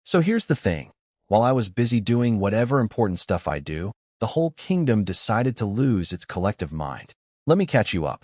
So here's the thing. While I was busy doing whatever important stuff I do, the whole kingdom decided to lose its collective mind. Let me catch you up.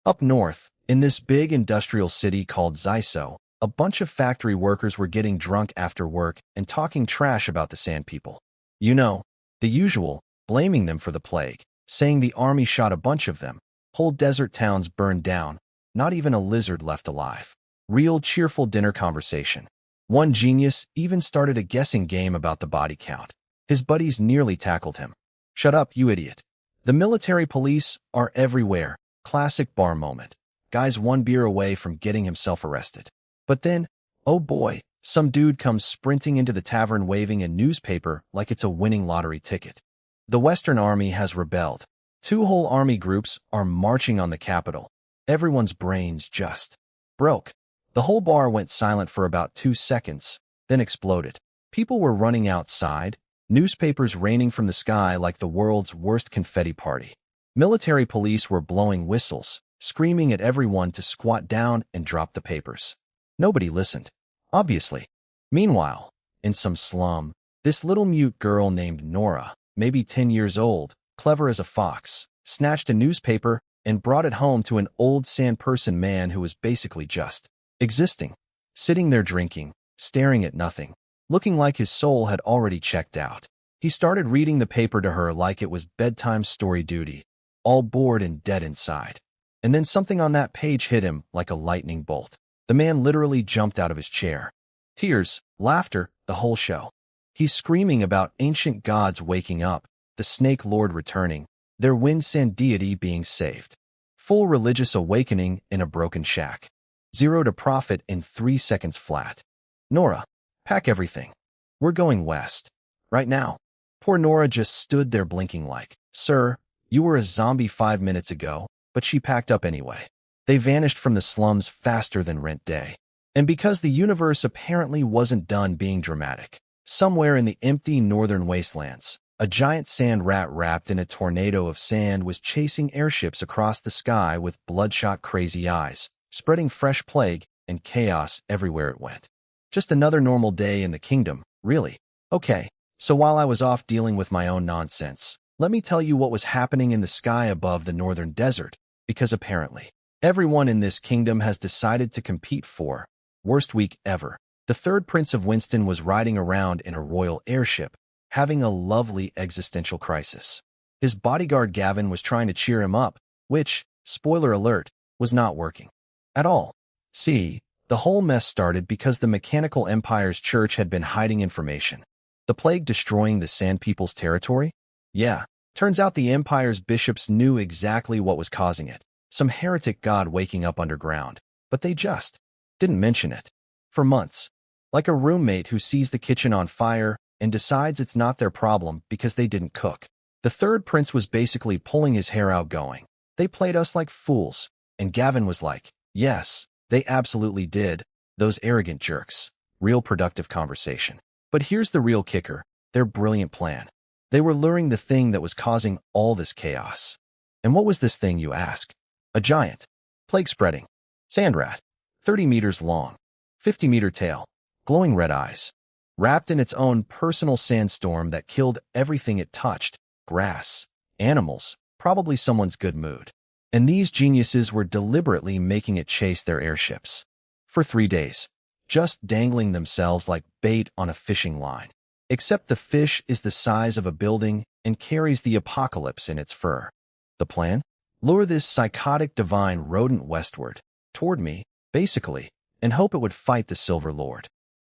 Up north, in this big industrial city called Zyso, a bunch of factory workers were getting drunk after work and talking trash about the Sand People. You know, the usual, blaming them for the plague, saying the army shot a bunch of them, whole desert towns burned down, not even a lizard left alive. Real cheerful dinner conversation. One genius even started a guessing game about the body count. His buddies nearly tackled him. "Shut up, you idiot. The military police are everywhere." Classic bar moment. Guy's one beer away from getting himself arrested. But then, oh boy, some dude comes sprinting into the tavern waving a newspaper like it's a winning lottery ticket. The Western Army has rebelled. Two whole army groups are marching on the capital. Everyone's brains just broke. The whole bar went silent for about 2 seconds, then exploded. People were running outside, newspapers raining from the sky like the world's worst confetti party. Military police were blowing whistles, screaming at everyone to squat down and drop the papers. Nobody listened, obviously. Meanwhile, in some slum, this little mute girl named Nora, maybe 10 years old, clever as a fox, snatched a newspaper and brought it home to an old sand-person man who was basically just existing, sitting there drinking, staring at nothing, looking like his soul had already checked out. He started reading the paper to her like it was bedtime story duty, all bored and dead inside. And then something on that page hit him like a lightning bolt. The man literally jumped out of his chair. Tears, laughter, the whole show. He's screaming about ancient gods waking up, the snake lord returning, their wind sand deity being saved. Full religious awakening in a broken shack. Zero to profit in 3 seconds flat. "Nora, pack everything. We're going west. Right now." Poor Nora just stood there blinking like, "Sir, you were a zombie 5 minutes ago," but she packed up anyway. They vanished from the slums faster than rent day. And because the universe apparently wasn't done being dramatic, somewhere in the empty northern wastelands, a giant sand rat wrapped in a tornado of sand was chasing airships across the sky with bloodshot crazy eyes, spreading fresh plague and chaos everywhere it went. Just another normal day in the kingdom, really. Okay, so while I was off dealing with my own nonsense, let me tell you what was happening in the sky above the northern desert, because apparently, everyone in this kingdom has decided to compete for worst week ever. The third Prince of Winston was riding around in a royal airship, having a lovely existential crisis. His bodyguard Gavin was trying to cheer him up, which, spoiler alert, was not working at all. See, the whole mess started because the Mechanical Empire's church had been hiding information. The plague destroying the Sand People's territory? Yeah, turns out the Empire's bishops knew exactly what was causing it. Some heretic god waking up underground. But they just didn't mention it. For months. Like a roommate who sees the kitchen on fire and decides it's not their problem because they didn't cook. The third prince was basically pulling his hair out going, "They played us like fools." And Gavin was like, "Yes, they absolutely did. Those arrogant jerks." Real productive conversation. But here's the real kicker, their brilliant plan. They were luring the thing that was causing all this chaos. And what was this thing, you ask? A giant, plague-spreading sand rat, 30 meters long, 50-meter tail, glowing red eyes, wrapped in its own personal sandstorm that killed everything it touched, grass, animals, probably someone's good mood. And these geniuses were deliberately making it chase their airships. For 3 days, just dangling themselves like bait on a fishing line. Except the fish is the size of a building and carries the apocalypse in its fur. The plan? Lure this psychotic divine rodent westward, toward me, basically, and hope it would fight the Silver Lord.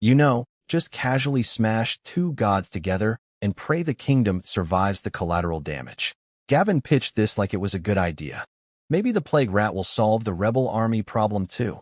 You know, just casually smash 2 gods together and pray the kingdom survives the collateral damage. Gavin pitched this like it was a good idea. Maybe the plague rat will solve the rebel army problem too.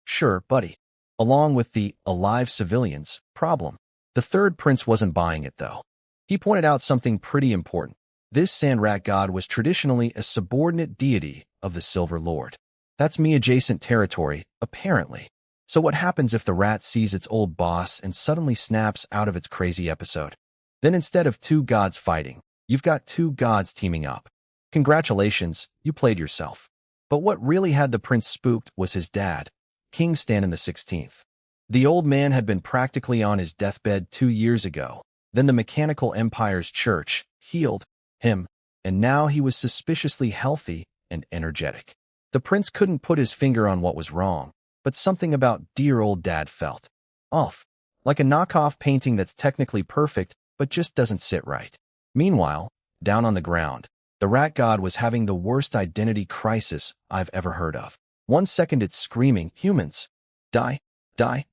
Sure, buddy. Along with the alive civilians problem. The third prince wasn't buying it though. He pointed out something pretty important. This sand rat god was traditionally a subordinate deity of the Silver Lord. That's me-adjacent territory, apparently. So what happens if the rat sees its old boss and suddenly snaps out of its crazy episode? Then instead of 2 gods fighting, you've got 2 gods teaming up. Congratulations, you played yourself. But what really had the prince spooked was his dad, King Stannon the 16th. The old man had been practically on his deathbed 2 years ago. Then the Mechanical Empire's church healed him, and now he was suspiciously healthy and energetic. The prince couldn't put his finger on what was wrong, but something about dear old dad felt off, like a knockoff painting that's technically perfect but just doesn't sit right. Meanwhile, down on the ground, the rat god was having the worst identity crisis I've ever heard of. 1 second it's screaming, "Humans! Die! Die!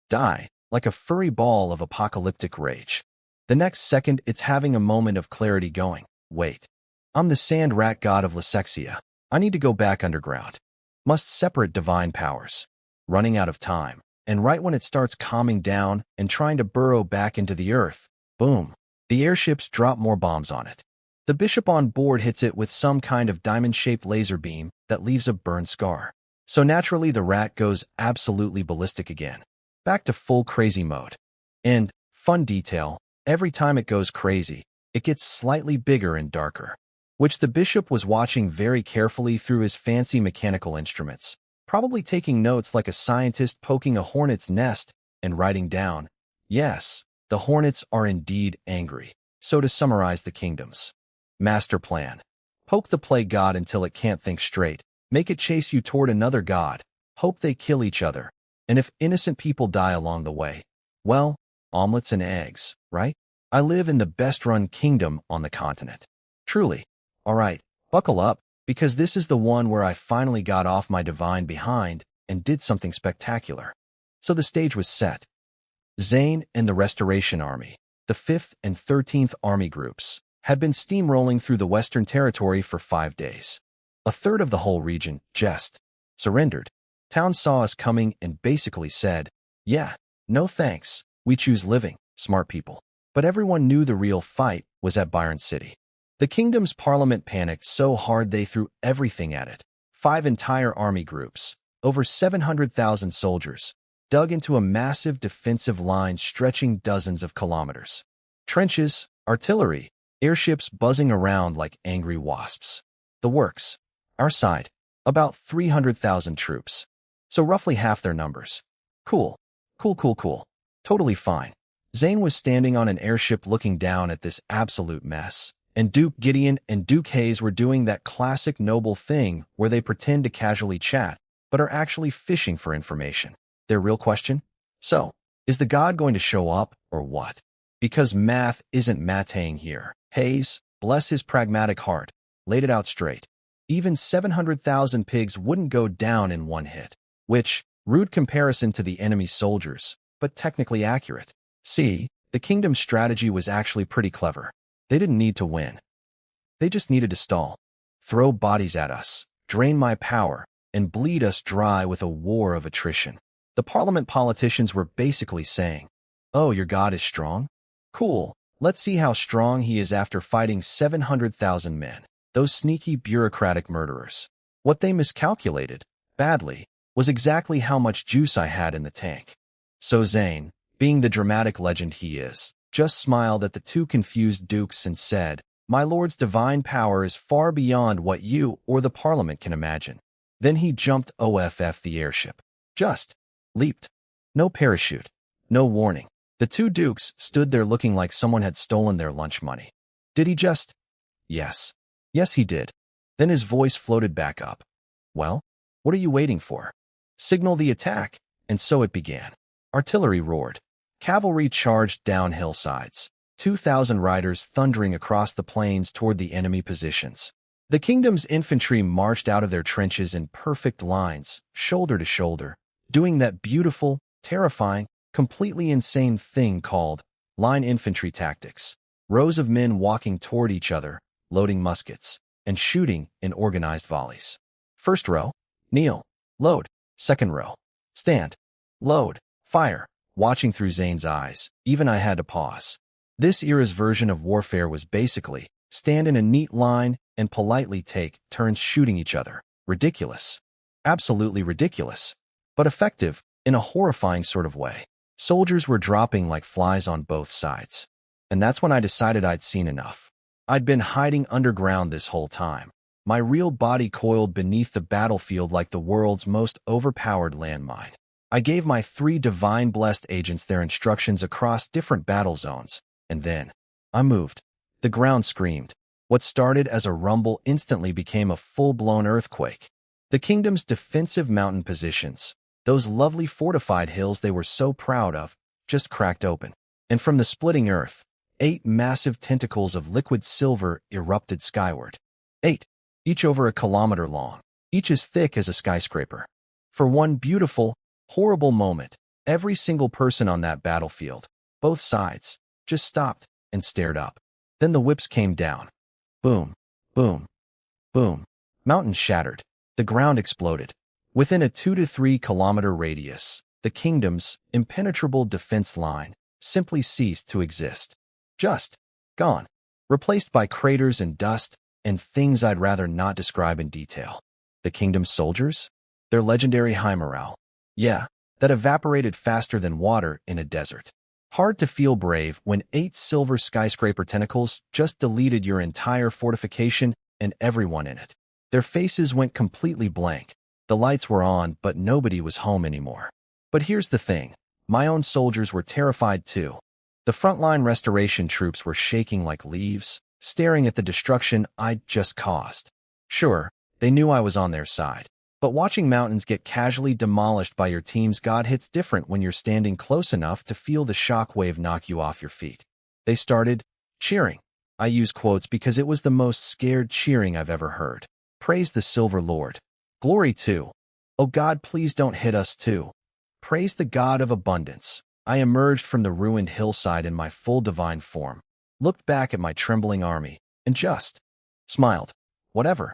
Die!" like a furry ball of apocalyptic rage. The next second it's having a moment of clarity going, "Wait. I'm the sand rat god of Lysexia. I need to go back underground. Must separate divine powers." Running out of time. And right when it starts calming down and trying to burrow back into the earth, boom, the airships drop more bombs on it. The bishop on board hits it with some kind of diamond-shaped laser beam that leaves a burn scar. So naturally the rat goes absolutely ballistic again. Back to full crazy mode. And, fun detail, every time it goes crazy, it gets slightly bigger and darker, which the bishop was watching very carefully through his fancy mechanical instruments, probably taking notes like a scientist poking a hornet's nest and writing down, "Yes, the hornets are indeed angry." So to summarize the kingdom's master plan: poke the plague god until it can't think straight, make it chase you toward another god, hope they kill each other, and if innocent people die along the way, well, omelets and eggs, right? I live in the best-run kingdom on the continent. Truly. All right, buckle up, because this is the one where I finally got off my divine behind and did something spectacular. So the stage was set. Zane and the Restoration Army, the 5th and 13th Army groups, had been steamrolling through the Western Territory for 5 days. A third of the whole region just surrendered. Town saw us coming and basically said, "Yeah, no thanks, we choose living, smart people." But everyone knew the real fight was at Byron City. The kingdom's parliament panicked so hard they threw everything at it. 5 entire army groups, over 700,000 soldiers, dug into a massive defensive line stretching dozens of kilometers. Trenches, artillery, airships buzzing around like angry wasps. The works. Our side, about 300,000 troops. So roughly half their numbers. Cool. Cool. Totally fine. Zane was standing on an airship looking down at this absolute mess. And Duke Gideon and Duke Hayes were doing that classic noble thing where they pretend to casually chat, but are actually fishing for information. Their real question? So, is the god going to show up, or what? Because math isn't mateing here. Hayes, bless his pragmatic heart, laid it out straight. Even 700,000 pigs wouldn't go down in one hit. Which, rude comparison to the enemy's soldiers, but technically accurate. See, the kingdom's strategy was actually pretty clever. They didn't need to win. They just needed to stall, throw bodies at us, drain my power, and bleed us dry with a war of attrition. The parliament politicians were basically saying, "Oh, your god is strong? Cool, let's see how strong he is after fighting 700,000 men, those sneaky bureaucratic murderers." What they miscalculated, badly, was exactly how much juice I had in the tank. So Zane, being the dramatic legend he is, just smiled at the two confused dukes and said, "My lord's divine power is far beyond what you or the parliament can imagine." Then he jumped off the airship. Just leaped. No parachute. No warning. The two dukes stood there looking like someone had stolen their lunch money. Did he just? Yes. Yes, he did. Then his voice floated back up. "Well, what are you waiting for? Signal the attack." And so it began. Artillery roared. Cavalry charged down hillsides, 2,000 riders thundering across the plains toward the enemy positions. The kingdom's infantry marched out of their trenches in perfect lines, shoulder to shoulder, doing that beautiful, terrifying, completely insane thing called line infantry tactics. Rows of men walking toward each other, loading muskets, and shooting in organized volleys. First row, kneel, load. Second row, stand, load, fire. Watching through Zane's eyes, even I had to pause. This era's version of warfare was basically stand in a neat line and politely take turns shooting each other. Ridiculous. Absolutely ridiculous. But effective, in a horrifying sort of way. Soldiers were dropping like flies on both sides. And that's when I decided I'd seen enough. I'd been hiding underground this whole time. My real body coiled beneath the battlefield like the world's most overpowered landmine. I gave my 3 divine blessed agents their instructions across different battle zones, and then I moved. The ground screamed. What started as a rumble instantly became a full-blown earthquake. The kingdom's defensive mountain positions, those lovely fortified hills they were so proud of, just cracked open. And from the splitting earth, 8 massive tentacles of liquid silver erupted skyward. 8, each over a kilometer long, each as thick as a skyscraper. For one beautiful, horrible moment, every single person on that battlefield, both sides, just stopped and stared up. Then the whips came down. Boom, boom, boom. Mountains shattered. The ground exploded. Within a 2 to 3 kilometer radius, the kingdom's impenetrable defense line simply ceased to exist. Just gone. Replaced by craters and dust and things I'd rather not describe in detail. The kingdom's soldiers? Their legendary high morale. Yeah, that evaporated faster than water in a desert. Hard to feel brave when 8 silver skyscraper tentacles just deleted your entire fortification and everyone in it. Their faces went completely blank. The lights were on, but nobody was home anymore. But here's the thing. My own soldiers were terrified too. The frontline restoration troops were shaking like leaves, staring at the destruction I'd just caused. Sure, they knew I was on their side. But watching mountains get casually demolished by your team's god hits different when you're standing close enough to feel the shockwave knock you off your feet. They started cheering. I use quotes because it was the most scared cheering I've ever heard. Praise the Silver Lord. Glory to. Oh God, please don't hit us too. Praise the God of abundance. I emerged from the ruined hillside in my full divine form, looked back at my trembling army, and just smiled. Whatever.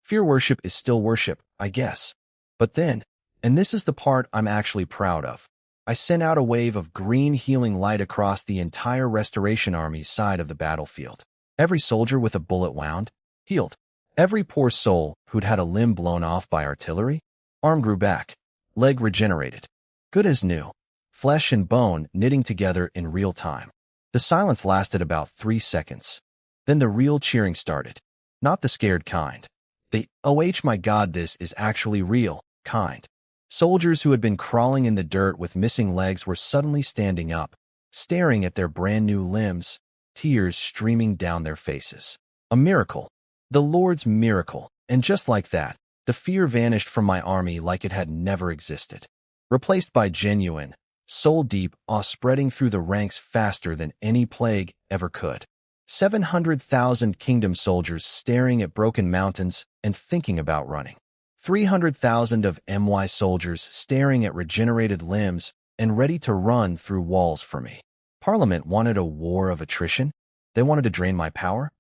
Fear worship is still worship, I guess. But then, and this is the part I'm actually proud of, I sent out a wave of green healing light across the entire restoration army's side of the battlefield. Every soldier with a bullet wound, healed. Every poor soul who'd had a limb blown off by artillery, arm grew back, leg regenerated. Good as new. Flesh and bone knitting together in real time. The silence lasted about 3 seconds. Then the real cheering started. Not the scared kind. The, oh my God, this is actually real, kind. Soldiers who had been crawling in the dirt with missing legs were suddenly standing up, staring at their brand new limbs, tears streaming down their faces. A miracle. The Lord's miracle. And just like that, the fear vanished from my army like it had never existed. Replaced by genuine, soul-deep awe spreading through the ranks faster than any plague ever could. 700,000 kingdom soldiers staring at broken mountains and thinking about running. 300,000 of my soldiers staring at regenerated limbs and ready to run through walls for me. Parliament wanted a war of attrition? They wanted to drain my power?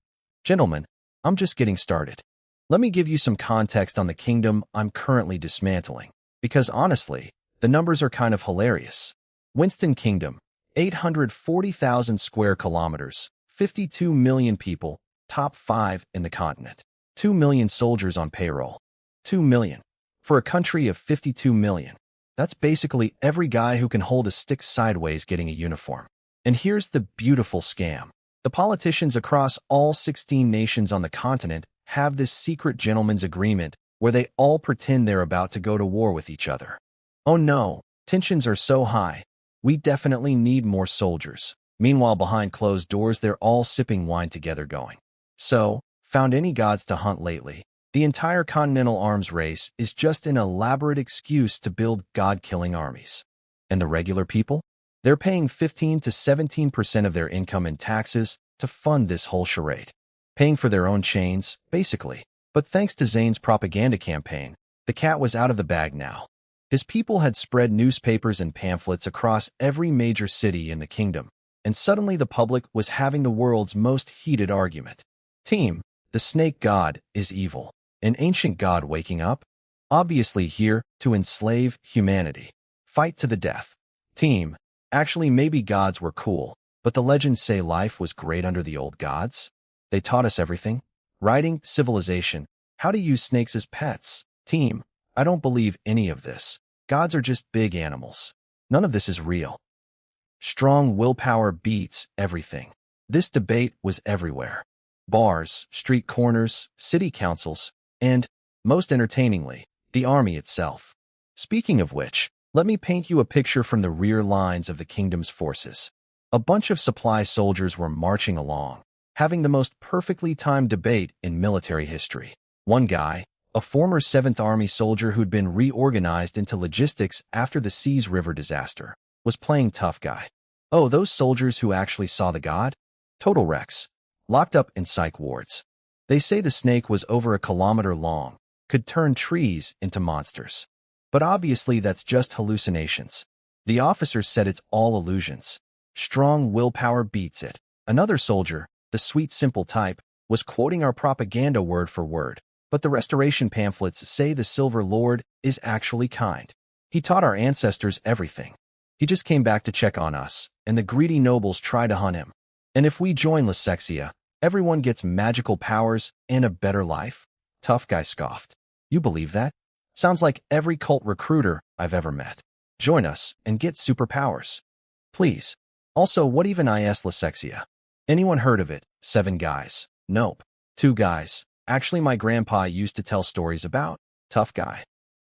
Gentlemen, I'm just getting started. Let me give you some context on the kingdom I'm currently dismantling, because honestly, the numbers are kind of hilarious. Winston Kingdom, 840,000 square kilometers, 52 million people, top 5 in the continent. 2 million soldiers on payroll. 2 million. For a country of 52 million. That's basically every guy who can hold a stick sideways getting a uniform. And here's the beautiful scam. The politicians across all 16 nations on the continent have this secret gentleman's agreement where they all pretend they're about to go to war with each other. Oh no, tensions are so high. We definitely need more soldiers. Meanwhile, behind closed doors, they're all sipping wine together going. So, found any gods to hunt lately? The entire continental arms race is just an elaborate excuse to build god-killing armies. And the regular people? They're paying 15 to 17% of their income in taxes to fund this whole charade. Paying for their own chains, basically. But thanks to Zane's propaganda campaign, the cat was out of the bag now. His people had spread newspapers and pamphlets across every major city in the kingdom, and suddenly the public was having the world's most heated argument. Team, the snake god is evil. An ancient god waking up? Obviously here to enslave humanity. Fight to the death. Team, actually maybe gods were cool, but the legends say life was great under the old gods. They taught us everything. Writing, civilization, how to use snakes as pets. Team, I don't believe any of this. Gods are just big animals. None of this is real. Strong willpower beats everything. This debate was everywhere. Bars, street corners, city councils, and, most entertainingly, the army itself. Speaking of which, Let me paint you a picture from the rear lines of the kingdom's forces. A bunch of supply soldiers were marching along, having the most perfectly timed debate in military history. One guy, a former 7th Army soldier who'd been reorganized into logistics after the Seas River disaster, was playing tough guy. Oh, those soldiers who actually saw the god? Total wrecks, locked up in psych wards. They say the snake was over a kilometer long, could turn trees into monsters. But obviously that's just hallucinations. The officers said it's all illusions. Strong willpower beats it. Another soldier, the sweet simple type, was quoting our propaganda word for word. But the restoration pamphlets say the Silver Lord is actually kind. He taught our ancestors everything. He just came back to check on us, and the greedy nobles try to hunt him. And if we join Lysexia, everyone gets magical powers and a better life? Tough guy scoffed. You believe that? Sounds like every cult recruiter I've ever met. Join us and get superpowers. Please. Also, what even is Lysexia? Anyone heard of it? 7 guys. Nope. 2 guys. Actually, my grandpa used to tell stories about. Tough guy.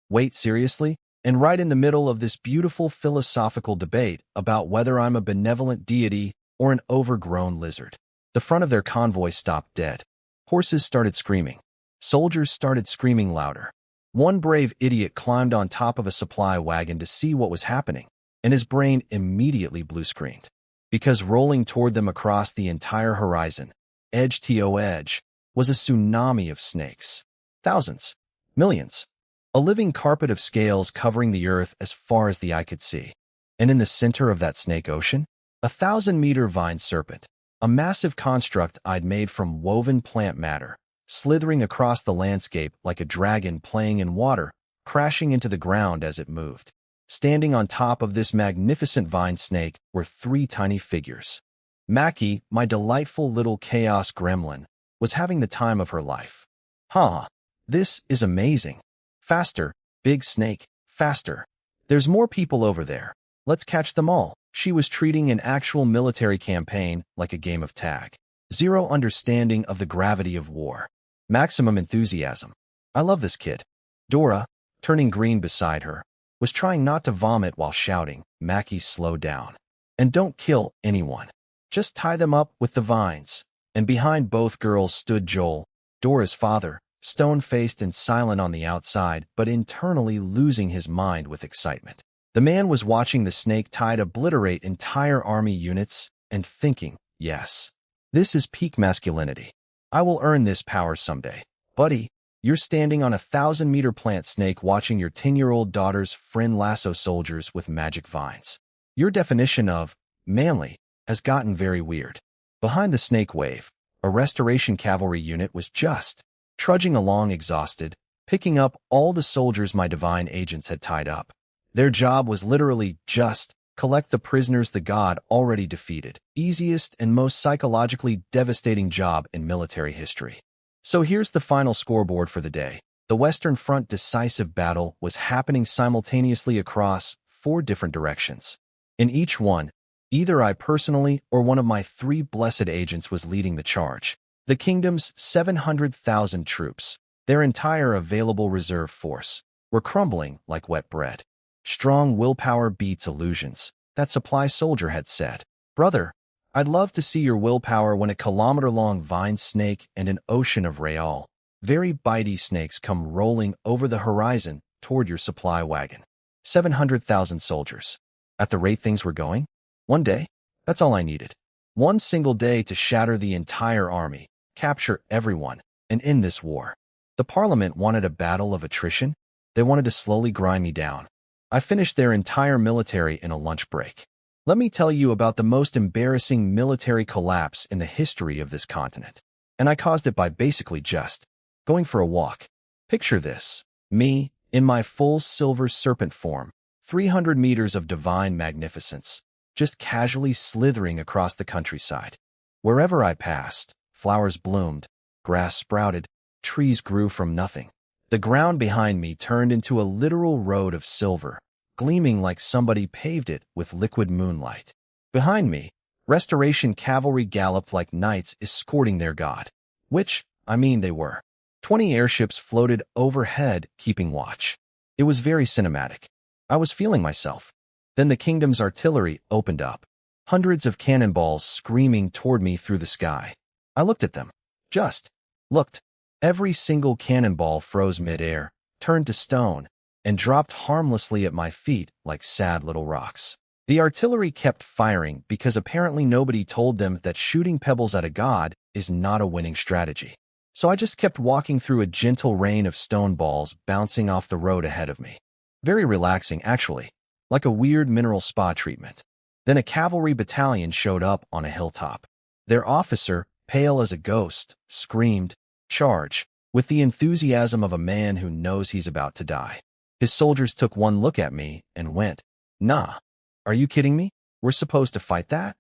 Wait, seriously? And right in the middle of this beautiful philosophical debate about whether I'm a benevolent deity or an overgrown lizard, the front of their convoy stopped dead. Horses started screaming. Soldiers started screaming louder. One brave idiot climbed on top of a supply wagon to see what was happening, and his brain immediately blue-screened. Because rolling toward them across the entire horizon, edge to edge, was a tsunami of snakes. Thousands. Millions. A living carpet of scales covering the earth as far as the eye could see. And in the center of that snake ocean, a 1,000-meter vine serpent, a massive construct I'd made from woven plant matter, slithering across the landscape like a dragon playing in water, crashing into the ground as it moved. Standing on top of this magnificent vine snake were 3 tiny figures. Mackie, my delightful little chaos gremlin, was having the time of her life. Huh, this is amazing. Faster, big snake, faster. There's more people over there. Let's catch them all. She was treating an actual military campaign like a game of tag. Zero understanding of the gravity of war. Maximum enthusiasm. I love this kid. Dora, turning green beside her, was trying not to vomit while shouting, Mackie, slow down. And don't kill anyone. Just tie them up with the vines. And behind both girls stood Joel, Dora's father, stone-faced and silent on the outside, but internally losing his mind with excitement. The man was watching the snake tide obliterate entire army units and thinking, yes, this is peak masculinity. I will earn this power someday. Buddy, you're standing on a 1,000-meter plant snake watching your 10-year-old daughter's friend lasso soldiers with magic vines. Your definition of manly has gotten very weird. Behind the snake wave, a restoration cavalry unit was just trudging along exhausted, picking up all the soldiers my divine agents had tied up. Their job was literally just collect the prisoners the god already defeated. Easiest and most psychologically devastating job in military history. So here's the final scoreboard for the day. The Western Front decisive battle was happening simultaneously across 4 different directions. In each one, either I personally or one of my 3 blessed agents was leading the charge. The kingdom's 700,000 troops, their entire available reserve force, were crumbling like wet bread. Strong willpower beats illusions, that supply soldier had said. Brother, I'd love to see your willpower when a kilometer-long vine snake and an ocean of real, very bitey snakes come rolling over the horizon toward your supply wagon. 700,000 soldiers. At the rate things were going? One day? That's all I needed. One single day to shatter the entire army, capture everyone, and end this war. The Parliament wanted a battle of attrition. They wanted to slowly grind me down. I finished their entire military in a lunch break. Let me tell you about the most embarrassing military collapse in the history of this continent. And I caused it by basically just going for a walk. Picture this. Me, in my full silver serpent form, 300 meters of divine magnificence, just casually slithering across the countryside. Wherever I passed, flowers bloomed, grass sprouted, trees grew from nothing. The ground behind me turned into a literal road of silver, gleaming like somebody paved it with liquid moonlight. Behind me, restoration cavalry galloped like knights escorting their god. Which, I mean they were. 20 airships floated overhead, keeping watch. It was very cinematic. I was feeling myself. Then the kingdom's artillery opened up. Hundreds of cannonballs screaming toward me through the sky. I looked at them. Just looked. Every single cannonball froze midair, turned to stone, and dropped harmlessly at my feet like sad little rocks. The artillery kept firing because apparently nobody told them that shooting pebbles at a god is not a winning strategy. So I just kept walking through a gentle rain of stone balls bouncing off the road ahead of me. Very relaxing, actually, like a weird mineral spa treatment. Then a cavalry battalion showed up on a hilltop. Their officer, pale as a ghost, screamed, "Charge," with the enthusiasm of a man who knows he's about to die. His soldiers took one look at me and went, "Nah. Are you kidding me? We're supposed to fight that?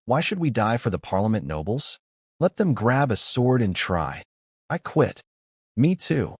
Why should we die for the Parliament nobles? Let them grab a sword and try." I quit. Me too.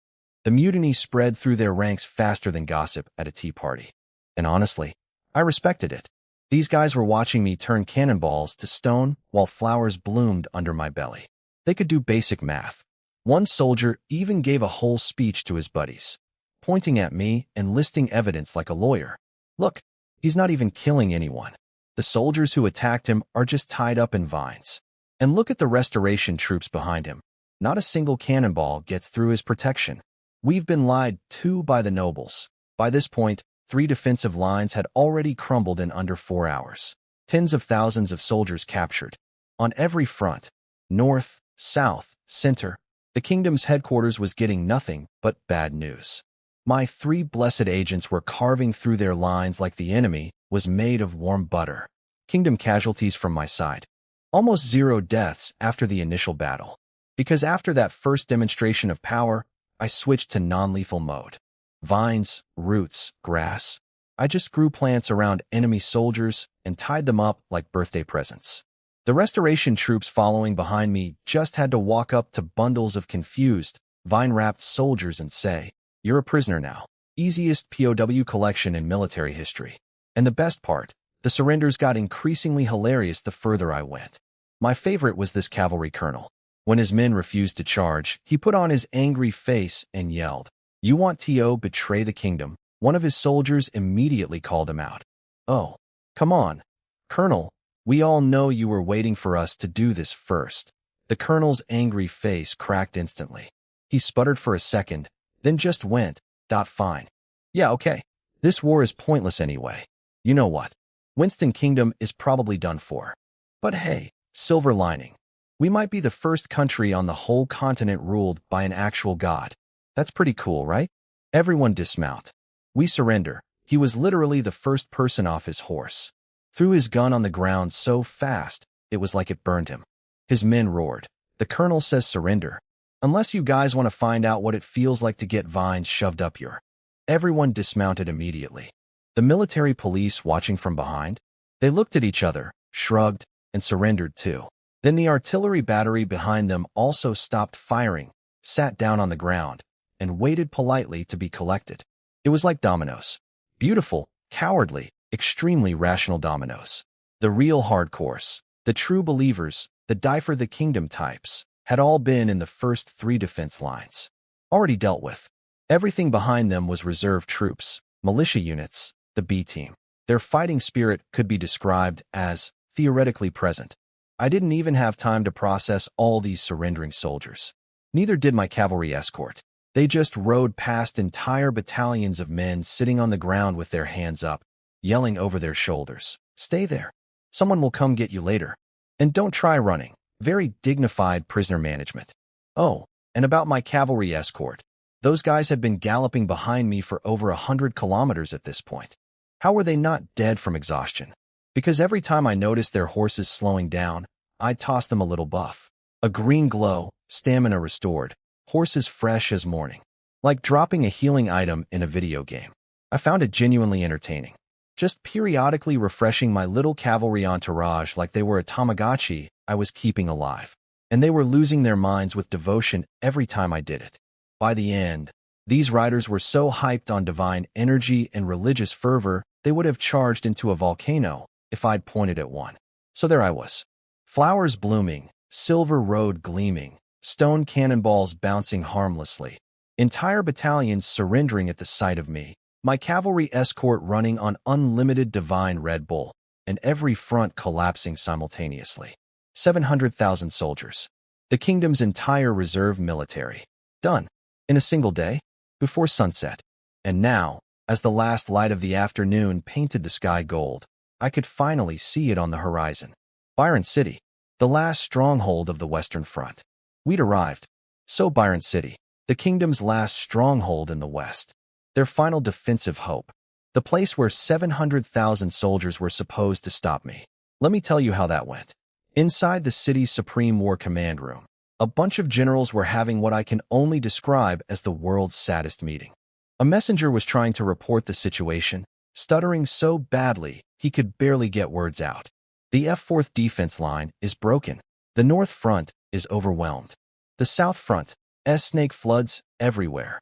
The mutiny spread through their ranks faster than gossip at a tea party. And honestly, I respected it. These guys were watching me turn cannonballs to stone while flowers bloomed under my belly. They could do basic math. One soldier even gave a whole speech to his buddies, pointing at me and listing evidence like a lawyer. Look, he's not even killing anyone. The soldiers who attacked him are just tied up in vines. And look at the restoration troops behind him. Not a single cannonball gets through his protection. We've been lied to by the nobles. By this point, 3 defensive lines had already crumbled in under 4 hours. Tens of thousands of soldiers captured. On every front, north, south, center, the kingdom's headquarters was getting nothing but bad news. My 3 blessed agents were carving through their lines like the enemy was made of warm butter. Kingdom casualties from my side. Almost 0 deaths after the initial battle. Because after that first demonstration of power, I switched to non-lethal mode. Vines, roots, grass. I just grew plants around enemy soldiers and tied them up like birthday presents. The restoration troops following behind me just had to walk up to bundles of confused, vine-wrapped soldiers and say, "You're a prisoner now." Easiest POW collection in military history. And the best part, the surrenders got increasingly hilarious the further I went. My favorite was this cavalry colonel. When his men refused to charge, he put on his angry face and yelled, "You want to betray the kingdom?" One of his soldiers immediately called him out. "Oh, come on, Colonel. We all know you were waiting for us to do this first." The colonel's angry face cracked instantly. He sputtered for a second, then just went, "Fine. Yeah, okay. This war is pointless anyway. You know what? Winston Kingdom is probably done for. But hey, silver lining. We might be the first country on the whole continent ruled by an actual god. That's pretty cool, right?" Everyone dismount. We surrender. He was literally the first person off his horse. Threw his gun on the ground so fast, it was like it burned him. His men roared. "The colonel says surrender. Unless you guys want to find out what it feels like to get vines shoved up your..." Everyone dismounted immediately. The military police watching from behind, they looked at each other, shrugged, and surrendered too. Then the artillery battery behind them also stopped firing, sat down on the ground, and waited politely to be collected. It was like dominoes. Beautiful, cowardly, extremely rational dominoes. The real hardcores, the true believers, the die for the kingdom types, had all been in the first 3 defense lines. Already dealt with. Everything behind them was reserve troops, militia units, the B team. Their fighting spirit could be described as theoretically present. I didn't even have time to process all these surrendering soldiers. Neither did my cavalry escort. They just rode past entire battalions of men sitting on the ground with their hands up, yelling over their shoulders, "Stay there. Someone will come get you later. And don't try running." Very dignified prisoner management. Oh, and about my cavalry escort. Those guys had been galloping behind me for over 100 kilometers at this point. How were they not dead from exhaustion? Because every time I noticed their horses slowing down, I'd toss them a little buff. A green glow, stamina restored, horses fresh as morning. Like dropping a healing item in a video game. I found it genuinely entertaining. Just periodically refreshing my little cavalry entourage like they were a Tamagotchi I was keeping alive. And they were losing their minds with devotion every time I did it. By the end, these riders were so hyped on divine energy and religious fervor, they would have charged into a volcano if I'd pointed at one. So there I was. Flowers blooming, silver road gleaming, stone cannonballs bouncing harmlessly. Entire battalions surrendering at the sight of me, My cavalry escort running on unlimited divine Red Bull, and every front collapsing simultaneously. 700,000 soldiers. The kingdom's entire reserve military. Done. In a single day, before sunset. And now, as the last light of the afternoon painted the sky gold, I could finally see it on the horizon. Byron City, the last stronghold of the Western Front. We'd arrived. So Byron City, the kingdom's last stronghold in the West. Their final defensive hope. The place where 700,000 soldiers were supposed to stop me. Let me tell you how that went. Inside the city's Supreme War Command Room, a bunch of generals were having what I can only describe as the world's saddest meeting. A messenger was trying to report the situation, stuttering so badly he could barely get words out. The F4th defense line is broken. The North Front is overwhelmed. The South Front, snake floods everywhere.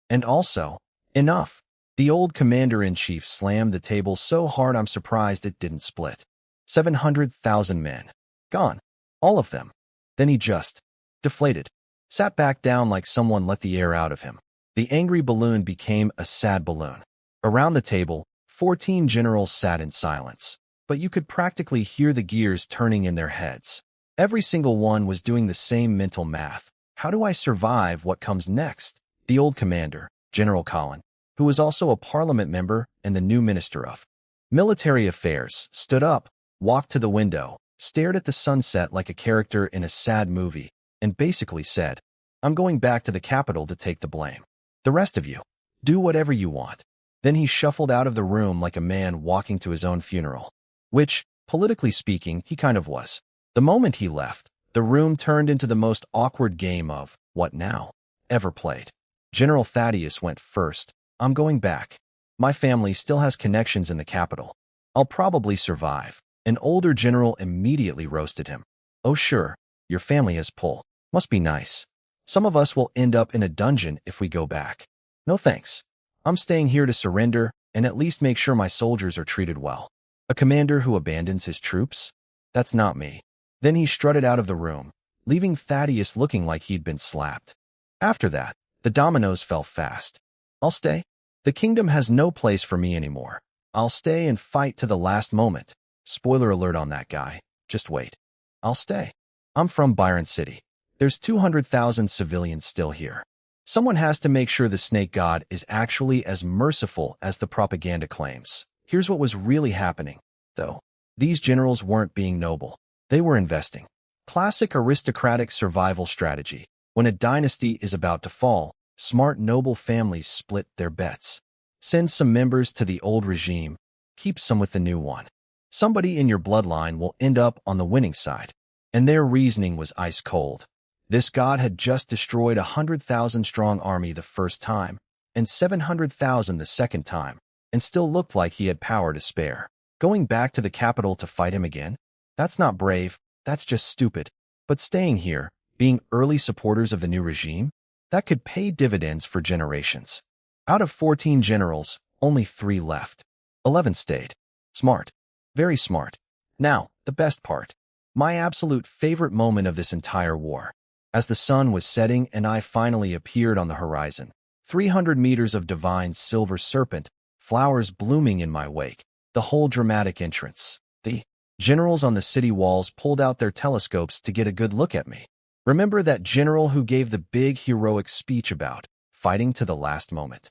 And also, enough. The old commander-in-chief slammed the table so hard I'm surprised it didn't split. 700,000 men. Gone. All of them. Then he just deflated. Sat back down like someone let the air out of him. The angry balloon became a sad balloon. Around the table, 14 generals sat in silence, but you could practically hear the gears turning in their heads. Every single one was doing the same mental math. How do I survive what comes next? The old commander, General Collin, who was also a parliament member and the new Minister of Military Affairs, stood up, walked to the window, stared at the sunset like a character in a sad movie, and basically said, "I'm going back to the capital to take the blame. The rest of you, do whatever you want." Then he shuffled out of the room like a man walking to his own funeral, which, politically speaking, he kind of was. The moment he left, the room turned into the most awkward game of what now ever played. General Thaddeus went first. "I'm going back. My family still has connections in the capital. I'll probably survive." An older general immediately roasted him. "Oh sure, your family has pull. Must be nice. Some of us will end up in a dungeon if we go back. No thanks. I'm staying here to surrender and at least make sure my soldiers are treated well." A commander who abandons his troops? That's not me. Then he strutted out of the room, leaving Thaddeus looking like he'd been slapped. After that, the dominoes fell fast. I'll stay. The kingdom has no place for me anymore. I'll stay and fight to the last moment. Spoiler alert on that guy. Just wait. I'll stay. I'm from Byron City. There's 200,000 civilians still here. Someone has to make sure the snake god is actually as merciful as the propaganda claims. Here's what was really happening, though. These generals weren't being noble. They were investing. Classic aristocratic survival strategy. When a dynasty is about to fall, smart noble families split their bets. Send some members to the old regime, keep some with the new one. Somebody in your bloodline will end up on the winning side. And their reasoning was ice cold. This god had just destroyed 100,000-strong army the first time, and 700,000 the second time, and still looked like he had power to spare. Going back to the capital to fight him again? That's not brave, that's just stupid. But staying here, being early supporters of the new regime, that could pay dividends for generations. Out of 14 generals, only 3 left. 11 stayed. Smart. Very smart. Now, the best part. My absolute favorite moment of this entire war. As the sun was setting and I finally appeared on the horizon, 300 meters of divine silver serpent, flowers blooming in my wake, the whole dramatic entrance. The generals on the city walls pulled out their telescopes to get a good look at me. Remember that general who gave the big heroic speech about fighting to the last moment?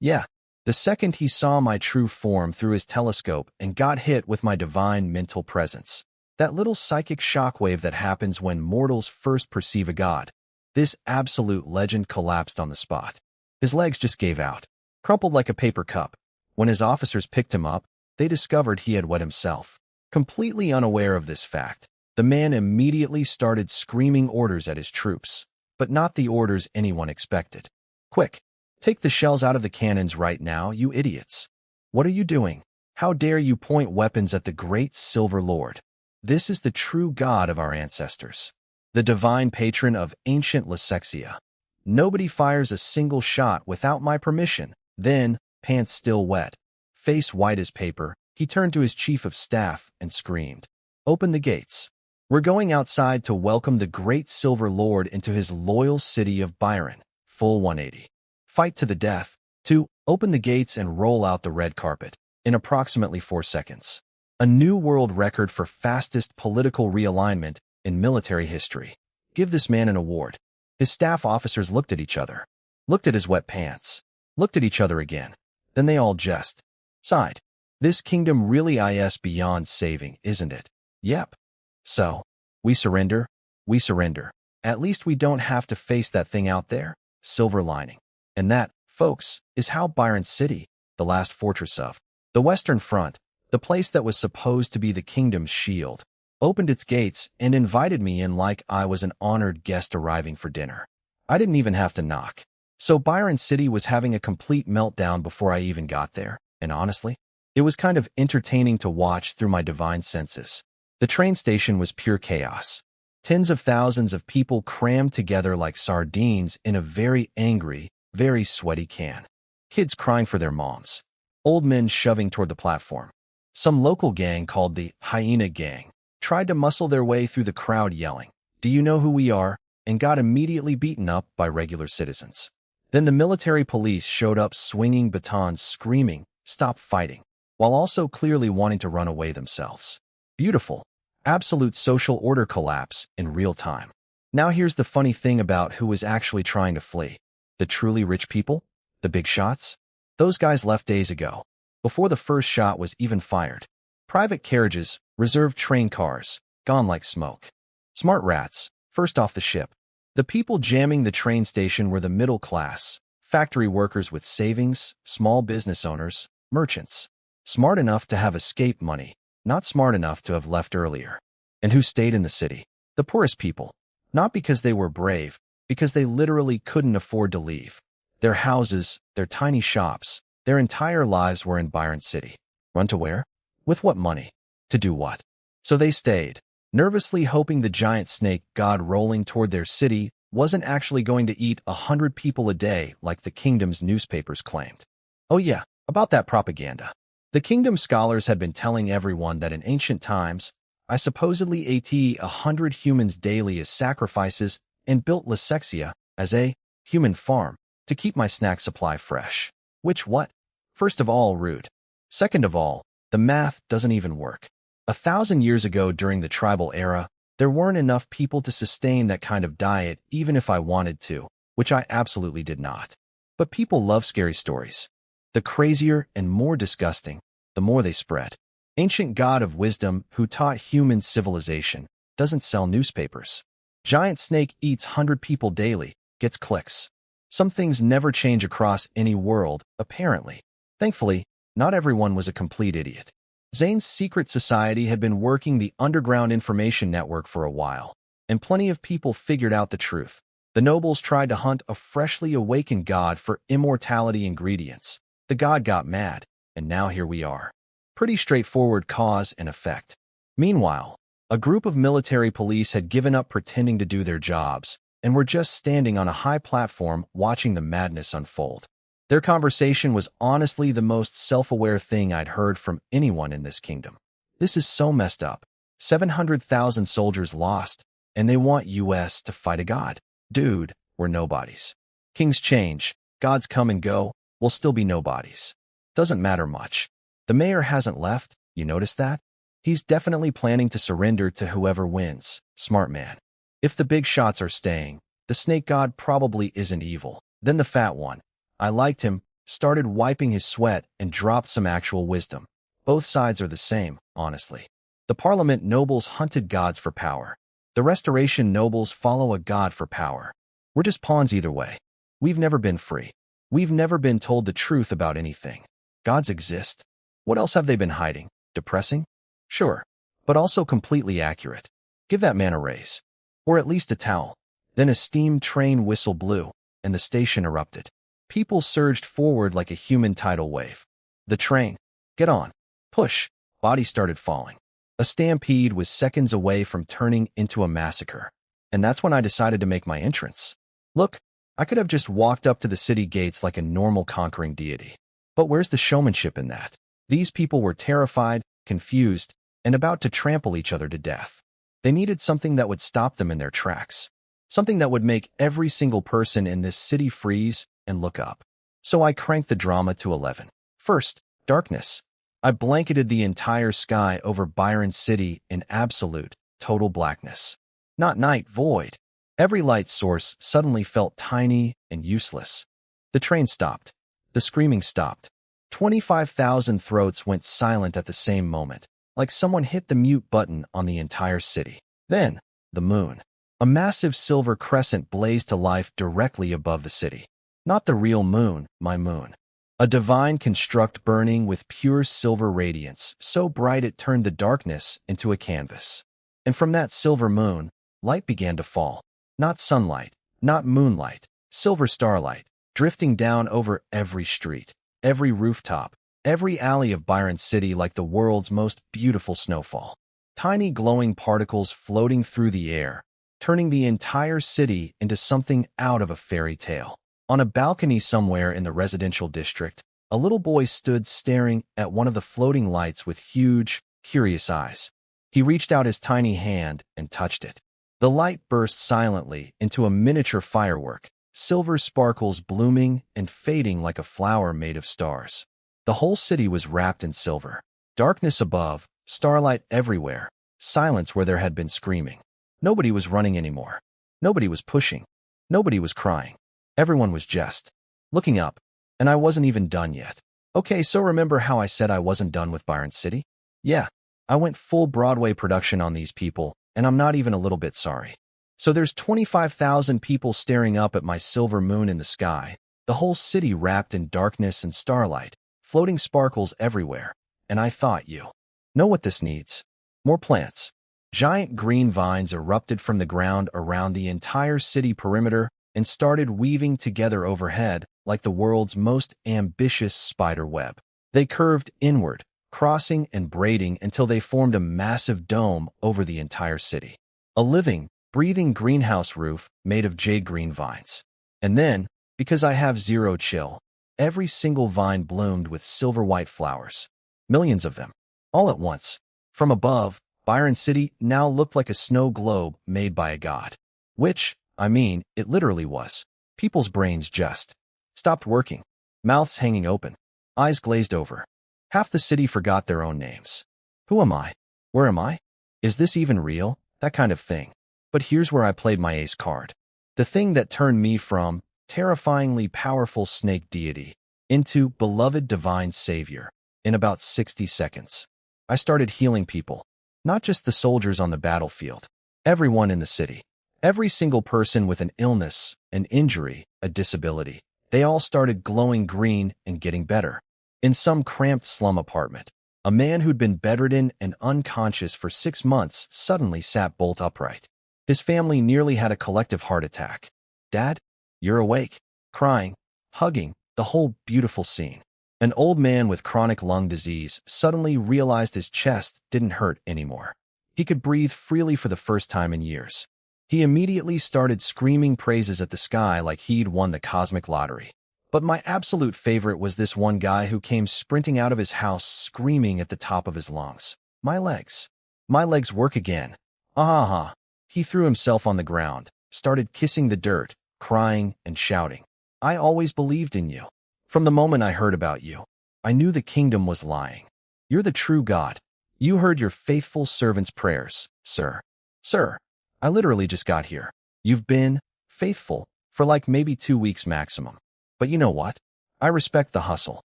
Yeah, the second he saw my true form through his telescope and got hit with my divine mental presence. That little psychic shockwave that happens when mortals first perceive a god. This absolute legend collapsed on the spot. His legs just gave out, crumpled like a paper cup. When his officers picked him up, they discovered he had wet himself. Completely unaware of this fact, the man immediately started screaming orders at his troops, but not the orders anyone expected. "Quick, take the shells out of the cannons right now, you idiots. What are you doing? How dare you point weapons at the great Silver Lord? This is the true god of our ancestors, the divine patron of ancient Lysexia. Nobody fires a single shot without my permission." Then, pants still wet, face white as paper, he turned to his chief of staff and screamed, "Open the gates. We're going outside to welcome the great Silver Lord into his loyal city of Byron." Full 180. Fight to the death. 2. Open the gates and roll out the red carpet in approximately 4 seconds. A new world record for fastest political realignment in military history. Give this man an award. His staff officers looked at each other, looked at his wet pants, looked at each other again. Then they all just sighed. This kingdom really is beyond saving, isn't it? Yep. So, we surrender? We surrender. At least we don't have to face that thing out there. Silver lining. And that, folks, is how Byron City, the last fortress of the Western Front, the place that was supposed to be the kingdom's shield, opened its gates and invited me in like I was an honored guest arriving for dinner. I didn't even have to knock. So Byron City was having a complete meltdown before I even got there, and honestly, it was kind of entertaining to watch through my divine senses. The train station was pure chaos. Tens of thousands of people crammed together like sardines in a very angry, very sweaty can. Kids crying for their moms. Old men shoving toward the platform. Some local gang called the Hyena Gang tried to muscle their way through the crowd yelling, "Do you know who we are?" and got immediately beaten up by regular citizens. Then the military police showed up swinging batons screaming, "Stop fighting," while also clearly wanting to run away themselves. Beautiful. Absolute social order collapse in real time. Now here's the funny thing about who was actually trying to flee. The truly rich people? The big shots? Those guys left days ago, before the first shot was even fired. Private carriages, reserved train cars, gone like smoke. Smart rats, first off the ship. The people jamming the train station were the middle class, factory workers with savings, small business owners, merchants. Smart enough to have escape money, not smart enough to have left earlier. And who stayed in the city? The poorest people. Not because they were brave, because they literally couldn't afford to leave. Their houses, their tiny shops, their entire lives were in Byron City. Run to where? With what money? To do what? So they stayed, nervously hoping the giant snake god rolling toward their city wasn't actually going to eat 100 people a day like the kingdom's newspapers claimed. Oh yeah, about that propaganda. The kingdom scholars had been telling everyone that in ancient times, I supposedly ate 100 humans daily as sacrifices and built Lysexia as a human farm to keep my snack supply fresh. Which what? First of all, rude. Second of all, the math doesn't even work. 1,000 years ago during the tribal era, there weren't enough people to sustain that kind of diet even if I wanted to, which I absolutely did not. But people love scary stories. The crazier and more disgusting, the more they spread. Ancient god of wisdom who taught human civilization doesn't sell newspapers. Giant snake eats 100 people daily, gets clicks. Some things never change across any world, apparently. Thankfully, not everyone was a complete idiot. Zane's secret society had been working the underground information network for a while, and plenty of people figured out the truth. The nobles tried to hunt a freshly awakened god for immortality ingredients. The god got mad, and now here we are. Pretty straightforward cause and effect. Meanwhile, a group of military police had given up pretending to do their jobs and were just standing on a high platform watching the madness unfold. Their conversation was honestly the most self-aware thing I'd heard from anyone in this kingdom. This is so messed up. 700,000 soldiers lost, and they want US to fight a god. Dude, we're nobodies. Kings change, gods come and go, we'll still be nobodies. Doesn't matter much. The mayor hasn't left, you notice that? He's definitely planning to surrender to whoever wins. Smart man. If the big shots are staying, the snake god probably isn't evil. Then the fat one. I liked him, started wiping his sweat and dropped some actual wisdom. Both sides are the same, honestly. The Parliament nobles hunted gods for power. The Restoration nobles follow a god for power. We're just pawns either way. We've never been free. We've never been told the truth about anything. Gods exist. What else have they been hiding? Depressing? Sure, but also completely accurate. Give that man a raise. Or at least a towel. Then a steam train whistle blew, and the station erupted. People surged forward like a human tidal wave. The train. Get on. Push. Bodies started falling. A stampede was seconds away from turning into a massacre. And that's when I decided to make my entrance. Look, I could have just walked up to the city gates like a normal conquering deity. But where's the showmanship in that? These people were terrified, confused, and about to trample each other to death. They needed something that would stop them in their tracks. Something that would make every single person in this city freeze and look up. So I cranked the drama to 11. First, darkness. I blanketed the entire sky over Byron City in absolute, total blackness. Not night, void. Every light source suddenly felt tiny and useless. The train stopped. The screaming stopped. 25,000 throats went silent at the same moment, like someone hit the mute button on the entire city. Then, the moon. A massive silver crescent blazed to life directly above the city. Not the real moon, my moon. A divine construct burning with pure silver radiance, so bright it turned the darkness into a canvas. And from that silver moon, light began to fall. Not sunlight, not moonlight, silver starlight, drifting down over every street, every rooftop, every alley of Byron City like the world's most beautiful snowfall. Tiny glowing particles floating through the air, turning the entire city into something out of a fairy tale. On a balcony somewhere in the residential district, a little boy stood staring at one of the floating lights with huge, curious eyes. He reached out his tiny hand and touched it. The light burst silently into a miniature firework, silver sparkles blooming and fading like a flower made of stars. The whole city was wrapped in silver. Darkness above, starlight everywhere, silence where there had been screaming. Nobody was running anymore. Nobody was pushing. Nobody was crying. Everyone was just looking up, and I wasn't even done yet. Okay, so remember how I said I wasn't done with Byron City? Yeah, I went full Broadway production on these people, and I'm not even a little bit sorry. So there's 25,000 people staring up at my silver moon in the sky, the whole city wrapped in darkness and starlight, floating sparkles everywhere, and I thought you know what this needs? More plants. Giant green vines erupted from the ground around the entire city perimeter and started weaving together overhead like the world's most ambitious spider web. They curved inward, crossing and braiding until they formed a massive dome over the entire city. A living, breathing greenhouse roof made of jade green vines. And then, because I have zero chill, every single vine bloomed with silver white flowers. Millions of them. All at once. From above, Byron City now looked like a snow globe made by a god. Which, I mean, it literally was. People's brains just stopped working. Mouths hanging open. Eyes glazed over. Half the city forgot their own names. Who am I? Where am I? Is this even real? That kind of thing. But here's where I played my ace card. The thing that turned me from terrifyingly powerful snake deity into beloved divine savior in about 60 seconds. I started healing people. Not just the soldiers on the battlefield. Everyone in the city. Every single person with an illness, an injury, a disability. They all started glowing green and getting better. In some cramped slum apartment, a man who'd been bedridden and unconscious for 6 months suddenly sat bolt upright. His family nearly had a collective heart attack. Dad, you're awake. Crying, hugging, the whole beautiful scene. An old man with chronic lung disease suddenly realized his chest didn't hurt anymore. He could breathe freely for the first time in years. He immediately started screaming praises at the sky like he'd won the cosmic lottery. But my absolute favorite was this one guy who came sprinting out of his house screaming at the top of his lungs. My legs. My legs work again. Ah. He threw himself on the ground, started kissing the dirt, crying and shouting. I always believed in you. From the moment I heard about you, I knew the kingdom was lying. You're the true God. You heard your faithful servant's prayers, sir. Sir, I literally just got here. You've been faithful for like maybe 2 weeks maximum. But you know what? I respect the hustle.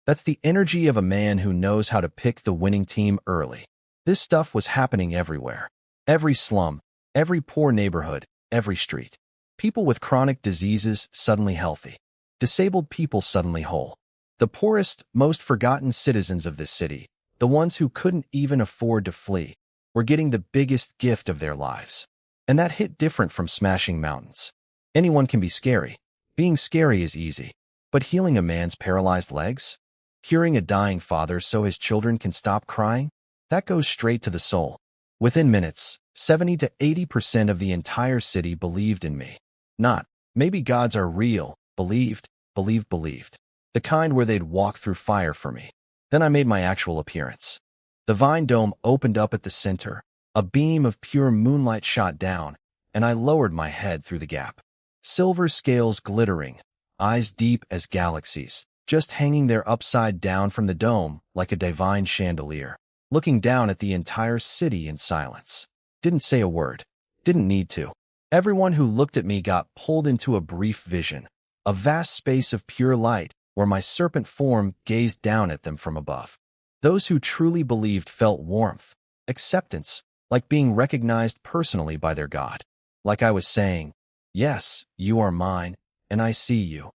That's the energy of a man who knows how to pick the winning team early. This stuff was happening everywhere. Every slum, every poor neighborhood, every street. People with chronic diseases suddenly healthy. Disabled people suddenly whole. The poorest, most forgotten citizens of this city, the ones who couldn't even afford to flee, were getting the biggest gift of their lives. And that hit different from smashing mountains. Anyone can be scary. Being scary is easy. But healing a man's paralyzed legs? Curing a dying father so his children can stop crying? That goes straight to the soul. Within minutes, 70 to 80% of the entire city believed in me. Not, maybe gods are real, believed. The kind where they'd walk through fire for me. Then I made my actual appearance. The vine dome opened up at the center. A beam of pure moonlight shot down, and I lowered my head through the gap. Silver scales glittering, eyes deep as galaxies, just hanging there upside down from the dome like a divine chandelier, looking down at the entire city in silence. Didn't say a word. Didn't need to. Everyone who looked at me got pulled into a brief vision, a vast space of pure light where my serpent form gazed down at them from above. Those who truly believed felt warmth, acceptance, like being recognized personally by their God. Like I was saying, "Yes, you are mine, and I see you."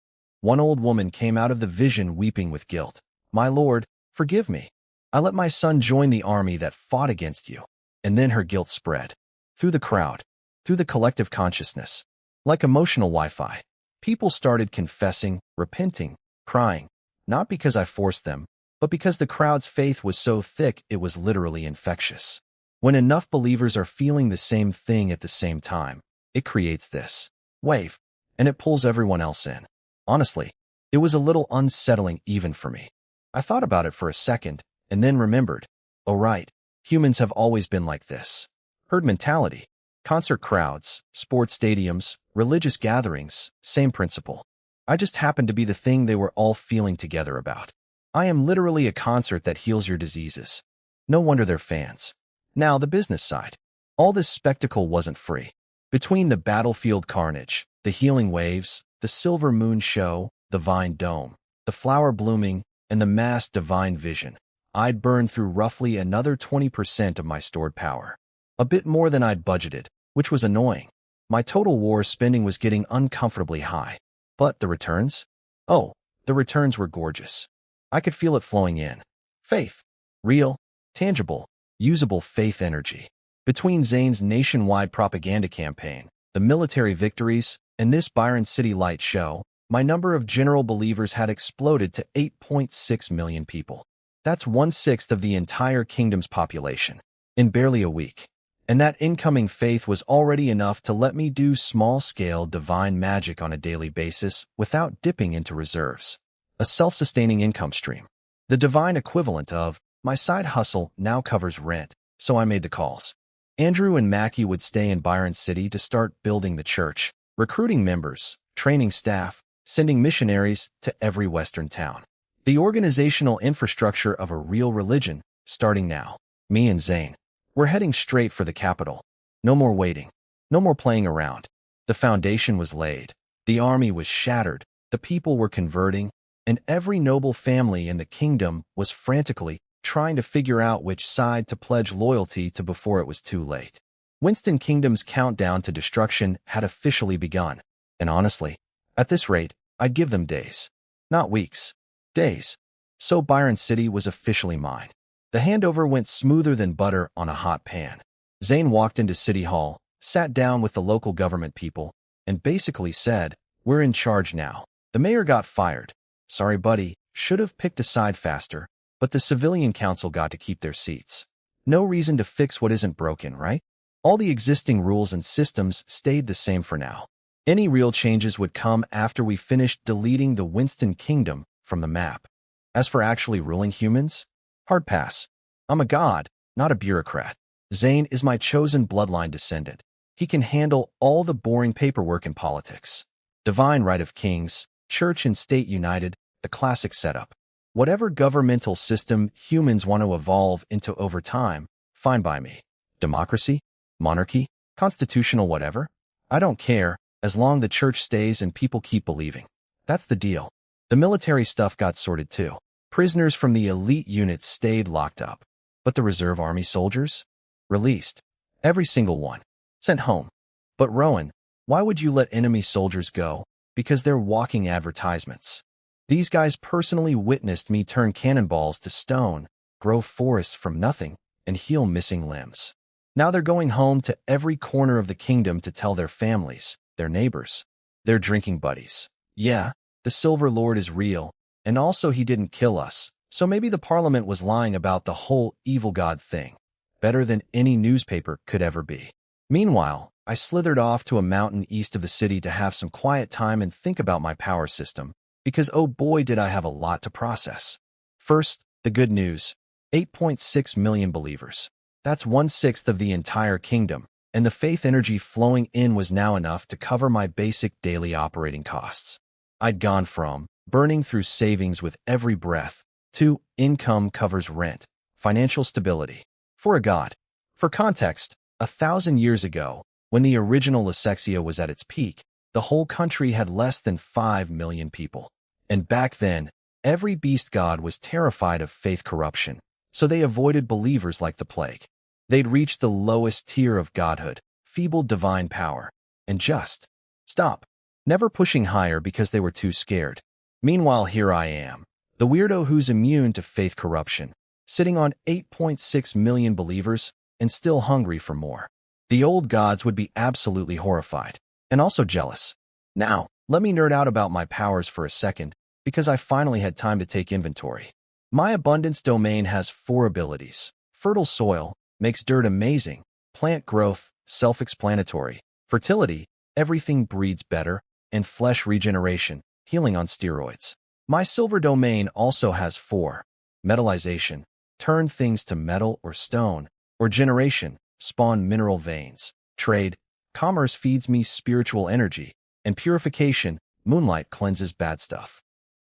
One old woman came out of the vision weeping with guilt. "My Lord, forgive me. I let my son join the army that fought against you." And then her guilt spread. Through the crowd, through the collective consciousness. Like emotional Wi-Fi, people started confessing, repenting, crying. Not because I forced them, but because the crowd's faith was so thick it was literally infectious. When enough believers are feeling the same thing at the same time, it creates this wave, and it pulls everyone else in. Honestly, it was a little unsettling even for me. I thought about it for a second, and then remembered, oh right, humans have always been like this. Herd mentality, concert crowds, sports stadiums, religious gatherings, same principle. I just happened to be the thing they were all feeling together about. I am literally a concert that heals your diseases. No wonder they're fans. Now, the business side. All this spectacle wasn't free. Between the battlefield carnage, the healing waves, the silver moon show, the vine dome, the flower blooming, and the mass divine vision, I'd burned through roughly another 20% of my stored power. A bit more than I'd budgeted, which was annoying. My total war spending was getting uncomfortably high. But the returns? Oh, the returns were gorgeous. I could feel it flowing in. Faith. Real, tangible, usable faith energy. Between Zane's nationwide propaganda campaign, the military victories, and this Byron City Light show, my number of general believers had exploded to 8.6 million people. That's 1/6 of the entire kingdom's population, in barely a week. And that incoming faith was already enough to let me do small-scale divine magic on a daily basis without dipping into reserves. A self-sustaining income stream. The divine equivalent of, my side hustle now covers rent, so I made the calls. Andrew and Mackie would stay in Byron City to start building the church, recruiting members, training staff, sending missionaries to every Western town. The organizational infrastructure of a real religion, starting now. Me and Zane. We're heading straight for the capital. No more waiting. No more playing around. The foundation was laid. The army was shattered. The people were converting. And every noble family in the kingdom was frantically trying to figure out which side to pledge loyalty to before it was too late. Winston Kingdom's countdown to destruction had officially begun. And honestly, at this rate, I'd give them days. Not weeks. Days. So Byron City was officially mine. The handover went smoother than butter on a hot pan. Zane walked into City Hall, sat down with the local government people, and basically said, "We're in charge now." The mayor got fired. Sorry, buddy, should have picked a side faster, but the civilian council got to keep their seats. No reason to fix what isn't broken, right? All the existing rules and systems stayed the same for now. Any real changes would come after we finished deleting the Winston Kingdom from the map. As for actually ruling humans, hard pass. I'm a god, not a bureaucrat. Zane is my chosen bloodline descendant. He can handle all the boring paperwork in politics. Divine right of kings, church and state united, the classic setup. Whatever governmental system humans want to evolve into over time, fine by me. Democracy? Monarchy? Constitutional whatever? I don't care, as long the church stays and people keep believing. That's the deal. The military stuff got sorted too. Prisoners from the elite units stayed locked up. But the reserve army soldiers? Released. Every single one. Sent home. But Rowan, why would you let enemy soldiers go? Because they're walking advertisements. These guys personally witnessed me turn cannonballs to stone, grow forests from nothing, and heal missing limbs. Now they're going home to every corner of the kingdom to tell their families, their neighbors, their drinking buddies. Yeah, the Silver Lord is real, and also he didn't kill us, so maybe the Parliament was lying about the whole evil god thing. Better than any newspaper could ever be. Meanwhile, I slithered off to a mountain east of the city to have some quiet time and think about my power system, because oh boy did I have a lot to process. First, the good news. 8.6 million believers. That's 1/6 of the entire kingdom, and the faith energy flowing in was now enough to cover my basic daily operating costs. I'd gone from burning through savings with every breath to income covers rent, financial stability. For a god. For context, 1,000 years ago, when the original Lysexia was at its peak, the whole country had less than 5 million people. And back then, every beast god was terrified of faith corruption, so they avoided believers like the plague. They'd reached the lowest tier of godhood, feeble divine power, and just stop, never pushing higher because they were too scared. Meanwhile, here I am, the weirdo who's immune to faith corruption, sitting on 8.6 million believers and still hungry for more. The old gods would be absolutely horrified, and also jealous. Now, let me nerd out about my powers for a second, because I finally had time to take inventory. My abundance domain has 4 abilities. Fertile soil makes dirt amazing. Plant growth, self-explanatory. Fertility, everything breeds better. And flesh regeneration, healing on steroids. My silver domain also has 4. Metallization, turn things to metal or stone. Or generation, spawn mineral veins. Trade, commerce feeds me spiritual energy. And purification, moonlight cleanses bad stuff.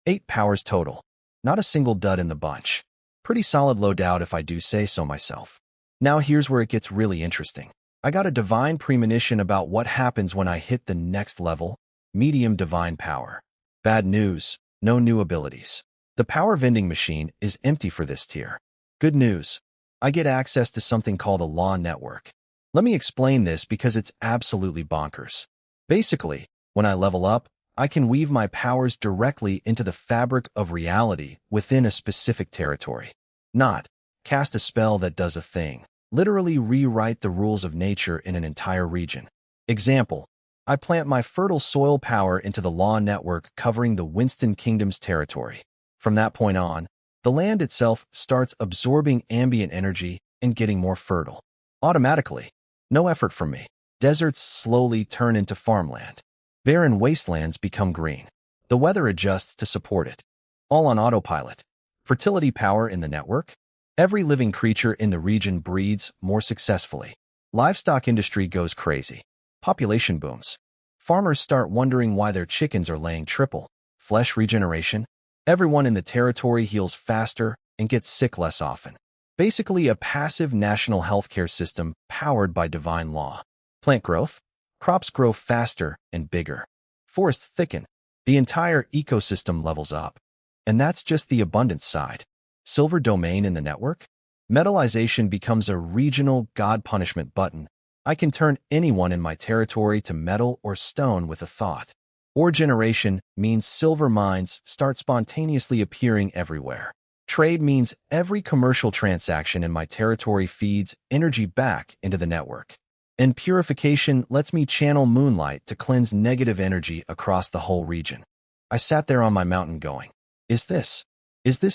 8 powers total. Not a single dud in the bunch. Pretty solid loadout if I do say so myself. Now here's where it gets really interesting. I got a divine premonition about what happens when I hit the next level, medium divine power. Bad news, no new abilities. The power vending machine is empty for this tier. Good news, I get access to something called a law network. Let me explain this because it's absolutely bonkers. Basically, when I level up, I can weave my powers directly into the fabric of reality within a specific territory. Not cast a spell that does a thing. Literally rewrite the rules of nature in an entire region. Example, I plant my fertile soil power into the law network covering the Winston Kingdom's territory. From that point on, the land itself starts absorbing ambient energy and getting more fertile. Automatically. No effort from me. Deserts slowly turn into farmland. Barren wastelands become green. The weather adjusts to support it. All on autopilot. Fertility power in the network. Every living creature in the region breeds more successfully. Livestock industry goes crazy. Population booms. Farmers start wondering why their chickens are laying triple. Flesh regeneration. Everyone in the territory heals faster and gets sick less often. Basically a passive national healthcare system powered by divine law. Plant growth. Crops grow faster and bigger. Forests thicken. The entire ecosystem levels up. And that's just the abundance side. Silver domain in the network? Metallization becomes a regional god punishment button. I can turn anyone in my territory to metal or stone with a thought. Ore generation means silver mines start spontaneously appearing everywhere. Trade means every commercial transaction in my territory feeds energy back into the network. And purification lets me channel moonlight to cleanse negative energy across the whole region. I sat there on my mountain going, Is this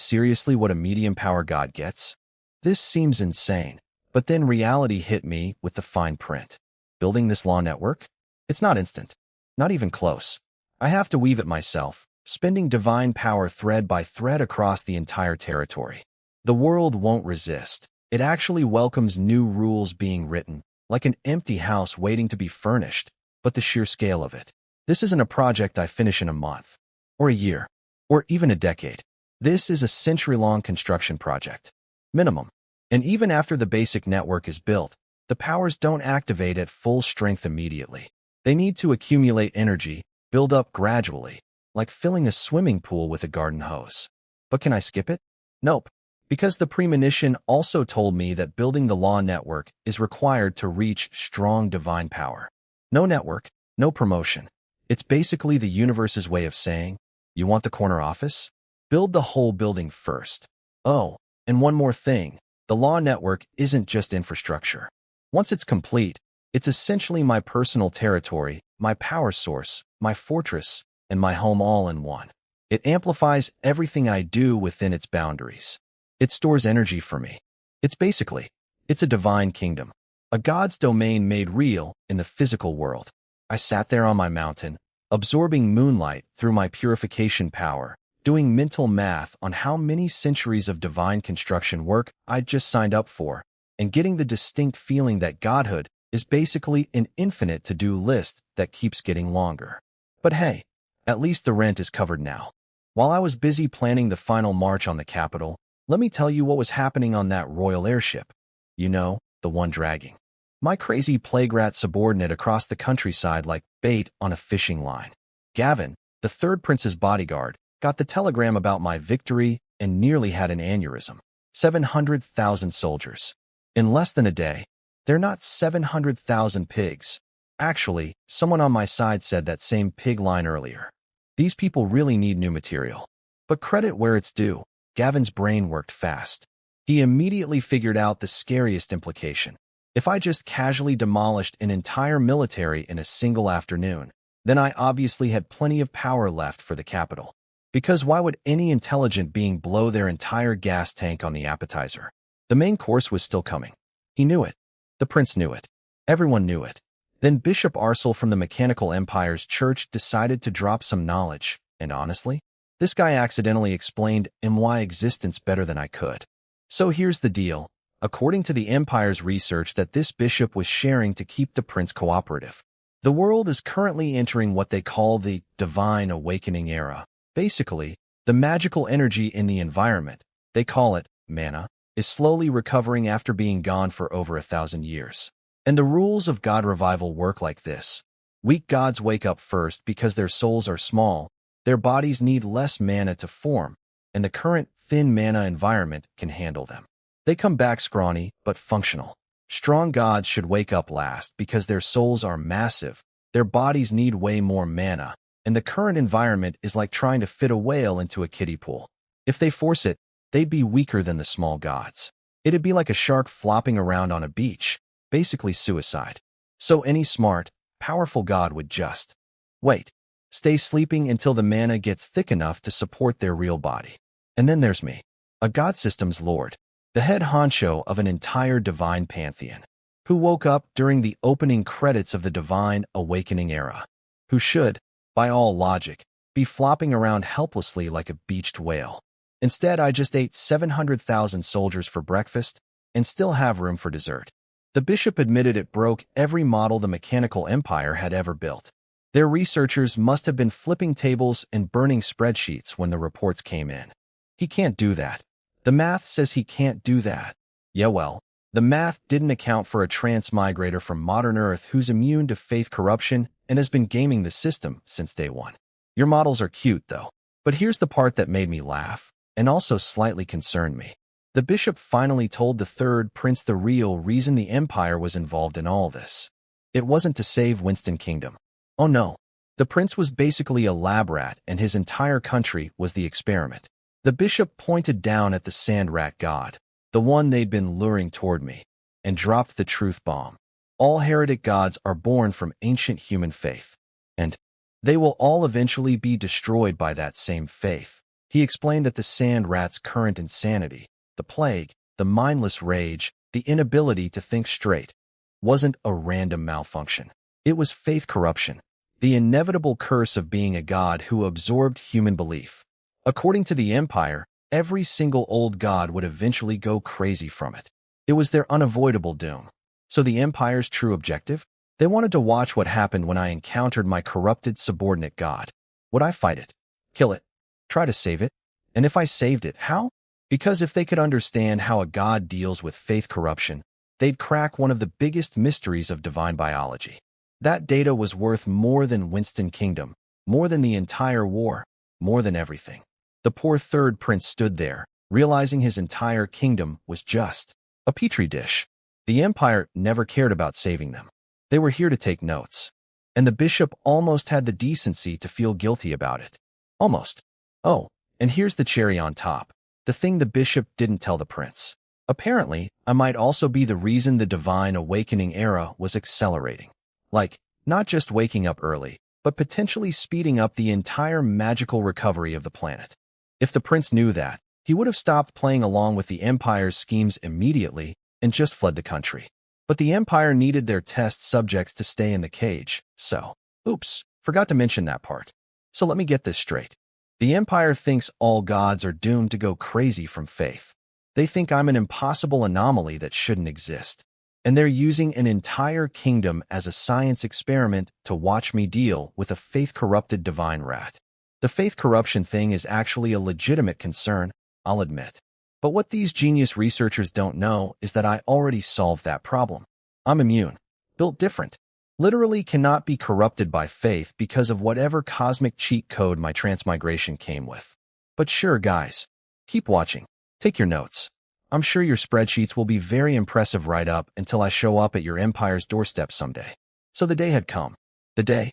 seriously what a medium power god gets? This seems insane. But then reality hit me with the fine print. Building this law network? It's not instant. Not even close. I have to weave it myself, spending divine power thread by thread across the entire territory. The world won't resist. It actually welcomes new rules being written, like an empty house waiting to be furnished, but the sheer scale of it. This isn't a project I finish in a month, or a year, or even a decade. This is a century-long construction project. Minimum. And even after the basic network is built, the powers don't activate at full strength immediately. They need to accumulate energy, build up gradually, like filling a swimming pool with a garden hose. But can I skip it? Nope. Because the premonition also told me that building the law network is required to reach strong divine power. No network, no promotion. It's basically the universe's way of saying, you want the corner office? Build the whole building first. Oh, and one more thing. The law network isn't just infrastructure. Once it's complete, it's essentially my personal territory, my power source, my fortress, and my home all in one. It amplifies everything I do within its boundaries. It stores energy for me. It's a divine kingdom, a god's domain made real in the physical world. I sat there on my mountain, absorbing moonlight through my purification power, doing mental math on how many centuries of divine construction work I'd just signed up for, and getting the distinct feeling that godhood is basically an infinite to-do list that keeps getting longer. But hey, At least the rent is covered now. While I was busy planning the final march on the capital, let me tell you what was happening on that royal airship. You know, the one dragging my crazy plague rat subordinate across the countryside like bait on a fishing line. Gavin, the third prince's bodyguard, got the telegram about my victory and nearly had an aneurysm. 700,000 soldiers. In less than a day. They're not 700,000 pigs. Actually, someone on my side said that same pig line earlier. These people really need new material. But credit where it's due, Gavin's brain worked fast. He immediately figured out the scariest implication. If I just casually demolished an entire military in a single afternoon, then I obviously had plenty of power left for the capital. Because why would any intelligent being blow their entire gas tank on the appetizer? The main course was still coming. He knew it. The prince knew it. Everyone knew it. Then Bishop Arsel from the Mechanical Empire's church decided to drop some knowledge, and honestly, this guy accidentally explained my existence better than I could. So here's the deal. According to the Empire's research that this bishop was sharing to keep the prince cooperative, the world is currently entering what they call the Divine Awakening era. Basically, the magical energy in the environment, they call it mana, is slowly recovering after being gone for over 1,000 years. And the rules of God revival work like this. Weak gods wake up first because their souls are small, their bodies need less mana to form, and the current thin mana environment can handle them. They come back scrawny, but functional. Strong gods should wake up last because their souls are massive, their bodies need way more mana, and the current environment is like trying to fit a whale into a kiddie pool. If they force it, they'd be weaker than the small gods. It'd be like a shark flopping around on a beach, basically suicide. So any smart, powerful god would just wait, stay sleeping until the mana gets thick enough to support their real body. And then there's me, a god system's lord, the head honcho of an entire divine pantheon, who woke up during the opening credits of the Divine Awakening era, who should, by all logic, be flopping around helplessly like a beached whale. Instead, I just ate 700,000 soldiers for breakfast and still have room for dessert. The bishop admitted it broke every model the Mechanical Empire had ever built. Their researchers must have been flipping tables and burning spreadsheets when the reports came in. He can't do that. The math says he can't do that. Yeah, well, the math didn't account for a transmigrator from modern Earth who's immune to faith corruption and has been gaming the system since day one. Your models are cute, though. But here's the part that made me laugh, and also slightly concerned me. The bishop finally told the third prince the real reason the Empire was involved in all this. It wasn't to save Winston Kingdom. Oh no. The prince was basically a lab rat and his entire country was the experiment. The bishop pointed down at the sand rat god, the one they'd been luring toward me, and dropped the truth bomb. All heretic gods are born from ancient human faith, and they will all eventually be destroyed by that same faith. He explained that the sand rat's current insanity, the plague, the mindless rage, the inability to think straight, wasn't a random malfunction. It was faith corruption, the inevitable curse of being a god who absorbed human belief. According to the Empire, every single old god would eventually go crazy from it. It was their unavoidable doom. So the Empire's true objective? They wanted to watch what happened when I encountered my corrupted subordinate god. Would I fight it? Kill it? Try to save it? And if I saved it, how? Because if they could understand how a god deals with faith corruption, they'd crack one of the biggest mysteries of divine biology. That data was worth more than Winston Kingdom, more than the entire war, more than everything. The poor third prince stood there, realizing his entire kingdom was just a petri dish. The Empire never cared about saving them. They were here to take notes. And the bishop almost had the decency to feel guilty about it. Almost. Oh, and here's the cherry on top. The thing the bishop didn't tell the prince. Apparently, I might also be the reason the Divine Awakening era was accelerating. Like, not just waking up early, but potentially speeding up the entire magical recovery of the planet. If the prince knew that, he would have stopped playing along with the Empire's schemes immediately and just fled the country. But the Empire needed their test subjects to stay in the cage, so, oops, forgot to mention that part. So let me get this straight. The Empire thinks all gods are doomed to go crazy from faith. They think I'm an impossible anomaly that shouldn't exist. And they're using an entire kingdom as a science experiment to watch me deal with a faith-corrupted divine rat. The faith corruption thing is actually a legitimate concern, I'll admit. But what these genius researchers don't know is that I already solved that problem. I'm immune, built different, literally cannot be corrupted by faith because of whatever cosmic cheat code my transmigration came with. But sure, guys, keep watching. Take your notes. I'm sure your spreadsheets will be very impressive right up until I show up at your empire's doorstep someday. So the day had come. The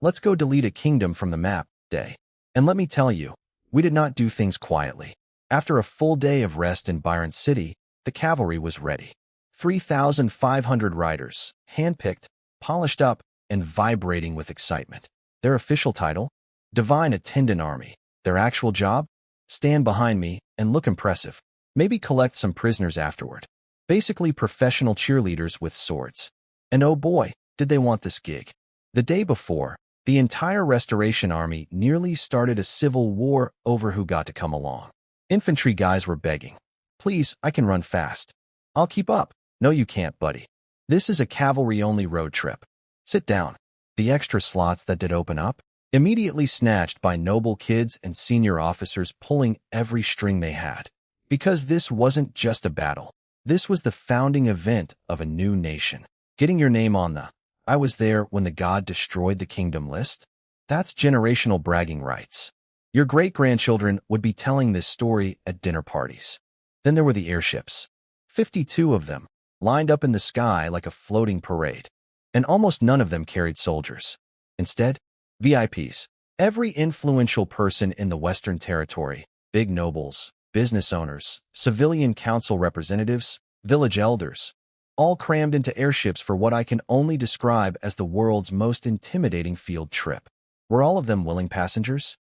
let's go delete a kingdom from the map day. And let me tell you, we did not do things quietly. After a full day of rest in Byron City, the cavalry was ready. 3,500 riders, handpicked, polished up, and vibrating with excitement. Their official title? Divine Attendant Army. Their actual job? Stand behind me and look impressive. Maybe collect some prisoners afterward. Basically professional cheerleaders with swords. And oh boy, did they want this gig. The day before, the entire Restoration Army nearly started a civil war over who got to come along. Infantry guys were begging. Please, I can run fast. I'll keep up. No, you can't, buddy. This is a cavalry-only road trip. Sit down. The extra slots that did open up, immediately snatched by noble kids and senior officers pulling every string they had. Because this wasn't just a battle. This was the founding event of a new nation. Getting your name on the "I was there when the god destroyed the kingdom" list? That's generational bragging rights. Your great-grandchildren would be telling this story at dinner parties. Then there were the airships. 52 of them, lined up in the sky like a floating parade. And almost none of them carried soldiers. Instead, VIPs. Every influential person in the Western Territory, big nobles, business owners, civilian council representatives, village elders, all crammed into airships for what I can only describe as the world's most intimidating field trip. Were all of them willing passengers?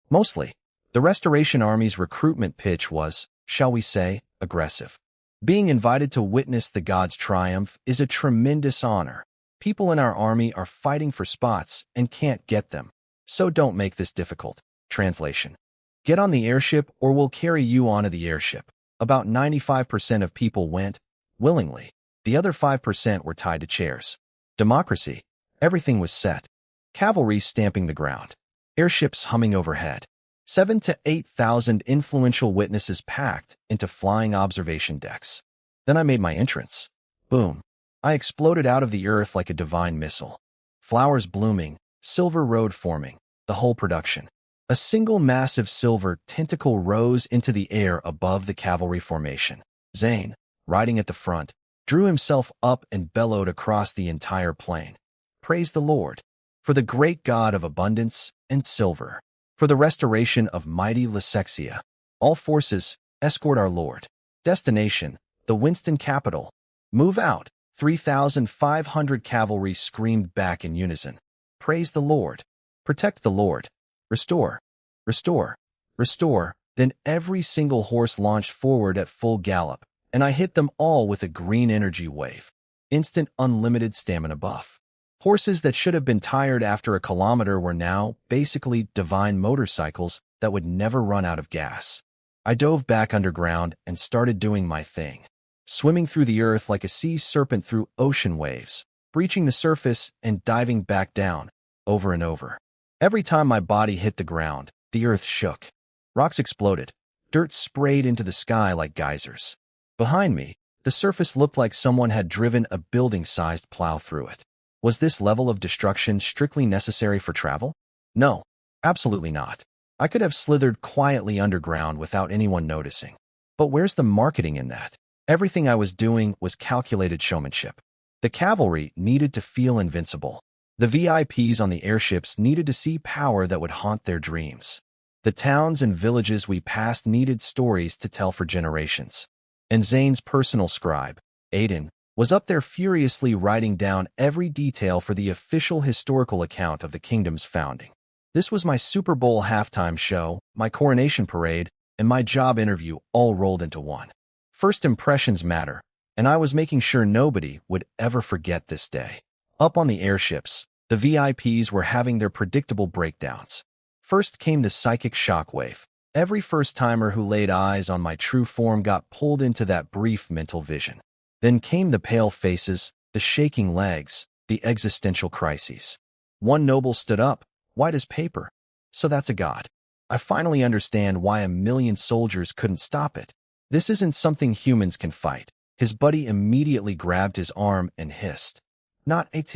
Mostly. The Restoration Army's recruitment pitch was, shall we say, aggressive. Being invited to witness the god's triumph is a tremendous honor. People in our army are fighting for spots and can't get them. So don't make this difficult. Translation. Get on the airship or we'll carry you onto the airship. About 95% of people went, willingly. The other 5% were tied to chairs. Democracy. Everything was set. Cavalry stamping the ground. Airships humming overhead. 7,000 to 8,000 influential witnesses packed into flying observation decks. Then I made my entrance. Boom. I exploded out of the earth like a divine missile. Flowers blooming, silver road forming, the whole production. A single massive silver tentacle rose into the air above the cavalry formation. Zane, riding at the front, drew himself up and bellowed across the entire plain. Praise the Lord, for the great God of abundance and silver, for the restoration of mighty Lysexia. All forces, escort our Lord. Destination, the Winston capital. Move out. 3,500 cavalry screamed back in unison. Praise the Lord. Protect the Lord. Restore. Restore. Restore. Then every single horse launched forward at full gallop, and I hit them all with a green energy wave. Instant unlimited stamina buff. Horses that should have been tired after a kilometer were now, basically, divine motorcycles that would never run out of gas. I dove back underground and started doing my thing. Swimming through the earth like a sea serpent through ocean waves, breaching the surface and diving back down, over and over. Every time my body hit the ground, the earth shook. Rocks exploded. Dirt sprayed into the sky like geysers. Behind me, the surface looked like someone had driven a building-sized plow through it. Was this level of destruction strictly necessary for travel? No, absolutely not. I could have slithered quietly underground without anyone noticing. But where's the marketing in that? Everything I was doing was calculated showmanship. The cavalry needed to feel invincible. The VIPs on the airships needed to see power that would haunt their dreams. The towns and villages we passed needed stories to tell for generations. And Zane's personal scribe, Aiden, was up there furiously writing down every detail for the official historical account of the kingdom's founding. This was my Super Bowl halftime show, my coronation parade, and my job interview all rolled into one. First impressions matter, and I was making sure nobody would ever forget this day. Up on the airships, the VIPs were having their predictable breakdowns. First came the psychic shockwave. Every first-timer who laid eyes on my true form got pulled into that brief mental vision. Then came the pale faces, the shaking legs, the existential crises. One noble stood up, white as paper. So that's a god. I finally understand why a million soldiers couldn't stop it. This isn't something humans can fight. His buddy immediately grabbed his arm and hissed. Not at.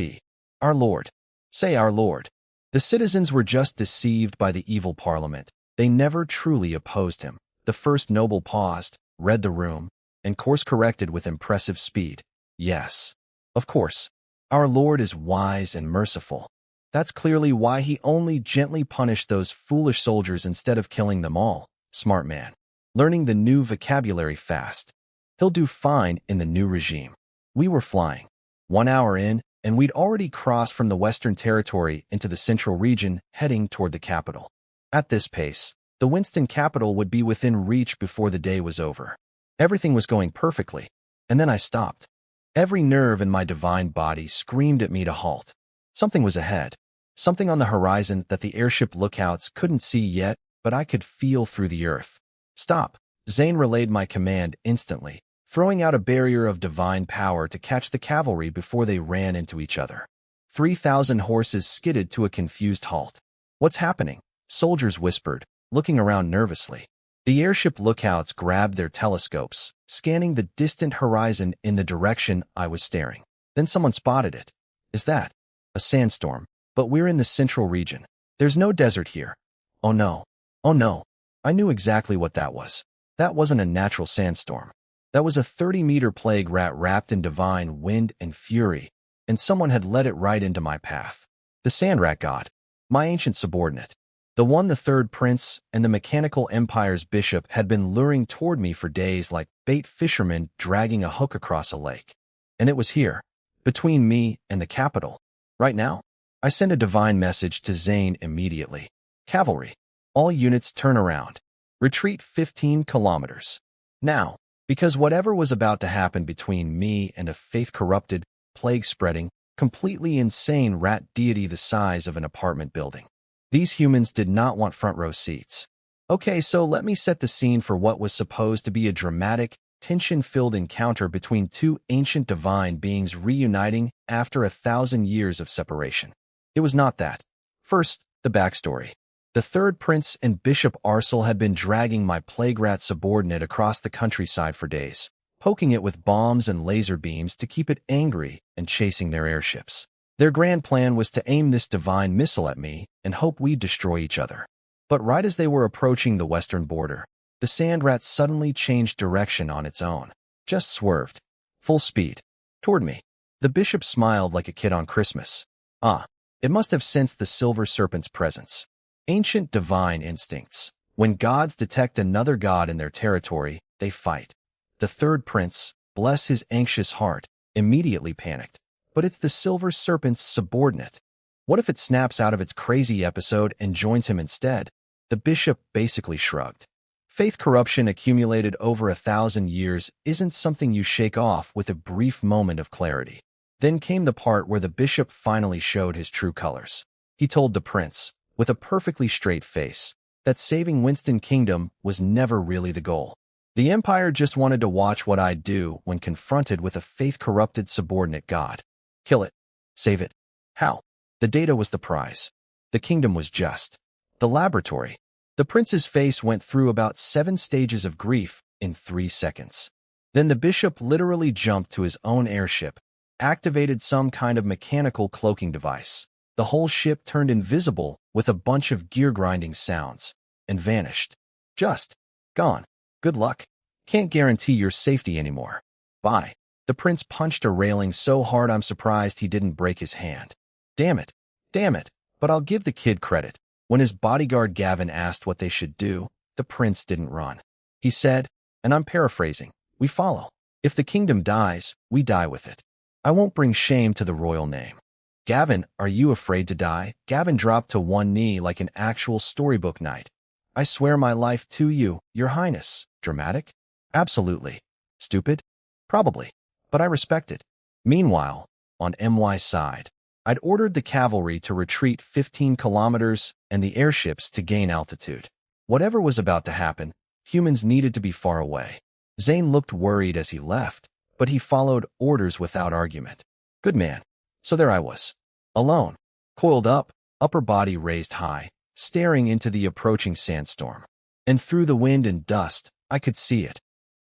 Our Lord. Say our Lord. The citizens were just deceived by the evil parliament. They never truly opposed him. The first noble paused, read the room, and course-corrected with impressive speed. Yes. Of course. Our Lord is wise and merciful. That's clearly why he only gently punished those foolish soldiers instead of killing them all. Smart man. Learning the new vocabulary fast. He'll do fine in the new regime. We were flying. 1 hour in, and we'd already crossed from the Western Territory into the Central region, heading toward the capital. At this pace, the Winston capital would be within reach before the day was over. Everything was going perfectly, and then I stopped. Every nerve in my divine body screamed at me to halt. Something was ahead. Something on the horizon that the airship lookouts couldn't see yet, but I could feel through the earth. Stop. Zane relayed my command instantly, throwing out a barrier of divine power to catch the cavalry before they ran into each other. 3,000 horses skidded to a confused halt. What's happening? Soldiers whispered, looking around nervously. The airship lookouts grabbed their telescopes, scanning the distant horizon in the direction I was staring. Then someone spotted it. Is that a sandstorm? But we're in the central region. There's no desert here. Oh no. Oh no. I knew exactly what that was. That wasn't a natural sandstorm. That was a 30-meter plague rat wrapped in divine wind and fury, and someone had let it right into my path. The sand rat god. My ancient subordinate. The one the third prince and the mechanical empire's bishop had been luring toward me for days like bait fishermen dragging a hook across a lake. And it was here, between me and the capital. Right now, I sent a divine message to Zane immediately. Cavalry. All units turn around. Retreat 15 kilometers. Now, because whatever was about to happen between me and a faith-corrupted, plague-spreading, completely insane rat deity the size of an apartment building. These humans did not want front-row seats. Okay, so let me set the scene for what was supposed to be a dramatic, tension-filled encounter between two ancient divine beings reuniting after 1,000 years of separation. It was not that. First, the backstory. The third prince and Bishop Arcel had been dragging my plague rat subordinate across the countryside for days, poking it with bombs and laser beams to keep it angry and chasing their airships. Their grand plan was to aim this divine missile at me and hope we'd destroy each other. But right as they were approaching the western border, the sand rat suddenly changed direction on its own. Just swerved. Full speed. Toward me. The bishop smiled like a kid on Christmas. It must have sensed the silver serpent's presence. Ancient divine instincts. When gods detect another god in their territory, they fight. The third prince, bless his anxious heart, immediately panicked. But it's the silver serpent's subordinate. What if it snaps out of its crazy episode and joins him instead? The bishop basically shrugged. Faith corruption accumulated over 1,000 years isn't something you shake off with a brief moment of clarity. Then came the part where the bishop finally showed his true colors. He told the prince, with a perfectly straight face, that saving Winston Kingdom was never really the goal. The Empire just wanted to watch what I'd do when confronted with a faith-corrupted subordinate god. Kill it. Save it. How? The data was the prize. The kingdom was just. The laboratory. The prince's face went through about 7 stages of grief in 3 seconds. Then the bishop literally jumped to his own airship, activated some kind of mechanical cloaking device. The whole ship turned invisible with a bunch of gear-grinding sounds, and vanished. Just. Gone. Good luck. Can't guarantee your safety anymore. Bye. The prince punched a railing so hard I'm surprised he didn't break his hand. Damn it. Damn it. But I'll give the kid credit. When his bodyguard Gavin asked what they should do, the prince didn't run. He said, and I'm paraphrasing, we follow. If the kingdom dies, we die with it. I won't bring shame to the royal name. Gavin, are you afraid to die? Gavin dropped to one knee like an actual storybook knight. I swear my life to you, your highness. Dramatic? Absolutely. Stupid? Probably. But I respect it. Meanwhile, on MY's side, I'd ordered the cavalry to retreat 15 kilometers and the airships to gain altitude. Whatever was about to happen, humans needed to be far away. Zane looked worried as he left, but he followed orders without argument. Good man. So there I was, alone, coiled up, upper body raised high, staring into the approaching sandstorm. And through the wind and dust, I could see it.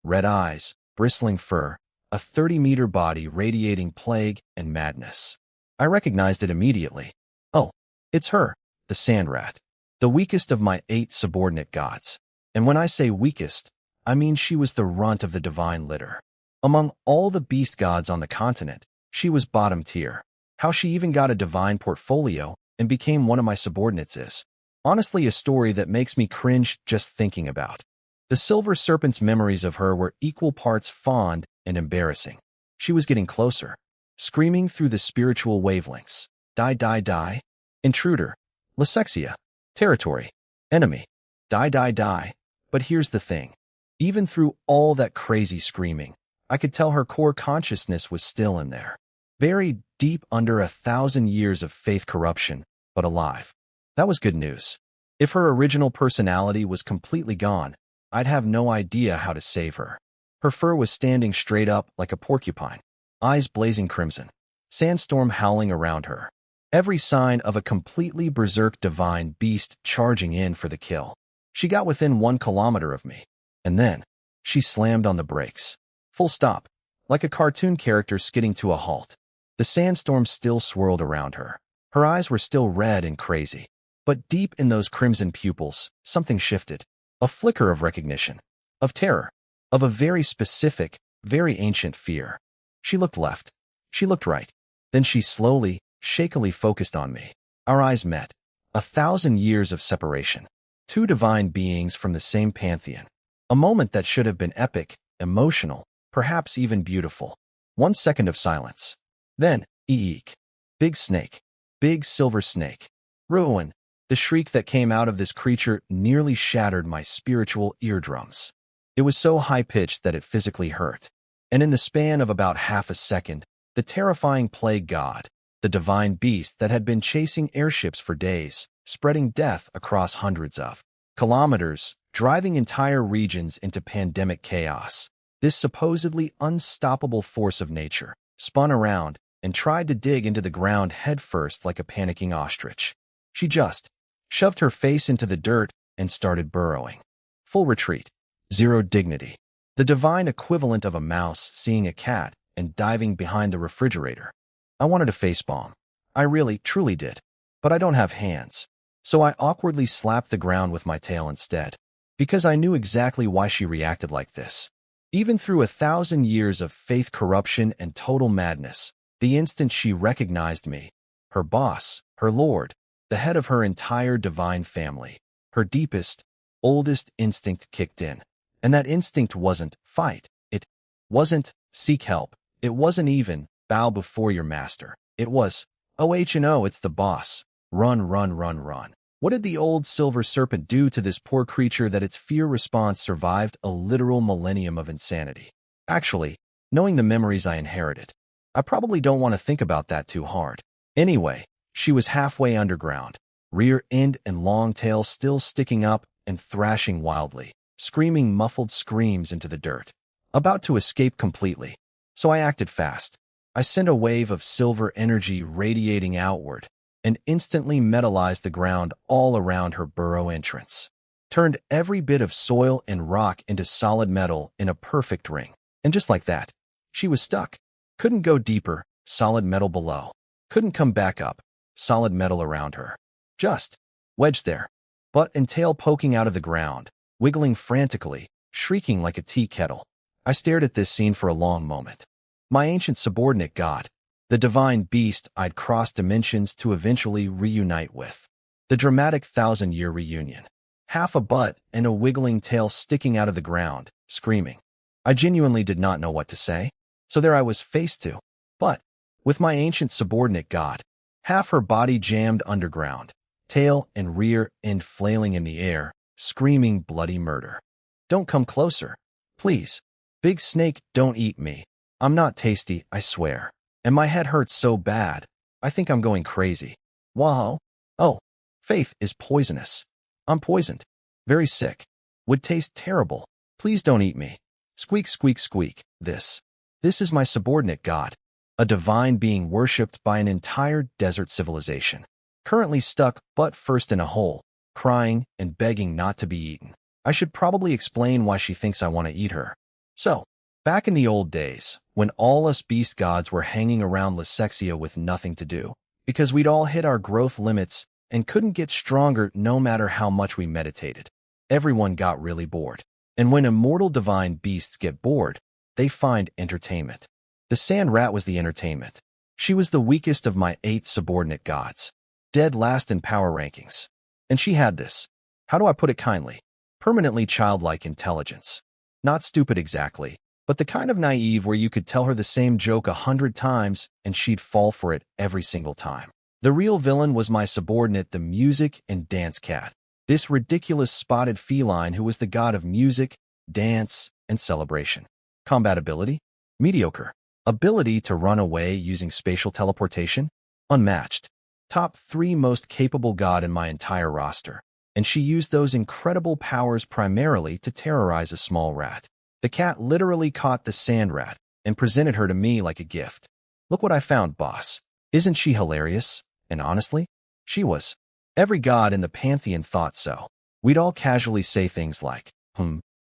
Red eyes, bristling fur, a 30-meter body radiating plague and madness. I recognized it immediately. Oh, it's her, the sand rat, the weakest of my 8 subordinate gods. And when I say weakest, I mean she was the runt of the divine litter. Among all the beast gods on the continent, she was bottom tier. How she even got a divine portfolio and became one of my subordinates is, honestly, a story that makes me cringe just thinking about. The Silver Serpent's memories of her were equal parts fond and embarrassing. She was getting closer, screaming through the spiritual wavelengths. Die, die, die. Intruder. Lysexia. Territory. Enemy. Die, die, die. But here's the thing. Even through all that crazy screaming, I could tell her core consciousness was still in there. Buried deep under 1,000 years of faith corruption, but alive. That was good news. If her original personality was completely gone, I'd have no idea how to save her. Her fur was standing straight up like a porcupine, eyes blazing crimson, sandstorm howling around her. Every sign of a completely berserk divine beast charging in for the kill. She got within 1 kilometer of me, and then she slammed on the brakes. Full stop, like a cartoon character skidding to a halt. The sandstorm still swirled around her. Her eyes were still red and crazy, but deep in those crimson pupils, something shifted. A flicker of recognition, of terror, of a very specific, very ancient fear. She looked left. She looked right. Then she slowly, shakily focused on me. Our eyes met. 1,000 years of separation. 2 divine beings from the same pantheon. A moment that should have been epic, emotional, perhaps even beautiful. 1 second of silence. Then, eek. Big snake. Big silver snake. Ruin. The shriek that came out of this creature nearly shattered my spiritual eardrums. It was so high-pitched that it physically hurt. And in the span of about half a second, the terrifying plague god, the divine beast that had been chasing airships for days, spreading death across hundreds of kilometers, driving entire regions into pandemic chaos. This supposedly unstoppable force of nature spun around and tried to dig into the ground headfirst like a panicking ostrich. She just shoved her face into the dirt and started burrowing. Full retreat. Zero dignity. The divine equivalent of a mouse seeing a cat and diving behind the refrigerator. I wanted a facepalm. I really, truly did. But I don't have hands. So I awkwardly slapped the ground with my tail instead. Because I knew exactly why she reacted like this. Even through 1,000 years of faith corruption and total madness, the instant she recognized me, her boss, her lord, the head of her entire divine family, her deepest, oldest instinct kicked in. And that instinct wasn't fight. It wasn't seek help. It wasn't even bow before your master. It was, oh it's the boss. Run, run, run, run. What did the old silver serpent do to this poor creature that its fear response survived a literal millennium of insanity? Actually, knowing the memories I inherited, I probably don't want to think about that too hard. Anyway, she was halfway underground, rear end and long tail still sticking up and thrashing wildly, screaming muffled screams into the dirt, about to escape completely. So I acted fast. I sent a wave of silver energy radiating outward and instantly metallized the ground all around her burrow entrance. Turned every bit of soil and rock into solid metal in a perfect ring. And just like that, she was stuck. Couldn't go deeper, solid metal below. Couldn't come back up, solid metal around her. Just wedged there, butt and tail poking out of the ground, wiggling frantically, shrieking like a tea kettle. I stared at this scene for a long moment. My ancient subordinate god, the divine beast I'd crossed dimensions to eventually reunite with. The dramatic 1,000-year reunion. Half a butt and a wiggling tail sticking out of the ground, screaming. I genuinely did not know what to say, so there I was face to. But, with my ancient subordinate god, half her body jammed underground, tail and rear end flailing in the air, screaming bloody murder. Don't come closer. Please. Big snake, don't eat me. I'm not tasty, I swear. And my head hurts so bad. I think I'm going crazy. Wow. Oh, faith is poisonous. I'm poisoned. Very sick. Would taste terrible. Please don't eat me. Squeak, squeak, squeak. This. This is my subordinate god, a divine being worshipped by an entire desert civilization, currently stuck butt first in a hole, crying and begging not to be eaten. I should probably explain why she thinks I want to eat her. So, back in the old days, when all us beast gods were hanging around Lysexia with nothing to do, because we'd all hit our growth limits and couldn't get stronger no matter how much we meditated, everyone got really bored. And when immortal divine beasts get bored, they find entertainment. The sand rat was the entertainment. She was the weakest of my 8 subordinate gods, dead last in power rankings. And she had this, how do I put it kindly, permanently childlike intelligence. Not stupid exactly, but the kind of naive where you could tell her the same joke 100 times and she'd fall for it every single time. The real villain was my subordinate, the music and dance cat. This ridiculous spotted feline who was the god of music, dance, and celebration. Combatability? Mediocre. Ability to run away using spatial teleportation? Unmatched. Top 3 most capable god in my entire roster. And she used those incredible powers primarily to terrorize a small rat. The cat literally caught the sand rat and presented her to me like a gift. Look what I found, boss. Isn't she hilarious? And honestly, she was. Every god in the pantheon thought so. We'd all casually say things like,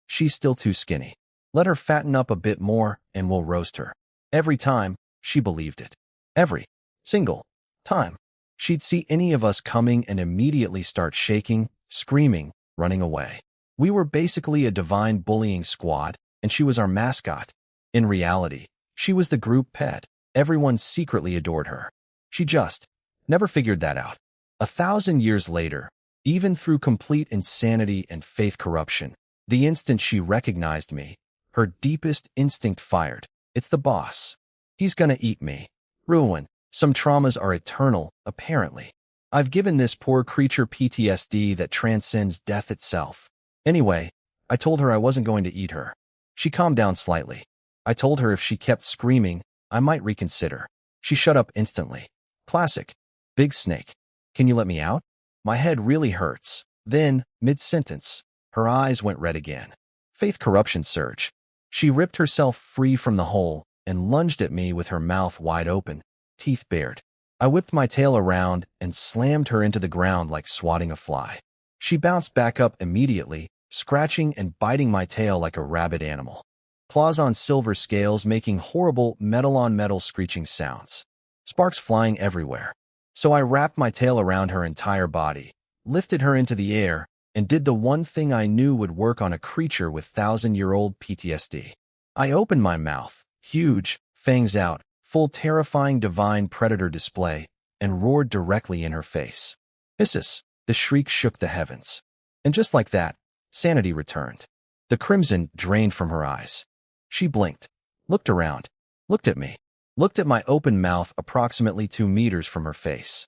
she's still too skinny. Let her fatten up a bit more and we'll roast her. Every time, she believed it. Every single time. She'd see any of us coming and immediately start shaking, screaming, running away. We were basically a divine bullying squad, and she was our mascot. In reality, she was the group pet. Everyone secretly adored her. She just never figured that out. 1,000 years later, even through complete insanity and faith corruption, the instant she recognized me, her deepest instinct fired. It's the boss. He's gonna eat me. Ruin. Some traumas are eternal, apparently. I've given this poor creature PTSD that transcends death itself. Anyway, I told her I wasn't going to eat her. She calmed down slightly. I told her if she kept screaming, I might reconsider. She shut up instantly. Classic. Big snake. Can you let me out? My head really hurts. Then, mid-sentence, her eyes went red again. Faith corruption surge. She ripped herself free from the hole and lunged at me with her mouth wide open, teeth bared. I whipped my tail around and slammed her into the ground like swatting a fly. She bounced back up immediately, scratching and biting my tail like a rabid animal. Claws on silver scales making horrible metal-on-metal screeching sounds. Sparks flying everywhere. So I wrapped my tail around her entire body, lifted her into the air, and did the one thing I knew would work on a creature with 1,000-year-old PTSD. I opened my mouth, huge, fangs out, full terrifying divine predator display, and roared directly in her face. Hissus! The shriek shook the heavens. And just like that, sanity returned. The crimson drained from her eyes. She blinked, looked around, looked at me, looked at my open mouth approximately 2 meters from her face.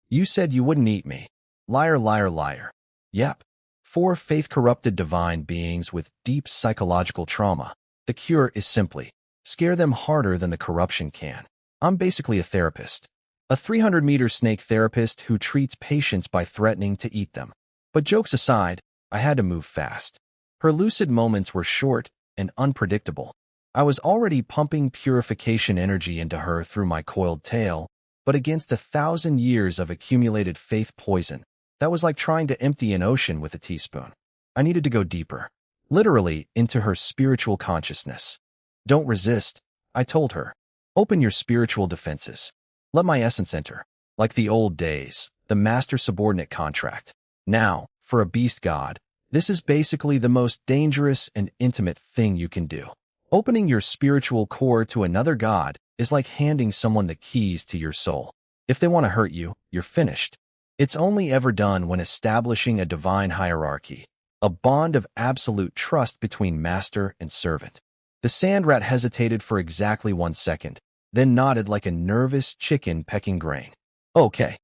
You said you wouldn't eat me. Liar, liar, liar. Yep. 4 faith-corrupted divine beings with deep psychological trauma. The cure is simply, scare them harder than the corruption can. I'm basically a therapist. A 300-meter snake therapist who treats patients by threatening to eat them. But jokes aside, I had to move fast. Her lucid moments were short and unpredictable. I was already pumping purification energy into her through my coiled tail, but against 1,000 years of accumulated faith poison, that was like trying to empty an ocean with a teaspoon. I needed to go deeper, literally into her spiritual consciousness. Don't resist, I told her. Open your spiritual defenses. Let my essence enter. Like the old days, the master-subordinate contract. Now, for a beast god, this is basically the most dangerous and intimate thing you can do. Opening your spiritual core to another god is like handing someone the keys to your soul. If they want to hurt you, you're finished. It's only ever done when establishing a divine hierarchy, a bond of absolute trust between master and servant. The sand rat hesitated for exactly 1 second, then nodded like a nervous chicken pecking grain. Okay,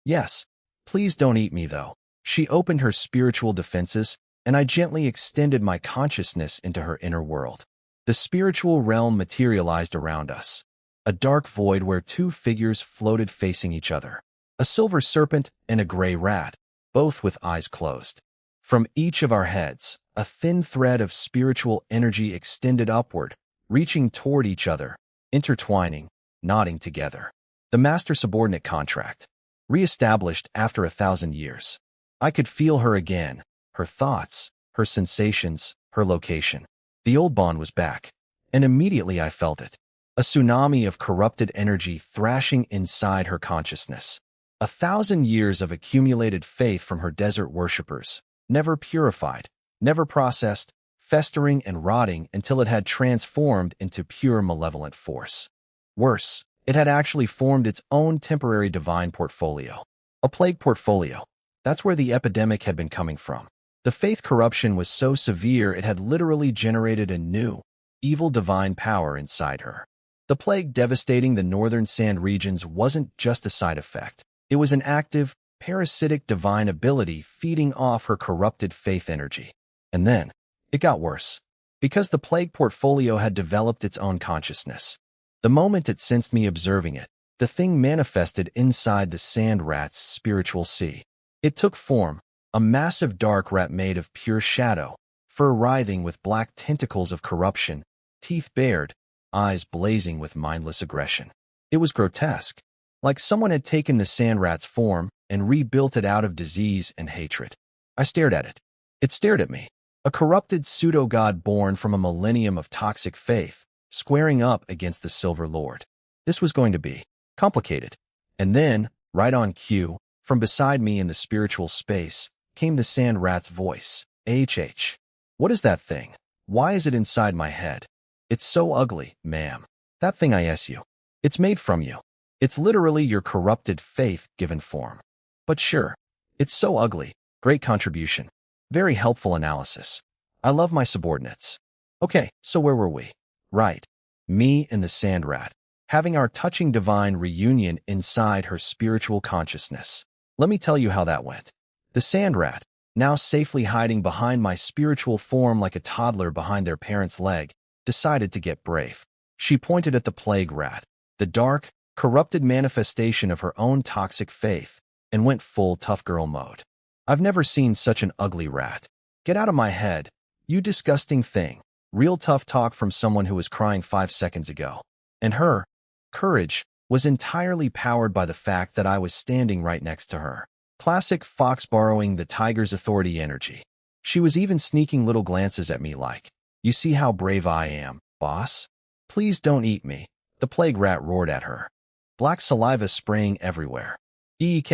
yes. Please don't eat me, though. She opened her spiritual defenses, and I gently extended my consciousness into her inner world. The spiritual realm materialized around us, a dark void where 2 figures floated facing each other, a silver serpent and a gray rat, both with eyes closed. From each of our heads, a thin thread of spiritual energy extended upward, reaching toward each other, intertwining, knotting together. The master-subordinate contract, re-established after 1,000 years. I could feel her again, her thoughts, her sensations, her location. The old bond was back, and immediately I felt it. A tsunami of corrupted energy thrashing inside her consciousness. 1,000 years of accumulated faith from her desert worshippers, never purified, never processed, festering and rotting until it had transformed into pure malevolent force. Worse, it had actually formed its own temporary divine portfolio. A plague portfolio. That's where the epidemic had been coming from. The faith corruption was so severe it had literally generated a new, evil divine power inside her. The plague devastating the northern sand regions wasn't just a side effect. It was an active, parasitic divine ability feeding off her corrupted faith energy. And then, it got worse. Because the plague portfolio had developed its own consciousness. The moment it sensed me observing it, the thing manifested inside the sand rat's spiritual sea. It took form, a massive dark rat made of pure shadow, fur writhing with black tentacles of corruption, teeth bared, eyes blazing with mindless aggression. It was grotesque, like someone had taken the sand rat's form and rebuilt it out of disease and hatred. I stared at it. It stared at me, a corrupted pseudo-god born from a millennium of toxic faith, squaring up against the Silver Lord. This was going to be complicated. And then, right on cue, from beside me in the spiritual space, came the sand rat's voice. "HH. What is that thing? Why is it inside my head? It's so ugly, ma'am. That thing I ask you. It's made from you. It's literally your corrupted faith given form. But sure, it's so ugly. Great contribution. Very helpful analysis. I love my subordinates." Okay, so where were we? Right. Me and the sand rat, having our touching divine reunion inside her spiritual consciousness. Let me tell you how that went. The sand rat, now safely hiding behind my spiritual form like a toddler behind their parent's leg, decided to get brave. She pointed at the plague rat, the dark, corrupted manifestation of her own toxic faith, and went full tough girl mode. I've never seen such an ugly rat. Get out of my head, you disgusting thing. Real tough talk from someone who was crying 5 seconds ago. And her courage was entirely powered by the fact that I was standing right next to her. Classic fox borrowing the tiger's authority energy. She was even sneaking little glances at me like, "You see how brave I am, boss? Please don't eat me." The plague rat roared at her. Black saliva spraying everywhere. Eek.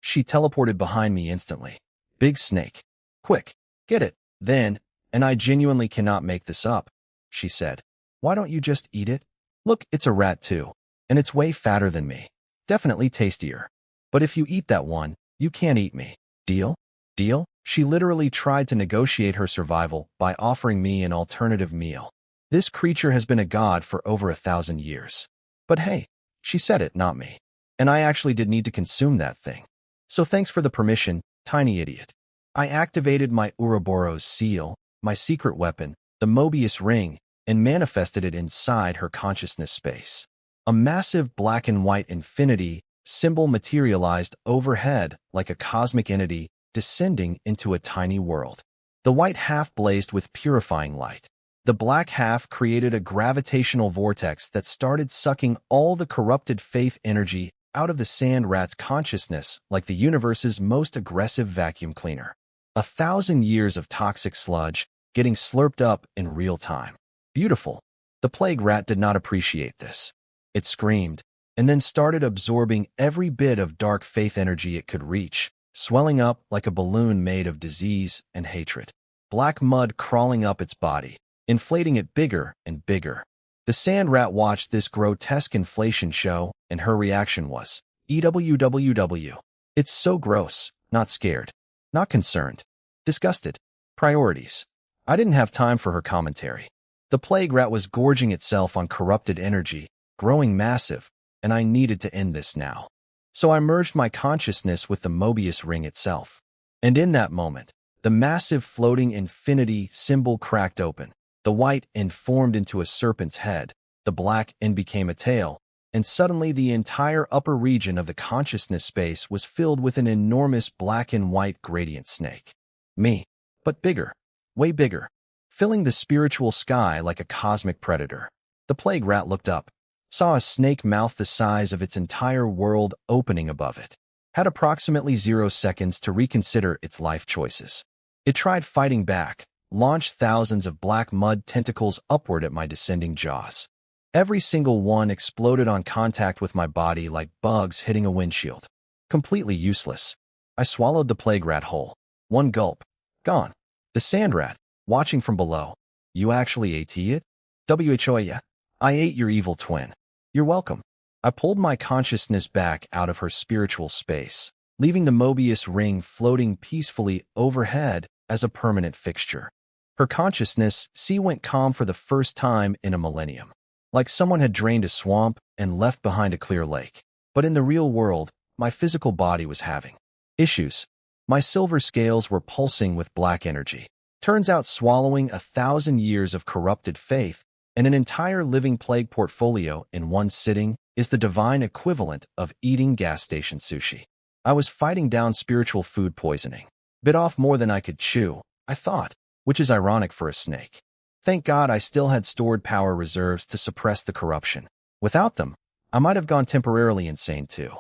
She teleported behind me instantly. "Big snake. Quick, get it, then, and I genuinely cannot make this up," she said. "Why don't you just eat it? Look, it's a rat too, and it's way fatter than me. Definitely tastier. But if you eat that one, you can't eat me. Deal? Deal?" She literally tried to negotiate her survival by offering me an alternative meal. This creature has been a god for over 1,000 years. But hey, she said it, not me. And I actually did need to consume that thing. So thanks for the permission, tiny idiot. I activated my Ouroboros seal, my secret weapon, the Mobius ring, and manifested it inside her consciousness space. A massive black and white infinity symbol materialized overhead like a cosmic entity descending into a tiny world. The white half blazed with purifying light. The black half created a gravitational vortex that started sucking all the corrupted faith energy out of the sand rat's consciousness like the universe's most aggressive vacuum cleaner. 1,000 years of toxic sludge getting slurped up in real time. Beautiful. The plague rat did not appreciate this. It screamed, and then started absorbing every bit of dark faith energy it could reach, swelling up like a balloon made of disease and hatred. Black mud crawling up its body, inflating it bigger and bigger. The sand rat watched this grotesque inflation show, and her reaction was, EWWW. It's so gross, not scared, not concerned, disgusted. Priorities. I didn't have time for her commentary. The plague rat was gorging itself on corrupted energy, growing massive, and I needed to end this now. So I merged my consciousness with the Mobius ring itself. And in that moment, the massive floating infinity symbol cracked open. The white end formed into a serpent's head, the black end became a tail, and suddenly the entire upper region of the consciousness space was filled with an enormous black and white gradient snake. Me, but bigger, way bigger, filling the spiritual sky like a cosmic predator. The plague rat looked up, saw a snake mouth the size of its entire world opening above it, had approximately 0 seconds to reconsider its life choices. It tried fighting back, launched thousands of black mud tentacles upward at my descending jaws. Every single one exploded on contact with my body like bugs hitting a windshield. Completely useless. I swallowed the plague rat whole. One gulp. Gone. The sand rat, watching from below. You actually ate it? Whoa, I ate your evil twin. You're welcome. I pulled my consciousness back out of her spiritual space, leaving the Mobius ring floating peacefully overhead as a permanent fixture. Her consciousness went calm for the first time in a millennium, like someone had drained a swamp and left behind a clear lake. But in the real world, my physical body was having issues. My silver scales were pulsing with black energy. Turns out swallowing 1,000 years of corrupted faith and an entire living plague portfolio in one sitting is the divine equivalent of eating gas station sushi. I was fighting down spiritual food poisoning. Bit off more than I could chew, I thought, which is ironic for a snake. Thank God I still had stored power reserves to suppress the corruption. Without them, I might have gone temporarily insane too.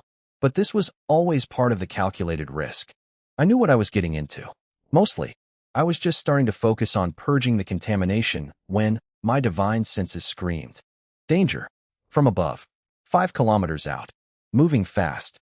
But this was always part of the calculated risk. I knew what I was getting into. Mostly, I was just starting to focus on purging the contamination when my divine senses screamed. Danger! From above. 5 kilometers out. Moving fast.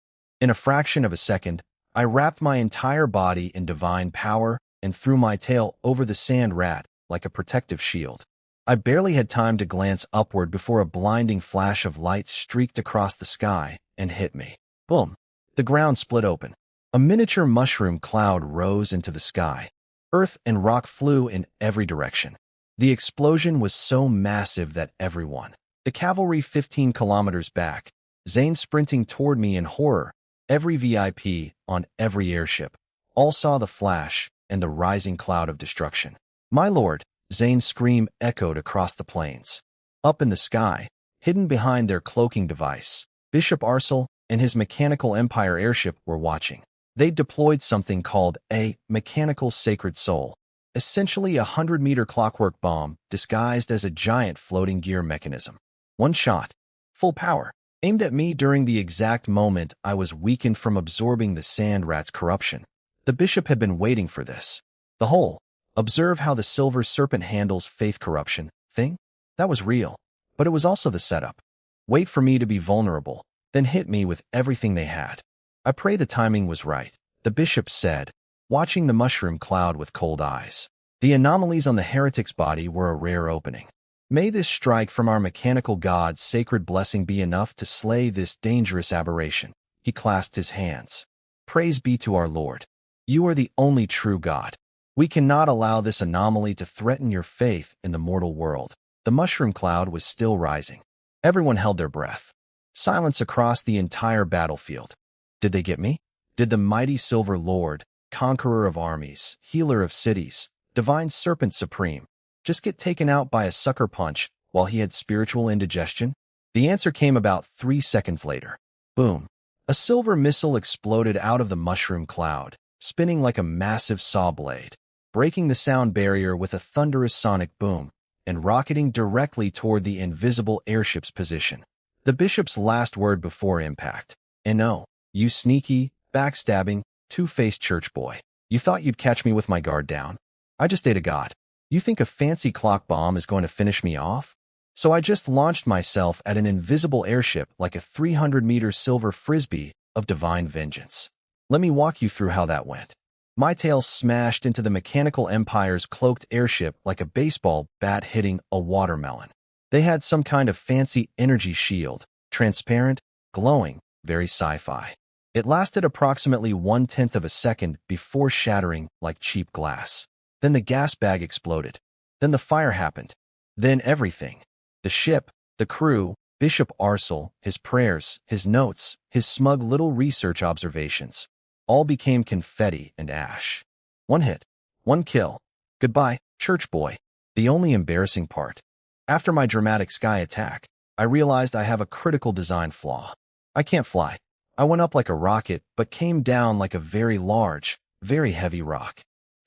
In a fraction of a second, I wrapped my entire body in divine power and threw my tail over the sand rat like a protective shield. I barely had time to glance upward before a blinding flash of light streaked across the sky and hit me. Boom! The ground split open. A miniature mushroom cloud rose into the sky. Earth and rock flew in every direction. The explosion was so massive that everyone, the cavalry 15 kilometers back, Zane sprinting toward me in horror, every VIP on every airship, all saw the flash and the rising cloud of destruction. My lord, Zane's scream echoed across the plains. Up in the sky, hidden behind their cloaking device, Bishop Arcel and his mechanical Empire airship were watching. They deployed something called a mechanical sacred soul, essentially a 100-meter clockwork bomb disguised as a giant floating gear mechanism. One shot, full power, aimed at me during the exact moment I was weakened from absorbing the sand rat's corruption. The bishop had been waiting for this. The whole, observe how the silver serpent handles faith corruption thing? That was real, but it was also the setup. Wait for me to be vulnerable, then hit me with everything they had. I pray the timing was right, the bishop said, watching the mushroom cloud with cold eyes. The anomalies on the heretic's body were a rare opening. May this strike from our mechanical god's sacred blessing be enough to slay this dangerous aberration. He clasped his hands. Praise be to our Lord. You are the only true God. We cannot allow this anomaly to threaten your faith in the mortal world. The mushroom cloud was still rising. Everyone held their breath. Silence across the entire battlefield. Did they get me? Did the mighty Silver Lord, conqueror of armies, healer of cities, divine serpent supreme, just get taken out by a sucker punch while he had spiritual indigestion? The answer came about 3 seconds later. Boom. A silver missile exploded out of the mushroom cloud, spinning like a massive saw blade, breaking the sound barrier with a thunderous sonic boom, and rocketing directly toward the invisible airship's position. The bishop's last word before impact. "No, you sneaky, backstabbing, two-faced church boy. You thought you'd catch me with my guard down? I just ate a god. You think a fancy clock bomb is going to finish me off? So I just launched myself at an invisible airship like a 300-meter silver frisbee of divine vengeance. Let me walk you through how that went. My tail smashed into the mechanical empire's cloaked airship like a baseball bat hitting a watermelon. They had some kind of fancy energy shield, transparent, glowing, very sci-fi. It lasted approximately 1/10 of a second before shattering like cheap glass. Then the gas bag exploded. Then the fire happened. Then everything. The ship, the crew, Bishop Arcel, his prayers, his notes, his smug little research observations, all became confetti and ash. One hit. One kill. Goodbye, church boy. The only embarrassing part. After my dramatic sky attack, I realized I have a critical design flaw. I can't fly. I went up like a rocket, but came down like a very large, very heavy rock.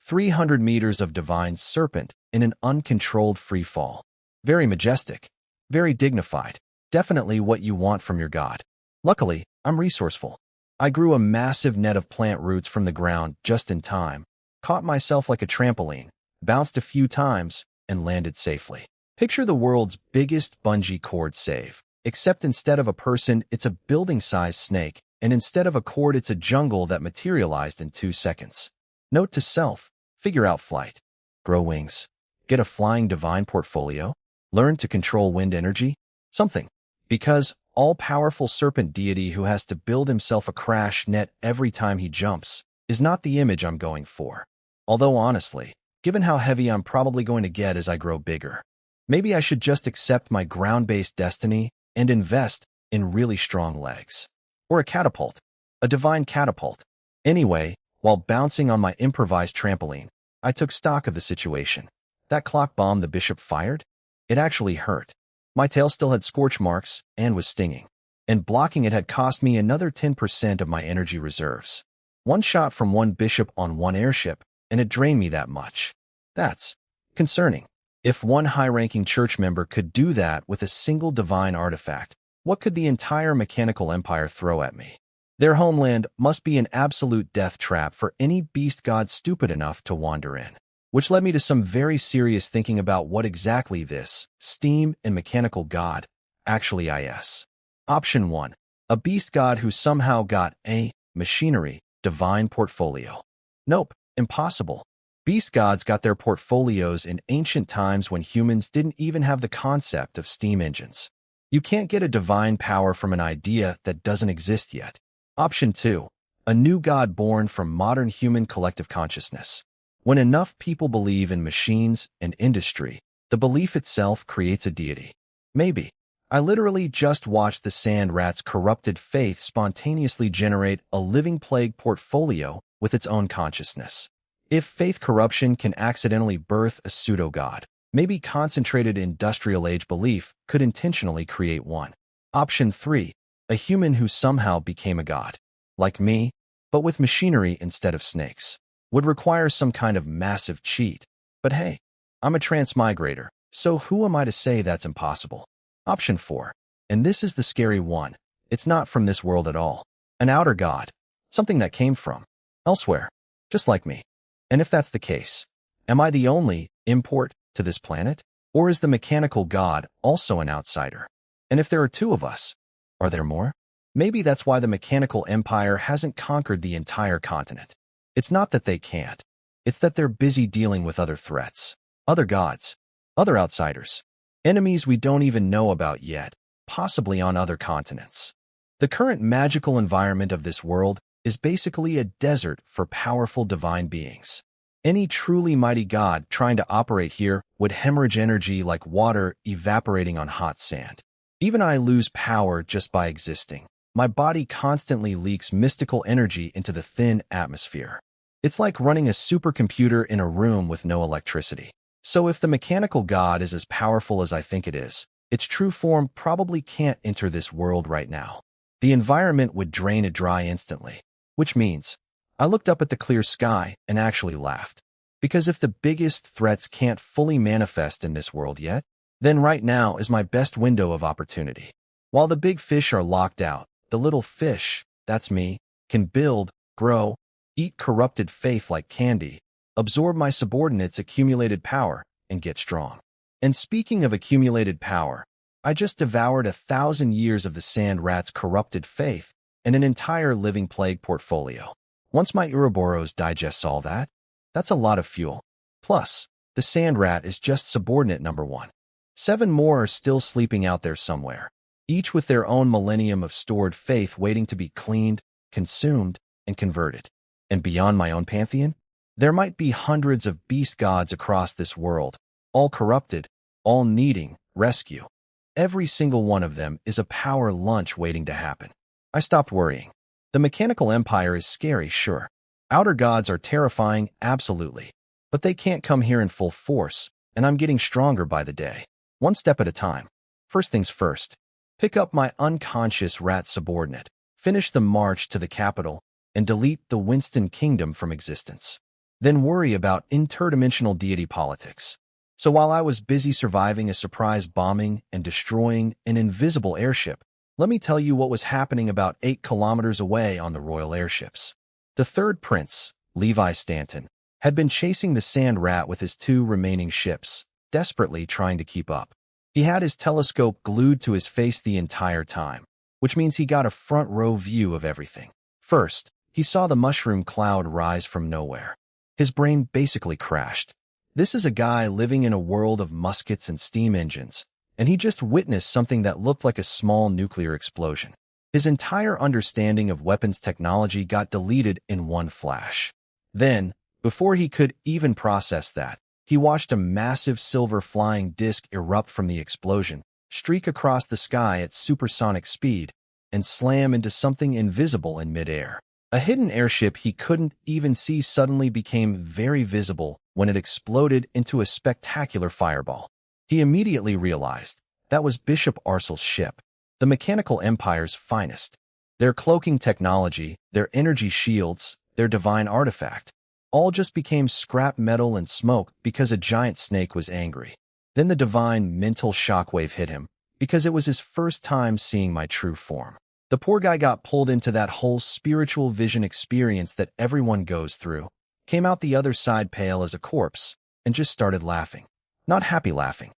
300 meters of divine serpent in an uncontrolled free fall. Very majestic, very dignified, definitely what you want from your god. Luckily, I'm resourceful. I grew a massive net of plant roots from the ground just in time, caught myself like a trampoline, bounced a few times, and landed safely. Picture the world's biggest bungee cord save, except instead of a person, it's a building-sized snake, and instead of a cord, it's a jungle that materialized in 2 seconds. Note to self, figure out flight, grow wings, get a flying divine portfolio, learn to control wind energy, something. Because all-powerful serpent deity who has to build himself a crash net every time he jumps is not the image I'm going for. Although honestly, given how heavy I'm probably going to get as I grow bigger, maybe I should just accept my ground-based destiny and invest in really strong legs. Or a catapult, a divine catapult. Anyway, while bouncing on my improvised trampoline, I took stock of the situation. That clock bomb the bishop fired? It actually hurt. My tail still had scorch marks and was stinging. And blocking it had cost me another 10% of my energy reserves. One shot from one bishop on one airship, and it drained me that much. That's concerning. If one high-ranking church member could do that with a single divine artifact, what could the entire mechanical empire throw at me? Their homeland must be an absolute death trap for any beast god stupid enough to wander in. Which led me to some very serious thinking about what exactly this steam and mechanical god actually is. Option 1. A beast god who somehow got a machinery divine portfolio. Nope, impossible. Beast gods got their portfolios in ancient times when humans didn't even have the concept of steam engines. You can't get a divine power from an idea that doesn't exist yet. Option 2. A new god born from modern human collective consciousness. When enough people believe in machines and industry, the belief itself creates a deity. Maybe. I literally just watched the sand rat's corrupted faith spontaneously generate a living plague portfolio with its own consciousness. If faith corruption can accidentally birth a pseudo-god, maybe concentrated industrial age belief could intentionally create one. Option 3. A human who somehow became a god. Like me, but with machinery instead of snakes. Would require some kind of massive cheat. But hey, I'm a transmigrator, so who am I to say that's impossible? Option 4. And this is the scary one. It's not from this world at all. An outer god. Something that came from elsewhere. Just like me. And if that's the case, am I the only import to this planet? Or is the mechanical god also an outsider? And if there are 2 of us, are there more? Maybe that's why the mechanical empire hasn't conquered the entire continent. It's not that they can't. It's that they're busy dealing with other threats, other gods, other outsiders, enemies we don't even know about yet, possibly on other continents. The current magical environment of this world is basically a desert for powerful divine beings. Any truly mighty god trying to operate here would hemorrhage energy like water evaporating on hot sand. Even I lose power just by existing. My body constantly leaks mystical energy into the thin atmosphere. It's like running a supercomputer in a room with no electricity. So if the mechanical god is as powerful as I think it is, its true form probably can't enter this world right now. The environment would drain it dry instantly. Which means, I looked up at the clear sky and actually laughed. Because if the biggest threats can't fully manifest in this world yet, then right now is my best window of opportunity. While the big fish are locked out, the little fish, that's me, can build, grow, eat corrupted faith like candy, absorb my subordinates' accumulated power, and get strong. And speaking of accumulated power, I just devoured 1,000 years of the sand rat's corrupted faith and an entire living plague portfolio. Once my Ouroboros digests all that, that's a lot of fuel. Plus, the sand rat is just subordinate number 1. 7 more are still sleeping out there somewhere, each with their own millennium of stored faith waiting to be cleaned, consumed, and converted. And beyond my own pantheon, there might be hundreds of beast gods across this world, all corrupted, all needing rescue. Every single one of them is a power lunch waiting to happen. I stopped worrying. The mechanical empire is scary, sure. Outer gods are terrifying, absolutely. But they can't come here in full force, and I'm getting stronger by the day. One step at a time. First things first. Pick up my unconscious rat subordinate, finish the march to the capital, and delete the Winston Kingdom from existence. than worry about interdimensional deity politics. So while I was busy surviving a surprise bombing and destroying an invisible airship, let me tell you what was happening about 8 kilometers away on the royal airships. The third prince, Levi Stanton, had been chasing the sand rat with his 2 remaining ships, desperately trying to keep up. He had his telescope glued to his face the entire time, which means he got a front-row view of everything. First, he saw the mushroom cloud rise from nowhere. His brain basically crashed. This is a guy living in a world of muskets and steam engines, and he just witnessed something that looked like a small nuclear explosion. His entire understanding of weapons technology got deleted in one flash. Then, before he could even process that, he watched a massive silver flying disc erupt from the explosion, streak across the sky at supersonic speed, and slam into something invisible in midair. A hidden airship he couldn't even see suddenly became very visible when it exploded into a spectacular fireball. He immediately realized that was Bishop Arcel's ship, the mechanical empire's finest. Their cloaking technology, their energy shields, their divine artifact, all just became scrap metal and smoke because a giant snake was angry. Then the divine mental shockwave hit him, because it was his first time seeing my true form. The poor guy got pulled into that whole spiritual vision experience that everyone goes through, came out the other side pale as a corpse, and just started laughing. Not happy laughing.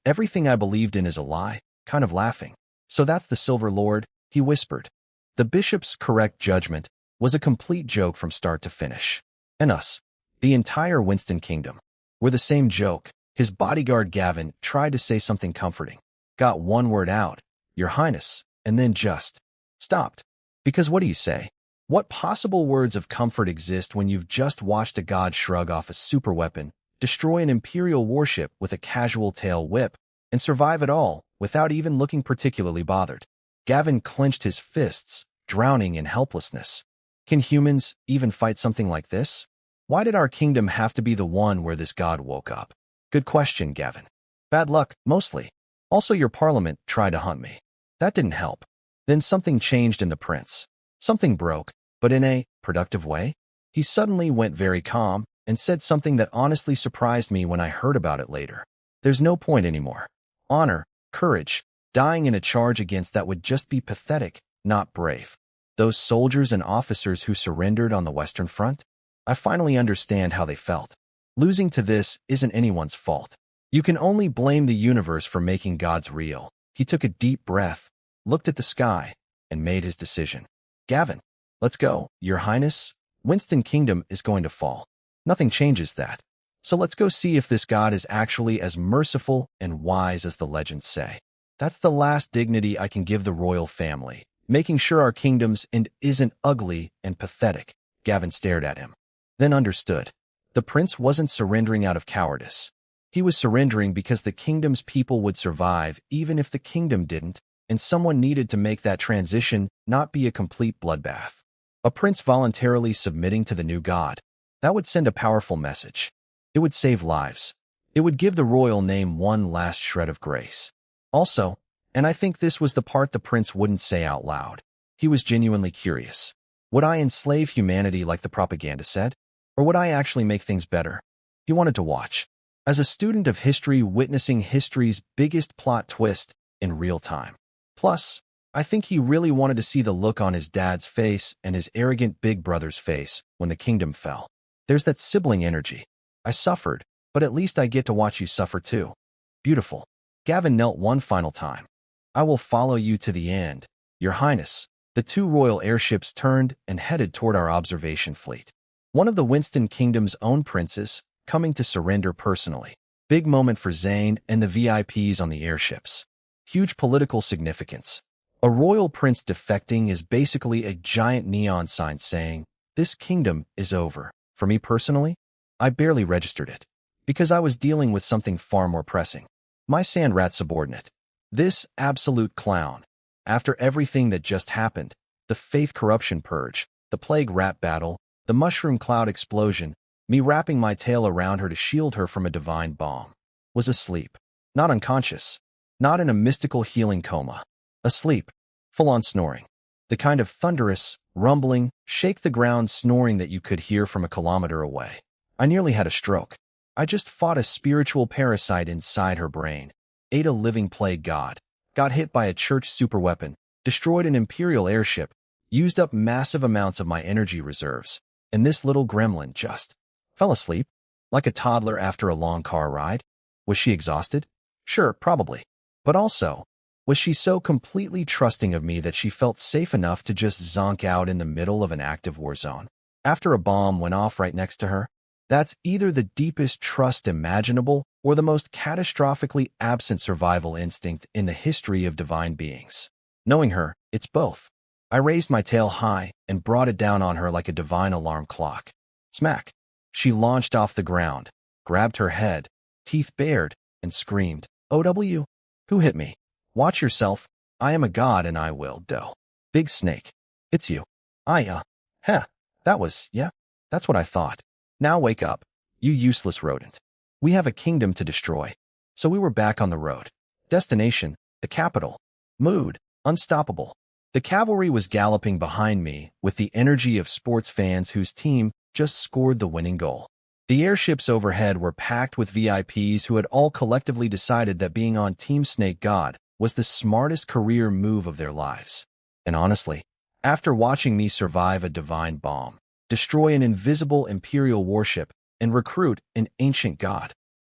Everything I believed in is a lie, kind of laughing. So that's the Silver Lord, he whispered. The bishop's correct judgment was a complete joke from start to finish. And us, the entire Winston Kingdom, were the same joke. His bodyguard Gavin tried to say something comforting, got one word out, Your Highness, and then just stopped. Because what do you say? What possible words of comfort exist when you've just watched a god shrug off a superweapon, destroy an imperial warship with a casual tail whip, and survive it all without even looking particularly bothered? Gavin clenched his fists, drowning in helplessness. Can humans even fight something like this? Why did our kingdom have to be the one where this god woke up? Good question, Gavin. Bad luck, mostly. Also, your parliament tried to hunt me. That didn't help. Then something changed in the prince. Something broke, but in a productive way. He suddenly went very calm and said something that honestly surprised me when I heard about it later. There's no point anymore. Honor, courage, dying in a charge against that would just be pathetic, not brave. Those soldiers and officers who surrendered on the Western Front? I finally understand how they felt. Losing to this isn't anyone's fault. You can only blame the universe for making gods real. He took a deep breath, looked at the sky, and made his decision. Gavin, let's go. Your Highness, Winston Kingdom is going to fall. Nothing changes that. So let's go see if this god is actually as merciful and wise as the legends say. That's the last dignity I can give the royal family, making sure our kingdom's end isn't ugly and pathetic. Gavin stared at him, then understood. The prince wasn't surrendering out of cowardice. He was surrendering because the kingdom's people would survive even if the kingdom didn't, and someone needed to make that transition not be a complete bloodbath. A prince voluntarily submitting to the new god. That would send a powerful message. It would save lives. It would give the royal name one last shred of grace. Also, and I think this was the part the prince wouldn't say out loud, he was genuinely curious. Would I enslave humanity like the propaganda said? Or would I actually make things better? He wanted to watch. As a student of history witnessing history's biggest plot twist in real time. Plus, I think he really wanted to see the look on his dad's face and his arrogant big brother's face when the kingdom fell. There's that sibling energy. I suffered, but at least I get to watch you suffer too. Beautiful. Gavin knelt one final time. I will follow you to the end, Your Highness. The 2 royal airships turned and headed toward our observation fleet. One of the Winston Kingdom's own princes, coming to surrender personally. Big moment for Zane and the VIPs on the airships. Huge political significance. A royal prince defecting is basically a giant neon sign saying, this kingdom is over. For me personally, I barely registered it, because I was dealing with something far more pressing. My sand rat subordinate. This absolute clown. After everything that just happened, the faith corruption purge, the plague rat battle, the mushroom cloud explosion, me wrapping my tail around her to shield her from a divine bomb, was asleep. Not unconscious. Not in a mystical healing coma. Asleep. Full-on snoring. The kind of thunderous, rumbling, shake-the-ground snoring that you could hear from a kilometer away. I nearly had a stroke. I just fought a spiritual parasite inside her brain, ate a living plague god, got hit by a church superweapon, destroyed an Imperial airship, used up massive amounts of my energy reserves, and this little gremlin just fell asleep, like a toddler after a long car ride. Was she exhausted? Sure, probably. But also, was she so completely trusting of me that she felt safe enough to just zonk out in the middle of an active war zone after a bomb went off right next to her? That's either the deepest trust imaginable or the most catastrophically absent survival instinct in the history of divine beings. Knowing her, it's both. I raised my tail high and brought it down on her like a divine alarm clock. Smack! She launched off the ground, grabbed her head, teeth bared, and screamed, "OW! Who hit me? Watch yourself. I am a god and I will, dough. Big snake. It's you. Heh. That's what I thought. Now wake up, you useless rodent. We have a kingdom to destroy." So we were back on the road. Destination, the capital. Mood, unstoppable. The cavalry was galloping behind me with the energy of sports fans whose team just scored the winning goal. The airships overhead were packed with VIPs who had all collectively decided that being on Team Snake God was the smartest career move of their lives. And honestly, after watching me survive a divine bomb, destroy an invisible Imperial warship, and recruit an ancient god,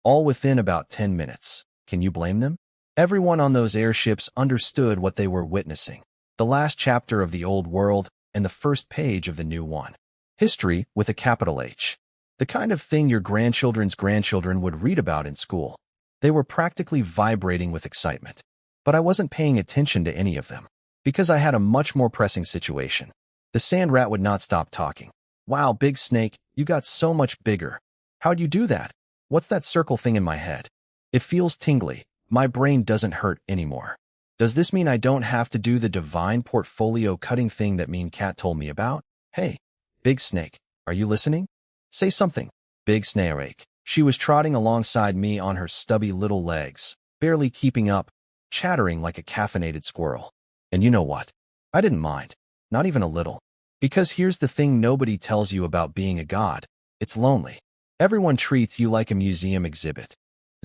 all within about 10 minutes, can you blame them? Everyone on those airships understood what they were witnessing. The last chapter of the old world and the first page of the new one. History with a capital H. The kind of thing your grandchildren's grandchildren would read about in school. They were practically vibrating with excitement. But I wasn't paying attention to any of them, because I had a much more pressing situation. The sand rat would not stop talking. "Wow, Big Snake, you got so much bigger. How'd you do that? What's that circle thing in my head? It feels tingly. My brain doesn't hurt anymore. Does this mean I don't have to do the divine portfolio cutting thing that Mean Cat told me about? Hey, Big Snake, are you listening? Say something." Big Snake. She was trotting alongside me on her stubby little legs, barely keeping up, chattering like a caffeinated squirrel. And you know what? I didn't mind. Not even a little. Because here's the thing nobody tells you about being a god. It's lonely. Everyone treats you like a museum exhibit.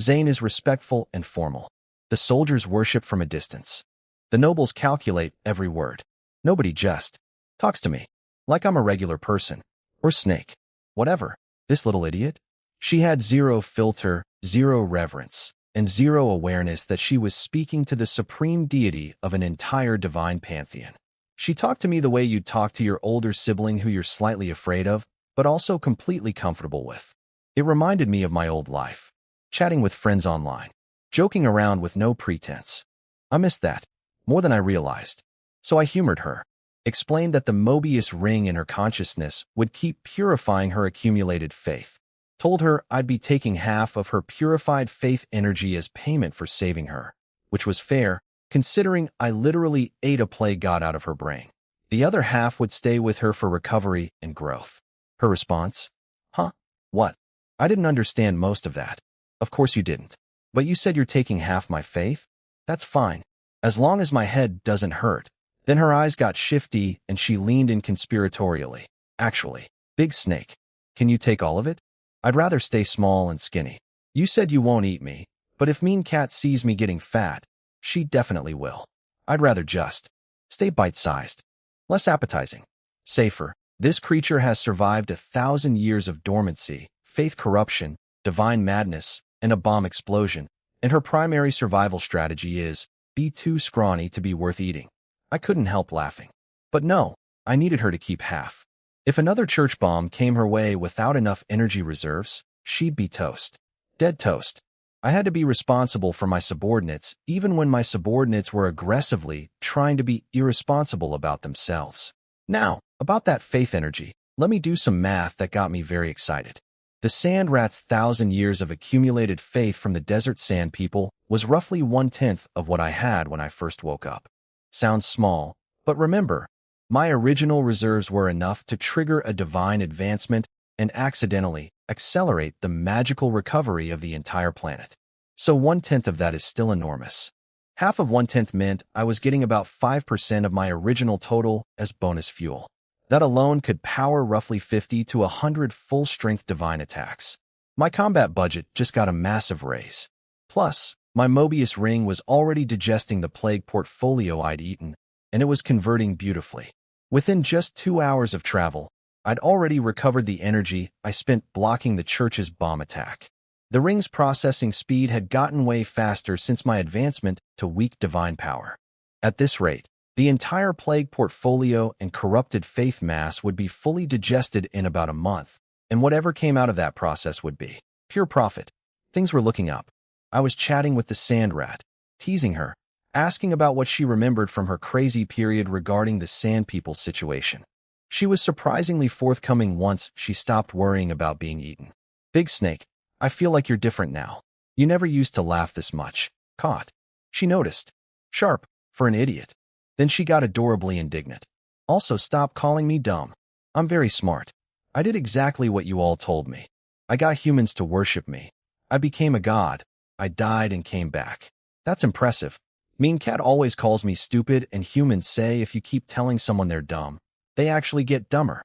Zane is respectful and formal. The soldiers worship from a distance. The nobles calculate every word. Nobody just talks to me like I'm a regular person. Or snake. Whatever. This little idiot? She had zero filter, zero reverence, and zero awareness that she was speaking to the supreme deity of an entire divine pantheon. She talked to me the way you'd talk to your older sibling who you're slightly afraid of, but also completely comfortable with. It reminded me of my old life, chatting with friends online, joking around with no pretense. I missed that, more than I realized. So I humored her, explained that the Mobius ring in her consciousness would keep purifying her accumulated faith, told her I'd be taking half of her purified faith energy as payment for saving her, which was fair, considering I literally ate a plague god out of her brain. The other half would stay with her for recovery and growth. Her response? Huh? What? I didn't understand most of that. Of course you didn't. But you said you're taking half my faith? That's fine. As long as my head doesn't hurt. Then her eyes got shifty and she leaned in conspiratorially. Actually, Big Snake, can you take all of it? I'd rather stay small and skinny. You said you won't eat me, but if Mean Cat sees me getting fat, she definitely will. I'd rather just stay bite-sized, less appetizing, safer. This creature has survived 1,000 years of dormancy, faith corruption, divine madness, and a bomb explosion, and her primary survival strategy is be too scrawny to be worth eating. I couldn't help laughing. But no, I needed her to keep half. If another church bomb came her way without enough energy reserves, she'd be toast. Dead toast. I had to be responsible for my subordinates, even when my subordinates were aggressively trying to be irresponsible about themselves. Now, about that faith energy, let me do some math that got me very excited. The sand rat's 1,000 years of accumulated faith from the desert sand people was roughly 1/10 of what I had when I first woke up. Sounds small, but remember, my original reserves were enough to trigger a divine advancement and accidentally accelerate the magical recovery of the entire planet. So 1/10 of that is still enormous. Half of 1/10 meant I was getting about 5% of my original total as bonus fuel. That alone could power roughly 50 to 100 full-strength divine attacks. My combat budget just got a massive raise. Plus, my Mobius ring was already digesting the plague portfolio I'd eaten, and it was converting beautifully. Within just 2 hours of travel, I'd already recovered the energy I spent blocking the church's bomb attack. The ring's processing speed had gotten way faster since my advancement to weak divine power. At this rate, the entire plague portfolio and corrupted faith mass would be fully digested in about a month, and whatever came out of that process would be pure profit. Things were looking up. I was chatting with the sand rat, teasing her, asking about what she remembered from her crazy period regarding the sand people situation. She was surprisingly forthcoming once she stopped worrying about being eaten. Big Snake, I feel like you're different now. You never used to laugh this much. Caught. She noticed. Sharp, for an idiot. Then she got adorably indignant. Also, stop calling me dumb. I'm very smart. I did exactly what you all told me. I got humans to worship me. I became a god. I died and came back. That's impressive. Mean Cat always calls me stupid, and humans say if you keep telling someone they're dumb, they actually get dumber.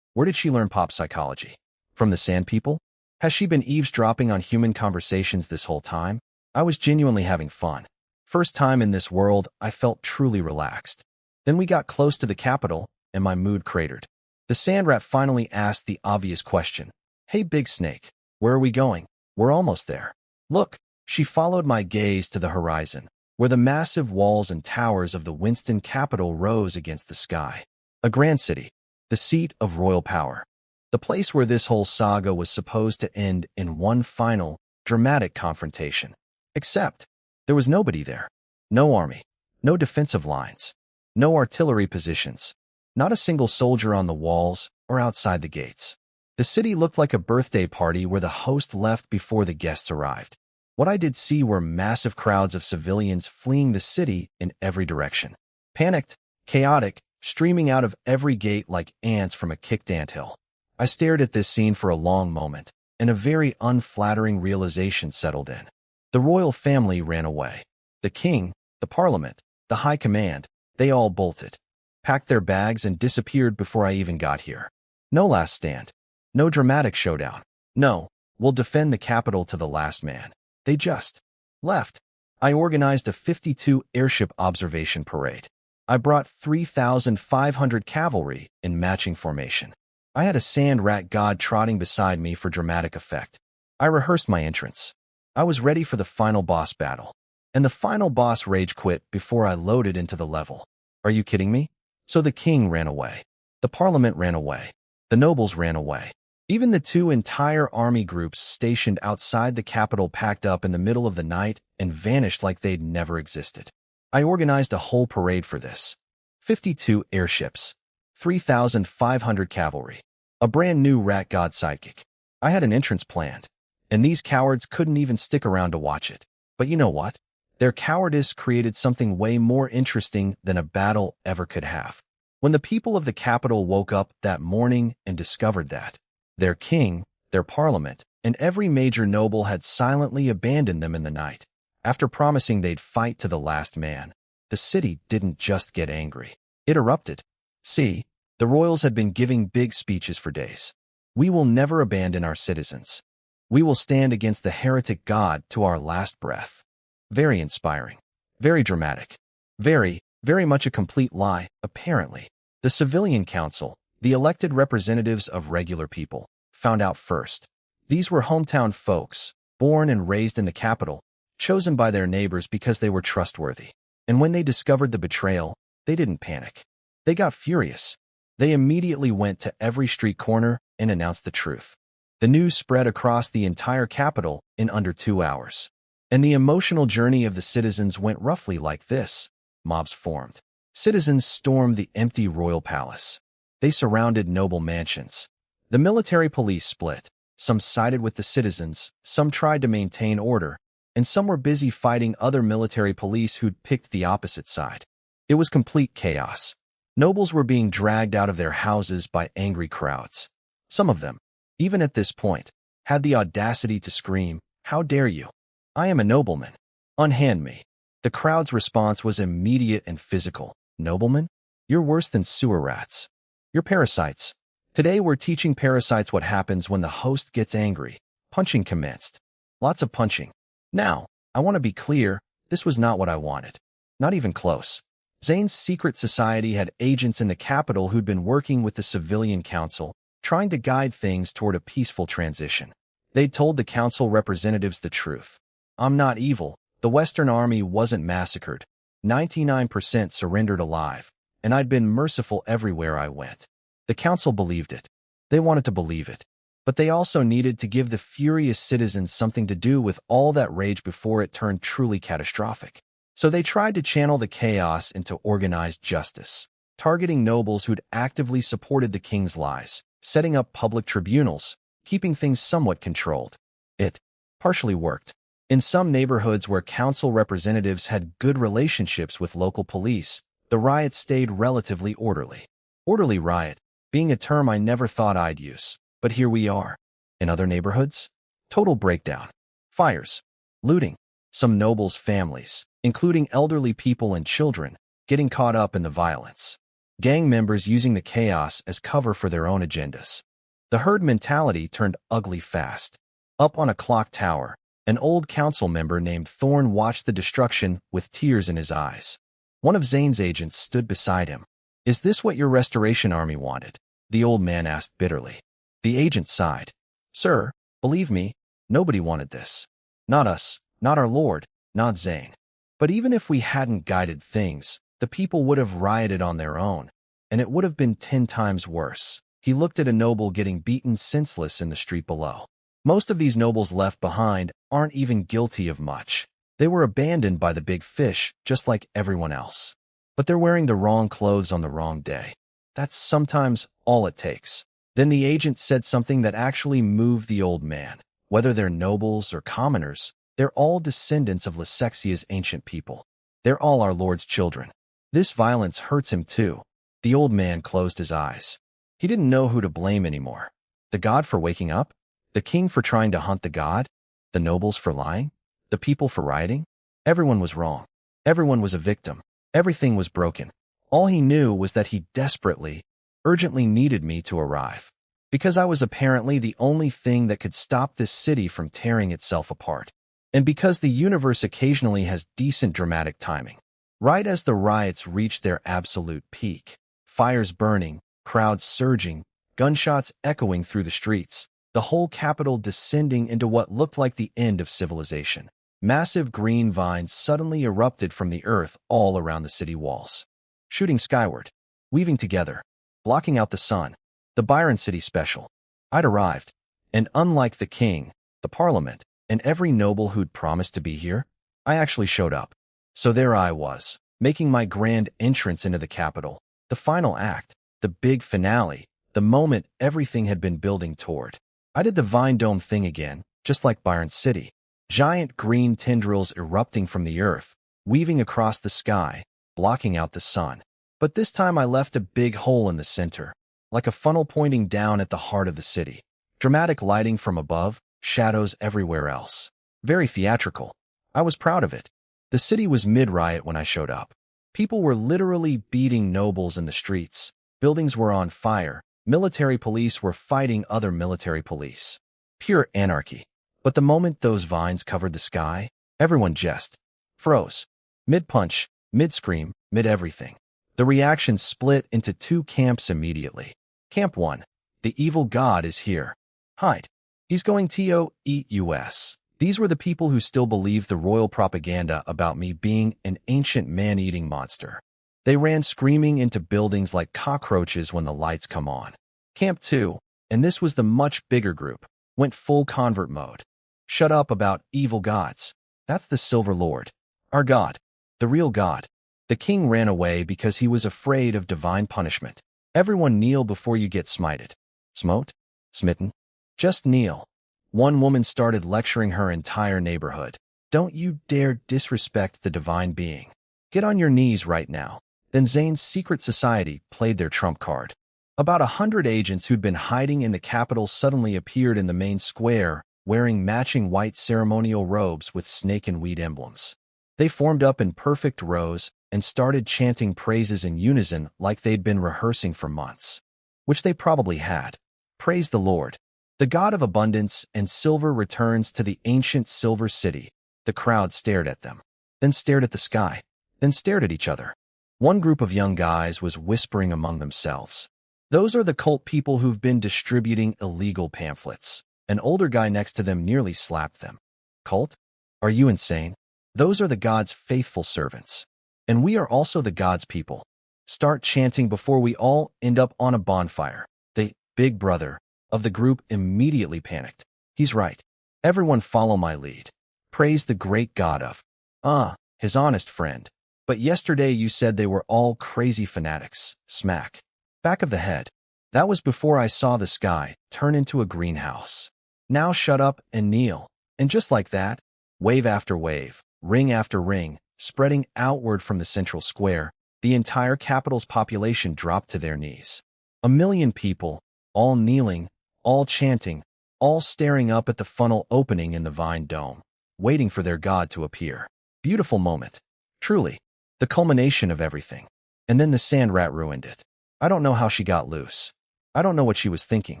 Where did she learn pop psychology? From the sand people? Has she been eavesdropping on human conversations this whole time? I was genuinely having fun. First time in this world, I felt truly relaxed. Then we got close to the capital, and my mood cratered. The sand rat finally asked the obvious question. Hey, Big Snake, where are we going? We're almost there. Look, she followed my gaze to the horizon, where the massive walls and towers of the Winston capital rose against the sky. A grand city, the seat of royal power. The place where this whole saga was supposed to end in one final, dramatic confrontation. Except, there was nobody there. No army. No defensive lines. No artillery positions. Not a single soldier on the walls or outside the gates. The city looked like a birthday party where the host left before the guests arrived. What I did see were massive crowds of civilians fleeing the city in every direction. Panicked, chaotic, streaming out of every gate like ants from a kicked anthill. I stared at this scene for a long moment, and a very unflattering realization settled in. The royal family ran away. The king, the parliament, the high command, they all bolted, packed their bags and disappeared before I even got here. No last stand. No dramatic showdown. No, we'll defend the capital to the last man. They just left. I organized a 52 airship observation parade. I brought 3,500 cavalry in matching formation. I had a sand rat god trotting beside me for dramatic effect. I rehearsed my entrance. I was ready for the final boss battle. And the final boss rage quit before I loaded into the level. Are you kidding me? So the king ran away. The parliament ran away. The nobles ran away. Even the two entire army groups stationed outside the capital packed up in the middle of the night and vanished like they'd never existed. I organized a whole parade for this. 52 airships. 3,500 cavalry. A brand new rat god sidekick. I had an entrance planned, and these cowards couldn't even stick around to watch it. But you know what? Their cowardice created something way more interesting than a battle ever could have. When the people of the capital woke up that morning and discovered that their king, their parliament, and every major noble had silently abandoned them in the night, after promising they'd fight to the last man, the city didn't just get angry. It erupted. See, the royals had been giving big speeches for days. We will never abandon our citizens. We will stand against the heretic god to our last breath. Very inspiring. Very dramatic. Very much a complete lie, apparently. The civilian council, the elected representatives of regular people, found out first. These were hometown folks, born and raised in the capital, chosen by their neighbors because they were trustworthy. And when they discovered the betrayal, they didn't panic. They got furious. They immediately went to every street corner and announced the truth. The news spread across the entire capital in under 2 hours. And the emotional journey of the citizens went roughly like this. Mobs formed. Citizens stormed the empty royal palace. They surrounded noble mansions. The military police split. Some sided with the citizens, some tried to maintain order, and some were busy fighting other military police who'd picked the opposite side. It was complete chaos. Nobles were being dragged out of their houses by angry crowds. Some of them, even at this point, had the audacity to scream, "How dare you? I am a nobleman. Unhand me." The crowd's response was immediate and physical. Nobleman? You're worse than sewer rats. You're parasites. Today we're teaching parasites what happens when the host gets angry. Punching commenced. Lots of punching. Now, I want to be clear, this was not what I wanted. Not even close. Zane's secret society had agents in the capital who'd been working with the civilian council, trying to guide things toward a peaceful transition. They'd told the council representatives the truth. I'm not evil. The Western Army wasn't massacred. 99% surrendered alive, and I'd been merciful everywhere I went. The council believed it. They wanted to believe it. But they also needed to give the furious citizens something to do with all that rage before it turned truly catastrophic. So they tried to channel the chaos into organized justice, targeting nobles who'd actively supported the king's lies, setting up public tribunals, keeping things somewhat controlled. It partially worked. In some neighborhoods where council representatives had good relationships with local police, the riots stayed relatively orderly. Orderly riot, being a term I never thought I'd use. But here we are. In other neighborhoods, total breakdown. Fires, looting, some nobles' families, including elderly people and children, getting caught up in the violence. Gang members using the chaos as cover for their own agendas. The herd mentality turned ugly fast. Up on a clock tower, an old council member named Thorne watched the destruction with tears in his eyes. One of Zane's agents stood beside him. "Is this what your restoration army wanted?" the old man asked bitterly. The agent sighed. "Sir, believe me, nobody wanted this. Not us, not our lord, not Zane. But even if we hadn't guided things, the people would have rioted on their own, and it would have been 10 times worse." He looked at a noble getting beaten senseless in the street below. Most of these nobles left behind aren't even guilty of much. They were abandoned by the big fish, just like everyone else. But they're wearing the wrong clothes on the wrong day. That's sometimes all it takes. Then the agent said something that actually moved the old man. Whether they're nobles or commoners, they're all descendants of Lysexia's ancient people. They're all our Lord's children. This violence hurts him too. The old man closed his eyes. He didn't know who to blame anymore. The god for waking up? The king for trying to hunt the god? The nobles for lying? The people for rioting? Everyone was wrong. Everyone was a victim. Everything was broken. All he knew was that he desperately, urgently needed me to arrive. Because I was apparently the only thing that could stop this city from tearing itself apart. And because the universe occasionally has decent dramatic timing. Right as the riots reached their absolute peak, fires burning, crowds surging, gunshots echoing through the streets, the whole capital descending into what looked like the end of civilization. Massive green vines suddenly erupted from the earth all around the city walls, shooting skyward, weaving together, blocking out the sun. The Byron City Special. I'd arrived, and unlike the king, the parliament, and every noble who'd promised to be here, I actually showed up. So there I was, making my grand entrance into the capital, the final act, the big finale, the moment everything had been building toward. I did the Vine Dome thing again, just like Byron City. Giant green tendrils erupting from the earth, weaving across the sky, blocking out the sun. But this time I left a big hole in the center, like a funnel pointing down at the heart of the city. Dramatic lighting from above, shadows everywhere else. Very theatrical. I was proud of it. The city was mid-riot when I showed up. People were literally beating nobles in the streets. Buildings were on fire. Military police were fighting other military police. Pure anarchy. But the moment those vines covered the sky, everyone just froze. Mid-punch, mid-scream, mid-everything. The reaction split into 2 camps immediately. Camp 1. The evil god is here. Hide. He's going to eat us. These were the people who still believed the royal propaganda about me being an ancient man-eating monster. They ran screaming into buildings like cockroaches when the lights come on. Camp 2, and this was the much bigger group, went full convert mode. Shut up about evil gods. That's the Silver Lord. Our god. The real god. The king ran away because he was afraid of divine punishment. Everyone kneel before you get smited. Smote? Smitten? Just kneel. One woman started lecturing her entire neighborhood. Don't you dare disrespect the divine being. Get on your knees right now. Then Zane's secret society played their trump card. About 100 agents who'd been hiding in the capital suddenly appeared in the main square, wearing matching white ceremonial robes with snake and weed emblems. They formed up in perfect rows and started chanting praises in unison like they'd been rehearsing for months. which they probably had. Praise the Lord. The God of abundance and silver returns to the ancient silver city. The crowd stared at them, then stared at the sky, then stared at each other. One group of young guys was whispering among themselves. Those are the cult people who've been distributing illegal pamphlets. An older guy next to them nearly slapped them. Cult? Are you insane? Those are the God's faithful servants. And we are also the God's people. Start chanting before we all end up on a bonfire. The big brother of the group immediately panicked. He's right. Everyone follow my lead. Praise the great God of, his honest friend. But yesterday you said they were all crazy fanatics. Smack. Back of the head. That was before I saw the sky turn into a greenhouse. Now shut up and kneel. And just like that, wave after wave, ring after ring, spreading outward from the central square, the entire capital's population dropped to their knees. 1 million people, all kneeling, all chanting, all staring up at the funnel opening in the Vine Dome, waiting for their God to appear. Beautiful moment. Truly. The culmination of everything. And then the sand rat ruined it. I don't know how she got loose. I don't know what she was thinking.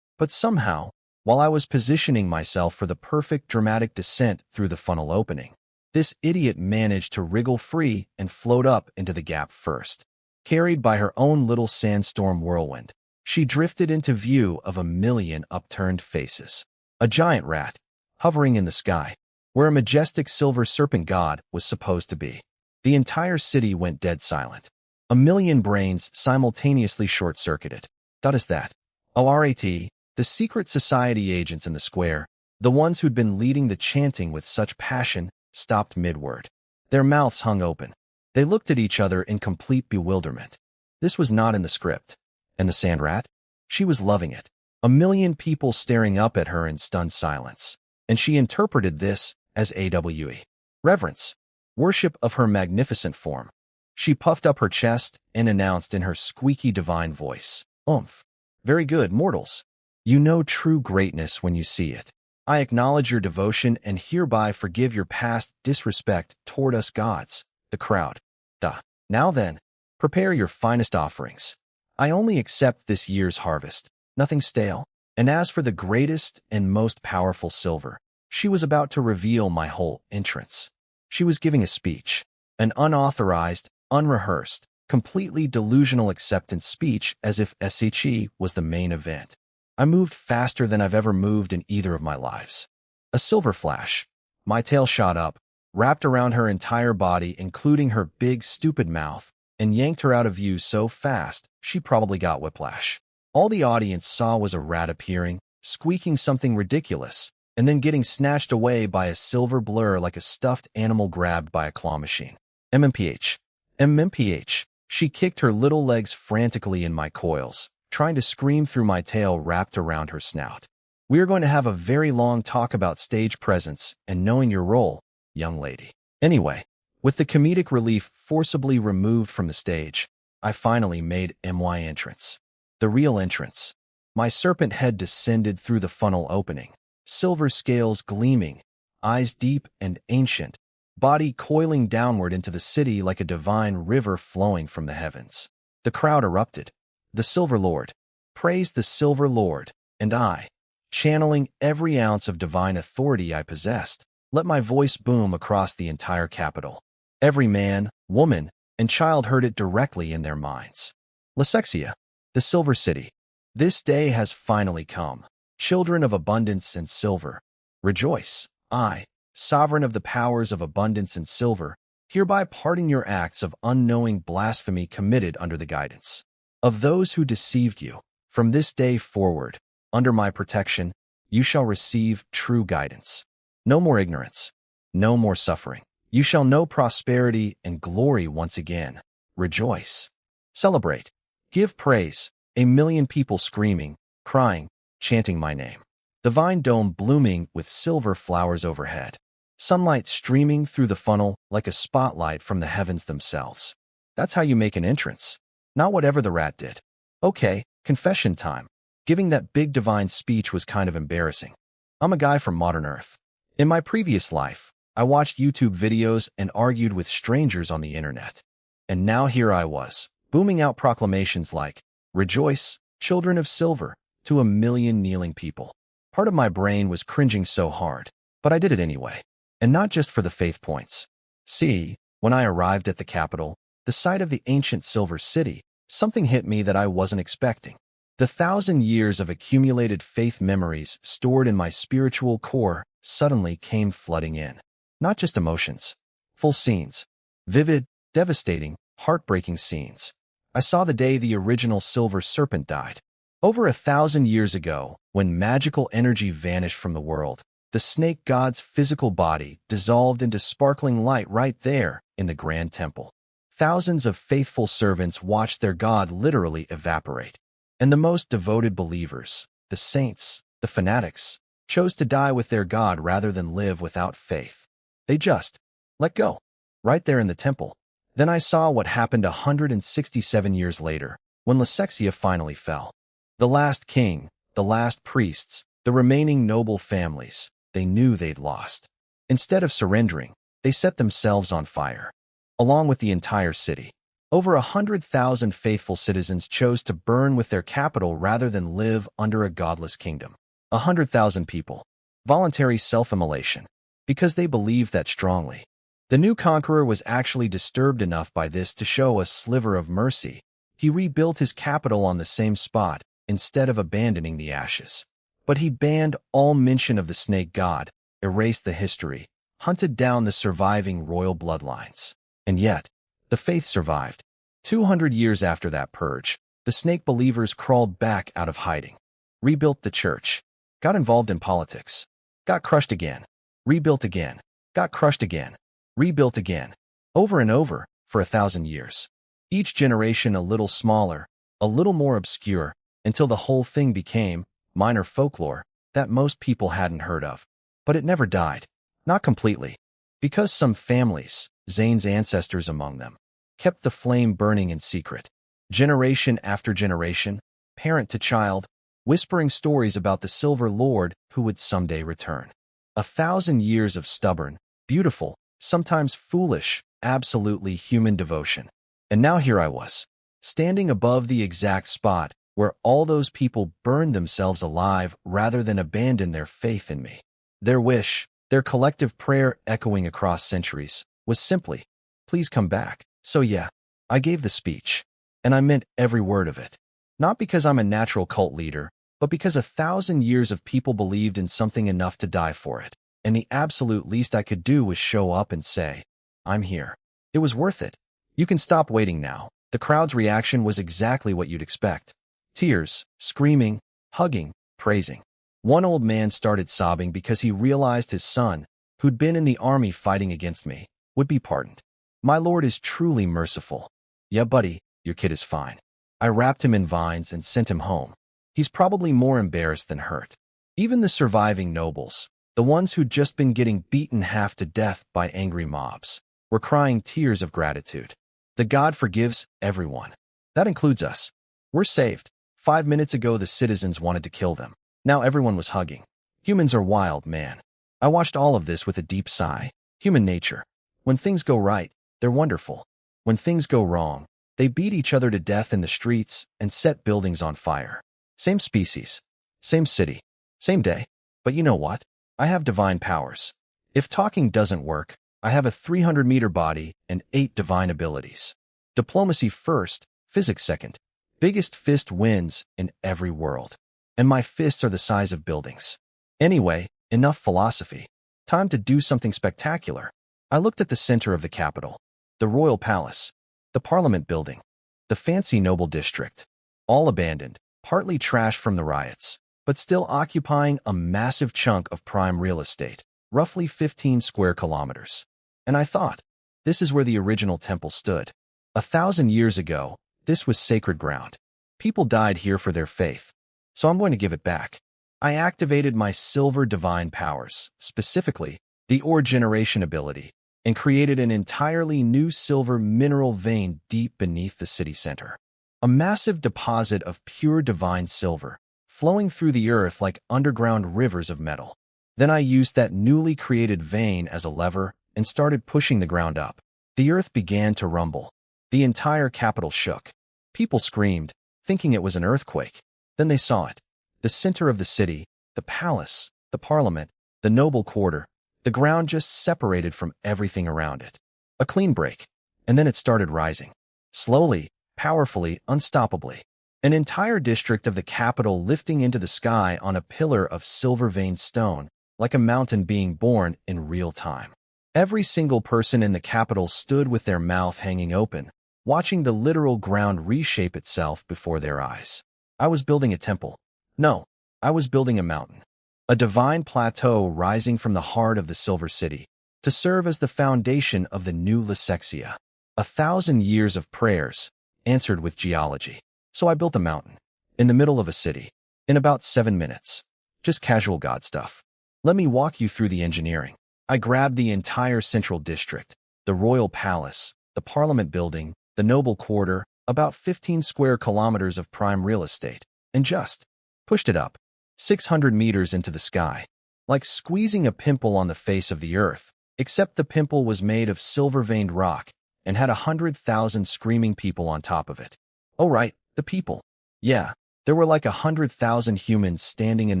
But somehow, while I was positioning myself for the perfect dramatic descent through the funnel opening, this idiot managed to wriggle free and float up into the gap first. Carried by her own little sandstorm whirlwind, she drifted into view of 1 million upturned faces. A giant rat, hovering in the sky, where a majestic silver serpent god was supposed to be. The entire city went dead silent. 1 million brains simultaneously short-circuited. What is that? ORAT, the secret society agents in the square, the ones who'd been leading the chanting with such passion, stopped mid-word. Their mouths hung open. They looked at each other in complete bewilderment. This was not in the script. And the sand rat? She was loving it. 1 million people staring up at her in stunned silence. And she interpreted this as AWE. Reverence. Worship of her magnificent form. She puffed up her chest and announced in her squeaky divine voice, "Oomph. Very good, mortals. You know true greatness when you see it. I acknowledge your devotion and hereby forgive your past disrespect toward us gods." The crowd. Duh. Now then, prepare your finest offerings. I only accept this year's harvest, nothing stale. And as for the greatest and most powerful silver, she was about to reveal my whole entrance. She was giving a speech, an unauthorized, unrehearsed, completely delusional acceptance speech as if SHE was the main event. I moved faster than I've ever moved in either of my lives. A silver flash. My tail shot up, wrapped around her entire body, including her big, stupid mouth, and yanked her out of view so fast she probably got whiplash. All the audience saw was a rat appearing, squeaking something ridiculous, and then getting snatched away by a silver blur like a stuffed animal grabbed by a claw machine. MMPH. MMPH. She kicked her little legs frantically in my coils, trying to scream through my tail wrapped around her snout. We are going to have a very long talk about stage presence and knowing your role, young lady. Anyway, with the comedic relief forcibly removed from the stage, I finally made my entrance. The real entrance. My serpent head descended through the funnel opening, silver scales gleaming, eyes deep and ancient, body coiling downward into the city like a divine river flowing from the heavens. The crowd erupted. The Silver Lord. Praise the Silver Lord. And I, channeling every ounce of divine authority I possessed, let my voice boom across the entire capital. Every man, woman, and child heard it directly in their minds. Lysexia, the Silver City. This day has finally come. Children of abundance and silver, rejoice. I, sovereign of the powers of abundance and silver, hereby pardon your acts of unknowing blasphemy committed under the guidance of those who deceived you. From this day forward, under my protection, you shall receive true guidance. No more ignorance. No more suffering. You shall know prosperity and glory once again. Rejoice. Celebrate. Give praise. 1 million people screaming, crying, chanting my name. The Vine Dome blooming with silver flowers overhead. Sunlight streaming through the funnel like a spotlight from the heavens themselves. That's how you make an entrance. Not whatever the rat did. Okay, confession time. Giving that big divine speech was kind of embarrassing. I'm a guy from modern Earth. In my previous life, I watched YouTube videos and argued with strangers on the internet. And now here I was, booming out proclamations like, rejoice, children of silver, to a million kneeling people. Part of my brain was cringing so hard, but I did it anyway. And not just for the faith points. See, when I arrived at the capital, the site of the ancient Silver City, something hit me that I wasn't expecting. The 1,000 years of accumulated faith memories stored in my spiritual core suddenly came flooding in. Not just emotions, full scenes. Vivid, devastating, heartbreaking scenes. I saw the day the original silver serpent died. Over 1,000 years ago, when magical energy vanished from the world, the snake god's physical body dissolved into sparkling light right there in the grand temple. Thousands of faithful servants watched their god literally evaporate. And the most devoted believers, the saints, the fanatics, chose to die with their god rather than live without faith. They just let go, right there in the temple. Then I saw what happened 167 years later, when Lysexia finally fell. The last king, the last priests, the remaining noble families, they knew they'd lost. Instead of surrendering, they set themselves on fire, along with the entire city. Over 100,000 faithful citizens chose to burn with their capital rather than live under a godless kingdom. 100,000 people. Voluntary self-immolation. Because they believed that strongly. The new conqueror was actually disturbed enough by this to show a sliver of mercy. He rebuilt his capital on the same spot, instead of abandoning the ashes. But he banned all mention of the snake god, erased the history, hunted down the surviving royal bloodlines. And yet, the faith survived. 200 years after that purge, the snake believers crawled back out of hiding, rebuilt the church, got involved in politics, got crushed again, rebuilt again, got crushed again, rebuilt again, over and over for 1,000 years. Each generation a little smaller, a little more obscure, until the whole thing became minor folklore that most people hadn't heard of. But it never died. Not completely. Because some families, Zane's ancestors among them, kept the flame burning in secret. Generation after generation, parent to child, whispering stories about the Silver Lord who would someday return. 1,000 years of stubborn, beautiful, sometimes foolish, absolutely human devotion. And now here I was, standing above the exact spot where all those people burned themselves alive rather than abandon their faith in me. Their wish, their collective prayer echoing across centuries, was simply, please come back. So yeah, I gave the speech, and I meant every word of it. Not because I'm a natural cult leader, but because 1,000 years of people believed in something enough to die for it, and the absolute least I could do was show up and say, I'm here. It was worth it. You can stop waiting now. The crowd's reaction was exactly what you'd expect. Tears, screaming, hugging, praising. One old man started sobbing because he realized his son, who'd been in the army fighting against me, would be pardoned. My Lord is truly merciful. Yeah, buddy, your kid is fine. I wrapped him in vines and sent him home. He's probably more embarrassed than hurt. Even the surviving nobles, the ones who'd just been getting beaten half to death by angry mobs, were crying tears of gratitude. The God forgives everyone. That includes us. We're saved. 5 minutes ago, the citizens wanted to kill them. Now everyone was hugging. Humans are wild, man. I watched all of this with a deep sigh. Human nature. When things go right, they're wonderful. When things go wrong, they beat each other to death in the streets and set buildings on fire. Same species, same city, same day. But you know what? I have divine powers. If talking doesn't work, I have a 300-meter body and 8 divine abilities. Diplomacy first, physics second. Biggest fist wins in every world. And my fists are the size of buildings. Anyway, enough philosophy. Time to do something spectacular. I looked at the center of the capital. The royal palace. The parliament building. The fancy noble district. All abandoned, partly trashed from the riots, but still occupying a massive chunk of prime real estate, roughly 15 square kilometers. And I thought, this is where the original temple stood. 1,000 years ago, this was sacred ground. People died here for their faith. So I'm going to give it back. I activated my silver divine powers, specifically the ore generation ability, and created an entirely new silver mineral vein deep beneath the city center. A massive deposit of pure divine silver, flowing through the earth like underground rivers of metal. Then I used that newly created vein as a lever and started pushing the ground up. The earth began to rumble. The entire capital shook. People screamed, thinking it was an earthquake. Then they saw it. The center of the city, the palace, the parliament, the noble quarter, the ground just separated from everything around it. A clean break. And then it started rising. Slowly, powerfully, unstoppably. An entire district of the capital lifting into the sky on a pillar of silver-veined stone, like a mountain being born in real time. Every single person in the capital stood with their mouth hanging open, watching the literal ground reshape itself before their eyes. I was building a temple. No, I was building a mountain. A divine plateau rising from the heart of the Silver City, to serve as the foundation of the new Lysexia. 1,000 years of prayers, answered with geology. So I built a mountain, in the middle of a city, in about 7 minutes. Just casual God stuff. Let me walk you through the engineering. I grabbed the entire central district, the royal palace, the parliament building, the noble quarter, about 15 square kilometers of prime real estate, and just pushed it up, 600 meters into the sky, like squeezing a pimple on the face of the earth, except the pimple was made of silver-veined rock and had 100,000 screaming people on top of it. Oh right, the people. Yeah, there were like 100,000 humans standing in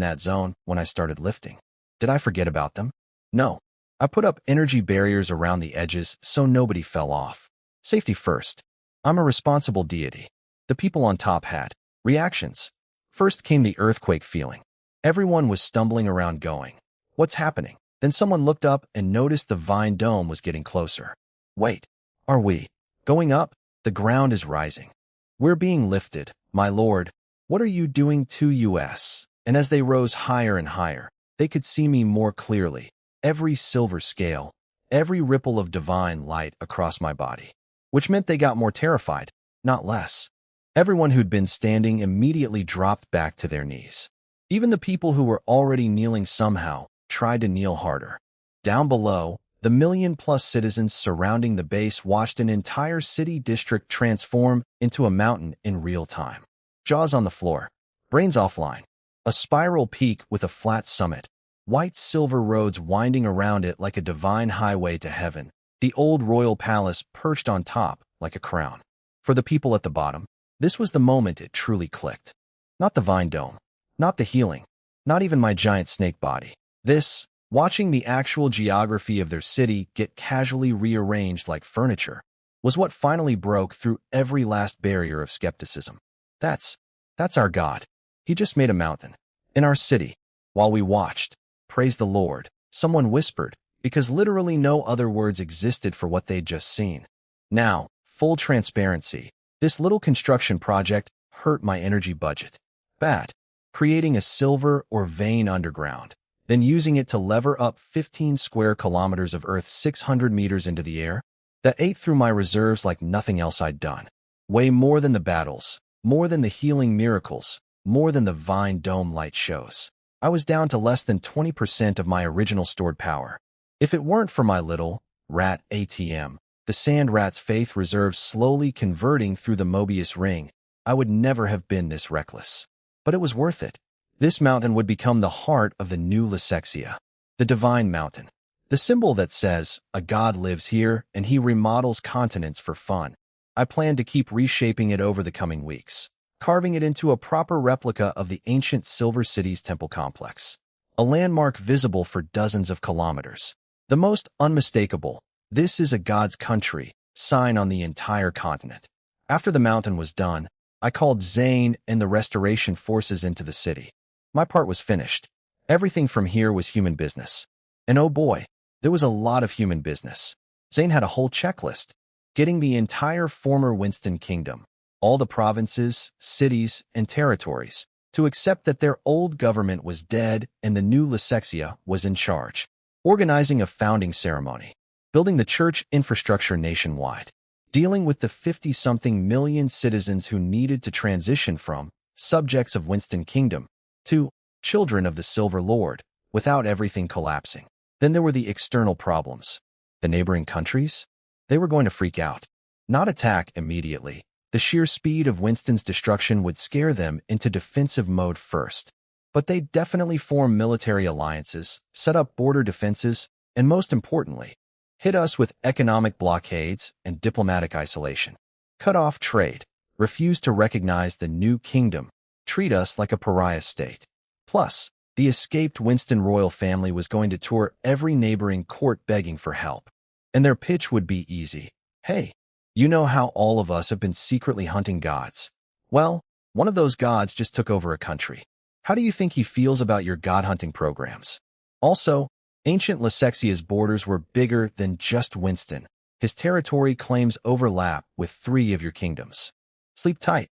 that zone when I started lifting. Did I forget about them? No. I put up energy barriers around the edges so nobody fell off. Safety first. I'm a responsible deity. The people on top had reactions. First came the earthquake feeling. Everyone was stumbling around going, "What's happening?" Then someone looked up and noticed the vine dome was getting closer. Wait, are we going up? The ground is rising. We're being lifted, my lord. What are you doing to us? And as they rose higher and higher, they could see me more clearly. Every silver scale, every ripple of divine light across my body. Which meant they got more terrified, not less. Everyone who'd been standing immediately dropped back to their knees. Even the people who were already kneeling somehow tried to kneel harder. Down below, the million-plus citizens surrounding the base watched an entire city district transform into a mountain in real time. Jaws on the floor, brains offline. A spiral peak with a flat summit, white silver roads winding around it like a divine highway to heaven. The old royal palace perched on top like a crown. For the people at the bottom, this was the moment it truly clicked. Not the vine dome, not the healing, not even my giant snake body. This, watching the actual geography of their city get casually rearranged like furniture, was what finally broke through every last barrier of skepticism. That's our God. He just made a mountain. In our city. While we watched, praise the Lord, someone whispered, because literally no other words existed for what they'd just seen. Now, full transparency, this little construction project hurt my energy budget. Bad. Creating a silver or vein underground, then using it to lever up 15 square kilometers of Earth 600 meters into the air, that ate through my reserves like nothing else I'd done. Way more than the battles, more than the healing miracles, more than the vine dome light shows. I was down to less than 20% of my original stored power. If it weren't for my little rat ATM, the sand rat's faith reserves slowly converting through the Mobius ring, I would never have been this reckless. But it was worth it. This mountain would become the heart of the new Lysexia, the divine mountain. The symbol that says, a god lives here and he remodels continents for fun. I plan to keep reshaping it over the coming weeks, carving it into a proper replica of the ancient Silver City's temple complex. A landmark visible for dozens of kilometers. The most unmistakable, "This is a God's country," sign on the entire continent. After the mountain was done, I called Zane and the restoration forces into the city. My part was finished. Everything from here was human business. And oh boy, there was a lot of human business. Zane had a whole checklist. Getting the entire former Winston Kingdom, all the provinces, cities, and territories, to accept that their old government was dead and the new Lysexia was in charge. Organizing a founding ceremony. Building the church infrastructure nationwide. Dealing with the 50-something million citizens who needed to transition from subjects of Winston Kingdom to children of the Silver Lord, without everything collapsing. Then there were the external problems. The neighboring countries? They were going to freak out. Not attack immediately. The sheer speed of Winston's destruction would scare them into defensive mode first. But they'd definitely form military alliances, set up border defenses, and most importantly, hit us with economic blockades and diplomatic isolation. Cut off trade, refuse to recognize the new kingdom, treat us like a pariah state. Plus, the escaped Winston royal family was going to tour every neighboring court begging for help. And their pitch would be easy. Hey, you know how all of us have been secretly hunting gods? Well, one of those gods just took over a country. How do you think he feels about your god-hunting programs? Also, ancient Lusexia's borders were bigger than just Winston. His territory claims overlap with 3 of your kingdoms. Sleep tight.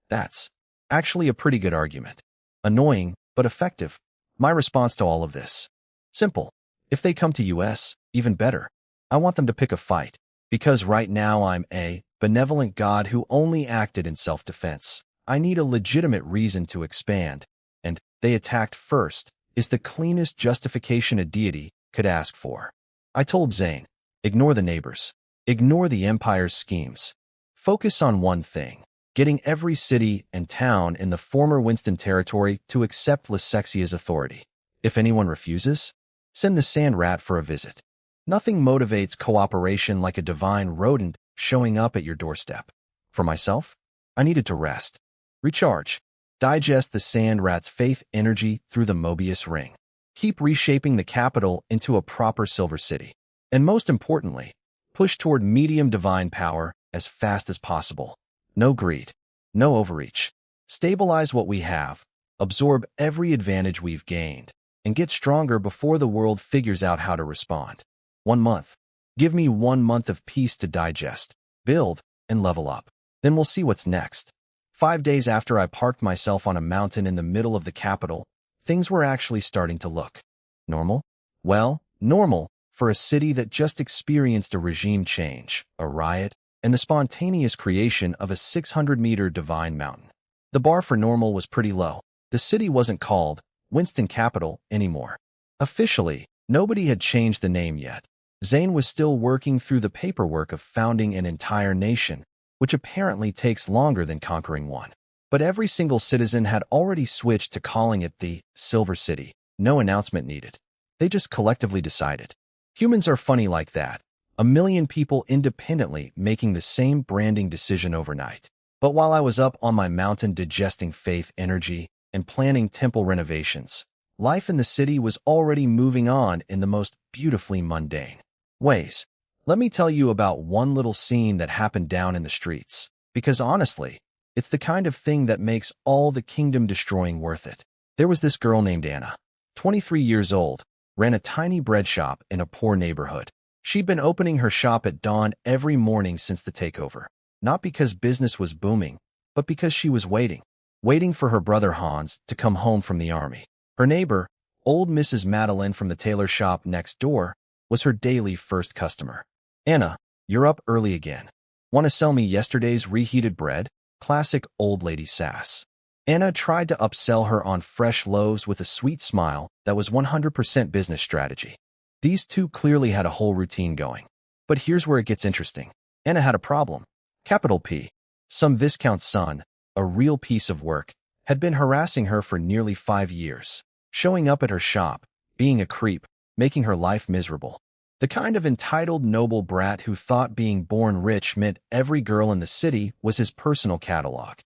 That's actually a pretty good argument. Annoying, but effective. My response to all of this? Simple. If they come to US, even better. I want them to pick a fight, because right now I'm a benevolent god who only acted in self-defense. I need a legitimate reason to expand, and they attacked first is the cleanest justification a deity could ask for. I told Zane, ignore the neighbors, ignore the empire's schemes. Focus on one thing, getting every city and town in the former Winston territory to accept Lusexia's authority. If anyone refuses, send the sand rat for a visit. Nothing motivates cooperation like a divine rodent showing up at your doorstep. For myself, I needed to rest, recharge, digest the sand rat's faith energy through the Mobius ring, keep reshaping the capital into a proper silver city, and most importantly, push toward medium divine power as fast as possible. No greed, no overreach. Stabilize what we have, absorb every advantage we've gained, and get stronger before the world figures out how to respond. 1 month. Give me 1 month of peace to digest, build, and level up. Then we'll see what's next. 5 days after I parked myself on a mountain in the middle of the capital, things were actually starting to look normal. Well, normal for a city that just experienced a regime change, a riot, and the spontaneous creation of a 600-meter divine mountain. The bar for normal was pretty low. The city wasn't called Winston Capital anymore. Officially, nobody had changed the name yet. Zane was still working through the paperwork of founding an entire nation, which apparently takes longer than conquering one. But every single citizen had already switched to calling it the Silver City. No announcement needed. They just collectively decided. Humans are funny like that. 1 million people independently making the same branding decision overnight. But while I was up on my mountain digesting faith energy and planning temple renovations, life in the city was already moving on in the most beautifully mundane ways. Let me tell you about one little scene that happened down in the streets, because honestly, it's the kind of thing that makes all the kingdom destroying worth it. There was this girl named Anna, 23 years old, ran a tiny bread shop in a poor neighborhood. She'd been opening her shop at dawn every morning since the takeover, not because business was booming, but because she was waiting for her brother Hans to come home from the army. Her neighbor, old Mrs. Madeline from the tailor shop next door, was her daily first customer. Anna, you're up early again. Want to sell me yesterday's reheated bread? Classic old lady sass. Anna tried to upsell her on fresh loaves with a sweet smile that was 100% business strategy. These two clearly had a whole routine going. But here's where it gets interesting. Anna had a problem. Capital P. Some Viscount's son, a real piece of work, had been harassing her for nearly 5 years, showing up at her shop, being a creep, making her life miserable. The kind of entitled noble brat who thought being born rich meant every girl in the city was his personal catalog.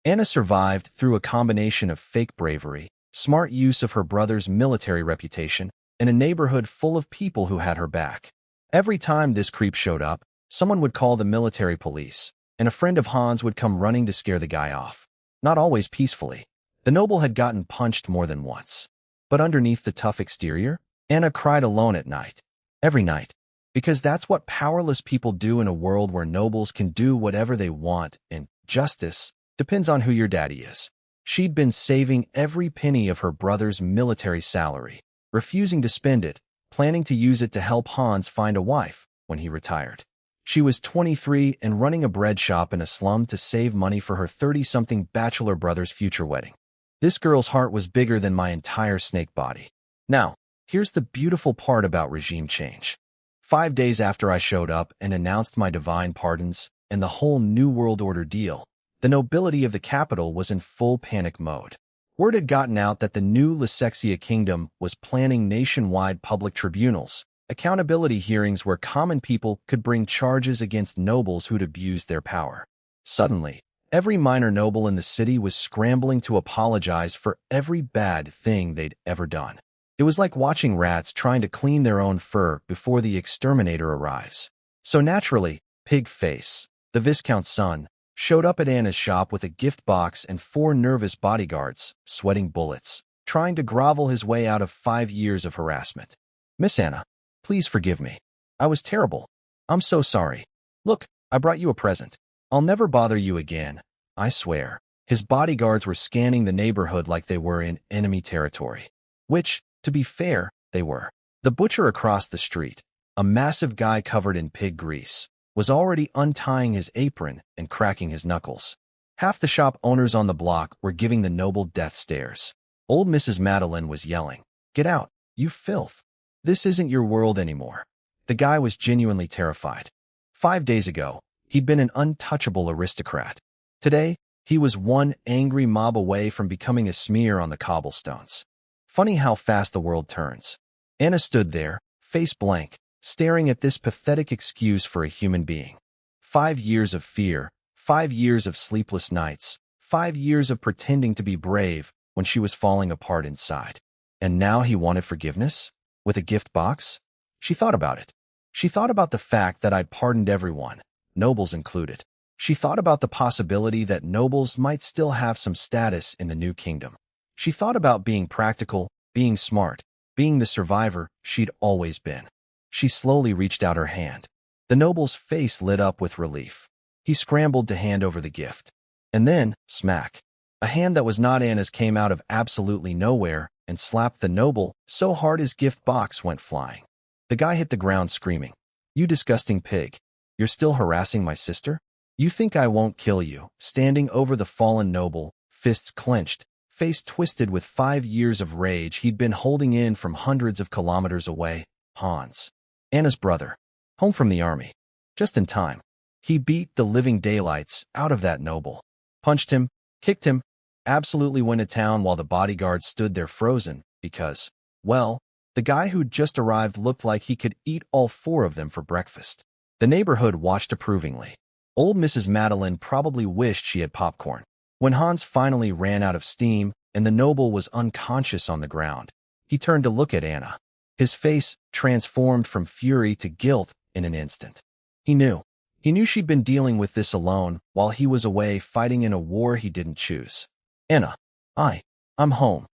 Anna survived through a combination of fake bravery, smart use of her brother's military reputation, and a neighborhood full of people who had her back. Every time this creep showed up, someone would call the military police, and a friend of Hans would come running to scare the guy off. Not always peacefully. The noble had gotten punched more than once. But underneath the tough exterior, Anna cried alone at night. Every night. Because that's what powerless people do in a world where nobles can do whatever they want, and justice depends on who your daddy is. She'd been saving every penny of her brother's military salary, refusing to spend it, planning to use it to help Hans find a wife when he retired. She was 23 and running a bread shop in a slum to save money for her 30-something bachelor brother's future wedding. This girl's heart was bigger than my entire snake body. Now, here's the beautiful part about regime change. 5 days after I showed up and announced my divine pardons and the whole New World Order deal, the nobility of the capital was in full panic mode. Word had gotten out that the new Lusexia kingdom was planning nationwide public tribunals, accountability hearings where common people could bring charges against nobles who'd abused their power. Suddenly, Every minor noble in the city was scrambling to apologize for every bad thing they'd ever done. It was like watching rats trying to clean their own fur before the exterminator arrives. So naturally, Pigface, the Viscount's son, showed up at Anna's shop with a gift box and 4 nervous bodyguards, sweating bullets, trying to grovel his way out of 5 years of harassment. "Miss Anna, please forgive me. I was terrible. I'm so sorry. Look, I brought you a present. I'll never bother you again, I swear." His bodyguards were scanning the neighborhood like they were in enemy territory. Which, to be fair, they were. The butcher across the street, a massive guy covered in pig grease, was already untying his apron and cracking his knuckles. Half the shop owners on the block were giving the noble death stares. Old Mrs. Madeline was yelling, "Get out, you filth. This isn't your world anymore." The guy was genuinely terrified. 5 days ago, he'd been an untouchable aristocrat. Today, he was one angry mob away from becoming a smear on the cobblestones. Funny how fast the world turns. Anna stood there, face blank, staring at this pathetic excuse for a human being. 5 years of fear, 5 years of sleepless nights, 5 years of pretending to be brave when she was falling apart inside. And now he wanted forgiveness? With a gift box? She thought about it. She thought about the fact that I'd pardoned everyone, nobles included. She thought about the possibility that nobles might still have some status in the new kingdom. She thought about being practical, being smart, being the survivor she'd always been. She slowly reached out her hand. The noble's face lit up with relief. He scrambled to hand over the gift. And then, smack. A hand that was not Anna's came out of absolutely nowhere and slapped the noble so hard his gift box went flying. The guy hit the ground screaming, "You disgusting pig. You're still harassing my sister? You think I won't kill you?" Standing over the fallen noble, fists clenched, face twisted with 5 years of rage he'd been holding in from hundreds of kilometers away, Hans. Anna's brother, home from the army. Just in time. He beat the living daylights out of that noble. Punched him, kicked him, absolutely went to town while the bodyguards stood there frozen because, well, the guy who'd just arrived looked like he could eat all 4 of them for breakfast. The neighborhood watched approvingly. Old Mrs. Madeline probably wished she had popcorn. When Hans finally ran out of steam and the noble was unconscious on the ground, he turned to look at Anna. His face transformed from fury to guilt in an instant. He knew. He knew she'd been dealing with this alone while he was away fighting in a war he didn't choose. "Anna, I'm home.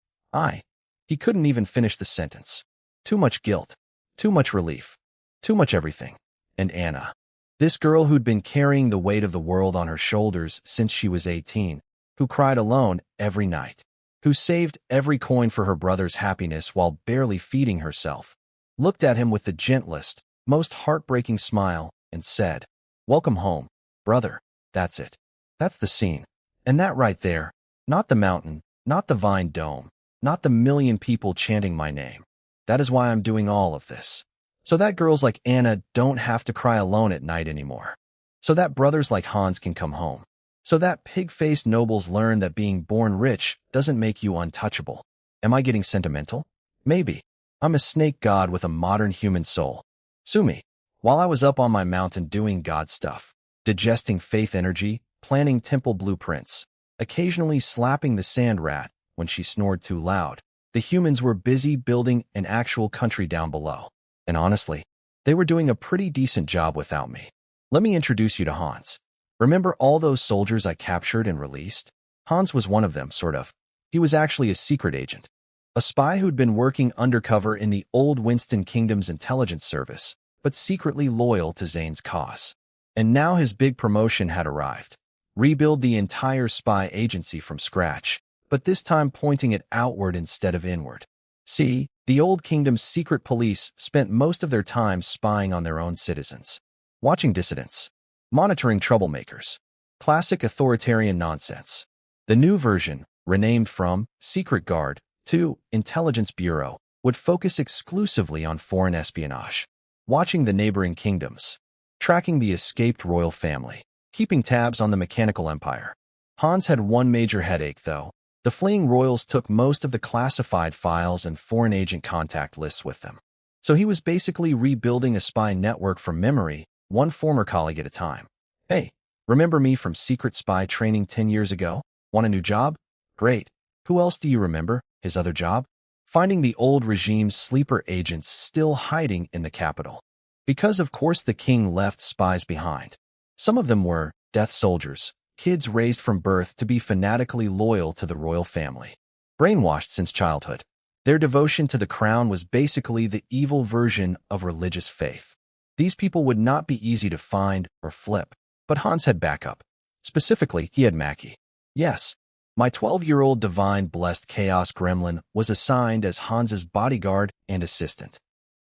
He couldn't even finish the sentence. Too much guilt. Too much relief. Too much everything. And Anna. This girl who'd been carrying the weight of the world on her shoulders since she was 18, who cried alone every night, who saved every coin for her brother's happiness while barely feeding herself, looked at him with the gentlest, most heartbreaking smile and said, "Welcome home, brother." That's it. That's the scene. And that right there, not the mountain, not the vine dome, not the million people chanting my name. That is why I'm doing all of this. So that girls like Anna don't have to cry alone at night anymore. So that brothers like Hans can come home. So that pig-faced nobles learn that being born rich doesn't make you untouchable. Am I getting sentimental? Maybe. I'm a snake god with a modern human soul. Sue me. While I was up on my mountain doing god stuff, digesting faith energy, planning temple blueprints, occasionally slapping the sand rat when she snored too loud, the humans were busy building an actual country down below. And honestly, they were doing a pretty decent job without me. Let me introduce you to Hans. Remember all those soldiers I captured and released? Hans was one of them, sort of. He was actually a secret agent. A spy who'd been working undercover in the old Winston Kingdom's intelligence service, but secretly loyal to Zane's cause. And now his big promotion had arrived. Rebuild the entire spy agency from scratch, but this time pointing it outward instead of inward. See, the old kingdom's secret police spent most of their time spying on their own citizens, watching dissidents, monitoring troublemakers. Classic authoritarian nonsense. The new version, renamed from Secret Guard to Intelligence Bureau, would focus exclusively on foreign espionage, watching the neighboring kingdoms, tracking the escaped royal family, keeping tabs on the mechanical empire. Hans had one major headache, though. The fleeing royals took most of the classified files and foreign agent contact lists with them. So he was basically rebuilding a spy network from memory, one former colleague at a time. Hey, Remember me from secret spy training 10 years ago? Want a new job? Great. Who else do you remember? His other job? Finding the old regime's sleeper agents still hiding in the capital. Because of course the king left spies behind. Some of them were death soldiers, kids raised from birth to be fanatically loyal to the royal family. Brainwashed since childhood. Their devotion to the crown was basically the evil version of religious faith. These people would not be easy to find or flip, but Hans had backup. Specifically, he had Mackie. Yes, my 12-year-old divine blessed chaos gremlin was assigned as Hans's bodyguard and assistant.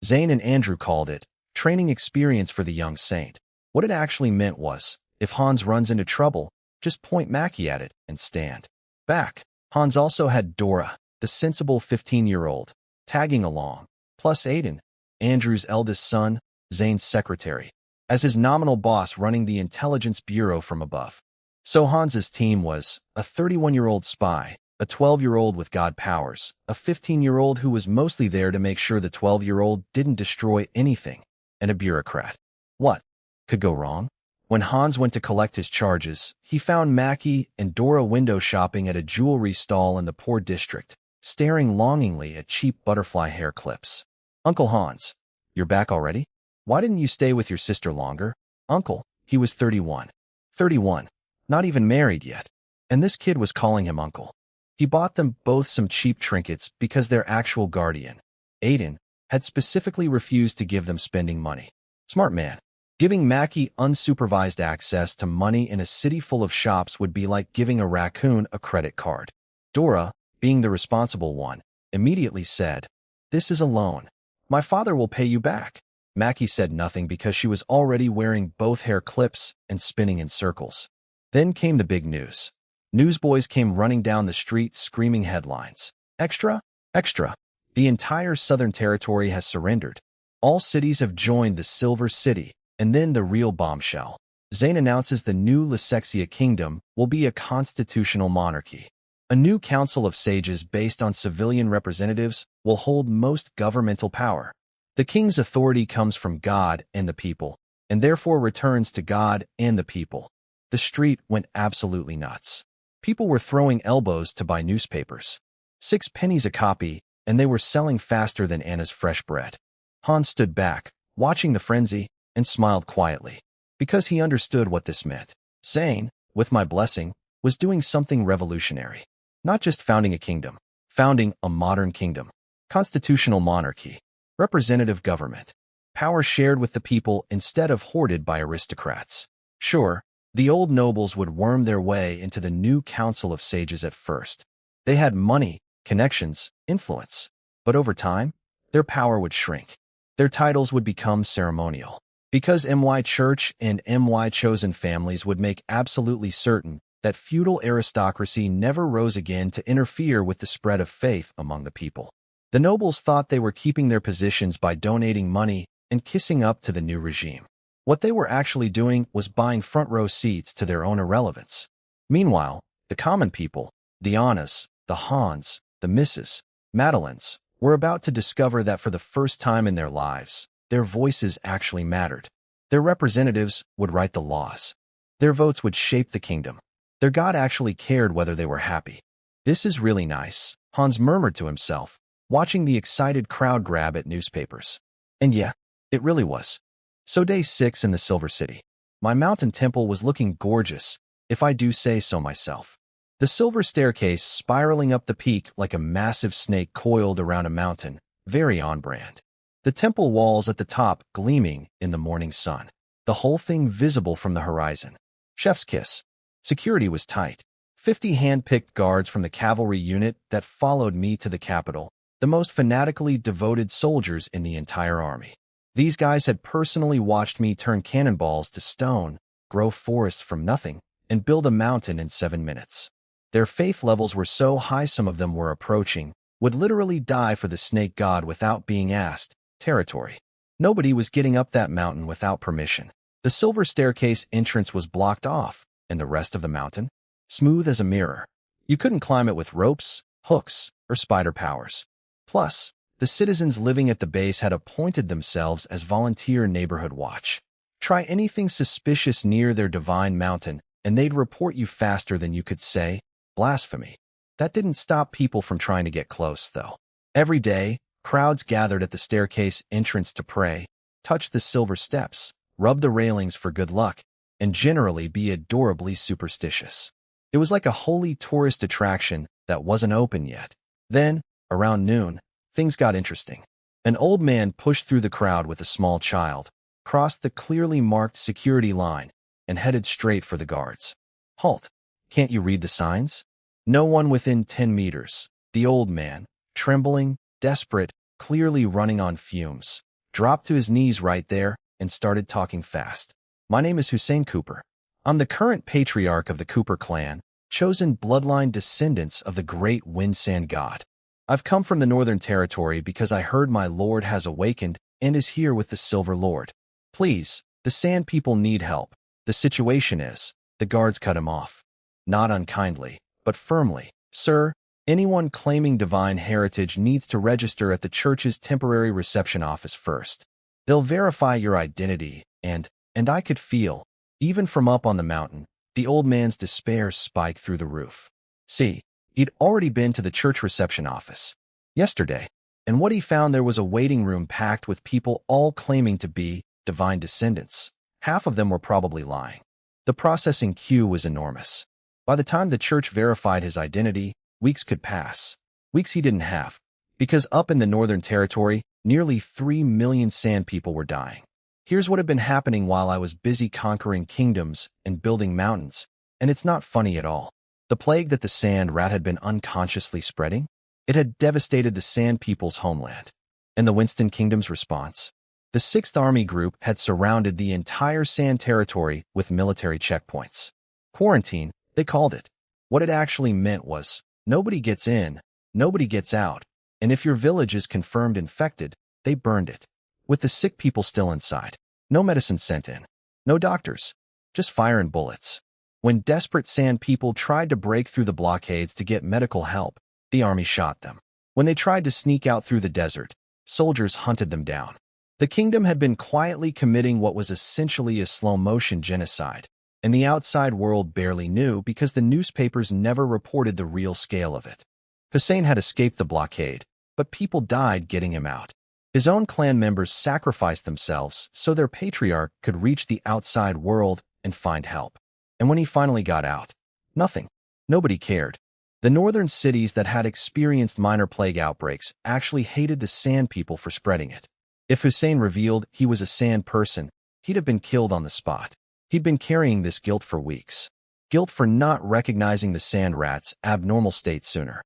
Zane and Andrew called it training experience for the young saint. What it actually meant was, if Hans runs into trouble, just point Mackie at it and stand back. Hans also had Dora, the sensible 15-year-old, tagging along, plus Aiden, Andrew's eldest son, Zane's secretary, as his nominal boss running the intelligence bureau from above. So Hans's team was a 31-year-old spy, a 12-year-old with god powers, a 15-year-old who was mostly there to make sure the 12-year-old didn't destroy anything, and a bureaucrat. What could go wrong? When Hans went to collect his charges, he found Mackie and Dora window shopping at a jewelry stall in the poor district, staring longingly at cheap butterfly hair clips. Uncle Hans, you're back already? Why didn't you stay with your sister longer? Uncle, he was 31. 31. Not even married yet. And this kid was calling him uncle. He bought them both some cheap trinkets because their actual guardian, Aiden, had specifically refused to give them spending money. Smart man. Giving Mackie unsupervised access to money in a city full of shops would be like giving a raccoon a credit card. Dora, being the responsible one, immediately said, "This is a loan. My father will pay you back." Mackie said nothing because she was already wearing both hair clips and spinning in circles. Then came the big news. Newsboys came running down the street screaming headlines. Extra! Extra! The entire Southern Territory has surrendered. All cities have joined the Silver City, and then the real bombshell. Zane announces the new Lysexia Kingdom will be a constitutional monarchy. A new council of sages based on civilian representatives will hold most governmental power. The king's authority comes from God and the people, and therefore returns to God and the people. The street went absolutely nuts. People were throwing elbows to buy newspapers. 6 pennies a copy, and they were selling faster than Anna's fresh bread. Hans stood back, watching the frenzy, and smiled quietly, because he understood what this meant. Zane, with my blessing, was doing something revolutionary. Not just founding a kingdom, founding a modern kingdom. Constitutional monarchy. Representative government. Power shared with the people instead of hoarded by aristocrats. Sure, the old nobles would worm their way into the new council of sages at first. They had money, connections, influence. But over time, their power would shrink. Their titles would become ceremonial. Because MY Church and MY chosen families would make absolutely certain that feudal aristocracy never rose again to interfere with the spread of faith among the people. The nobles thought they were keeping their positions by donating money and kissing up to the new regime. What they were actually doing was buying front-row seats to their own irrelevance. Meanwhile, the common people, the Annas, the Hans, the Mrs. Madelines, were about to discover that for the first time in their lives, their voices actually mattered. Their representatives would write the laws. Their votes would shape the kingdom. Their God actually cared whether they were happy. This is really nice, Hans murmured to himself, watching the excited crowd grab at newspapers. And yeah, it really was. So day 6 in the Silver City. My mountain temple was looking gorgeous, if I do say so myself. The silver staircase spiraling up the peak like a massive snake coiled around a mountain, very on brand. The temple walls at the top gleaming in the morning sun. The whole thing visible from the horizon. Chef's kiss. Security was tight. 50 hand-picked guards from the cavalry unit that followed me to the capital, the most fanatically devoted soldiers in the entire army. These guys had personally watched me turn cannonballs to stone, grow forests from nothing, and build a mountain in 7 minutes. Their faith levels were so high some of them were approaching, would literally die for the snake god without being asked, territory. Nobody was getting up that mountain without permission. The silver staircase entrance was blocked off, and the rest of the mountain? Smooth as a mirror. You couldn't climb it with ropes, hooks, or spider powers. Plus, the citizens living at the base had appointed themselves as volunteer neighborhood watch. Try anything suspicious near their divine mountain, and they'd report you faster than you could say blasphemy. That didn't stop people from trying to get close, though. Every day, crowds gathered at the staircase entrance to pray, touch the silver steps, rub the railings for good luck, and generally be adorably superstitious. It was like a holy tourist attraction that wasn't open yet. Then, around noon, things got interesting. An old man pushed through the crowd with a small child, crossed the clearly marked security line, and headed straight for the guards. Halt! Can't you read the signs? No one within 10 meters. The old man, trembling, desperate, clearly running on fumes, dropped to his knees right there and started talking fast. My name is Hussein Cooper. I'm the current patriarch of the Cooper clan, chosen bloodline descendants of the great wind sand god. I've come from the Northern Territory because I heard my lord has awakened and is here with the Silver Lord. Please, the sand people need help. The situation is, the guards cut him off. Not unkindly, but firmly. Sir, anyone claiming divine heritage needs to register at the church's temporary reception office first. They'll verify your identity, and I could feel, even from up on the mountain, the old man's despair spike through the roof. See, he'd already been to the church reception office yesterday, and what he found there was a waiting room packed with people all claiming to be divine descendants. Half of them were probably lying. The processing queue was enormous. By the time the church verified his identity, weeks could pass. Weeks he didn't have, because up in the Northern Territory, nearly 3 million sand people were dying. Here's what had been happening while I was busy conquering kingdoms and building mountains, and it's not funny at all. The plague that the sand rat had been unconsciously spreading, it had devastated the sand people's homeland. And the Winston Kingdom's response? The 6th Army Group had surrounded the entire sand territory with military checkpoints. Quarantine, they called it. What it actually meant was, nobody gets in, nobody gets out, and if your village is confirmed infected, they burned it. With the sick people still inside. No medicine sent in. No doctors. Just fire and bullets. When desperate sand people tried to break through the blockades to get medical help, the army shot them. When they tried to sneak out through the desert, soldiers hunted them down. The kingdom had been quietly committing what was essentially a slow-motion genocide, and the outside world barely knew because the newspapers never reported the real scale of it. Hussein had escaped the blockade, but people died getting him out. His own clan members sacrificed themselves so their patriarch could reach the outside world and find help. And when he finally got out, nothing. Nobody cared. The northern cities that had experienced minor plague outbreaks actually hated the sand people for spreading it. If Hussein revealed he was a sand person, he'd have been killed on the spot. He'd been carrying this guilt for weeks. Guilt for not recognizing the sand rat's abnormal state sooner.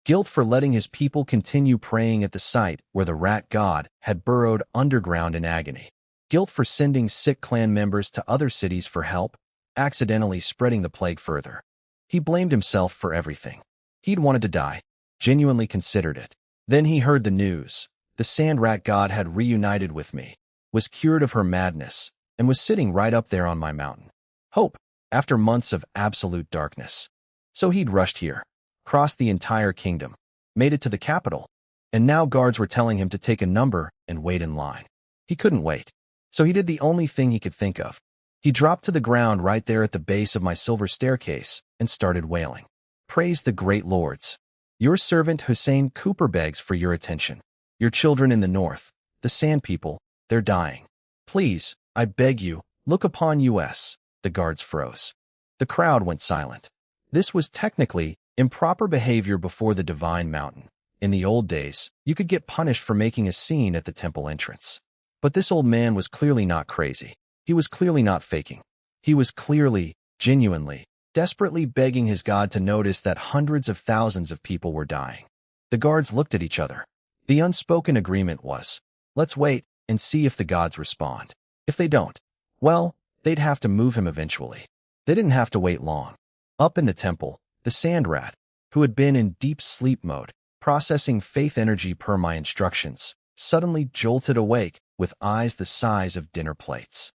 Guilt for letting his people continue praying at the site where the rat god had burrowed underground in agony. Guilt for sending sick clan members to other cities for help, accidentally spreading the plague further. He blamed himself for everything. He'd wanted to die, genuinely considered it. Then he heard the news. The sand rat god had reunited with me, was cured of her madness, and was sitting right up there on my mountain. Hope, after months of absolute darkness. So he'd rushed here, crossed the entire kingdom, made it to the capital, and now guards were telling him to take a number and wait in line. He couldn't wait, so he did the only thing he could think of. He dropped to the ground right there at the base of my silver staircase and started wailing. Praise the great lords. Your servant Hussein Cooper begs for your attention. Your children in the north, the sand people, they're dying. Please, I beg you, look upon us. The guards froze. The crowd went silent. This was technically improper behavior before the divine mountain. In the old days, you could get punished for making a scene at the temple entrance. But this old man was clearly not crazy. He was clearly not faking. He was clearly, genuinely, desperately begging his God to notice that hundreds of thousands of people were dying. The guards looked at each other. The unspoken agreement was, let's wait and see if the gods respond. If they don't, well, they'd have to move him eventually. They didn't have to wait long. Up in the temple, the sand rat, who had been in deep sleep mode, processing faith energy per my instructions, suddenly jolted awake with eyes the size of dinner plates.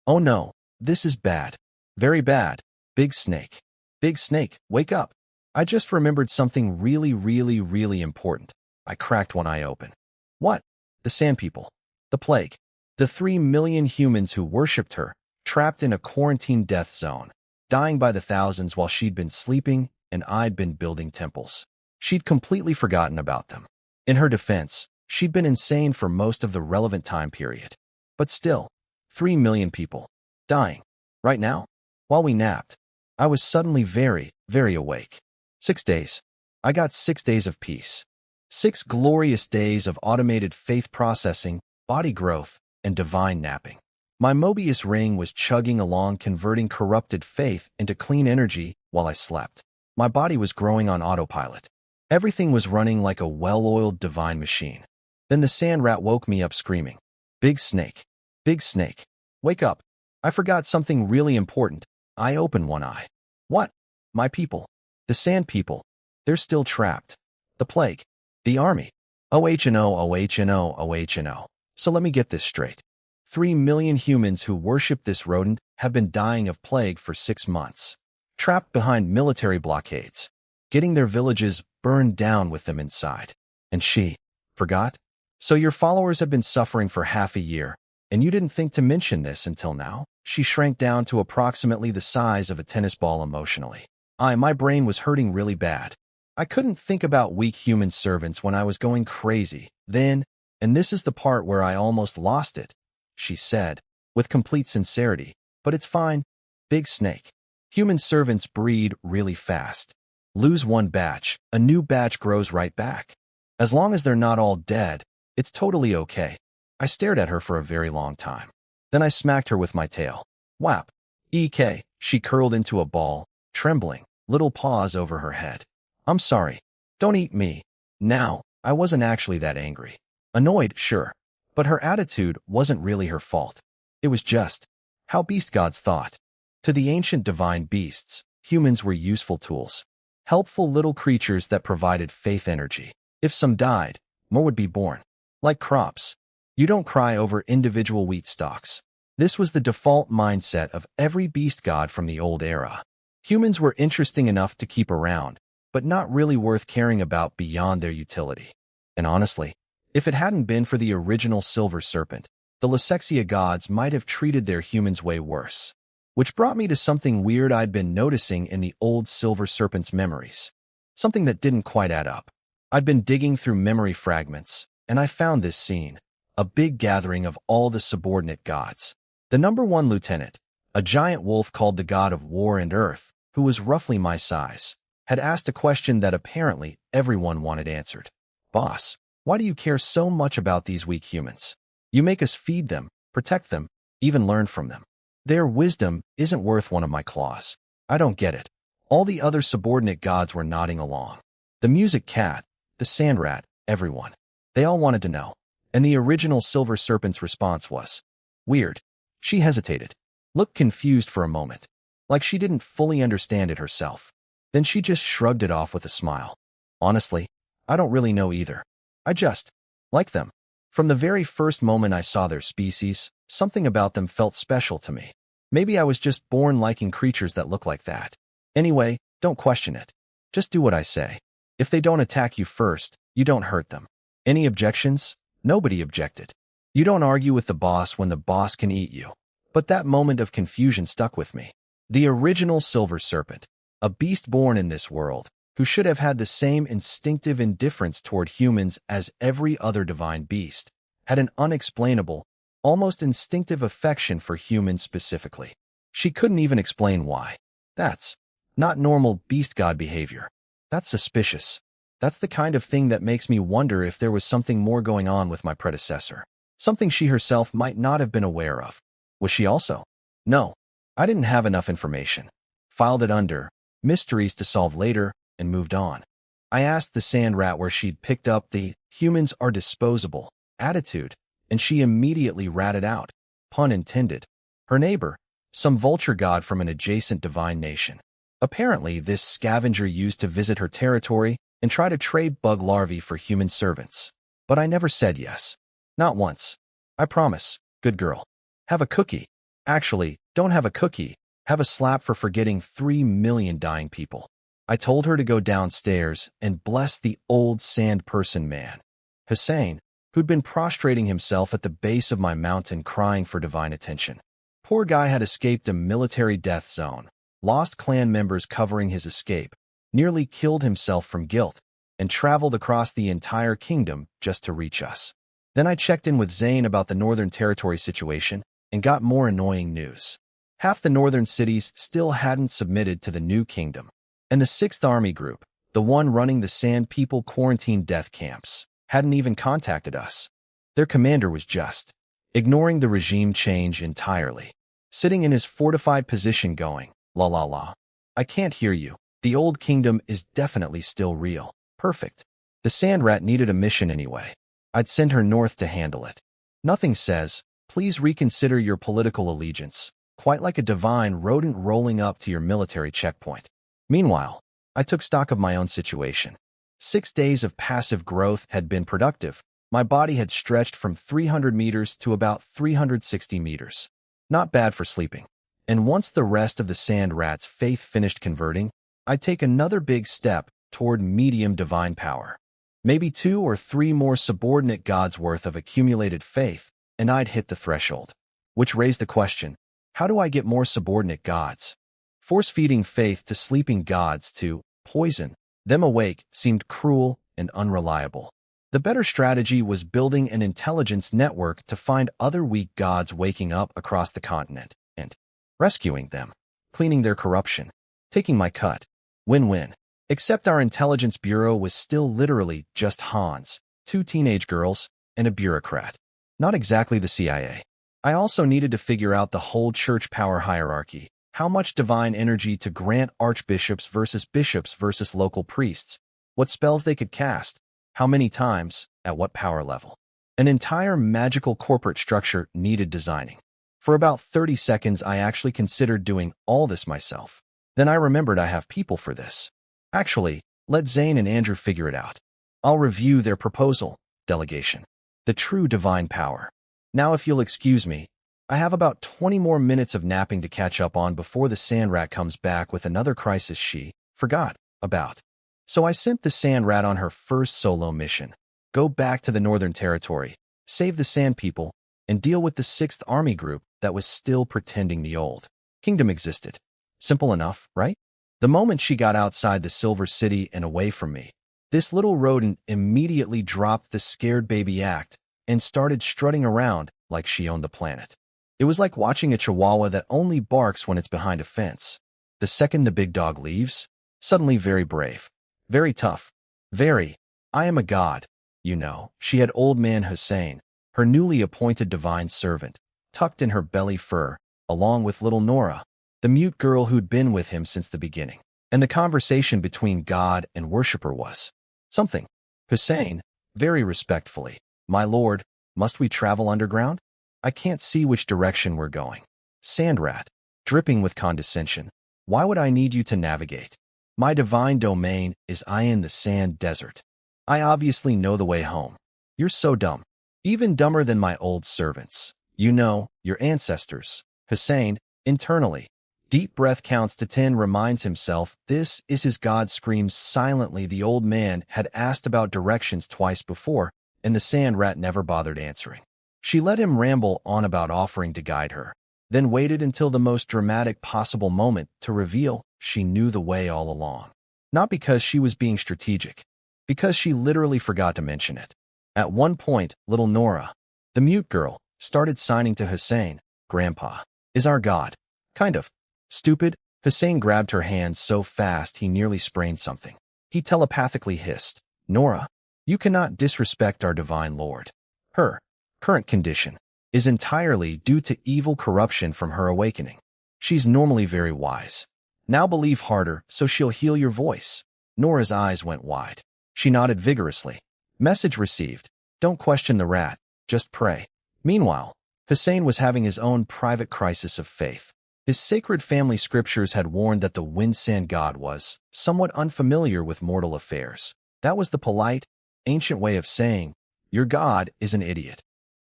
Oh no, this is bad. Very bad. Big snake. Big snake, wake up. I just remembered something really important. I cracked one eye open. What? The sand people. The plague. The 3 million humans who worshipped her, trapped in a quarantine death zone, dying by the thousands while she'd been sleeping and I'd been building temples. She'd completely forgotten about them. In her defense, she'd been insane for most of the relevant time period. But still, 3 million people, dying. Right now, while we napped, I was suddenly very, very awake. 6 days. I got 6 days of peace. 6 glorious days of automated faith processing, body growth, and divine napping. My Mobius ring was chugging along, converting corrupted faith into clean energy while I slept. My body was growing on autopilot. Everything was running like a well-oiled divine machine. Then the sand rat woke me up screaming, "Big snake! Big snake! Wake up! I forgot something really important." I opened one eye. What? My people. The sand people. They're still trapped. The plague. The army. OHNO, OHNO, OHNO. So let me get this straight. 3 million humans who worship this rodent have been dying of plague for 6 months. Trapped behind military blockades. Getting their villages burned down with them inside. And she forgot? So your followers have been suffering for half a year, and you didn't think to mention this until now? She shrank down to approximately the size of a tennis ball emotionally. My brain was hurting really bad. I couldn't think about weak human servants when I was going crazy. Then, and this is the part where I almost lost it, she said, with complete sincerity, "But it's fine. Big snake. Human servants breed really fast. Lose one batch, a new batch grows right back. As long as they're not all dead, it's totally okay." I stared at her for a very long time. Then I smacked her with my tail. Whap! EK, she curled into a ball, trembling, little paws over her head. "I'm sorry. Don't eat me." Now, I wasn't actually that angry. Annoyed, sure. But her attitude wasn't really her fault. It was just how beast gods thought. To the ancient divine beasts, humans were useful tools. Helpful little creatures that provided faith energy. If some died, more would be born. Like crops. You don't cry over individual wheat stalks. This was the default mindset of every beast god from the old era. Humans were interesting enough to keep around, but not really worth caring about beyond their utility. And honestly, if it hadn't been for the original silver serpent, the Lysexia gods might have treated their humans way worse. Which brought me to something weird I'd been noticing in the old silver serpent's memories. Something that didn't quite add up. I'd been digging through memory fragments, and I found this scene. A big gathering of all the subordinate gods. The number 1 lieutenant, a giant wolf called the god of war and earth, who was roughly my size, had asked a question that apparently everyone wanted answered. "Boss, why do you care so much about these weak humans? You make us feed them, protect them, even learn from them. Their wisdom isn't worth one of my claws. I don't get it." All the other subordinate gods were nodding along. The music cat, the sand rat, everyone. They all wanted to know. And the original silver serpent's response was weird. She hesitated, looked confused for a moment, like she didn't fully understand it herself. Then she just shrugged it off with a smile. "Honestly, I don't really know either. I just like them. From the very first moment I saw their species, something about them felt special to me. Maybe I was just born liking creatures that look like that. Anyway, don't question it. Just do what I say. If they don't attack you first, you don't hurt them. Any objections?" Nobody objected. You don't argue with the boss when the boss can eat you. But that moment of confusion stuck with me. The original silver serpent, a beast born in this world, who should have had the same instinctive indifference toward humans as every other divine beast, had an unexplainable, almost instinctive affection for humans specifically. She couldn't even explain why. That's not normal beast god behavior. That's suspicious. That's the kind of thing that makes me wonder if there was something more going on with my predecessor. Something she herself might not have been aware of. Was she also? No, I didn't have enough information. Filed it under mysteries to solve later and moved on. I asked the sand rat where she'd picked up the "humans are disposable" attitude, and she immediately ratted out, pun intended, her neighbor, some vulture god from an adjacent divine nation. Apparently, this scavenger used to visit her territory and try to trade bug larvae for human servants. But I never said yes. Not once. I promise, good girl. Have a cookie. Actually, don't have a cookie. Have a slap for forgetting 3 million dying people. I told her to go downstairs and bless the old sand person man, Hussein, who who'd been prostrating himself at the base of my mountain crying for divine attention. Poor guy had escaped a military death zone, lost clan members covering his escape, nearly killed himself from guilt, and traveled across the entire kingdom just to reach us. Then I checked in with Zane about the Northern Territory situation and got more annoying news. Half the northern cities still hadn't submitted to the new kingdom, and the 6th Army Group, the one running the Sand People quarantine death camps, hadn't even contacted us. Their commander was just ignoring the regime change entirely, sitting in his fortified position going, la la la. I can't hear you. The old kingdom is definitely still real. Perfect. The sand rat needed a mission anyway. I'd send her north to handle it. Nothing says, please reconsider your political allegiance, quite like a divine rodent rolling up to your military checkpoint. Meanwhile, I took stock of my own situation. 6 days of passive growth had been productive. My body had stretched from 300 meters to about 360 meters. Not bad for sleeping. And once the rest of the sand rat's faith finished converting, I'd take another big step toward medium divine power. Maybe 2 or 3 more subordinate gods worth of accumulated faith, and I'd hit the threshold. Which raised the question, how do I get more subordinate gods? Force-feeding faith to sleeping gods to poison them awake seemed cruel and unreliable. The better strategy was building an intelligence network to find other weak gods waking up across the continent and rescuing them, cleaning their corruption, taking my cut. Win-win. Except our intelligence bureau was still literally just Hans, 2 teenage girls, and a bureaucrat. Not exactly the CIA. I also needed to figure out the whole church power hierarchy, how much divine energy to grant archbishops versus local priests, what spells they could cast, how many times, at what power level. An entire magical corporate structure needed designing. For about 30 seconds, I actually considered doing all this myself. Then I remembered I have people for this. Actually, let Zane and Andrew figure it out. I'll review their proposal, delegation. The true divine power. Now, if you'll excuse me, I have about 20 more minutes of napping to catch up on before the sand rat comes back with another crisis she forgot about. So I sent the sand rat on her first solo mission. Go back to the Northern Territory, save the Sand People, and deal with the 6th Army Group that was still pretending the old kingdom existed. Simple enough, right? The moment she got outside the Silver City and away from me, this little rodent immediately dropped the scared baby act and started strutting around like she owned the planet. It was like watching a chihuahua that only barks when it's behind a fence. The second the big dog leaves, suddenly very brave, very tough, very, I am a god, you know. She had old man Hussein, her newly appointed divine servant, tucked in her belly fur, along with little Nora, the mute girl who'd been with him since the beginning. And the conversation between God and worshipper was something. Hussein, very respectfully, my lord, must we travel underground? I can't see which direction we're going. Sandrat, dripping with condescension, why would I need you to navigate? My divine domain is I in the sand desert. I obviously know the way home. You're so dumb. Even dumber than my old servants. You know, your ancestors. Hussein, internally. Deep breath counts to 10, reminds himself this is his god, screams silently. The old man had asked about directions twice before, and the sand rat never bothered answering. She let him ramble on about offering to guide her, then waited until the most dramatic possible moment to reveal she knew the way all along. Not because she was being strategic, because she literally forgot to mention it. At one point, little Nora, the mute girl, started signing to Hussein, Grandpa is our god. Kind of. Stupid. Hussein grabbed her hand so fast he nearly sprained something. He telepathically hissed, Nora, you cannot disrespect our divine lord. Her current condition is entirely due to evil corruption from her awakening. She's normally very wise. Now believe harder so she'll heal your voice. Nora's eyes went wide. She nodded vigorously. Message received. Don't question the rat, just pray. Meanwhile, Hussein was having his own private crisis of faith. His sacred family scriptures had warned that the Wind-Sand god was somewhat unfamiliar with mortal affairs. That was the polite, ancient way of saying, your god is an idiot.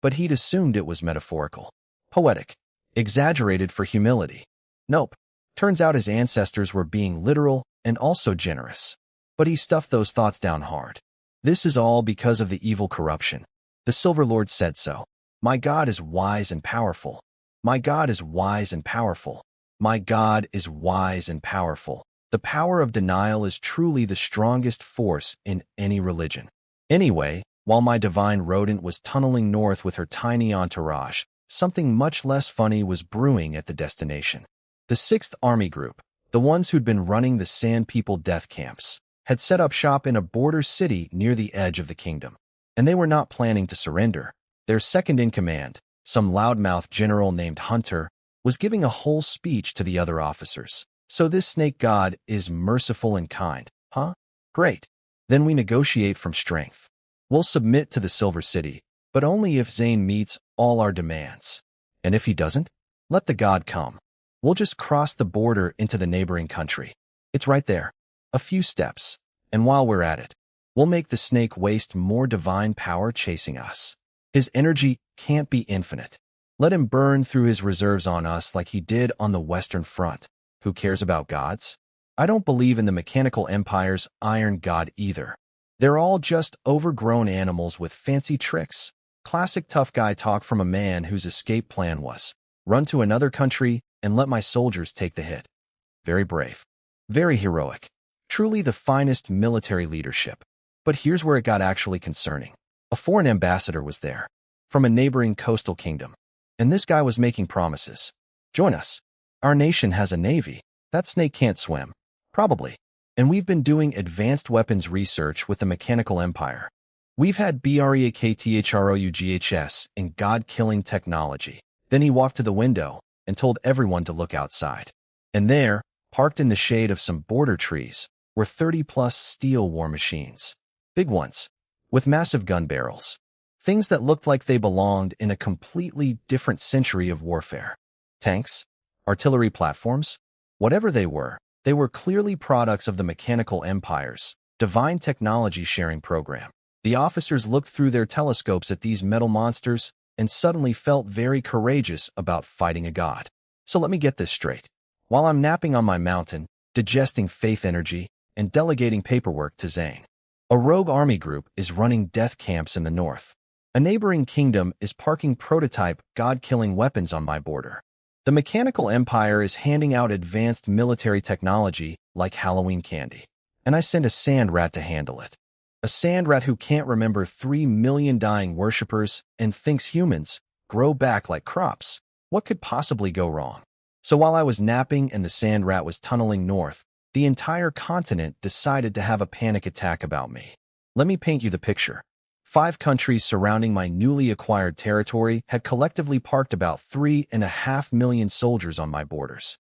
But he'd assumed it was metaphorical, poetic, exaggerated for humility. Nope. Turns out his ancestors were being literal and also generous. But he stuffed those thoughts down hard. This is all because of the evil corruption. The Silver Lord said so. My God is wise and powerful. My God is wise and powerful. My God is wise and powerful. The power of denial is truly the strongest force in any religion. Anyway, while my divine rodent was tunneling north with her tiny entourage, something much less funny was brewing at the destination. The 6th Army Group, the ones who'd been running the Sand People death camps, had set up shop in a border city near the edge of the kingdom. And they were not planning to surrender. Their second-in-command, some loudmouth general named Hunter, was giving a whole speech to the other officers. So this snake god is merciful and kind, huh? Great. Then we negotiate from strength. We'll submit to the Silver City, but only if Zane meets all our demands. And if he doesn't, let the god come. We'll just cross the border into the neighboring country. It's right there. A few steps. And while we're at it, we'll make the snake waste more divine power chasing us. His energy can't be infinite. Let him burn through his reserves on us like he did on the Western Front. Who cares about gods? I don't believe in the Mechanical Empire's Iron God either. They're all just overgrown animals with fancy tricks. Classic tough guy talk from a man whose escape plan was, run to another country and let my soldiers take the hit. Very brave. Very heroic. Truly the finest military leadership. But here's where it got actually concerning. A foreign ambassador was there, from a neighboring coastal kingdom. And this guy was making promises. Join us. Our nation has a navy. That snake can't swim. Probably. And we've been doing advanced weapons research with the Mechanical Empire. We've had BREAKTHROUGHS in god-killing technology. Then he walked to the window and told everyone to look outside. And there, parked in the shade of some border trees, were 30-plus steel war machines. Big ones, with massive gun barrels. Things that looked like they belonged in a completely different century of warfare. Tanks, artillery platforms, whatever they were clearly products of the Mechanical Empire's divine technology sharing program. The officers looked through their telescopes at these metal monsters and suddenly felt very courageous about fighting a god. So let me get this straight. While I'm napping on my mountain, digesting faith energy, and delegating paperwork to Zane, a rogue army group is running death camps in the north. A neighboring kingdom is parking prototype god-killing weapons on my border. The Mechanical Empire is handing out advanced military technology like Halloween candy. And I send a sand rat to handle it. A sand rat who can't remember 3 million dying worshippers and thinks humans grow back like crops. What could possibly go wrong? So while I was napping and the sand rat was tunneling north, the entire continent decided to have a panic attack about me. Let me paint you the picture. 5 countries surrounding my newly acquired territory had collectively parked about 3.5 million soldiers on my borders.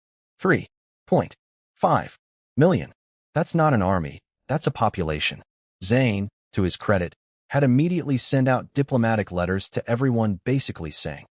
3.5 million. That's not an army, that's a population. Zane, to his credit, had immediately sent out diplomatic letters to everyone basically saying,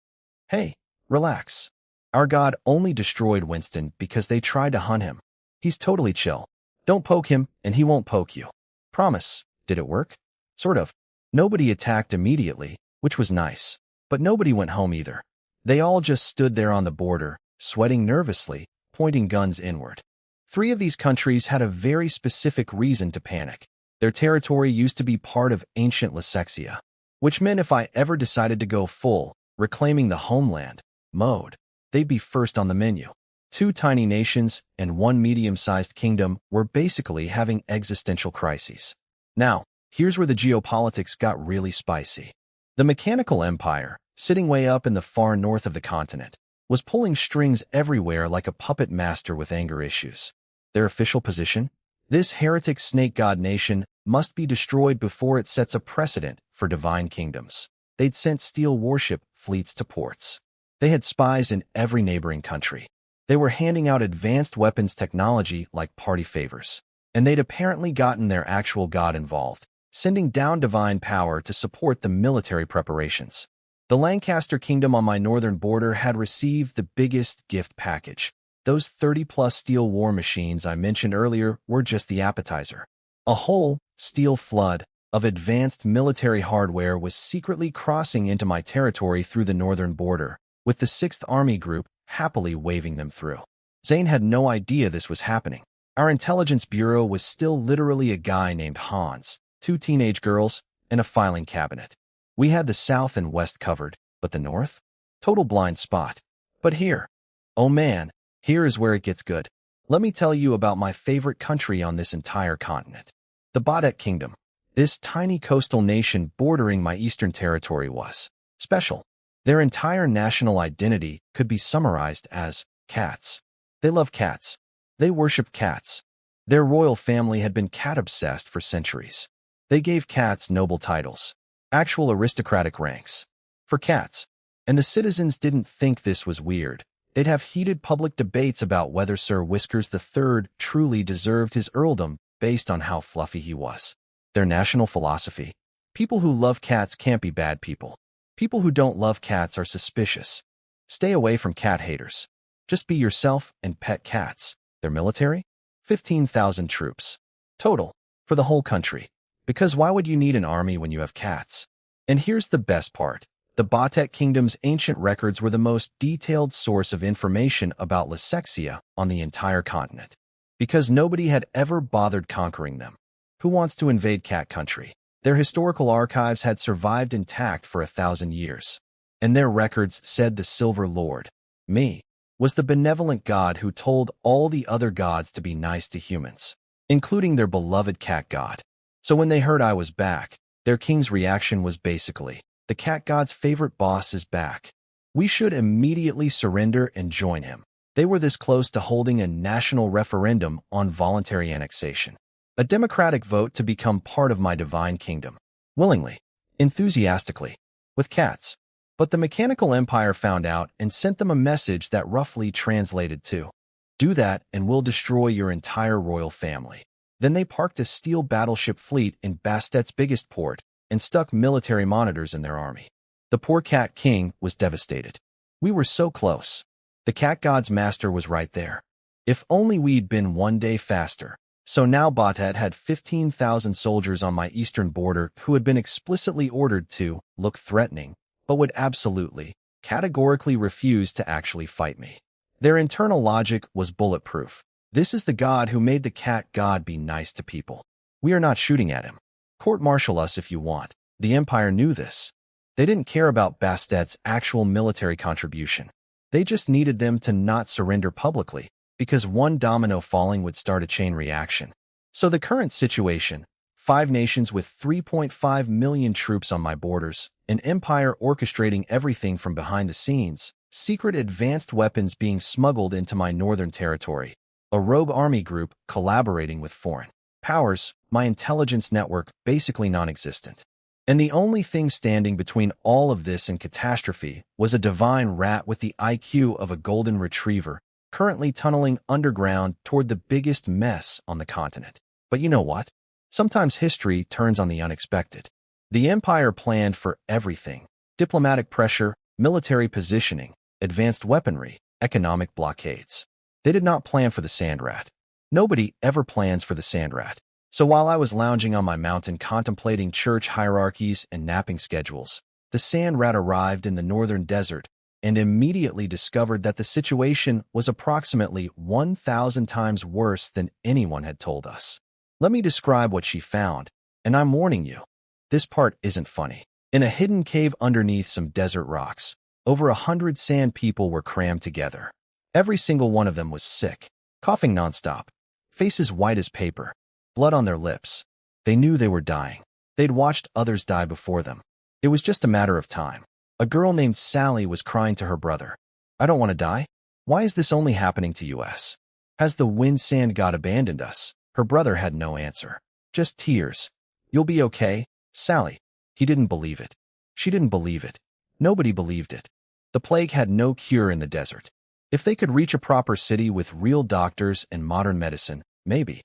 "Hey, relax. Our god only destroyed Winston because they tried to hunt him. He's totally chill. Don't poke him and he won't poke you. Promise." Did it work? Sort of. Nobody attacked immediately, which was nice. But nobody went home either. They all just stood there on the border, sweating nervously, pointing guns inward. 3 of these countries had a very specific reason to panic. Their territory used to be part of ancient Lysexia, which meant if I ever decided to go full, reclaiming the homeland, mode, they'd be first on the menu. 2 tiny nations and 1 medium-sized kingdom were basically having existential crises. Now, here's where the geopolitics got really spicy. The Mechanical Empire, sitting way up in the far north of the continent, was pulling strings everywhere like a puppet master with anger issues. Their official position? This heretic snake god nation must be destroyed before it sets a precedent for divine kingdoms. They'd sent steel warship fleets to ports. They had spies in every neighboring country. They were handing out advanced weapons technology like party favors. And they'd apparently gotten their actual god involved, sending down divine power to support the military preparations. The Lancaster Kingdom on my northern border had received the biggest gift package. Those 30-plus steel war machines I mentioned earlier were just the appetizer. A whole steel flood of advanced military hardware was secretly crossing into my territory through the northern border, with the 6th Army Group happily waving them through. Zane had no idea this was happening. Our intelligence bureau was still literally a guy named Hans, 2 teenage girls, and a filing cabinet. We had the south and west covered, but the north? Total blind spot. But here, oh man, here is where it gets good. Let me tell you about my favorite country on this entire continent. The Baudet Kingdom. This tiny coastal nation bordering my eastern territory was special. Their entire national identity could be summarized as cats. They love cats. They worship cats. Their royal family had been cat-obsessed for centuries. They gave cats noble titles, actual aristocratic ranks, for cats. And the citizens didn't think this was weird. They'd have heated public debates about whether Sir Whiskers III truly deserved his earldom based on how fluffy he was. Their national philosophy: people who love cats can't be bad people. People who don't love cats are suspicious. Stay away from cat haters. Just be yourself and pet cats. Their military? 15,000 troops. Total. For the whole country. Because why would you need an army when you have cats? And here's the best part. The Baudet Kingdom's ancient records were the most detailed source of information about Lysexia on the entire continent. Because nobody had ever bothered conquering them. Who wants to invade cat country? Their historical archives had survived intact for 1,000 years. And their records said the Silver Lord, me, was the benevolent god who told all the other gods to be nice to humans, including their beloved cat god. So when they heard I was back, their king's reaction was basically, the cat god's favorite boss is back. We should immediately surrender and join him. They were this close to holding a national referendum on voluntary annexation. A democratic vote to become part of my divine kingdom. Willingly. Enthusiastically. With cats. But the mechanical empire found out and sent them a message that roughly translated to, do that and we'll destroy your entire royal family. Then they parked a steel battleship fleet in Bastet's biggest port and stuck military monitors in their army. The poor cat king was devastated. We were so close. The cat god's master was right there. If only we'd been one day faster. So now Baudet had 15,000 soldiers on my eastern border who had been explicitly ordered to look threatening, but would absolutely, categorically refuse to actually fight me. Their internal logic was bulletproof. This is the god who made the cat god be nice to people. We are not shooting at him. Court-martial us if you want. The empire knew this. They didn't care about Bastet's actual military contribution. They just needed them to not surrender publicly, because one domino falling would start a chain reaction. So the current situation, 5 nations with 3.5 million troops on my borders, an empire orchestrating everything from behind the scenes, secret advanced weapons being smuggled into my northern territory, a rogue army group collaborating with foreign powers, my intelligence network basically non-existent. And the only thing standing between all of this and catastrophe was a divine rat with the IQ of a golden retriever, currently tunneling underground toward the biggest mess on the continent. But you know what? Sometimes history turns on the unexpected. The empire planned for everything: diplomatic pressure, military positioning, advanced weaponry, economic blockades. They did not plan for the sand rat. Nobody ever plans for the sand rat. So while I was lounging on my mountain contemplating church hierarchies and napping schedules, the sand rat arrived in the northern desert and immediately discovered that the situation was approximately 1,000 times worse than anyone had told us. Let me describe what she found, and I'm warning you, this part isn't funny. In a hidden cave underneath some desert rocks, over 100 sand people were crammed together. Every single one of them was sick, coughing nonstop, faces white as paper, blood on their lips. They knew they were dying. They'd watched others die before them. It was just a matter of time. A girl named Sally was crying to her brother, I don't want to die. Why is this only happening to us? Has the wind sand god abandoned us? Her brother had no answer. Just tears. You'll be okay, Sally. He didn't believe it. She didn't believe it. Nobody believed it. The plague had no cure in the desert. If they could reach a proper city with real doctors and modern medicine, maybe.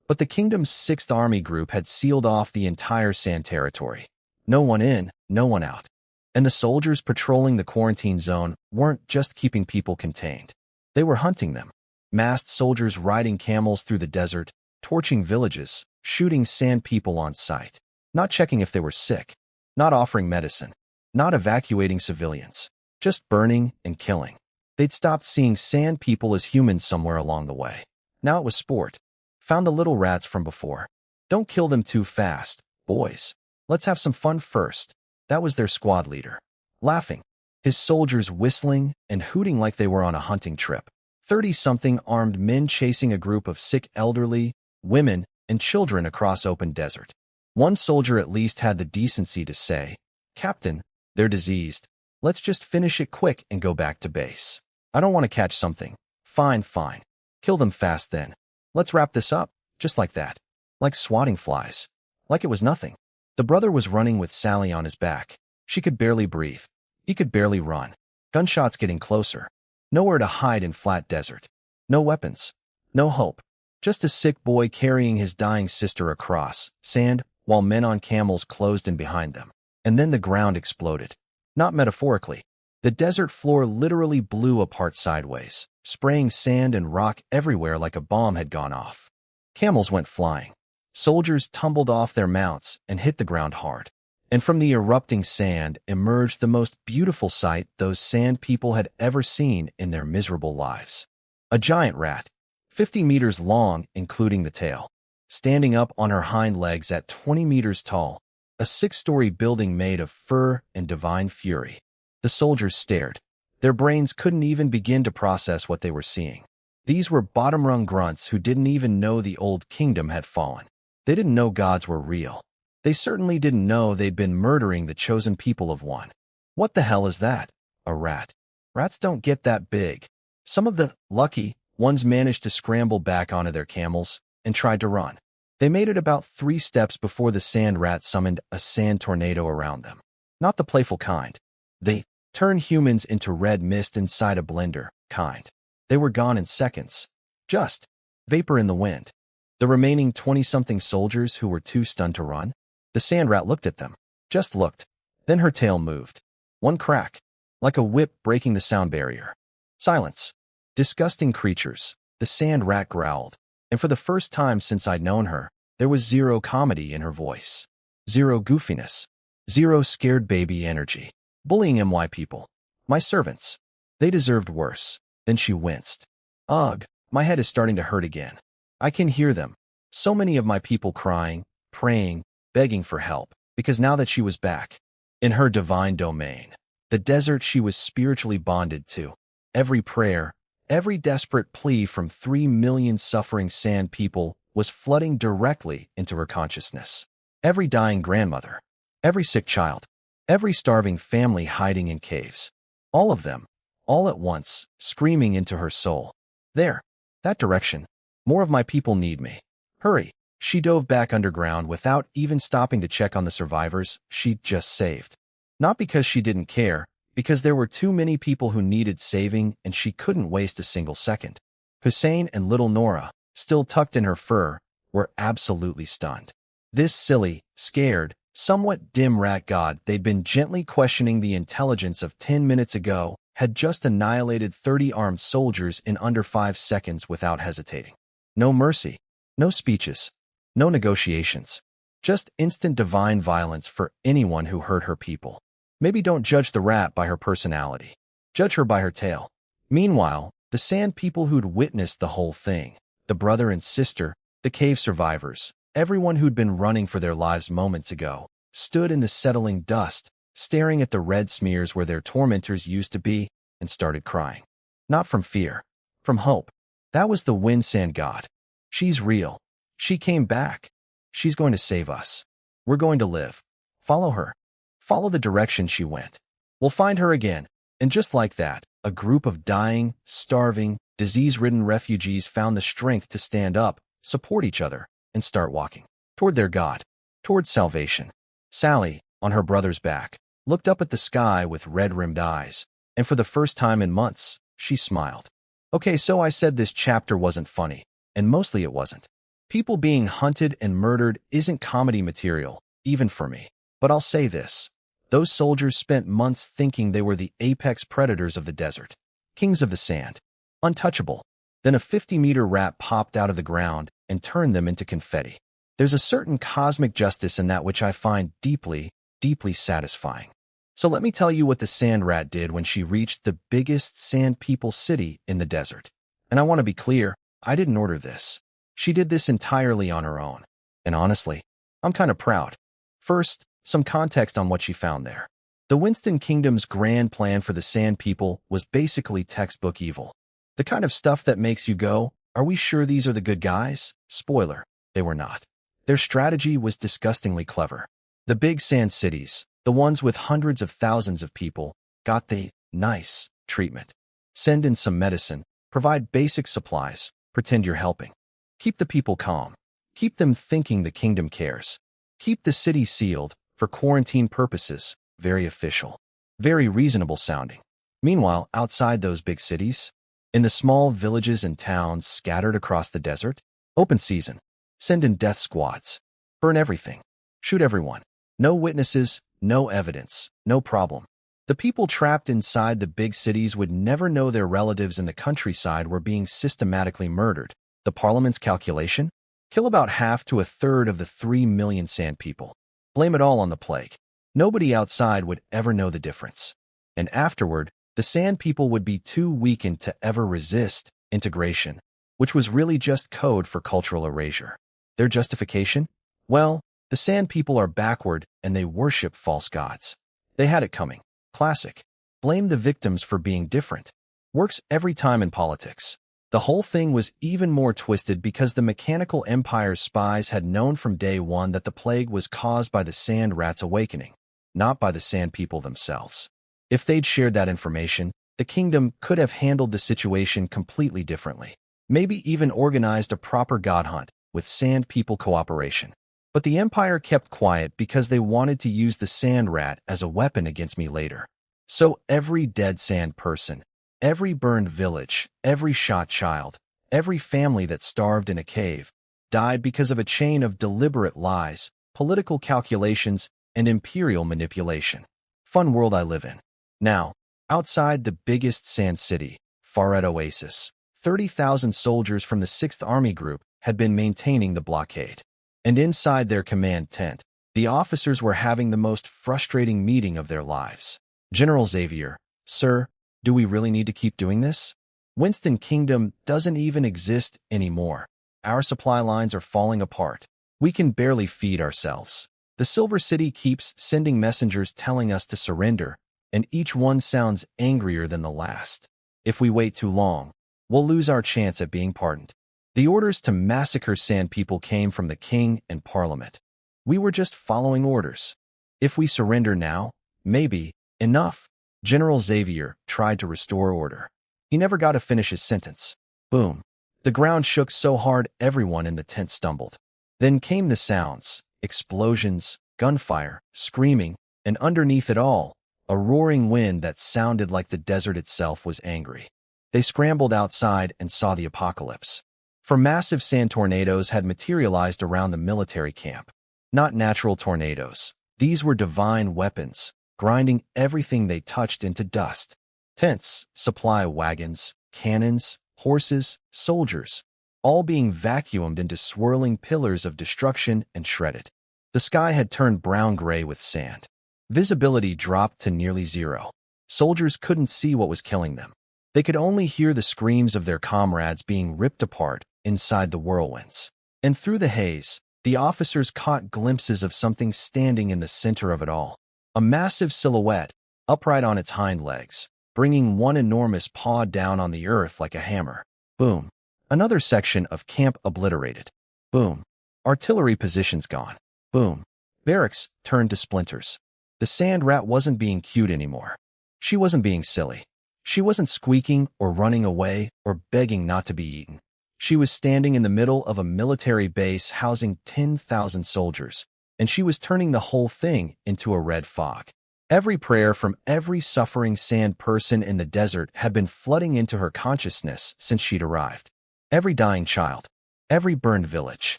But the kingdom's 6th Army Group had sealed off the entire sand territory. No one in, no one out. And the soldiers patrolling the quarantine zone weren't just keeping people contained. They were hunting them. Masked soldiers riding camels through the desert, torching villages, shooting sand people on sight. Not checking if they were sick. Not offering medicine. Not evacuating civilians. Just burning and killing. They'd stopped seeing sand people as humans somewhere along the way. Now it was sport. Found the little rats from before. Don't kill them too fast, boys. Let's have some fun first. That was their squad leader, laughing, his soldiers whistling and hooting like they were on a hunting trip. 30-something armed men chasing a group of sick elderly, women, and children across open desert. One soldier at least had the decency to say, "Captain, they're diseased. Let's just finish it quick and go back to base. I don't want to catch something." "Fine, fine. Kill them fast then. Let's wrap this up." Just like that. Like swatting flies. Like it was nothing. The brother was running with Sally on his back. She could barely breathe. He could barely run. Gunshots getting closer. Nowhere to hide in flat desert. No weapons. No hope. Just a sick boy carrying his dying sister across sand while men on camels closed in behind them. And then the ground exploded. Not metaphorically. The desert floor literally blew apart sideways, spraying sand and rock everywhere like a bomb had gone off. Camels went flying. Soldiers tumbled off their mounts and hit the ground hard. And from the erupting sand emerged the most beautiful sight those sand people had ever seen in their miserable lives. A giant rat, 50 meters long including the tail, standing up on her hind legs at 20 meters tall, a 6-story building made of fur and divine fury. The soldiers stared. Their brains couldn't even begin to process what they were seeing. These were bottom-rung grunts who didn't even know the old kingdom had fallen. They didn't know gods were real. They certainly didn't know they'd been murdering the chosen people of one. What the hell is that? A rat. Rats don't get that big. Some of the lucky ones managed to scramble back onto their camels and tried to run. They made it about 3 steps before the sand rat summoned a sand tornado around them. Not the playful kind. They turn humans into red mist inside a blender kind. They were gone in seconds. Just vapor in the wind. The remaining 20-something soldiers who were too stunned to run? The sand rat looked at them. Just looked. Then her tail moved. One crack. Like a whip breaking the sound barrier. Silence. Disgusting creatures. The sand rat growled. And for the first time since I'd known her, there was zero comedy in her voice. Zero goofiness. Zero scared baby energy. Bullying MY people. My servants. They deserved worse. Then she winced. Ugh, my head is starting to hurt again. I can hear them. So many of my people crying, praying, begging for help, because now that she was back, in her divine domain, the desert she was spiritually bonded to, every prayer, every desperate plea from 3 million suffering sand people was flooding directly into her consciousness. Every dying grandmother, every sick child, every starving family hiding in caves, all of them, all at once, screaming into her soul. There, that direction. More of my people need me. Hurry. She dove back underground without even stopping to check on the survivors she'd just saved. Not because she didn't care, because there were too many people who needed saving and she couldn't waste a single second. Hussein and little Nora, still tucked in her fur, were absolutely stunned. This silly, scared, somewhat dim rat god they'd been gently questioning the intelligence of 10 minutes ago had just annihilated 30 armed soldiers in under 5 seconds without hesitating. No mercy, no speeches, no negotiations. Just instant divine violence for anyone who hurt her people. Maybe don't judge the rat by her personality. Judge her by her tail. Meanwhile, the sand people who'd witnessed the whole thing, the brother and sister, the cave survivors, everyone who'd been running for their lives moments ago, stood in the settling dust, staring at the red smears where their tormentors used to be, and started crying. Not from fear, from hope. That was the wind sand god. She's real. She came back. She's going to save us. We're going to live. Follow her. Follow the direction she went. We'll find her again. And just like that, a group of dying, starving, disease-ridden refugees found the strength to stand up, support each other, and start walking toward their God, toward salvation. Sally, on her brother's back, looked up at the sky with red-rimmed eyes, and for the first time in months, she smiled. Okay, so I said this chapter wasn't funny, and mostly it wasn't. People being hunted and murdered isn't comedy material, even for me. But I'll say this. Those soldiers spent months thinking they were the apex predators of the desert, kings of the sand, untouchable. Then a 50-meter rat popped out of the ground and turned them into confetti. There's a certain cosmic justice in that which I find deeply, deeply satisfying. So let me tell you what the sand rat did when she reached the biggest sand people city in the desert. And I want to be clear, I didn't order this. She did this entirely on her own. And honestly, I'm kind of proud. First, Some context on what she found there. The Winston Kingdom's grand plan for the Sand People was basically textbook evil. The kind of stuff that makes you go, are we sure these are the good guys? Spoiler, they were not. Their strategy was disgustingly clever. The big sand cities, the ones with hundreds of thousands of people, got the nice treatment. Send in some medicine, provide basic supplies, pretend you're helping. Keep the people calm. Keep them thinking the kingdom cares. Keep the city sealed, for quarantine purposes, very official. Very reasonable sounding. Meanwhile, outside those big cities, in the small villages and towns scattered across the desert, open season. Send in death squads. Burn everything. Shoot everyone. No witnesses, no evidence, no problem. The people trapped inside the big cities would never know their relatives in the countryside were being systematically murdered. The parliament's calculation? Kill about half to a third of the 3 million sand people. Blame it all on the plague. Nobody outside would ever know the difference. And afterward, the sand people would be too weakened to ever resist integration, which was really just code for cultural erasure. Their justification? Well, the sand people are backward and they worship false gods. They had it coming. Classic. Blame the victims for being different. Works every time in politics. The whole thing was even more twisted because the Mechanical Empire's spies had known from day one that the plague was caused by the sand rats awakening, not by the sand people themselves. If they'd shared that information, the kingdom could have handled the situation completely differently. Maybe even organized a proper god hunt with sand people cooperation. But the Empire kept quiet because they wanted to use the sand rat as a weapon against me later. So every dead sand person, every burned village, every shot child, every family that starved in a cave, died because of a chain of deliberate lies, political calculations, and imperial manipulation. Fun world I live in. Now, outside the biggest sand city, Faret Oasis, 30,000 soldiers from the 6th Army Group had been maintaining the blockade. And inside their command tent, the officers were having the most frustrating meeting of their lives. General Xavier, sir, do we really need to keep doing this? Winston Kingdom doesn't even exist anymore. Our supply lines are falling apart. We can barely feed ourselves. The Silver City keeps sending messengers telling us to surrender, and each one sounds angrier than the last. If we wait too long, we'll lose our chance at being pardoned. The orders to massacre sand people came from the king and parliament. We were just following orders. If we surrender now, maybe, enough. General Xavier tried to restore order. He never got to finish his sentence. Boom. The ground shook so hard everyone in the tent stumbled. Then came the sounds, explosions, gunfire, screaming, and underneath it all, a roaring wind that sounded like the desert itself was angry. They scrambled outside and saw the apocalypse. For massive sand tornadoes had materialized around the military camp. Not natural tornadoes. These were divine weapons, grinding everything they touched into dust. Tents, supply wagons, cannons, horses, soldiers, all being vacuumed into swirling pillars of destruction and shredded. The sky had turned brown-gray with sand. Visibility dropped to nearly zero. Soldiers couldn't see what was killing them. They could only hear the screams of their comrades being ripped apart inside the whirlwinds. And through the haze, the officers caught glimpses of something standing in the center of it all. A massive silhouette, upright on its hind legs, bringing one enormous paw down on the earth like a hammer. Boom. Another section of camp obliterated. Boom. Artillery positions gone. Boom. Barracks turned to splinters. The sand rat wasn't being cute anymore. She wasn't being silly. She wasn't squeaking or running away or begging not to be eaten. She was standing in the middle of a military base housing 10,000 soldiers, and she was turning the whole thing into a red fog. Every prayer from every suffering sand person in the desert had been flooding into her consciousness since she'd arrived. Every dying child, every burned village,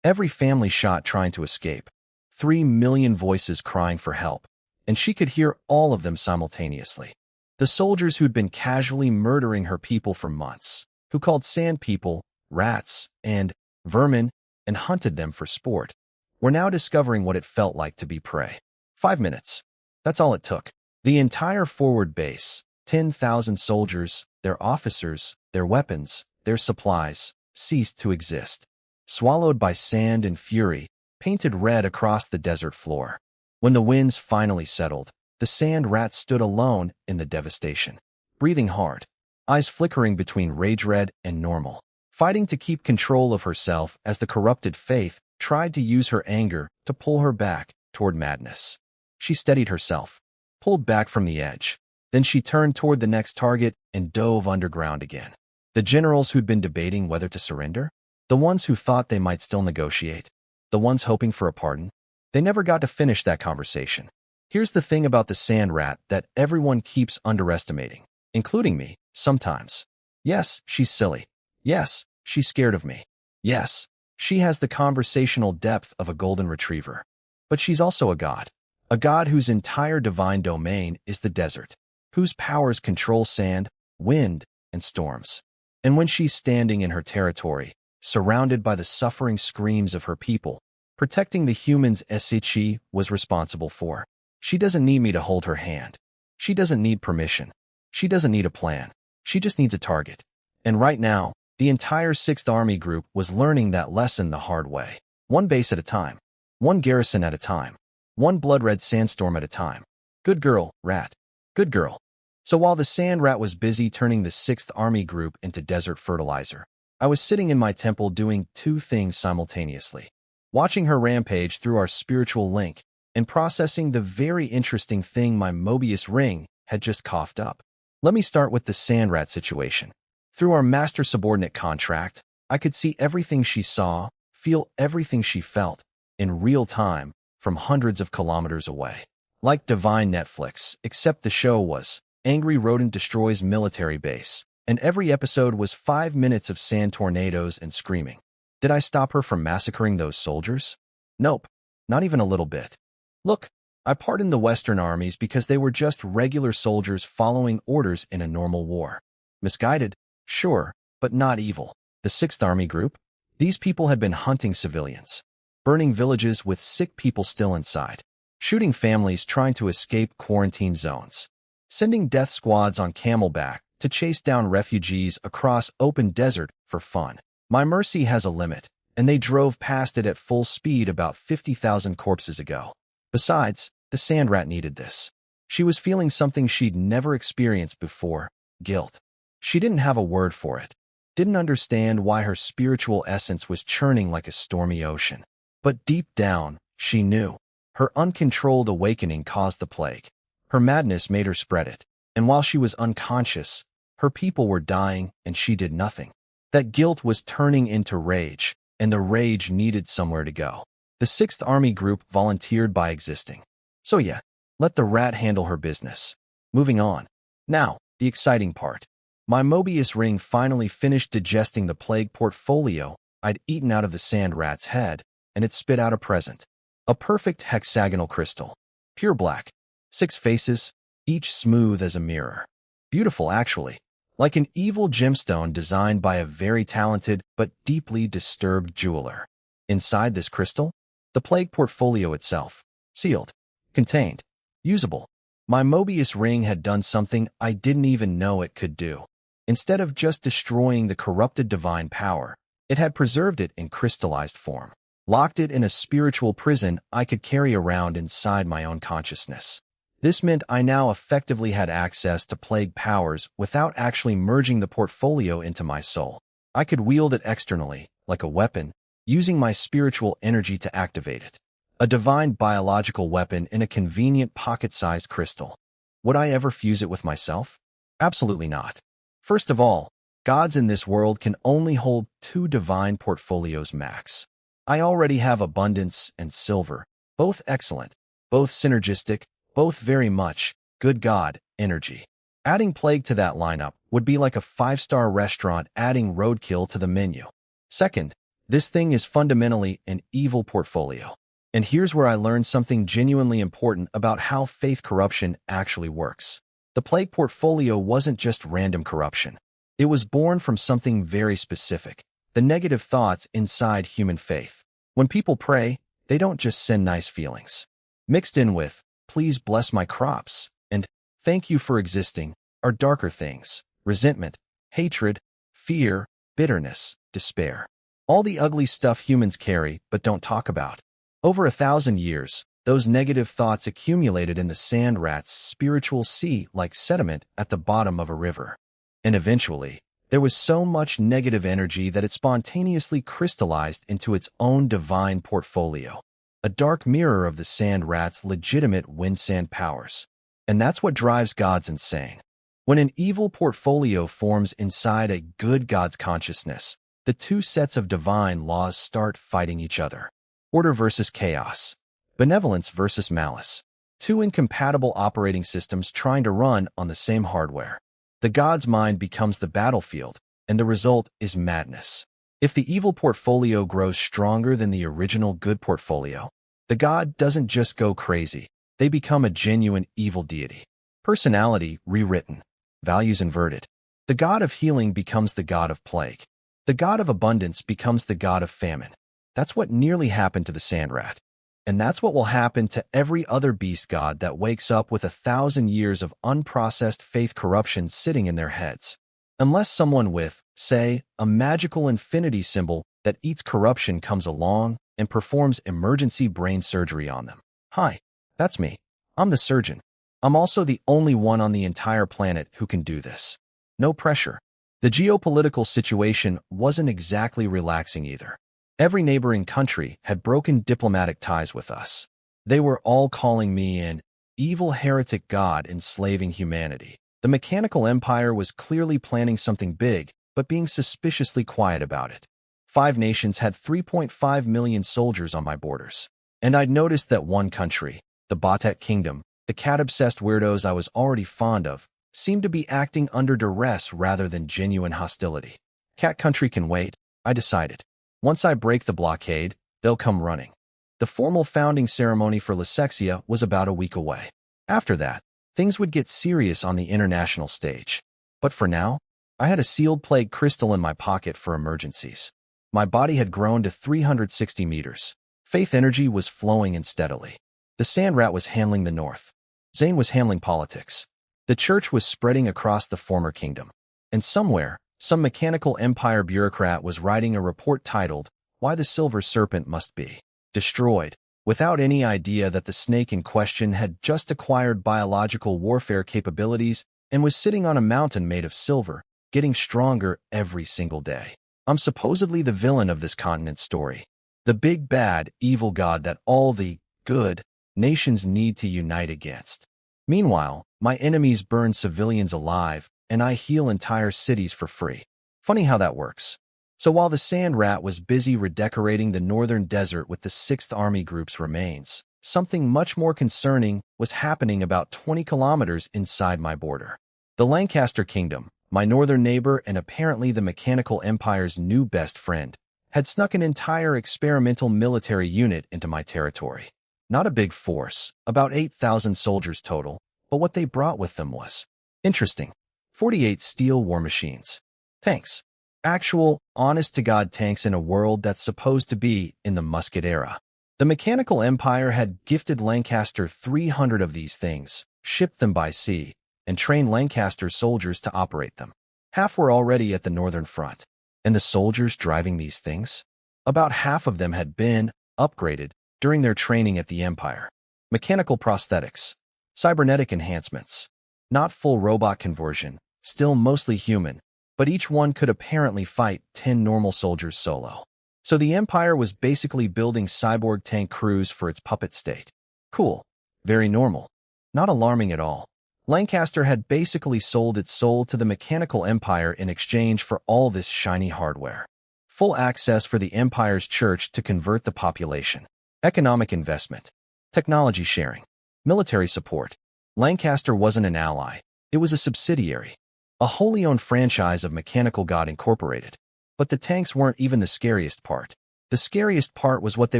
every family shot trying to escape, 3 million voices crying for help, and she could hear all of them simultaneously. The soldiers who'd been casually murdering her people for months, who called sand people rats and vermin and hunted them for sport, were now discovering what it felt like to be prey. 5 minutes. That's all it took. The entire forward base, 10,000 soldiers, their officers, their weapons, their supplies, ceased to exist. Swallowed by sand and fury, painted red across the desert floor. When the winds finally settled, the sand rat stood alone in the devastation, breathing hard, eyes flickering between rage red and normal, fighting to keep control of herself as the corrupted Faith tried to use her anger to pull her back toward madness. She steadied herself, pulled back from the edge. Then she turned toward the next target and dove underground again. The generals who'd been debating whether to surrender? The ones who thought they might still negotiate? The ones hoping for a pardon? They never got to finish that conversation. Here's the thing about the sand rat that everyone keeps underestimating, including me, sometimes. Yes, she's silly. Yes, she's scared of me. Yes, she has the conversational depth of a golden retriever. But she's also a god whose entire divine domain is the desert, whose powers control sand, wind, and storms. And when she's standing in her territory, surrounded by the suffering screams of her people, protecting the humans she was responsible for, she doesn't need me to hold her hand. She doesn't need permission. She doesn't need a plan. She just needs a target. And right now, the entire 6th Army Group was learning that lesson the hard way. One base at a time. One garrison at a time. One blood-red sandstorm at a time. Good girl, rat. Good girl. So while the sand rat was busy turning the 6th Army Group into desert fertilizer, I was sitting in my temple doing two things simultaneously. Watching her rampage through our spiritual link and processing the very interesting thing my Mobius ring had just coughed up. Let me start with the sand rat situation. Through our master-subordinate contract, I could see everything she saw, feel everything she felt, in real time, from hundreds of kilometers away. Like divine Netflix, except the show was Angry Rodent Destroys Military Base, and every episode was 5 minutes of sand tornadoes and screaming. Did I stop her from massacring those soldiers? Nope, not even a little bit. Look, I pardoned the Western armies because they were just regular soldiers following orders in a normal war. Misguided? Sure, but not evil. The 6th Army Group? These people had been hunting civilians, burning villages with sick people still inside, shooting families trying to escape quarantine zones, sending death squads on camelback to chase down refugees across open desert for fun. My mercy has a limit, and they drove past it at full speed about 50,000 corpses ago. Besides, the sand rat needed this. She was feeling something she'd never experienced before, guilt. She didn't have a word for it, didn't understand why her spiritual essence was churning like a stormy ocean. But deep down, she knew. Her uncontrolled awakening caused the plague. Her madness made her spread it, and while she was unconscious, her people were dying and she did nothing. That guilt was turning into rage, and the rage needed somewhere to go. The 6th Army Group volunteered by existing. So yeah, let the rat handle her business. Moving on. Now, the exciting part. My Mobius ring finally finished digesting the plague portfolio I'd eaten out of the sand rat's head, and it spit out a present. A perfect hexagonal crystal. Pure black. 6 faces, each smooth as a mirror. Beautiful, actually. Like an evil gemstone designed by a very talented but deeply disturbed jeweler. Inside this crystal, the plague portfolio itself. Sealed. Contained. Usable. My Mobius ring had done something I didn't even know it could do. Instead of just destroying the corrupted divine power, it had preserved it in crystallized form. Locked it in a spiritual prison I could carry around inside my own consciousness. This meant I now effectively had access to plague powers without actually merging the portfolio into my soul. I could wield it externally, like a weapon, using my spiritual energy to activate it. A divine biological weapon in a convenient pocket-sized crystal. Would I ever fuse it with myself? Absolutely not. First of all, gods in this world can only hold 2 divine portfolios max. I already have abundance and silver, both excellent, both synergistic, both very much good god energy. Adding plague to that lineup would be like a 5-star restaurant adding roadkill to the menu. Second, this thing is fundamentally an evil portfolio. And here's where I learned something genuinely important about how faith corruption actually works. The plague portfolio wasn't just random corruption. It was born from something very specific, the negative thoughts inside human faith. When people pray, they don't just send nice feelings. Mixed in with, please bless my crops, and thank you for existing, are darker things, resentment, hatred, fear, bitterness, despair. All the ugly stuff humans carry but don't talk about. Over 1,000 years, Those negative thoughts accumulated in the sand rat's spiritual sea like sediment at the bottom of a river. And eventually, there was so much negative energy that it spontaneously crystallized into its own divine portfolio, a dark mirror of the sand rat's legitimate wind-sand powers. And that's what drives gods insane. When an evil portfolio forms inside a good god's consciousness, the two sets of divine laws start fighting each other. Order versus chaos. Benevolence versus malice. Two incompatible operating systems trying to run on the same hardware. The god's mind becomes the battlefield, and the result is madness. If the evil portfolio grows stronger than the original good portfolio, the god doesn't just go crazy. They become a genuine evil deity. Personality rewritten. Values inverted. The god of healing becomes the god of plague. The god of abundance becomes the god of famine. That's what nearly happened to the sand rat. And that's what will happen to every other beast god that wakes up with 1,000 years of unprocessed faith corruption sitting in their heads. Unless someone with, say, a magical infinity symbol that eats corruption comes along and performs emergency brain surgery on them. Hi, that's me. I'm the surgeon. I'm also the only one on the entire planet who can do this. No pressure. The geopolitical situation wasn't exactly relaxing either. Every neighboring country had broken diplomatic ties with us. They were all calling me an evil heretic god enslaving humanity. The mechanical empire was clearly planning something big, but being suspiciously quiet about it. 5 nations had 3.5 million soldiers on my borders. And I'd noticed that one country, the Batet Kingdom, the cat-obsessed weirdos I was already fond of, seemed to be acting under duress rather than genuine hostility. Cat country can wait, I decided. Once I break the blockade, they'll come running. The formal founding ceremony for Lysexia was about a week away. After that, things would get serious on the international stage. But for now, I had a sealed plague crystal in my pocket for emergencies. My body had grown to 360 meters. Faith energy was flowing in steadily. The sand rat was handling the north. Zane was handling politics. The church was spreading across the former kingdom. And somewhere, some mechanical empire bureaucrat was writing a report titled, "Why the Silver Serpent Must Be Destroyed," without any idea that the snake in question had just acquired biological warfare capabilities and was sitting on a mountain made of silver, getting stronger every single day. I'm supposedly the villain of this continent story. The big bad, evil god that all the good nations need to unite against. Meanwhile, my enemies burn civilians alive, and I heal entire cities for free. Funny how that works. So while the sand rat was busy redecorating the northern desert with the 6th Army Group's remains, something much more concerning was happening about 20 kilometers inside my border. The Lancaster Kingdom, my northern neighbor and apparently the Mechanical Empire's new best friend, had snuck an entire experimental military unit into my territory. Not a big force, about 8,000 soldiers total, but what they brought with them was interesting. 48 steel war machines. Tanks. Actual, honest-to-God tanks in a world that's supposed to be in the musket era. The Mechanical Empire had gifted Lancaster 300 of these things, shipped them by sea, and trained Lancaster soldiers to operate them. Half were already at the northern front. And the soldiers driving these things? About half of them had been upgraded during their training at the Empire. Mechanical prosthetics. Cybernetic enhancements. Not full robot conversion, still mostly human, but each one could apparently fight 10 normal soldiers solo. So the Empire was basically building cyborg tank crews for its puppet state. Cool. Very normal. Not alarming at all. Lancaster had basically sold its soul to the Mechanical Empire in exchange for all this shiny hardware. Full access for the Empire's church to convert the population. Economic investment. Technology sharing. Military support. Lancaster wasn't an ally. It was a subsidiary. A wholly owned franchise of Mechanical God Incorporated. But the tanks weren't even the scariest part. The scariest part was what they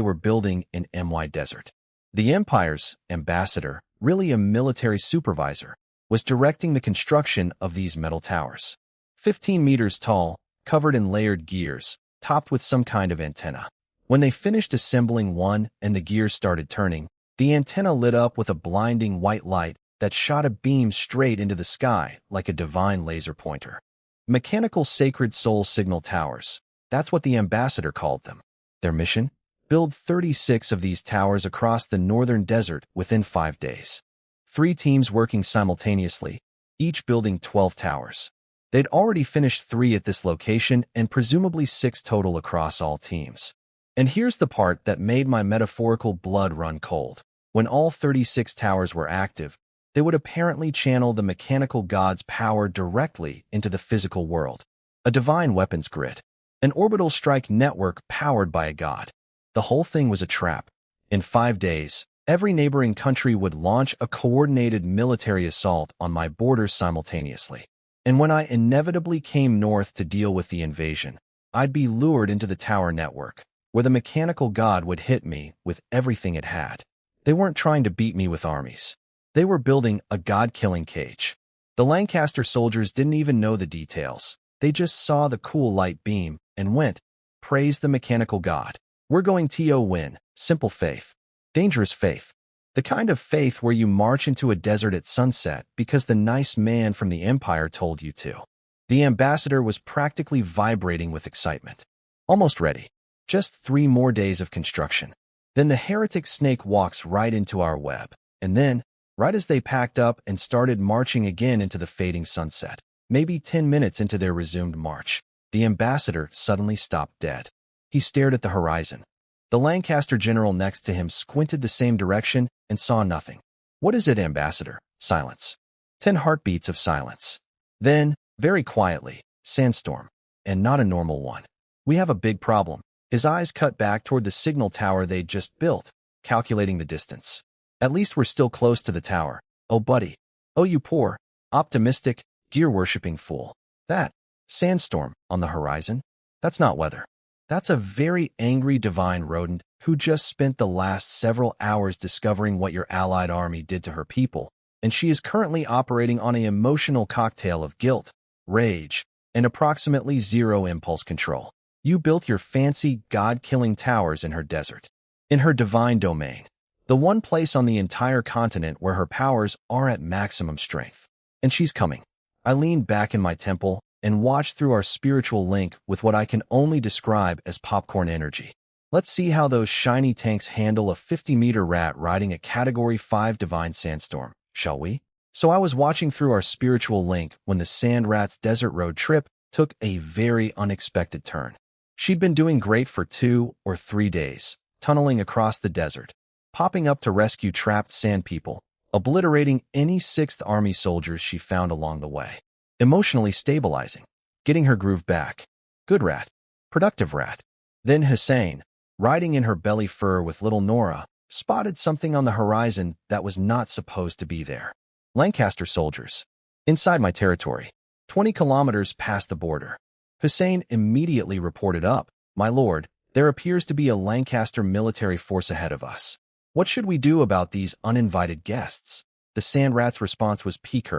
were building in MY Desert. The Empire's ambassador, really a military supervisor, was directing the construction of these metal towers. 15 meters tall, covered in layered gears, topped with some kind of antenna. When they finished assembling one and the gears started turning, the antenna lit up with a blinding white light that shot a beam straight into the sky like a divine laser pointer. Mechanical Sacred Soul Signal Towers. That's what the ambassador called them. Their mission? Build 36 of these towers across the northern desert within 5 days. 3 teams working simultaneously, each building 12 towers. They'd already finished 3 at this location and presumably 6 total across all teams. And here's the part that made my metaphorical blood run cold. When all 36 towers were active, they would apparently channel the mechanical god's power directly into the physical world. A divine weapons grid. An orbital strike network powered by a god. The whole thing was a trap. In 5 days, every neighboring country would launch a coordinated military assault on my borders simultaneously. And when I inevitably came north to deal with the invasion, I'd be lured into the tower network, where the mechanical god would hit me with everything it had. They weren't trying to beat me with armies. They were building a god-killing cage. The Lancaster soldiers didn't even know the details. They just saw the cool light beam and went, "Praise the mechanical god. We're going to win." Simple faith. Dangerous faith. The kind of faith where you march into a desert at sunset because the nice man from the empire told you to. The ambassador was practically vibrating with excitement. Almost ready. Just 3 more days of construction. Then the heretic snake walks right into our web. And then, right as they packed up and started marching again into the fading sunset, maybe 10 minutes into their resumed march, the ambassador suddenly stopped dead. He stared at the horizon. The Lancaster general next to him squinted the same direction and saw nothing. "What is it, ambassador?" Silence. 10 heartbeats of silence. Then, very quietly, "Sandstorm. And not a normal one. We have a big problem." His eyes cut back toward the signal tower they'd just built, calculating the distance. "At least we're still close to the tower. Oh, buddy. Oh, you poor, optimistic, gear-worshipping fool. That sandstorm on the horizon? That's not weather. That's a very angry divine rodent who just spent the last several hours discovering what your allied army did to her people, and she is currently operating on an emotional cocktail of guilt, rage, and approximately 0 impulse control. You built your fancy god-killing towers in her desert, in her divine domain, the one place on the entire continent where her powers are at maximum strength. And she's coming." I leaned back in my temple and watched through our spiritual link with what I can only describe as popcorn energy. Let's see how those shiny tanks handle a 50-meter rat riding a Category 5 divine sandstorm, shall we? So I was watching through our spiritual link when the Sand Rat's desert road trip took a very unexpected turn. She'd been doing great for 2 or 3 days, tunneling across the desert, popping up to rescue trapped sand people, obliterating any 6th Army soldiers she found along the way. Emotionally stabilizing, getting her groove back. Good rat. Productive rat. Then Hussein, riding in her belly fur with little Nora, spotted something on the horizon that was not supposed to be there. Lancaster soldiers. Inside my territory. 20 kilometers past the border. Hussein immediately reported up. "My lord, there appears to be a Lancaster military force ahead of us. What should we do about these uninvited guests?" The Sand Rat's response was pique.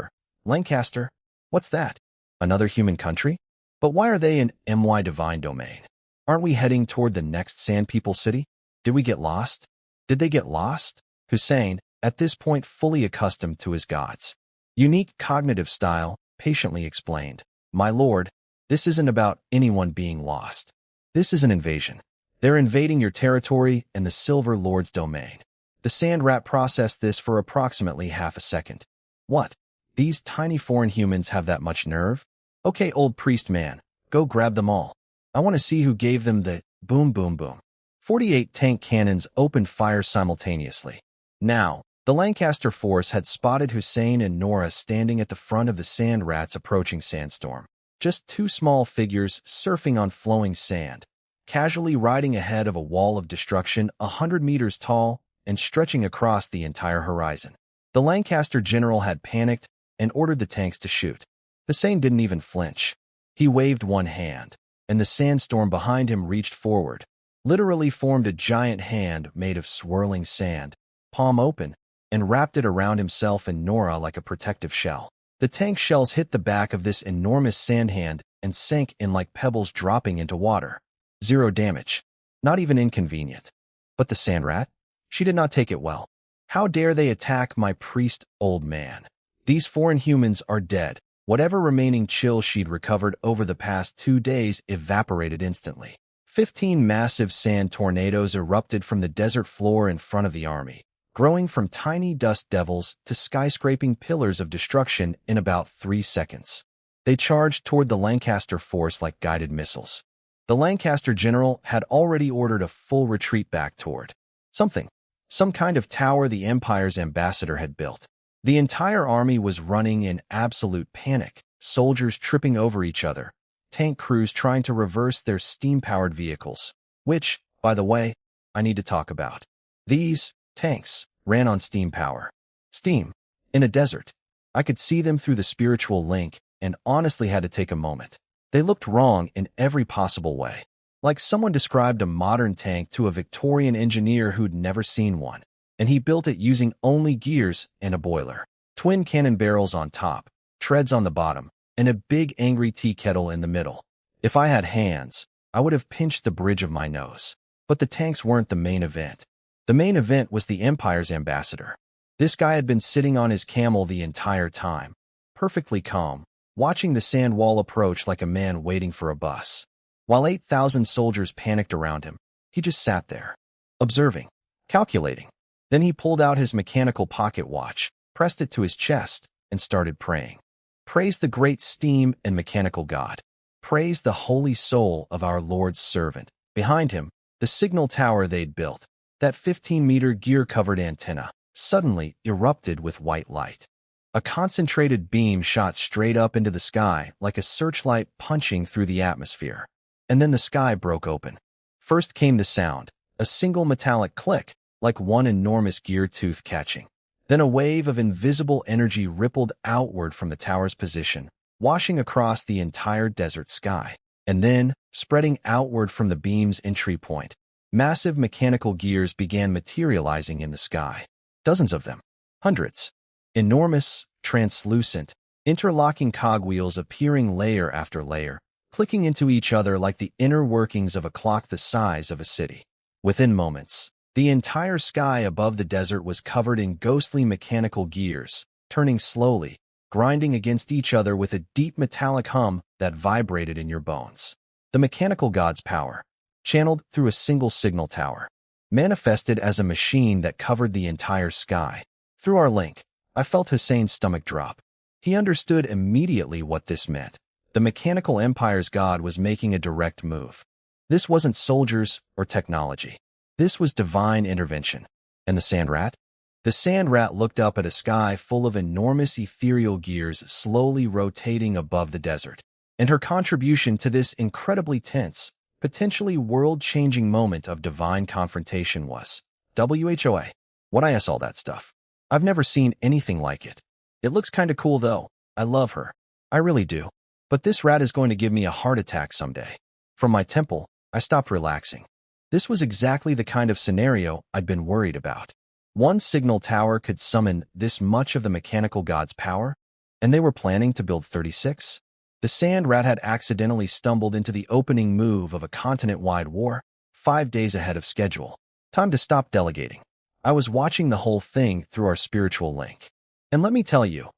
"Lancaster? What's that? Another human country? But why are they in my divine domain? Aren't we heading toward the next Sand People city? Did we get lost? Did they get lost?" Hussein, at this point fully accustomed to his gods' unique cognitive style, patiently explained, "My lord, this isn't about anyone being lost. This is an invasion. They're invading your territory and the Silver Lord's domain." The Sand Rat processed this for approximately half a second. "What? These tiny foreign humans have that much nerve? Okay, old priest man, go grab them all. I want to see who gave them the boom boom boom." 48 tank cannons opened fire simultaneously. Now, the Lancaster force had spotted Hussein and Nora standing at the front of the Sand Rat's approaching sandstorm. Just 2 small figures surfing on flowing sand, casually riding ahead of a wall of destruction 100 meters tall and stretching across the entire horizon. The Lancaster general had panicked and ordered the tanks to shoot. Hussein didn't even flinch. He waved one hand, and the sandstorm behind him reached forward, literally formed a giant hand made of swirling sand, palm open, and wrapped it around himself and Nora like a protective shell. The tank shells hit the back of this enormous sand hand and sank in like pebbles dropping into water. 0 damage. Not even inconvenient. But the Sand Rat? She did not take it well. How dare they attack my priest, old man? These foreign humans are dead. Whatever remaining chill she'd recovered over the past 2 days evaporated instantly. 15 massive sand tornadoes erupted from the desert floor in front of the army, growing from tiny dust devils to skyscraping pillars of destruction in about 3 seconds. They charged toward the Lancaster force like guided missiles. The Lancaster general had already ordered a full retreat back toward some kind of tower the Empire's ambassador had built. The entire army was running in absolute panic, soldiers tripping over each other, tank crews trying to reverse their steam-powered vehicles, which, by the way, I need to talk about. These tanks ran on steam power. Steam. In a desert. I could see them through the spiritual link and honestly had to take a moment. They looked wrong in every possible way. Like someone described a modern tank to a Victorian engineer who'd never seen one, and he built it using only gears and a boiler. Twin cannon barrels on top, treads on the bottom, and a big angry tea kettle in the middle. If I had hands, I would have pinched the bridge of my nose. But the tanks weren't the main event. The main event was the Empire's ambassador. This guy had been sitting on his camel the entire time, perfectly calm, watching the sand wall approach like a man waiting for a bus. While 8,000 soldiers panicked around him, he just sat there, observing, calculating. Then he pulled out his mechanical pocket watch, pressed it to his chest, and started praying. Praise the great steam and mechanical God. Praise the holy soul of our Lord's servant. Behind him, the signal tower they'd built, that 15-meter gear-covered antenna, suddenly erupted with white light. A concentrated beam shot straight up into the sky like a searchlight punching through the atmosphere. And then the sky broke open. First came the sound, a single metallic click, like one enormous gear tooth catching. Then a wave of invisible energy rippled outward from the tower's position, washing across the entire desert sky. And then, spreading outward from the beam's entry point, massive mechanical gears began materializing in the sky. Dozens of them. Hundreds. Enormous, translucent, interlocking cogwheels appearing layer after layer, clicking into each other like the inner workings of a clock the size of a city. Within moments, the entire sky above the desert was covered in ghostly mechanical gears, turning slowly, grinding against each other with a deep metallic hum that vibrated in your bones. The mechanical god's power, channeled through a single signal tower, manifested as a machine that covered the entire sky. Through our link, I felt Hussein's stomach drop. He understood immediately what this meant. The mechanical empire's god was making a direct move. This wasn't soldiers or technology. This was divine intervention. And the sand rat? The sand rat looked up at a sky full of enormous ethereal gears slowly rotating above the desert. And her contribution to this incredibly tense, potentially world-changing moment of divine confrontation was, WHOA. What I ask all that stuff? I've never seen anything like it. It looks kinda cool though. I love her. I really do. But this rat is going to give me a heart attack someday. From my temple, I stopped relaxing. This was exactly the kind of scenario I'd been worried about. One signal tower could summon this much of the mechanical god's power, and they were planning to build 36? The sand rat had accidentally stumbled into the opening move of a continent-wide war, 5 days ahead of schedule. Time to stop delegating. I was watching the whole thing through our spiritual link. And let me tell you,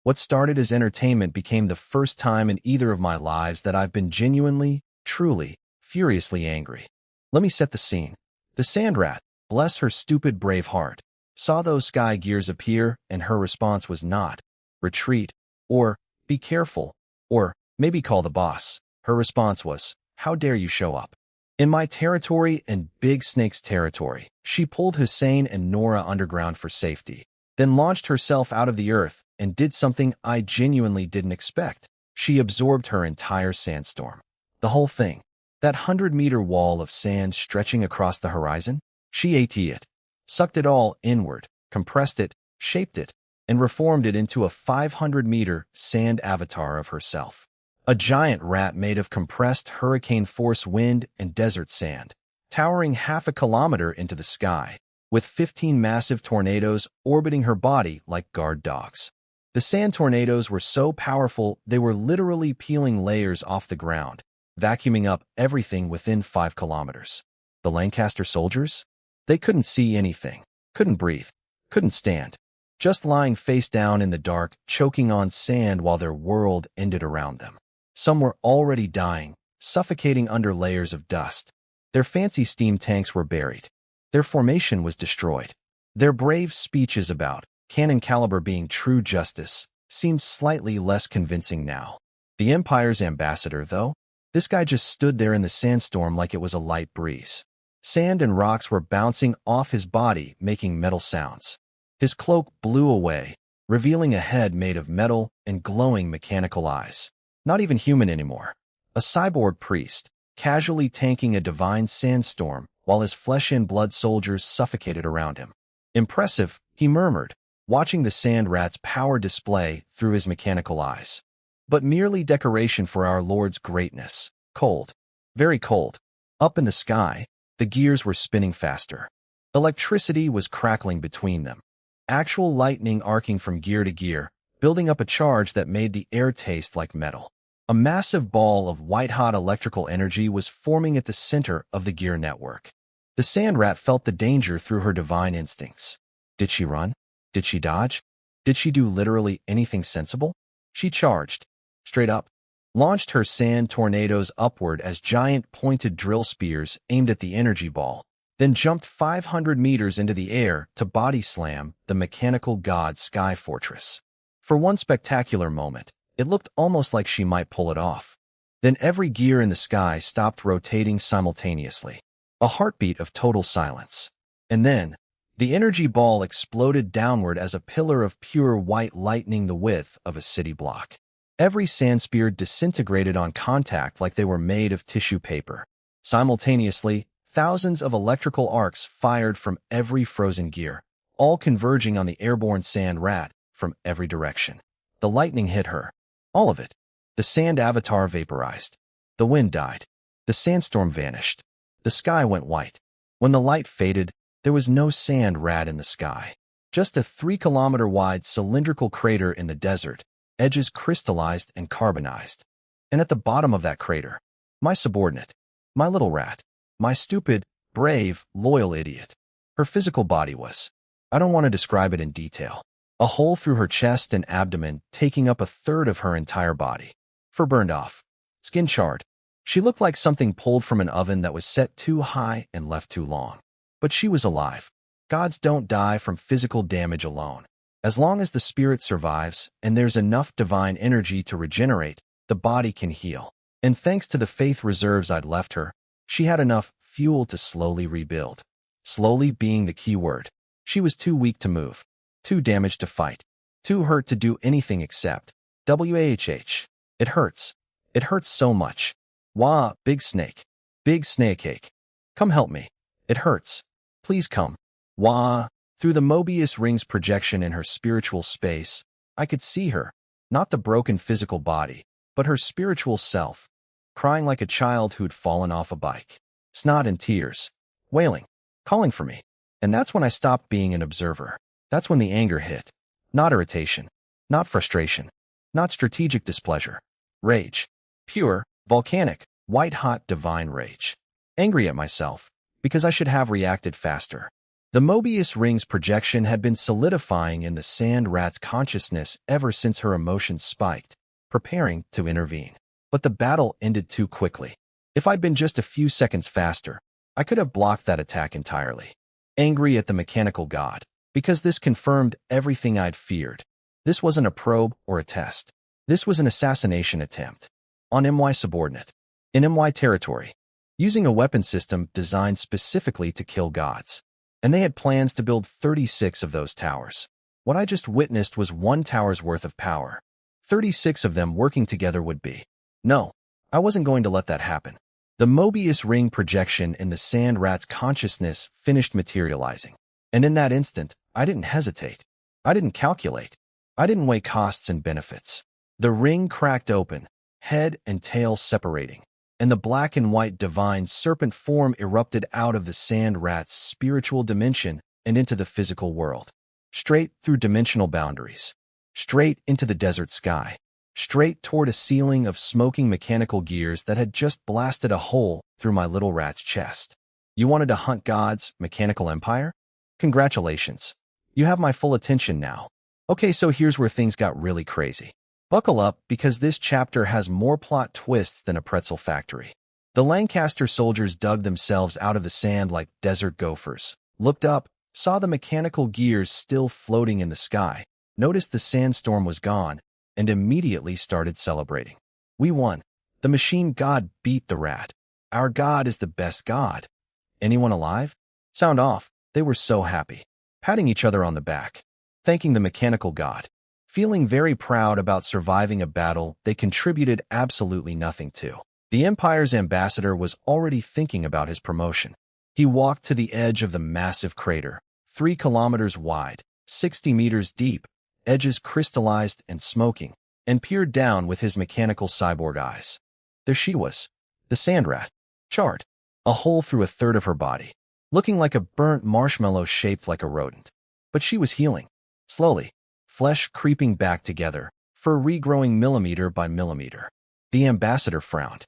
what started as entertainment became the first time in either of my lives that I've been genuinely, truly, furiously angry. Let me set the scene. The sand rat, bless her stupid brave heart, saw those sky gears appear, and her response was not, retreat, or, be careful, or, maybe call the boss. Her response was, how dare you show up? In my territory and Big Snake's territory, she pulled Hussein and Nora underground for safety, then launched herself out of the earth and did something I genuinely didn't expect. She absorbed her entire sandstorm. The whole thing. That 100-meter wall of sand stretching across the horizon? She ate it. Sucked it all inward, compressed it, shaped it, and reformed it into a 500-meter sand avatar of herself. A giant rat made of compressed hurricane-force wind and desert sand, towering half a kilometer into the sky, with 15 massive tornadoes orbiting her body like guard dogs. The sand tornadoes were so powerful they were literally peeling layers off the ground, vacuuming up everything within 5 kilometers. The Lancaster soldiers? They couldn't see anything, couldn't breathe, couldn't stand, just lying face down in the dark, choking on sand while their world ended around them. Some were already dying, suffocating under layers of dust. Their fancy steam tanks were buried. Their formation was destroyed. Their brave speeches about cannon caliber being true justice seemed slightly less convincing now. The Empire's ambassador, though, this guy just stood there in the sandstorm like it was a light breeze. Sand and rocks were bouncing off his body, making metal sounds. His cloak blew away, revealing a head made of metal and glowing mechanical eyes. Not even human anymore. A cyborg priest, casually tanking a divine sandstorm while his flesh and blood soldiers suffocated around him. Impressive, he murmured, watching the sand rat's power display through his mechanical eyes. But merely decoration for our Lord's greatness. Cold. Very cold. Up in the sky, the gears were spinning faster. Electricity was crackling between them. Actual lightning arcing from gear to gear, building up a charge that made the air taste like metal. A massive ball of white-hot electrical energy was forming at the center of the gear network. The sand rat felt the danger through her divine instincts. Did she run? Did she dodge? Did she do literally anything sensible? She charged. Straight up. Launched her sand tornadoes upward as giant pointed drill spears aimed at the energy ball, then jumped 500 meters into the air to body slam the mechanical god sky fortress. For one spectacular moment, it looked almost like she might pull it off. Then every gear in the sky stopped rotating simultaneously. A heartbeat of total silence. And then, the energy ball exploded downward as a pillar of pure white lightning the width of a city block. Every sand spear disintegrated on contact like they were made of tissue paper. Simultaneously, thousands of electrical arcs fired from every frozen gear, all converging on the airborne sand rat from every direction. The lightning hit her. All of it. The sand avatar vaporized. The wind died. The sandstorm vanished. The sky went white. When the light faded, there was no sand rat in the sky. Just a 3-kilometer-wide cylindrical crater in the desert, edges crystallized and carbonized. And at the bottom of that crater, my subordinate, my little rat, my stupid, brave, loyal idiot. Her physical body was. I don't want to describe it in detail. A hole through her chest and abdomen, taking up a third of her entire body. Fur burned off. Skin charred. She looked like something pulled from an oven that was set too high and left too long. But she was alive. Gods don't die from physical damage alone. As long as the spirit survives and there's enough divine energy to regenerate, the body can heal. And thanks to the faith reserves I'd left her, she had enough fuel to slowly rebuild. Slowly being the key word. She was too weak to move. Too damaged to fight. Too hurt to do anything except WAHH. It hurts. It hurts so much. Wah, big snake. Big snake ache. Come help me. It hurts. Please come. Wah. Through the Mobius ring's projection in her spiritual space, I could see her, not the broken physical body, but her spiritual self, crying like a child who'd fallen off a bike. Snot and tears. Wailing. Calling for me. And that's when I stopped being an observer. That's when the anger hit. Not irritation. Not frustration. Not strategic displeasure. Rage. Pure, volcanic, white-hot divine rage. Angry at myself, because I should have reacted faster. The Mobius ring's projection had been solidifying in the sand rat's consciousness ever since her emotions spiked, preparing to intervene. But the battle ended too quickly. If I'd been just a few seconds faster, I could have blocked that attack entirely. Angry at the mechanical god, because this confirmed everything I'd feared. This wasn't a probe or a test. This was an assassination attempt. On MY subordinate. In MY territory. Using a weapon system designed specifically to kill gods. And they had plans to build 36 of those towers. What I just witnessed was one tower's worth of power. 36 of them working together would be. No, I wasn't going to let that happen. The Mobius ring projection in the sand rat's consciousness finished materializing. And in that instant, I didn't hesitate. I didn't calculate. I didn't weigh costs and benefits. The ring cracked open, head and tail separating, and the black and white divine serpent form erupted out of the sand rat's spiritual dimension and into the physical world. Straight through dimensional boundaries. Straight into the desert sky. Straight toward a ceiling of smoking mechanical gears that had just blasted a hole through my little rat's chest. You wanted to hunt God's mechanical empire? Congratulations. You have my full attention now. Okay, so here's where things got really crazy. Buckle up, because this chapter has more plot twists than a pretzel factory. The Lancaster soldiers dug themselves out of the sand like desert gophers, looked up, saw the mechanical gears still floating in the sky, noticed the sandstorm was gone, and immediately started celebrating. We won. The machine god beat the rat. Our god is the best god. Anyone alive? Sound off. They were so happy, patting each other on the back, thanking the mechanical god, feeling very proud about surviving a battle they contributed absolutely nothing to. The Empire's ambassador was already thinking about his promotion. He walked to the edge of the massive crater, 3 kilometers wide, 60 meters deep, edges crystallized and smoking, and peered down with his mechanical cyborg eyes. There she was, the sand rat, charred, a hole through a third of her body, looking like a burnt marshmallow shaped like a rodent. But she was healing, slowly, flesh creeping back together, fur regrowing millimeter by millimeter. The ambassador frowned.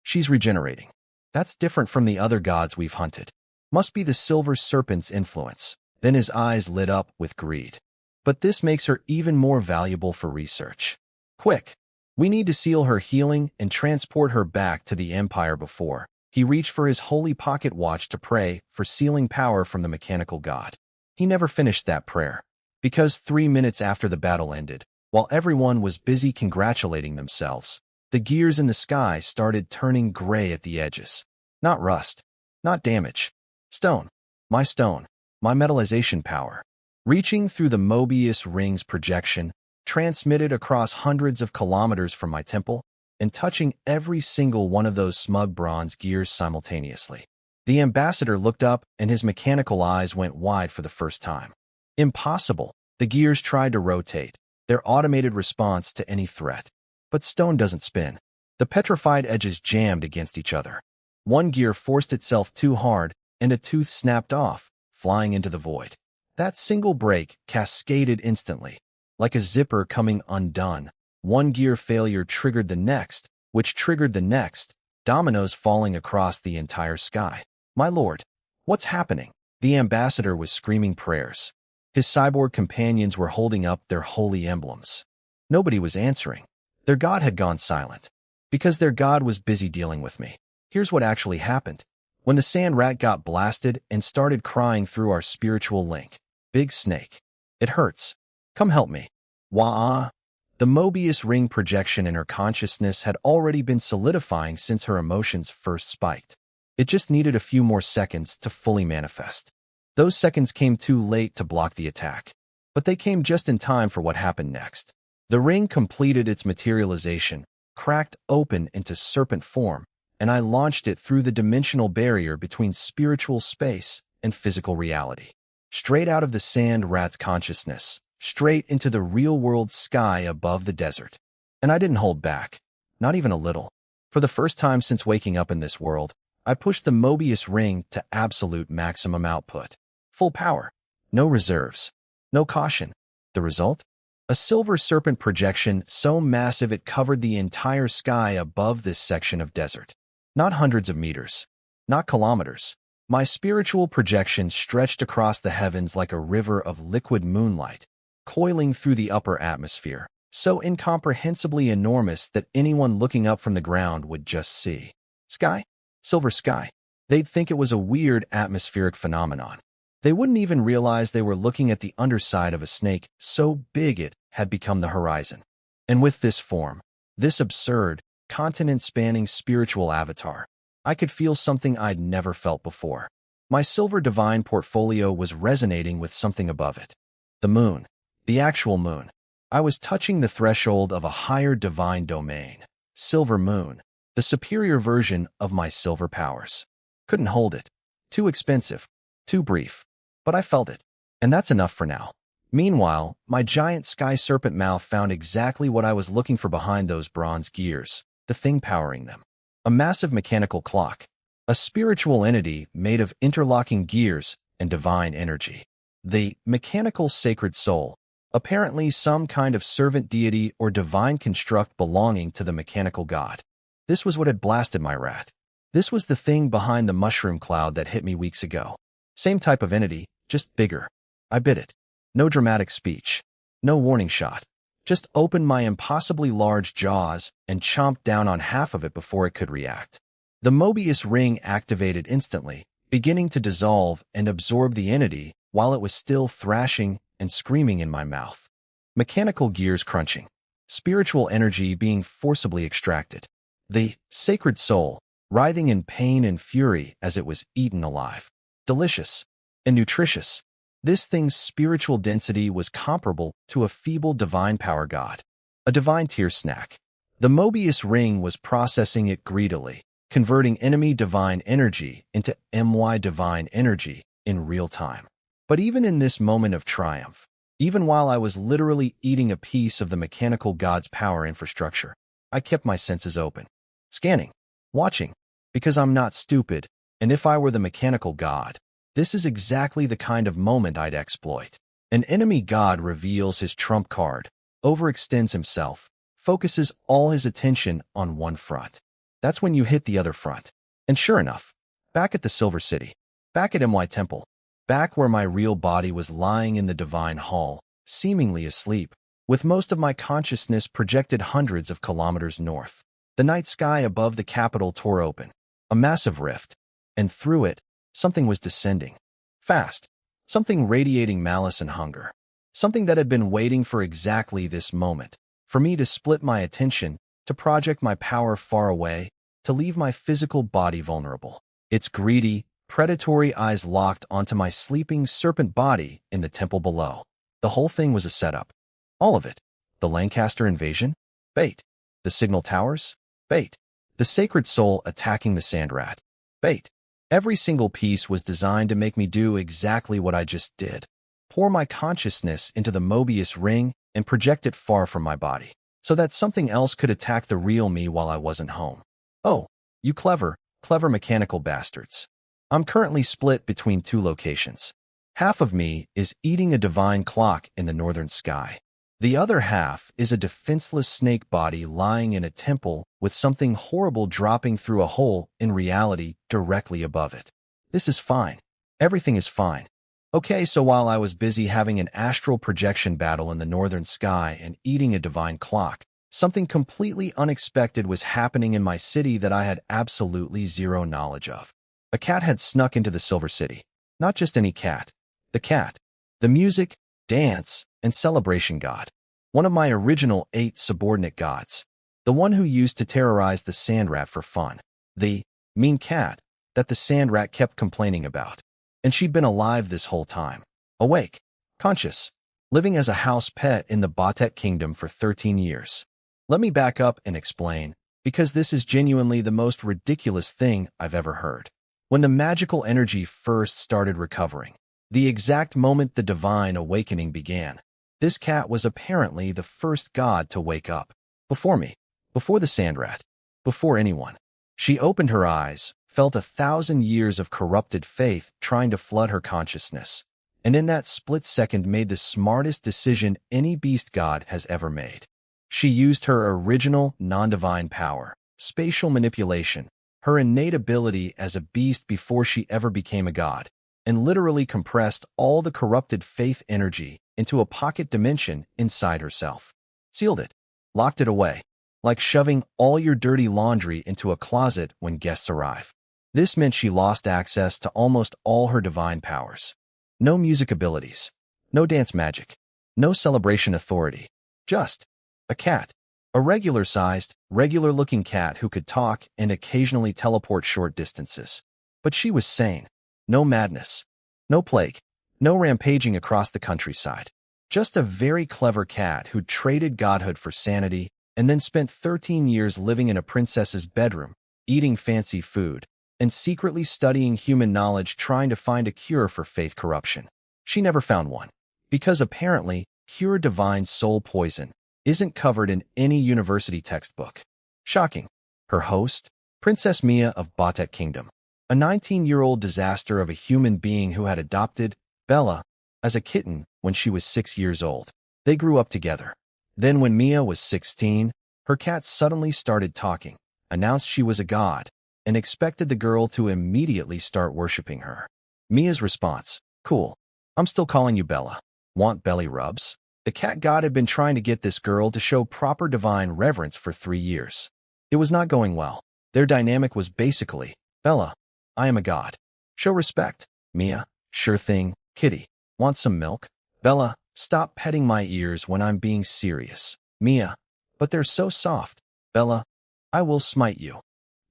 She's regenerating. That's different from the other gods we've hunted. Must be the silver serpent's influence. Then his eyes lit up with greed. But this makes her even more valuable for research. Quick! We need to seal her healing and transport her back to the Empire before. He reached for his holy pocket watch to pray for sealing power from the mechanical god. He never finished that prayer, because 3 minutes after the battle ended, while everyone was busy congratulating themselves, the gears in the sky started turning gray at the edges. Not rust, not damage. Stone. My metallization power. Reaching through the Mobius ring's projection, transmitted across hundreds of kilometers from my temple, and touching every single one of those smug bronze gears simultaneously. The ambassador looked up and his mechanical eyes went wide for the first time. Impossible. The gears tried to rotate, their automated response to any threat. But stone doesn't spin. The petrified edges jammed against each other. One gear forced itself too hard, and a tooth snapped off, flying into the void. That single break cascaded instantly. Like a zipper coming undone, one gear failure triggered the next, which triggered the next, dominoes falling across the entire sky. My lord, what's happening? The ambassador was screaming prayers. His cyborg companions were holding up their holy emblems. Nobody was answering. Their god had gone silent. Because their god was busy dealing with me. Here's what actually happened. When the sand rat got blasted and started crying through our spiritual link. Big snake. It hurts. Come help me. Wah-ah. The Mobius ring projection in her consciousness had already been solidifying since her emotions first spiked. It just needed a few more seconds to fully manifest. Those seconds came too late to block the attack. But they came just in time for what happened next. The ring completed its materialization, cracked open into serpent form, and I launched it through the dimensional barrier between spiritual space and physical reality. Straight out of the sand rat's consciousness, straight into the real-world sky above the desert. And I didn't hold back, not even a little. For the first time since waking up in this world, I pushed the Mobius ring to absolute maximum output. Full power. No reserves. No caution. The result? A silver serpent projection so massive it covered the entire sky above this section of desert. Not hundreds of meters. Not kilometers. My spiritual projection stretched across the heavens like a river of liquid moonlight, coiling through the upper atmosphere, so incomprehensibly enormous that anyone looking up from the ground would just see. Sky? Silver sky. They'd think it was a weird atmospheric phenomenon. They wouldn't even realize they were looking at the underside of a snake, so big it had become the horizon. And with this form, this absurd, continent-spanning spiritual avatar, I could feel something I'd never felt before. My silver divine portfolio was resonating with something above it. The moon. The actual moon. I was touching the threshold of a higher divine domain. Silver moon. The superior version of my silver powers. Couldn't hold it. Too expensive. Too brief. But I felt it. And that's enough for now. Meanwhile, my giant sky serpent mouth found exactly what I was looking for behind those bronze gears, the thing powering them. A massive mechanical clock. A spiritual entity made of interlocking gears and divine energy. The mechanical sacred soul. Apparently some kind of servant deity or divine construct belonging to the mechanical god. This was what had blasted my rat. This was the thing behind the mushroom cloud that hit me weeks ago. Same type of entity, just bigger. I bit it. No dramatic speech. No warning shot. Just opened my impossibly large jaws and chomped down on half of it before it could react. The Mobius ring activated instantly, beginning to dissolve and absorb the entity while it was still thrashing and screaming in my mouth. Mechanical gears crunching. Spiritual energy being forcibly extracted. The sacred soul, writhing in pain and fury as it was eaten alive. Delicious and nutritious. This thing's spiritual density was comparable to a feeble divine power god. A divine tier snack. The Mobius ring was processing it greedily, converting enemy divine energy into my divine energy in real time. But even in this moment of triumph, even while I was literally eating a piece of the mechanical god's power infrastructure, I kept my senses open. Scanning. Watching. Because I'm not stupid, and if I were the mechanical god, this is exactly the kind of moment I'd exploit. An enemy god reveals his trump card, overextends himself, focuses all his attention on one front. That's when you hit the other front. And sure enough, back at the Silver City, back at my temple, back where my real body was lying in the divine hall, seemingly asleep, with most of my consciousness projected hundreds of kilometers north. The night sky above the capital tore open, a massive rift, and through it, something was descending. Fast. Something radiating malice and hunger. Something that had been waiting for exactly this moment, for me to split my attention, to project my power far away, to leave my physical body vulnerable. Its greedy, predatory eyes locked onto my sleeping serpent body in the temple below. The whole thing was a setup. All of it. The Lancaster invasion? Bait. The signal towers? Bait. The sacred soul attacking the sand rat? Bait. Every single piece was designed to make me do exactly what I just did. Pour my consciousness into the Mobius ring and project it far from my body, so that something else could attack the real me while I wasn't home. Oh, you clever mechanical bastards. I'm currently split between two locations. Half of me is eating a divine clock in the northern sky. The other half is a defenseless snake body lying in a temple with something horrible dropping through a hole in reality directly above it. This is fine. Everything is fine. Okay, so while I was busy having an astral projection battle in the northern sky and eating a divine clock, something completely unexpected was happening in my city that I had absolutely zero knowledge of. A cat had snuck into the Silver City. Not just any cat. The cat. The music, dance, and celebration god. One of my original 8 subordinate gods. The one who used to terrorize the sand rat for fun. The mean cat that the sand rat kept complaining about. And she'd been alive this whole time. Awake. Conscious. Living as a house pet in the Batet Kingdom for 13 years. Let me back up and explain, because this is genuinely the most ridiculous thing I've ever heard. When the magical energy first started recovering, the exact moment the divine awakening began, this cat was apparently the first god to wake up. Before me. Before the sand rat. Before anyone. She opened her eyes, felt 1,000 years of corrupted faith trying to flood her consciousness, and in that split second made the smartest decision any beast god has ever made. She used her original, non-divine power, spatial manipulation, her innate ability as a beast before she ever became a god, and literally compressed all the corrupted faith energy into a pocket dimension inside herself. Sealed it. Locked it away. Like shoving all your dirty laundry into a closet when guests arrive. This meant she lost access to almost all her divine powers. No music abilities. No dance magic. No celebration authority. Just a cat. A regular-sized, regular-looking cat who could talk and occasionally teleport short distances. But she was sane. No madness. No plague. No rampaging across the countryside. Just a very clever cat who traded godhood for sanity and then spent 13 years living in a princess's bedroom, eating fancy food, and secretly studying human knowledge trying to find a cure for faith corruption. She never found one. Because apparently, pure divine soul poison isn't covered in any university textbook. Shocking. Her host, Princess Mia of Batet Kingdom. A 19-year-old disaster of a human being who had adopted Bella as a kitten when she was 6 years old. They grew up together. Then when Mia was 16, her cat suddenly started talking, announced she was a god, and expected the girl to immediately start worshipping her. Mia's response, cool. I'm still calling you Bella. Want belly rubs? The cat god had been trying to get this girl to show proper divine reverence for 3 years. It was not going well. Their dynamic was basically, Bella, I am a god. Show respect. Mia, sure thing. Kitty, want some milk? Bella, stop petting my ears when I'm being serious. Mia, but they're so soft. Bella, I will smite you.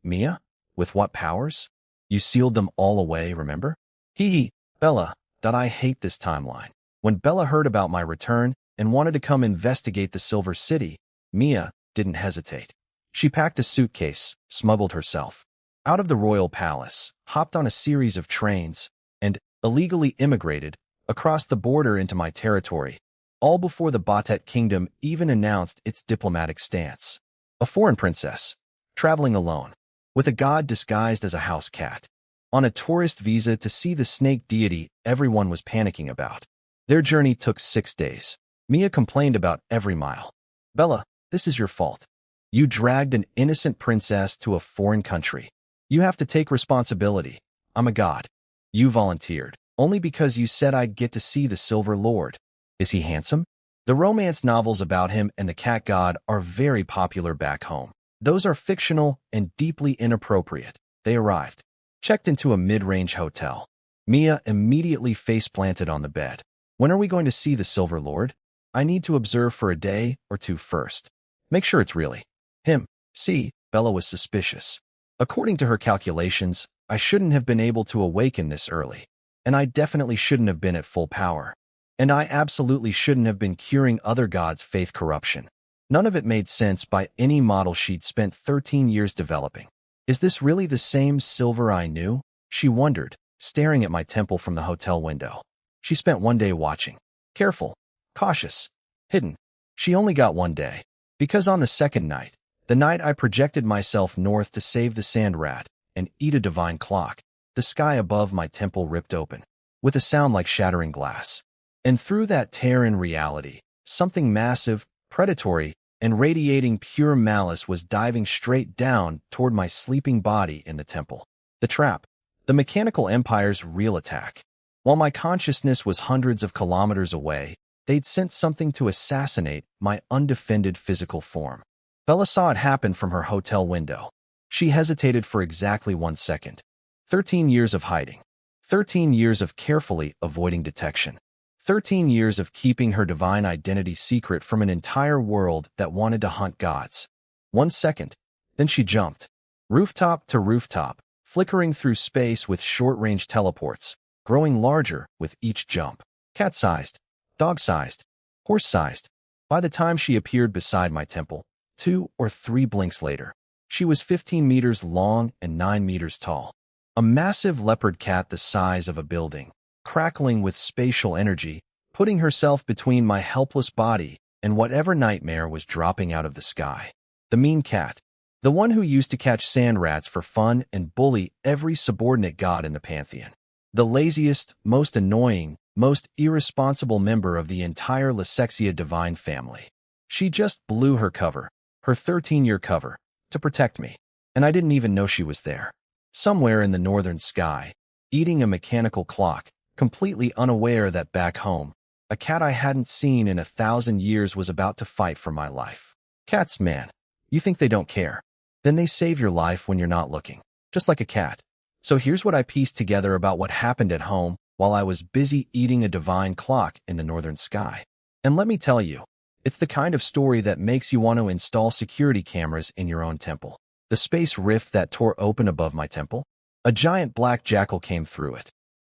Mia, with what powers? You sealed them all away, remember? Hee hee, Bella, that I hate this timeline. When Bella heard about my return and wanted to come investigate the Silver City, Mia didn't hesitate. She packed a suitcase, smuggled herself out of the royal palace, hopped on a series of trains, and illegally immigrated across the border into my territory, all before the Batet kingdom even announced its diplomatic stance. A foreign princess, traveling alone, with a god disguised as a house cat, on a tourist visa to see the snake deity everyone was panicking about. Their journey took 6 days. Mia complained about every mile. Bella, this is your fault. You dragged an innocent princess to a foreign country. You have to take responsibility. I'm a god. You volunteered, only because you said I'd get to see the Silver Lord. Is he handsome? The romance novels about him and the cat god are very popular back home. Those are fictional and deeply inappropriate. They arrived, checked into a mid-range hotel. Mia immediately face-planted on the bed. When are we going to see the Silver Lord? I need to observe for a day or two first. Make sure it's really him. See, Bella was suspicious. According to her calculations, I shouldn't have been able to awaken this early. And I definitely shouldn't have been at full power. And I absolutely shouldn't have been curing other gods' faith corruption. None of it made sense by any model she'd spent 13 years developing. Is this really the same Silver I knew? She wondered, staring at my temple from the hotel window. She spent 1 day watching. Careful, cautious, hidden. She only got 1 day. Because on the second night, the night I projected myself north to save the sand rat and eat a divine clock, the sky above my temple ripped open, with a sound like shattering glass. And through that tear in reality, something massive, predatory, and radiating pure malice was diving straight down toward my sleeping body in the temple. The trap, the mechanical empire's real attack. While my consciousness was hundreds of kilometers away, they'd sent something to assassinate my undefended physical form. Bella saw it happen from her hotel window. She hesitated for exactly 1 second. 13 years of hiding. 13 years of carefully avoiding detection. 13 years of keeping her divine identity secret from an entire world that wanted to hunt gods. 1 second. Then she jumped. Rooftop to rooftop, flickering through space with short-range teleports, growing larger with each jump. Cat-sized, dog-sized, horse-sized. By the time she appeared beside my temple, 2 or 3 blinks later, she was 15 meters long and 9 meters tall. A massive leopard cat the size of a building, crackling with spatial energy, putting herself between my helpless body and whatever nightmare was dropping out of the sky. The mean cat, the one who used to catch sand rats for fun and bully every subordinate god in the pantheon. The laziest, most annoying, most irresponsible member of the entire Lysexia divine family. She just blew her cover, her 13-year cover, to protect me. And I didn't even know she was there. Somewhere in the northern sky, eating a mechanical clock, completely unaware that back home, a cat I hadn't seen in 1,000 years was about to fight for my life. Cats, man, you think they don't care. Then they save your life when you're not looking, just like a cat. So here's what I pieced together about what happened at home while I was busy eating a divine clock in the northern sky. And let me tell you, it's the kind of story that makes you want to install security cameras in your own temple. The space rift that tore open above my temple, a giant black jackal came through it.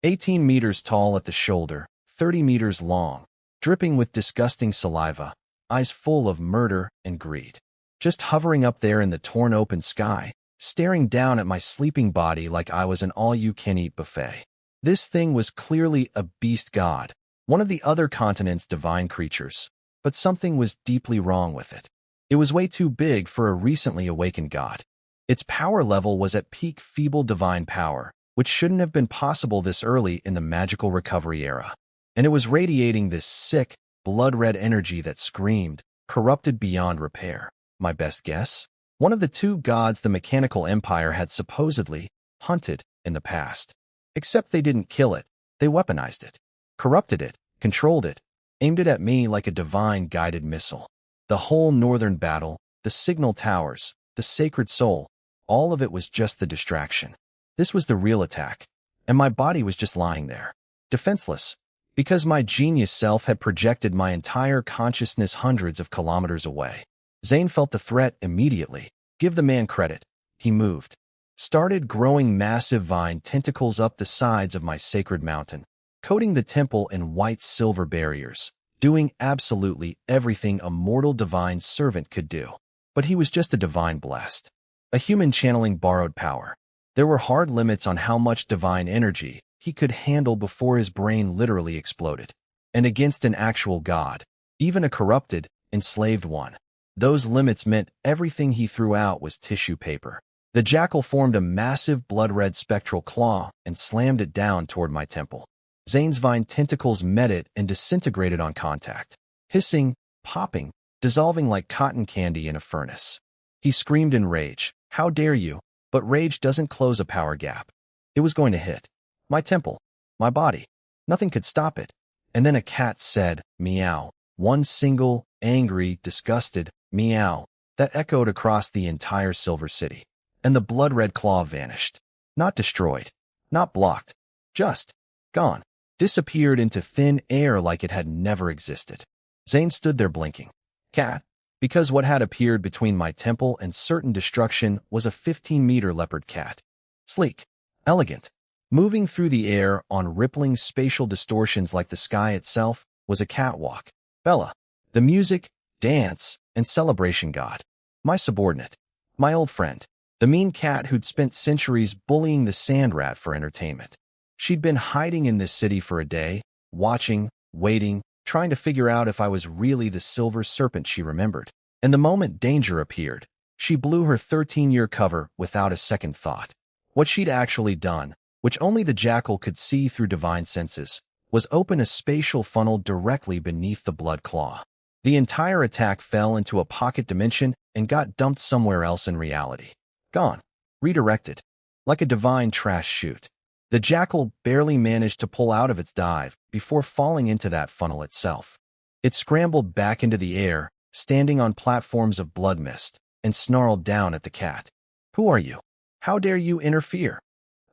18 meters tall at the shoulder, 30 meters long, dripping with disgusting saliva, eyes full of murder and greed. Just hovering up there in the torn open sky, staring down at my sleeping body like I was an all-you-can-eat buffet. This thing was clearly a beast god, one of the other continent's divine creatures, but something was deeply wrong with it. It was way too big for a recently awakened god. Its power level was at peak feeble divine power, which shouldn't have been possible this early in the magical recovery era. And it was radiating this sick, blood-red energy that screamed, corrupted beyond repair. My best guess? One of the 2 gods the mechanical empire had supposedly hunted in the past. Except they didn't kill it, they weaponized it, corrupted it, controlled it, aimed it at me like a divine guided missile. The whole northern battle, the signal towers, the sacred soul, all of it was just the distraction. This was the real attack, and my body was just lying there, defenseless, because my genius self had projected my entire consciousness hundreds of kilometers away. Zane felt the threat immediately. Give the man credit. He moved, started growing massive vine tentacles up the sides of my sacred mountain, coating the temple in white silver barriers, doing absolutely everything a mortal divine servant could do. But he was just a divine blessed, a human channeling borrowed power. There were hard limits on how much divine energy he could handle before his brain literally exploded. And against an actual god, even a corrupted, enslaved one, those limits meant everything he threw out was tissue paper. The jackal formed a massive blood-red spectral claw and slammed it down toward my temple. Zane's vine tentacles met it and disintegrated on contact, hissing, popping, dissolving like cotton candy in a furnace. He screamed in rage, "How dare you!" But rage doesn't close a power gap. It was going to hit my temple, my body. Nothing could stop it. And then a cat said, meow. One single, angry, disgusted meow that echoed across the entire Silver City. And the blood-red claw vanished. Not destroyed, not blocked, just gone. Disappeared into thin air like it had never existed. Zane stood there blinking. Cat? Because what had appeared between my temple and certain destruction was a 15-meter leopard cat. Sleek, elegant, moving through the air on rippling spatial distortions like the sky itself, was a catwalk. Bella, the music, dance, and celebration god. My subordinate, my old friend, the mean cat who'd spent centuries bullying the sand rat for entertainment. She'd been hiding in this city for a day, watching, waiting, trying to figure out if I was really the silver serpent she remembered. And the moment danger appeared, she blew her 13-year cover without a second thought. What she'd actually done, which only the jackal could see through divine senses, was open a spatial funnel directly beneath the blood claw. The entire attack fell into a pocket dimension and got dumped somewhere else in reality. Gone. Redirected. Like a divine trash chute. The jackal barely managed to pull out of its dive before falling into that funnel itself. It scrambled back into the air, standing on platforms of blood mist, and snarled down at the cat. Who are you? How dare you interfere?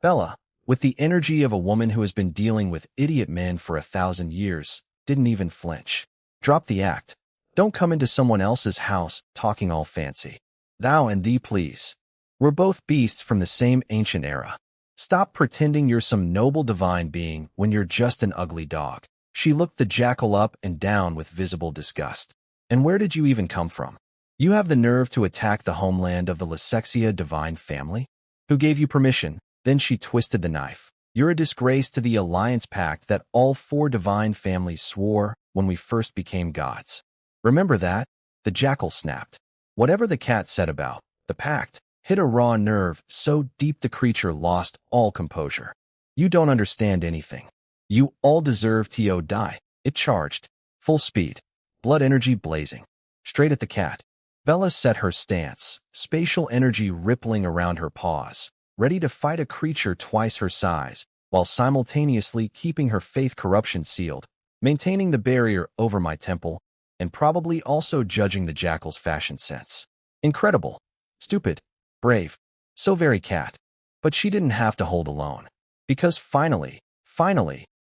Bella, with the energy of a woman who has been dealing with idiot men for 1,000 years, didn't even flinch. Drop the act. Don't come into someone else's house talking all fancy. Thou and thee, please. We're both beasts from the same ancient era. Stop pretending you're some noble divine being when you're just an ugly dog. She looked the jackal up and down with visible disgust. And where did you even come from? You have the nerve to attack the homeland of the Lysexia divine family? Who gave you permission? Then she twisted the knife. You're a disgrace to the alliance pact that all 4 divine families swore when we first became gods. Remember that? The jackal snapped. Whatever the cat said about the pact hit a raw nerve so deep the creature lost all composure. You don't understand anything. You all deserve to die. It charged. Full speed. Blood energy blazing. Straight at the cat. Bella set her stance, spatial energy rippling around her paws, ready to fight a creature twice her size, while simultaneously keeping her faith corruption sealed, maintaining the barrier over my temple, and probably also judging the jackal's fashion sense. Incredible. Stupid. Brave. So very cat. But she didn't have to hold alone. Because finally,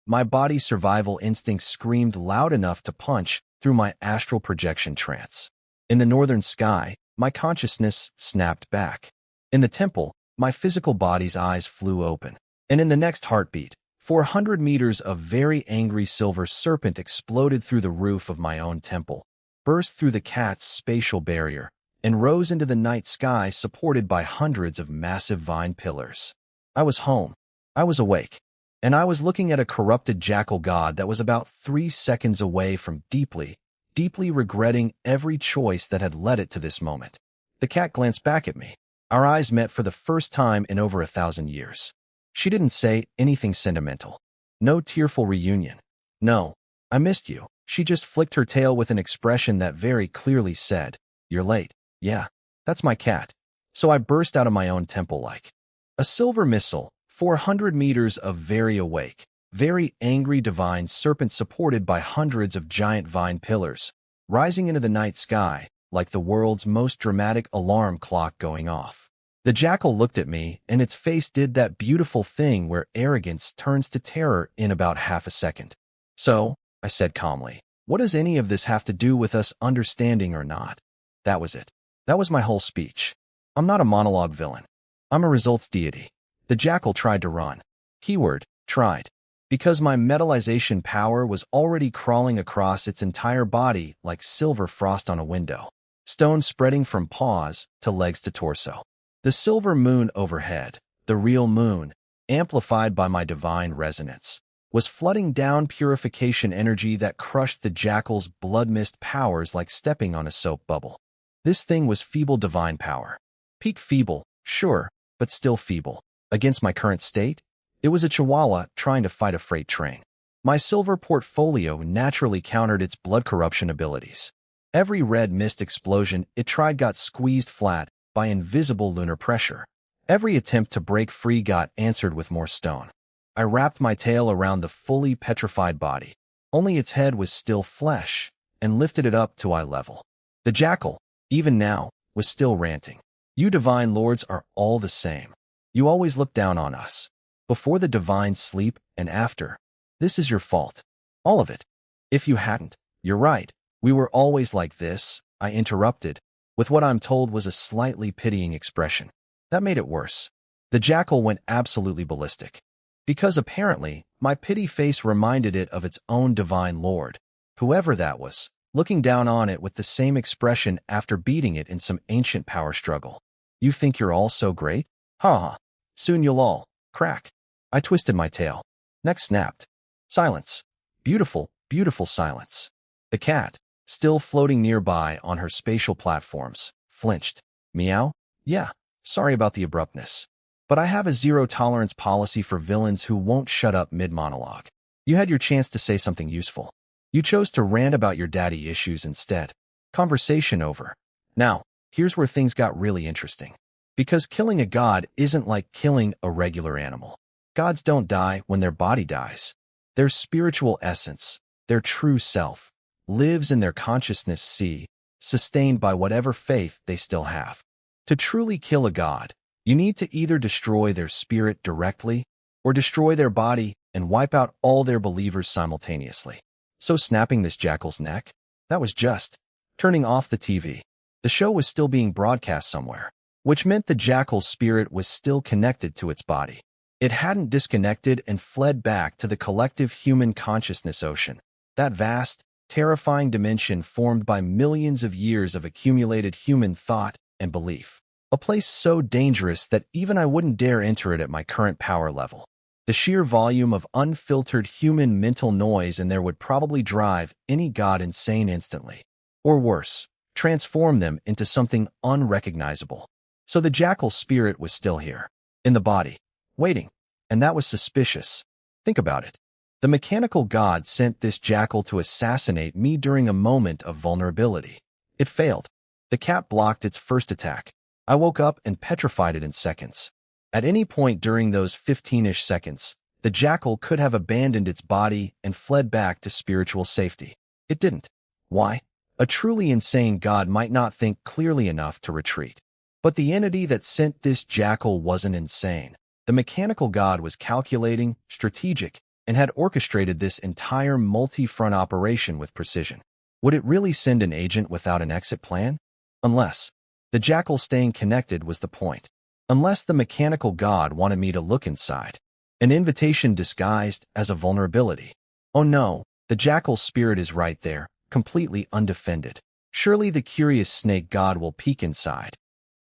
my body's survival instinct screamed loud enough to punch through my astral projection trance. In the northern sky, my consciousness snapped back. In the temple, my physical body's eyes flew open. And in the next heartbeat, 400 meters of very angry silver serpent exploded through the roof of my own temple, burst through the cat's spatial barrier, and rose into the night sky supported by hundreds of massive vine pillars. I was home. I was awake. And I was looking at a corrupted jackal god that was about 3 seconds away from deeply regretting every choice that had led it to this moment. The cat glanced back at me. Our eyes met for the first time in over 1,000 years. She didn't say anything sentimental. No tearful reunion. No, I missed you. She just flicked her tail with an expression that very clearly said, "You're late." Yeah, that's my cat. So I burst out of my own temple like a silver missile, 400 meters of very awake, very angry divine serpent supported by hundreds of giant vine pillars, rising into the night sky like the world's most dramatic alarm clock going off. The jackal looked at me, and its face did that beautiful thing where arrogance turns to terror in about half a second. So, I said calmly, what does any of this have to do with us understanding or not? That was it. That was my whole speech. I'm not a monologue villain. I'm a results deity. The jackal tried to run. Keyword, tried. Because my metallization power was already crawling across its entire body like silver frost on a window. Stones spreading from paws to legs to torso. The silver moon overhead, the real moon, amplified by my divine resonance, was flooding down purification energy that crushed the jackal's blood mist powers like stepping on a soap bubble. This thing was feeble divine power. Peak feeble, sure, but still feeble. Against my current state, it was a chihuahua trying to fight a freight train. My silver portfolio naturally countered its blood corruption abilities. Every red mist explosion it tried got squeezed flat by invisible lunar pressure. Every attempt to break free got answered with more stone. I wrapped my tail around the fully petrified body. Only its head was still flesh, and lifted it up to eye level. The jackal, even now, was still ranting. You divine lords are all the same. You always look down on us. Before the divine sleep and after. This is your fault. All of it. If you hadn't, you're right. We were always like this, I interrupted, with what I'm told was a slightly pitying expression. That made it worse. The jackal went absolutely ballistic. Because apparently, my pity face reminded it of its own divine lord, whoever that was, looking down on it with the same expression after beating it in some ancient power struggle. You think you're all so great? Ha ha. Soon you'll all crack. I twisted my tail. Neck snapped. Silence. Beautiful, beautiful silence. The cat, still floating nearby on her spatial platforms, flinched. Meow? Yeah, sorry about the abruptness. But I have a zero-tolerance policy for villains who won't shut up mid-monologue. You had your chance to say something useful. You chose to rant about your daddy issues instead. Conversation over. Now, here's where things got really interesting. Because killing a god isn't like killing a regular animal. Gods don't die when their body dies. Their spiritual essence, their true self, lives in their consciousness sustained by whatever faith they still have. To truly kill a god, you need to either destroy their spirit directly or destroy their body and wipe out all their believers simultaneously. So snapping this jackal's neck? That was just turning off the TV. The show was still being broadcast somewhere, which meant the jackal's spirit was still connected to its body. It hadn't disconnected and fled back to the collective human consciousness ocean, that vast, terrifying dimension formed by millions of years of accumulated human thought and belief. A place so dangerous that even I wouldn't dare enter it at my current power level. The sheer volume of unfiltered human mental noise in there would probably drive any god insane instantly. Or worse, transform them into something unrecognizable. So the jackal spirit was still here, in the body, waiting, and that was suspicious. Think about it. The mechanical god sent this jackal to assassinate me during a moment of vulnerability. It failed. The cat blocked its first attack. I woke up and petrified it in seconds. At any point during those 15-ish seconds, the jackal could have abandoned its body and fled back to spiritual safety. It didn't. Why? A truly insane god might not think clearly enough to retreat. But the entity that sent this jackal wasn't insane. The mechanical god was calculating, strategic, and had orchestrated this entire multi-front operation with precision. Would it really send an agent without an exit plan? Unless the jackal staying connected was the point. Unless the mechanical god wanted me to look inside. An invitation disguised as a vulnerability. Oh no, the jackal spirit is right there, completely undefended. Surely the curious snake god will peek inside.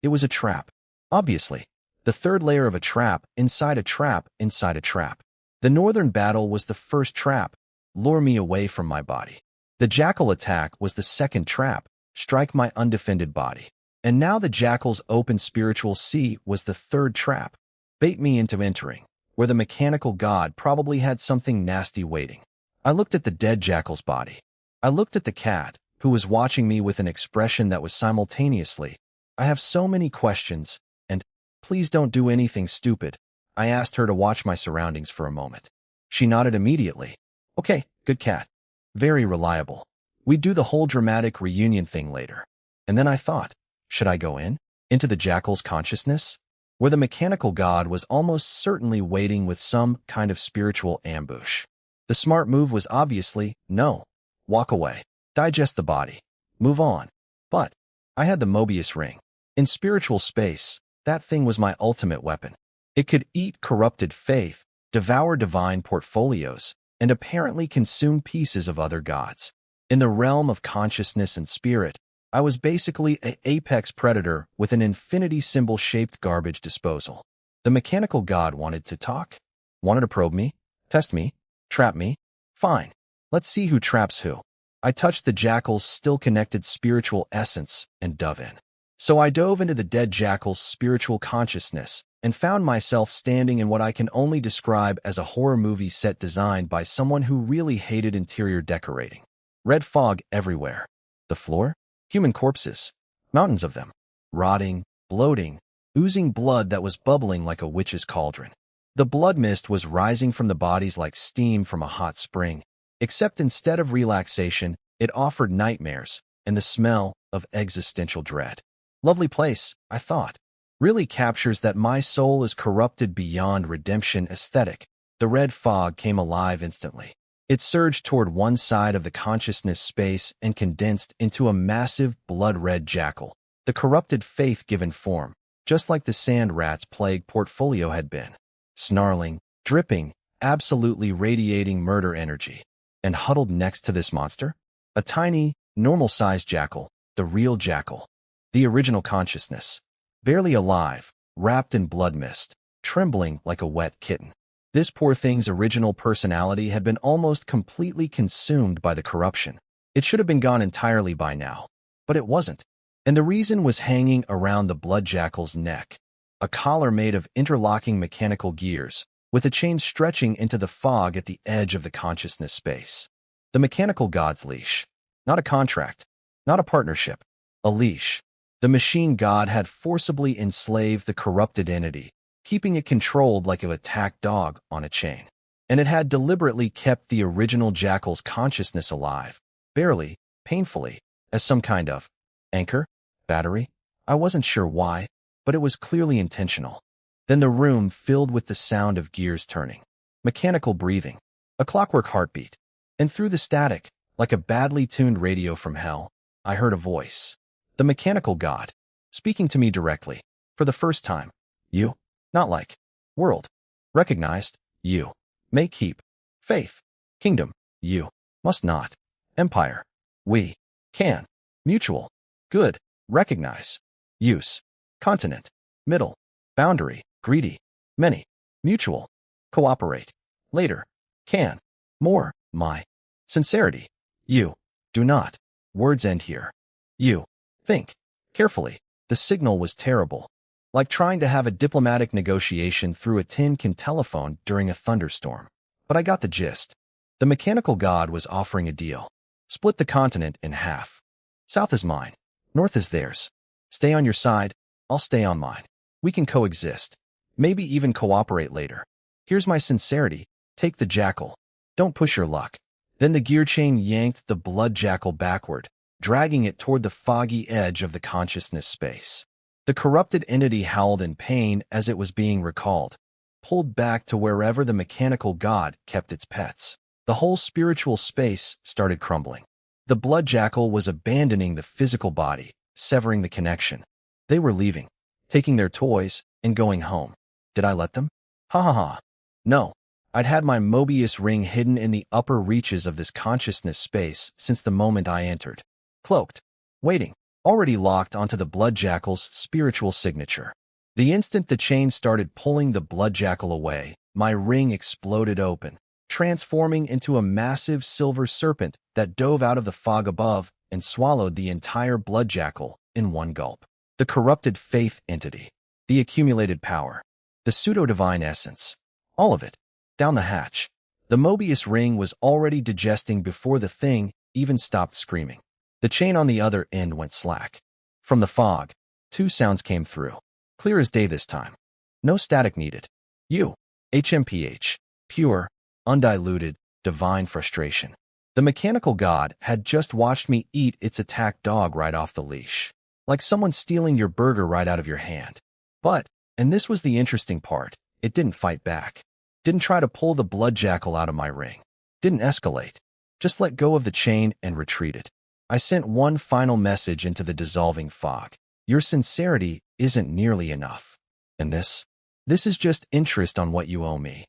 It was a trap. Obviously. The third layer of a trap inside a trap inside a trap. The northern battle was the first trap. Lure me away from my body. The jackal attack was the second trap. Strike my undefended body. And now the jackal's open spiritual sea was the third trap. Bait me into entering, where the mechanical god probably had something nasty waiting. I looked at the dead jackal's body. I looked at the cat, who was watching me with an expression that was simultaneously, I have so many questions, and please don't do anything stupid. I asked her to watch my surroundings for a moment. She nodded immediately. Okay, good cat. Very reliable. We'd do the whole dramatic reunion thing later. And then I thought, should I go in? Into the jackal's consciousness? where the mechanical god was almost certainly waiting with some kind of spiritual ambush. The smart move was obviously, no, walk away, digest the body, move on. But I had the Mobius ring. In spiritual space, that thing was my ultimate weapon. It could eat corrupted faith, devour divine portfolios, and apparently consume pieces of other gods. In the realm of consciousness and spirit, I was basically an apex predator with an infinity symbol-shaped garbage disposal. The mechanical god wanted to talk, wanted to probe me, test me, trap me. Fine, let's see who traps who. I touched the jackal's still-connected spiritual essence and dove in. So I dove into the dead jackal's spiritual consciousness and found myself standing in what I can only describe as a horror movie set designed by someone who really hated interior decorating. Red fog everywhere. The floor? Human corpses. Mountains of them. Rotting, bloating, oozing blood that was bubbling like a witch's cauldron. The blood mist was rising from the bodies like steam from a hot spring, except instead of relaxation, it offered nightmares and the smell of existential dread. Lovely place, I thought. Really captures that my soul is corrupted beyond redemption aesthetic. The red fog came alive instantly. It surged toward one side of the consciousness space and condensed into a massive blood-red jackal, the corrupted faith given form, just like the sand rat's plague portfolio had been. Snarling, dripping, absolutely radiating murder energy. And huddled next to this monster? A tiny, normal-sized jackal, the real jackal. The original consciousness. Barely alive, wrapped in blood mist, trembling like a wet kitten. This poor thing's original personality had been almost completely consumed by the corruption. It should have been gone entirely by now, but it wasn't. And the reason was hanging around the blood jackal's neck, a collar made of interlocking mechanical gears, with a chain stretching into the fog at the edge of the consciousness space. The mechanical god's leash. Not a contract, not a partnership, a leash. The machine god had forcibly enslaved the corrupted entity, keeping it controlled like an attacked dog on a chain. And it had deliberately kept the original jackal's consciousness alive, barely, painfully, as some kind of anchor, battery. I wasn't sure why, but it was clearly intentional. Then the room filled with the sound of gears turning, mechanical breathing, a clockwork heartbeat. And through the static, like a badly tuned radio from hell, I heard a voice. The mechanical god, speaking to me directly, for the first time. You, not like, world, recognized, you, may keep, faith, kingdom, you, must not, empire, we, can, mutual, good, recognize, use, continent, middle, boundary, greedy, many, mutual, cooperate, later, can, more, my, sincerity, you, do not, words end here, you, think, carefully. The signal was terrible, like trying to have a diplomatic negotiation through a tin can telephone during a thunderstorm. But I got the gist. The mechanical god was offering a deal. Split the continent in half. South is mine. North is theirs. Stay on your side. I'll stay on mine. We can coexist. Maybe even cooperate later. Here's my sincerity. Take the jackal. Don't push your luck. Then the gear chain yanked the blood jackal backward, dragging it toward the foggy edge of the consciousness space. The corrupted entity howled in pain as it was being recalled, pulled back to wherever the mechanical god kept its pets. The whole spiritual space started crumbling. The blood jackal was abandoning the physical body, severing the connection. They were leaving, taking their toys, and going home. Did I let them? Ha ha ha. No. I'd had my Mobius ring hidden in the upper reaches of this consciousness space since the moment I entered. Cloaked, waiting, already locked onto the blood jackal's spiritual signature. The instant the chain started pulling the blood jackal away, my ring exploded open, transforming into a massive silver serpent that dove out of the fog above and swallowed the entire blood jackal in one gulp. The corrupted faith entity, the accumulated power, the pseudo-divine essence, all of it, down the hatch. The Mobius ring was already digesting before the thing even stopped screaming. The chain on the other end went slack. From the fog, two sounds came through. Clear as day this time. No static needed. You. HMPH. Pure, undiluted, divine frustration. The mechanical god had just watched me eat its attacked dog right off the leash. Like someone stealing your burger right out of your hand. But And this was the interesting part. It didn't fight back. Didn't try to pull the blood jackal out of my ring. Didn't escalate. Just let go of the chain and retreated. I sent one final message into the dissolving fog. Your sincerity isn't nearly enough. And this is just interest on what you owe me.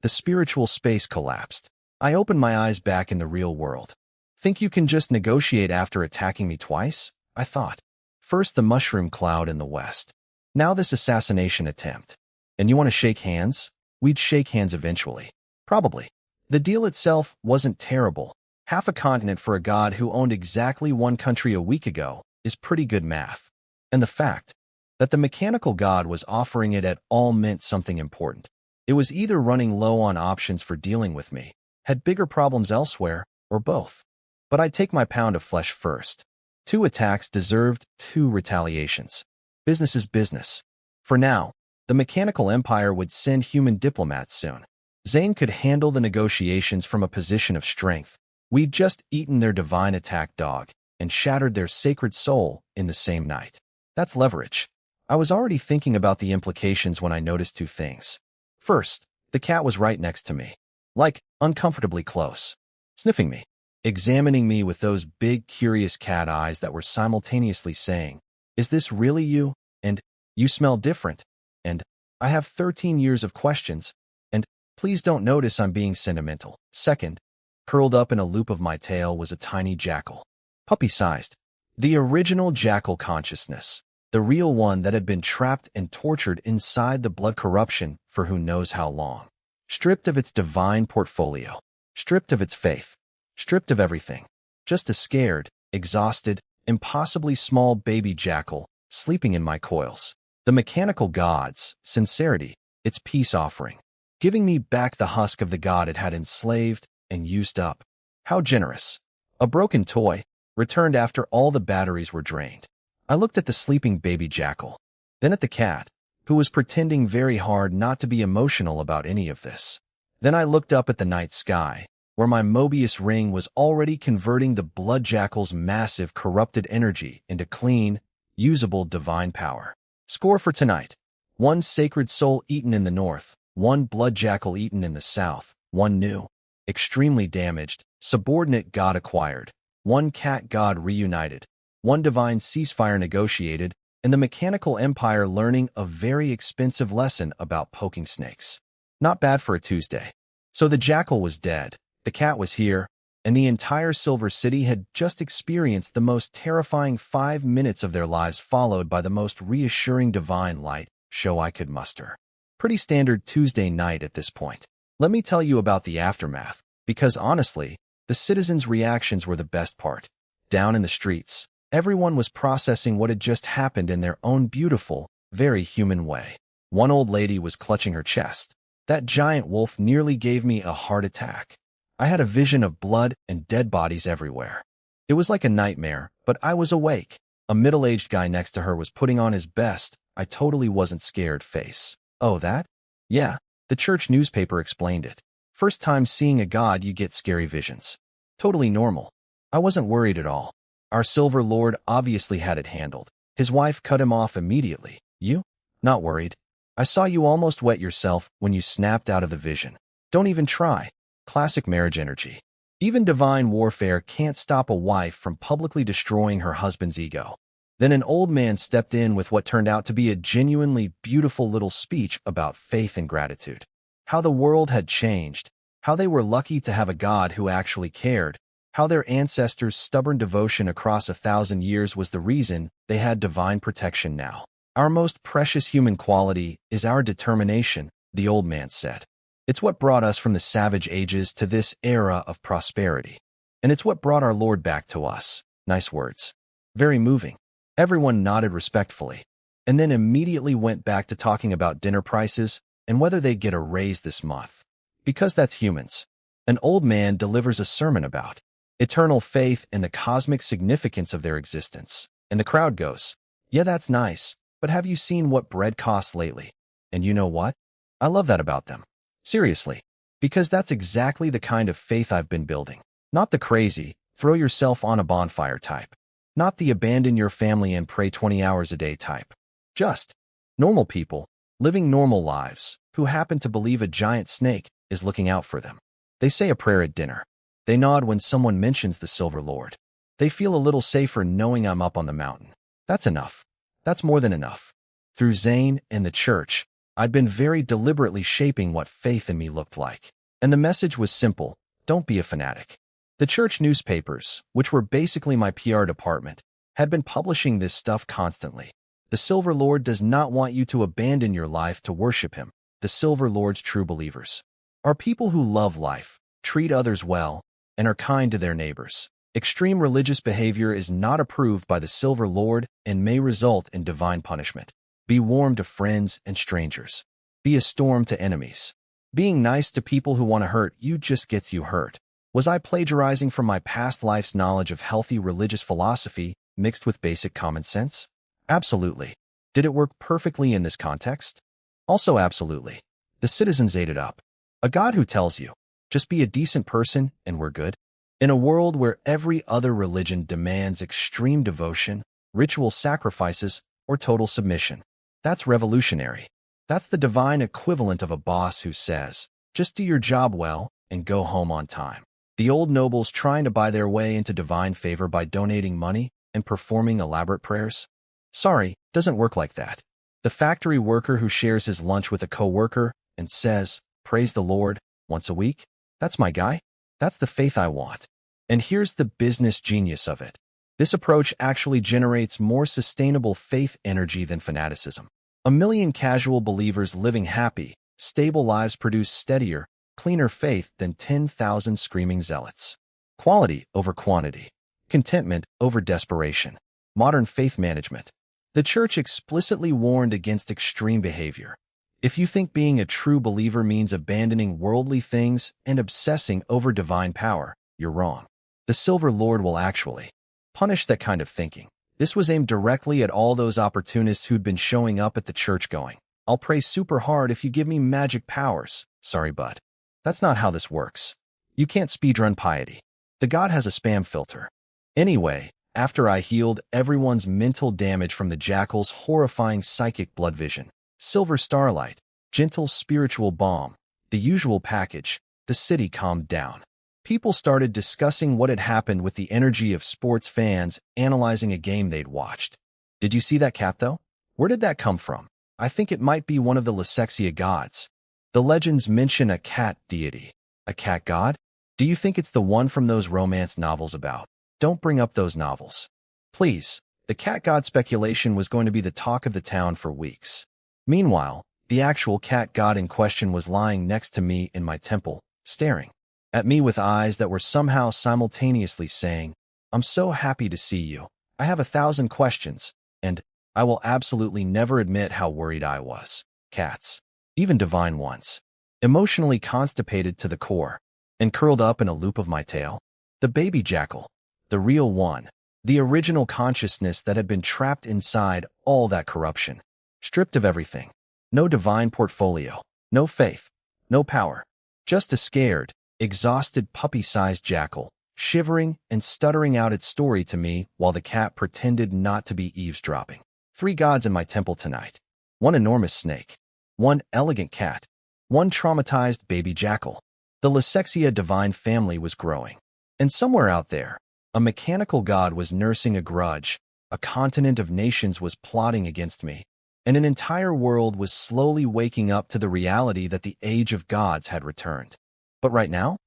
The spiritual space collapsed. I opened my eyes back in the real world. Think you can just negotiate after attacking me twice? I thought. First the mushroom cloud in the west. Now this assassination attempt. And you want to shake hands? We'd shake hands eventually. Probably. The deal itself wasn't terrible. Half a continent for a god who owned exactly one country a week ago is pretty good math. And the fact that the mechanical god was offering it at all meant something important. It was either running low on options for dealing with me, had bigger problems elsewhere, or both. But I'd take my pound of flesh first. 2 attacks deserved 2 retaliations. Business is business. For now, the mechanical empire would send human diplomats soon. Zane could handle the negotiations from a position of strength. We'd just eaten their divine attack dog and shattered their sacred soul in the same night. That's leverage. I was already thinking about the implications when I noticed 2 things. First, the cat was right next to me, like uncomfortably close, sniffing me, examining me with those big, curious cat eyes that were simultaneously saying, "Is this really you?" And "You smell different." And "I have 13 years of questions." And "Please don't notice I'm being sentimental." Second, curled up in a loop of my tail was a tiny jackal, puppy-sized. The original jackal consciousness. The real one that had been trapped and tortured inside the blood corruption for who knows how long. Stripped of its divine portfolio. Stripped of its faith. Stripped of everything. Just a scared, exhausted, impossibly small baby jackal sleeping in my coils. The mechanical god's sincerity, its peace offering. Giving me back the husk of the god it had enslaved and used up. How generous. A broken toy, returned after all the batteries were drained. I looked at the sleeping baby jackal, then at the cat, who was pretending very hard not to be emotional about any of this. Then I looked up at the night sky, where my Mobius ring was already converting the blood jackal's massive corrupted energy into clean, usable divine power. Score for tonight. 1 sacred soul eaten in the north, 1 blood jackal eaten in the south, 1 new, extremely damaged, subordinate god acquired, 1 cat god reunited, 1 divine ceasefire negotiated, and the mechanical empire learning a very expensive lesson about poking snakes. Not bad for a Tuesday. So the jackal was dead, the cat was here, and the entire Silver City had just experienced the most terrifying 5 minutes of their lives, followed by the most reassuring divine light show I could muster. Pretty standard Tuesday night at this point. Let me tell you about the aftermath, because honestly, the citizens' reactions were the best part. Down in the streets, everyone was processing what had just happened in their own beautiful, very human way. One old lady was clutching her chest. That giant wolf nearly gave me a heart attack. I had a vision of blood and dead bodies everywhere. It was like a nightmare, but I was awake. A middle-aged guy next to her was putting on his best, I totally wasn't scared face. "Oh, that? Yeah, the church newspaper explained it. First time seeing a god, you get scary visions. Totally normal." I wasn't worried at all. Our Silver Lord obviously had it handled. His wife cut him off immediately. "You? Not worried. I saw you almost wet yourself when you snapped out of the vision. Don't even try." Classic marriage energy. Even divine warfare can't stop a wife from publicly destroying her husband's ego. Then an old man stepped in with what turned out to be a genuinely beautiful little speech about faith and gratitude. How the world had changed. How they were lucky to have a god who actually cared. How their ancestors' stubborn devotion across 1,000 years was the reason they had divine protection now. "Our most precious human quality is our determination," the old man said. "It's what brought us from the savage ages to this era of prosperity. And it's what brought our Lord back to us." Nice words. Very moving. Everyone nodded respectfully, and then immediately went back to talking about dinner prices and whether they'd get a raise this month. Because that's humans. An old man delivers a sermon about eternal faith and the cosmic significance of their existence. And the crowd goes, "Yeah, that's nice, but have you seen what bread costs lately?" And you know what? I love that about them. Seriously. Because that's exactly the kind of faith I've been building. Not the crazy, throw yourself on a bonfire type. Not the abandon your family and pray 20 hours a day type. Just normal people living normal lives, who happen to believe a giant snake is looking out for them. They say a prayer at dinner. They nod when someone mentions the Silver Lord. They feel a little safer knowing I'm up on the mountain. That's enough. That's more than enough. Through Zane and the church, I'd been very deliberately shaping what faith in me looked like. And the message was simple: don't be a fanatic. The church newspapers, which were basically my PR department, had been publishing this stuff constantly. The Silver Lord does not want you to abandon your life to worship him. The Silver Lord's true believers are people who love life, treat others well, and are kind to their neighbors. Extreme religious behavior is not approved by the Silver Lord and may result in divine punishment. Be warm to friends and strangers. Be a storm to enemies. Being nice to people who want to hurt you just gets you hurt. Was I plagiarizing from my past life's knowledge of healthy religious philosophy mixed with basic common sense? Absolutely. Did it work perfectly in this context? Also absolutely. The citizens ate it up. A God who tells you, just be a decent person and we're good. In a world where every other religion demands extreme devotion, ritual sacrifices, or total submission. That's revolutionary. That's the divine equivalent of a boss who says, just do your job well and go home on time. The old nobles trying to buy their way into divine favor by donating money and performing elaborate prayers? Sorry, doesn't work like that. The factory worker who shares his lunch with a coworker and says, praise the Lord, once a week? That's my guy. That's the faith I want. And here's the business genius of it. This approach actually generates more sustainable faith energy than fanaticism. 1,000,000 casual believers living happy, stable lives produce steadier, cleaner faith than 10,000 screaming zealots. Quality over quantity. Contentment over desperation. Modern faith management. The church explicitly warned against extreme behavior. If you think being a true believer means abandoning worldly things and obsessing over divine power, you're wrong. The Silver Lord will actually punish that kind of thinking. This was aimed directly at all those opportunists who'd been showing up at the church going, I'll pray super hard if you give me magic powers. Sorry, bud. That's not how this works. You can't speedrun piety. The God has a spam filter. Anyway, after I healed everyone's mental damage from the jackal's horrifying psychic blood vision, silver starlight, gentle spiritual balm, the usual package, the city calmed down. People started discussing what had happened with the energy of sports fans analyzing a game they'd watched. Did you see that cat, though? Where did that come from? I think it might be one of the Lysexia gods. The legends mention a cat deity. A cat god? Do you think it's the one from those romance novels about? Don't bring up those novels. Please, the cat god speculation was going to be the talk of the town for weeks. Meanwhile, the actual cat god in question was lying next to me in my temple, staring at me with eyes that were somehow simultaneously saying, I'm so happy to see you. I have 1,000 questions, and I will absolutely never admit how worried I was. Cats, even divine ones, emotionally constipated to the core, and curled up in a loop of my tail. The baby jackal, the real one, the original consciousness that had been trapped inside all that corruption, stripped of everything. No divine portfolio, no faith, no power, just a scared, exhausted puppy-sized jackal, shivering and stuttering out its story to me while the cat pretended not to be eavesdropping. 3 gods in my temple tonight. 1 enormous snake. 1 elegant cat. 1 traumatized baby jackal. The Lysexia divine family was growing. And somewhere out there, a mechanical god was nursing a grudge, a continent of nations was plotting against me, and an entire world was slowly waking up to the reality that the age of gods had returned. But right now,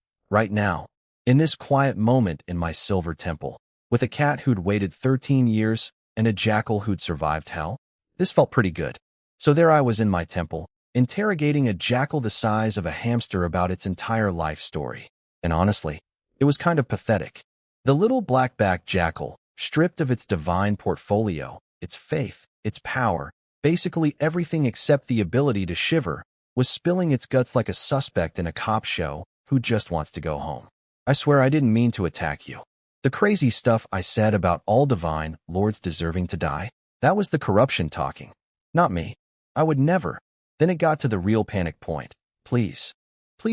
in this quiet moment in my silver temple, with a cat who'd waited 13 years and a jackal who'd survived hell, this felt pretty good. So there I was in my temple, interrogating a jackal the size of a hamster about its entire life story. And honestly, it was kind of pathetic. The little black-backed jackal, stripped of its divine portfolio, its faith, its power, basically everything except the ability to shiver, was spilling its guts like a suspect in a cop show who just wants to go home. I swear I didn't mean to attack you. The crazy stuff I said about all divine lords deserving to die, that was the corruption talking, not me. I would never. Then it got to the real panic point. Please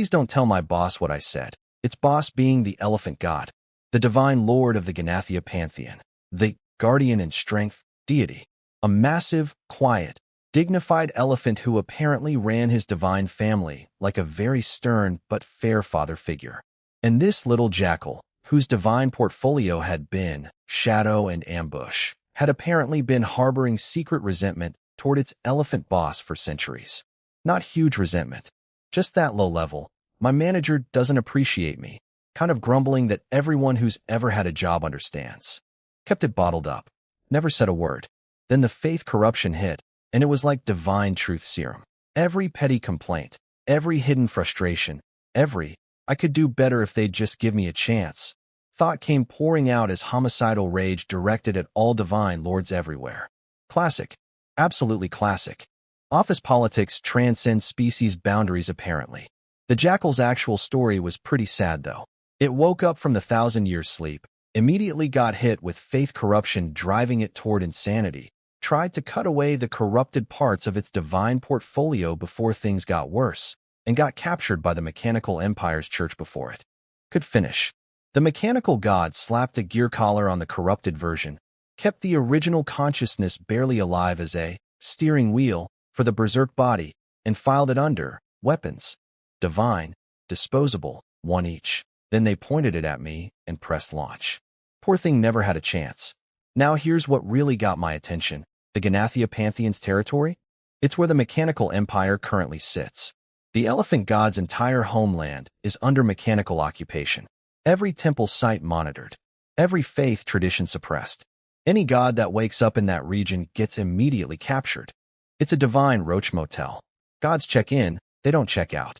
don't tell my boss what I said. Its boss being the elephant god, the divine lord of the Ganathia pantheon, the guardian in strength deity, a massive, quiet, dignified elephant who apparently ran his divine family like a very stern but fair father figure. And this little jackal, whose divine portfolio had been shadow and ambush, had apparently been harboring secret resentment toward its elephant boss for centuries. Not huge resentment, just that low level. My manager doesn't appreciate me, kind of grumbling that everyone who's ever had a job understands. Kept it bottled up, never said a word. Then the faith corruption hit, and it was like divine truth serum. Every petty complaint, every hidden frustration, every, I could do better if they'd just give me a chance, thought came pouring out as homicidal rage directed at all divine lords everywhere. Classic. Absolutely classic. Office politics transcend species boundaries apparently. The jackal's actual story was pretty sad though. It woke up from the 1,000-year sleep, immediately got hit with faith corruption driving it toward insanity, tried to cut away the corrupted parts of its divine portfolio before things got worse, and got captured by the mechanical empire's church before it could finish. The mechanical god slapped a gear collar on the corrupted version, kept the original consciousness barely alive as a steering wheel for the berserk body, and filed it under weapons. Divine, disposable, one each. Then they pointed it at me and pressed launch. Poor thing never had a chance. Now here's what really got my attention. The Ganathia Pantheon's territory? It's where the mechanical empire currently sits. The elephant god's entire homeland is under mechanical occupation. Every temple site monitored. Every faith tradition suppressed. Any god that wakes up in that region gets immediately captured. It's a divine roach motel. Gods check in, they don't check out.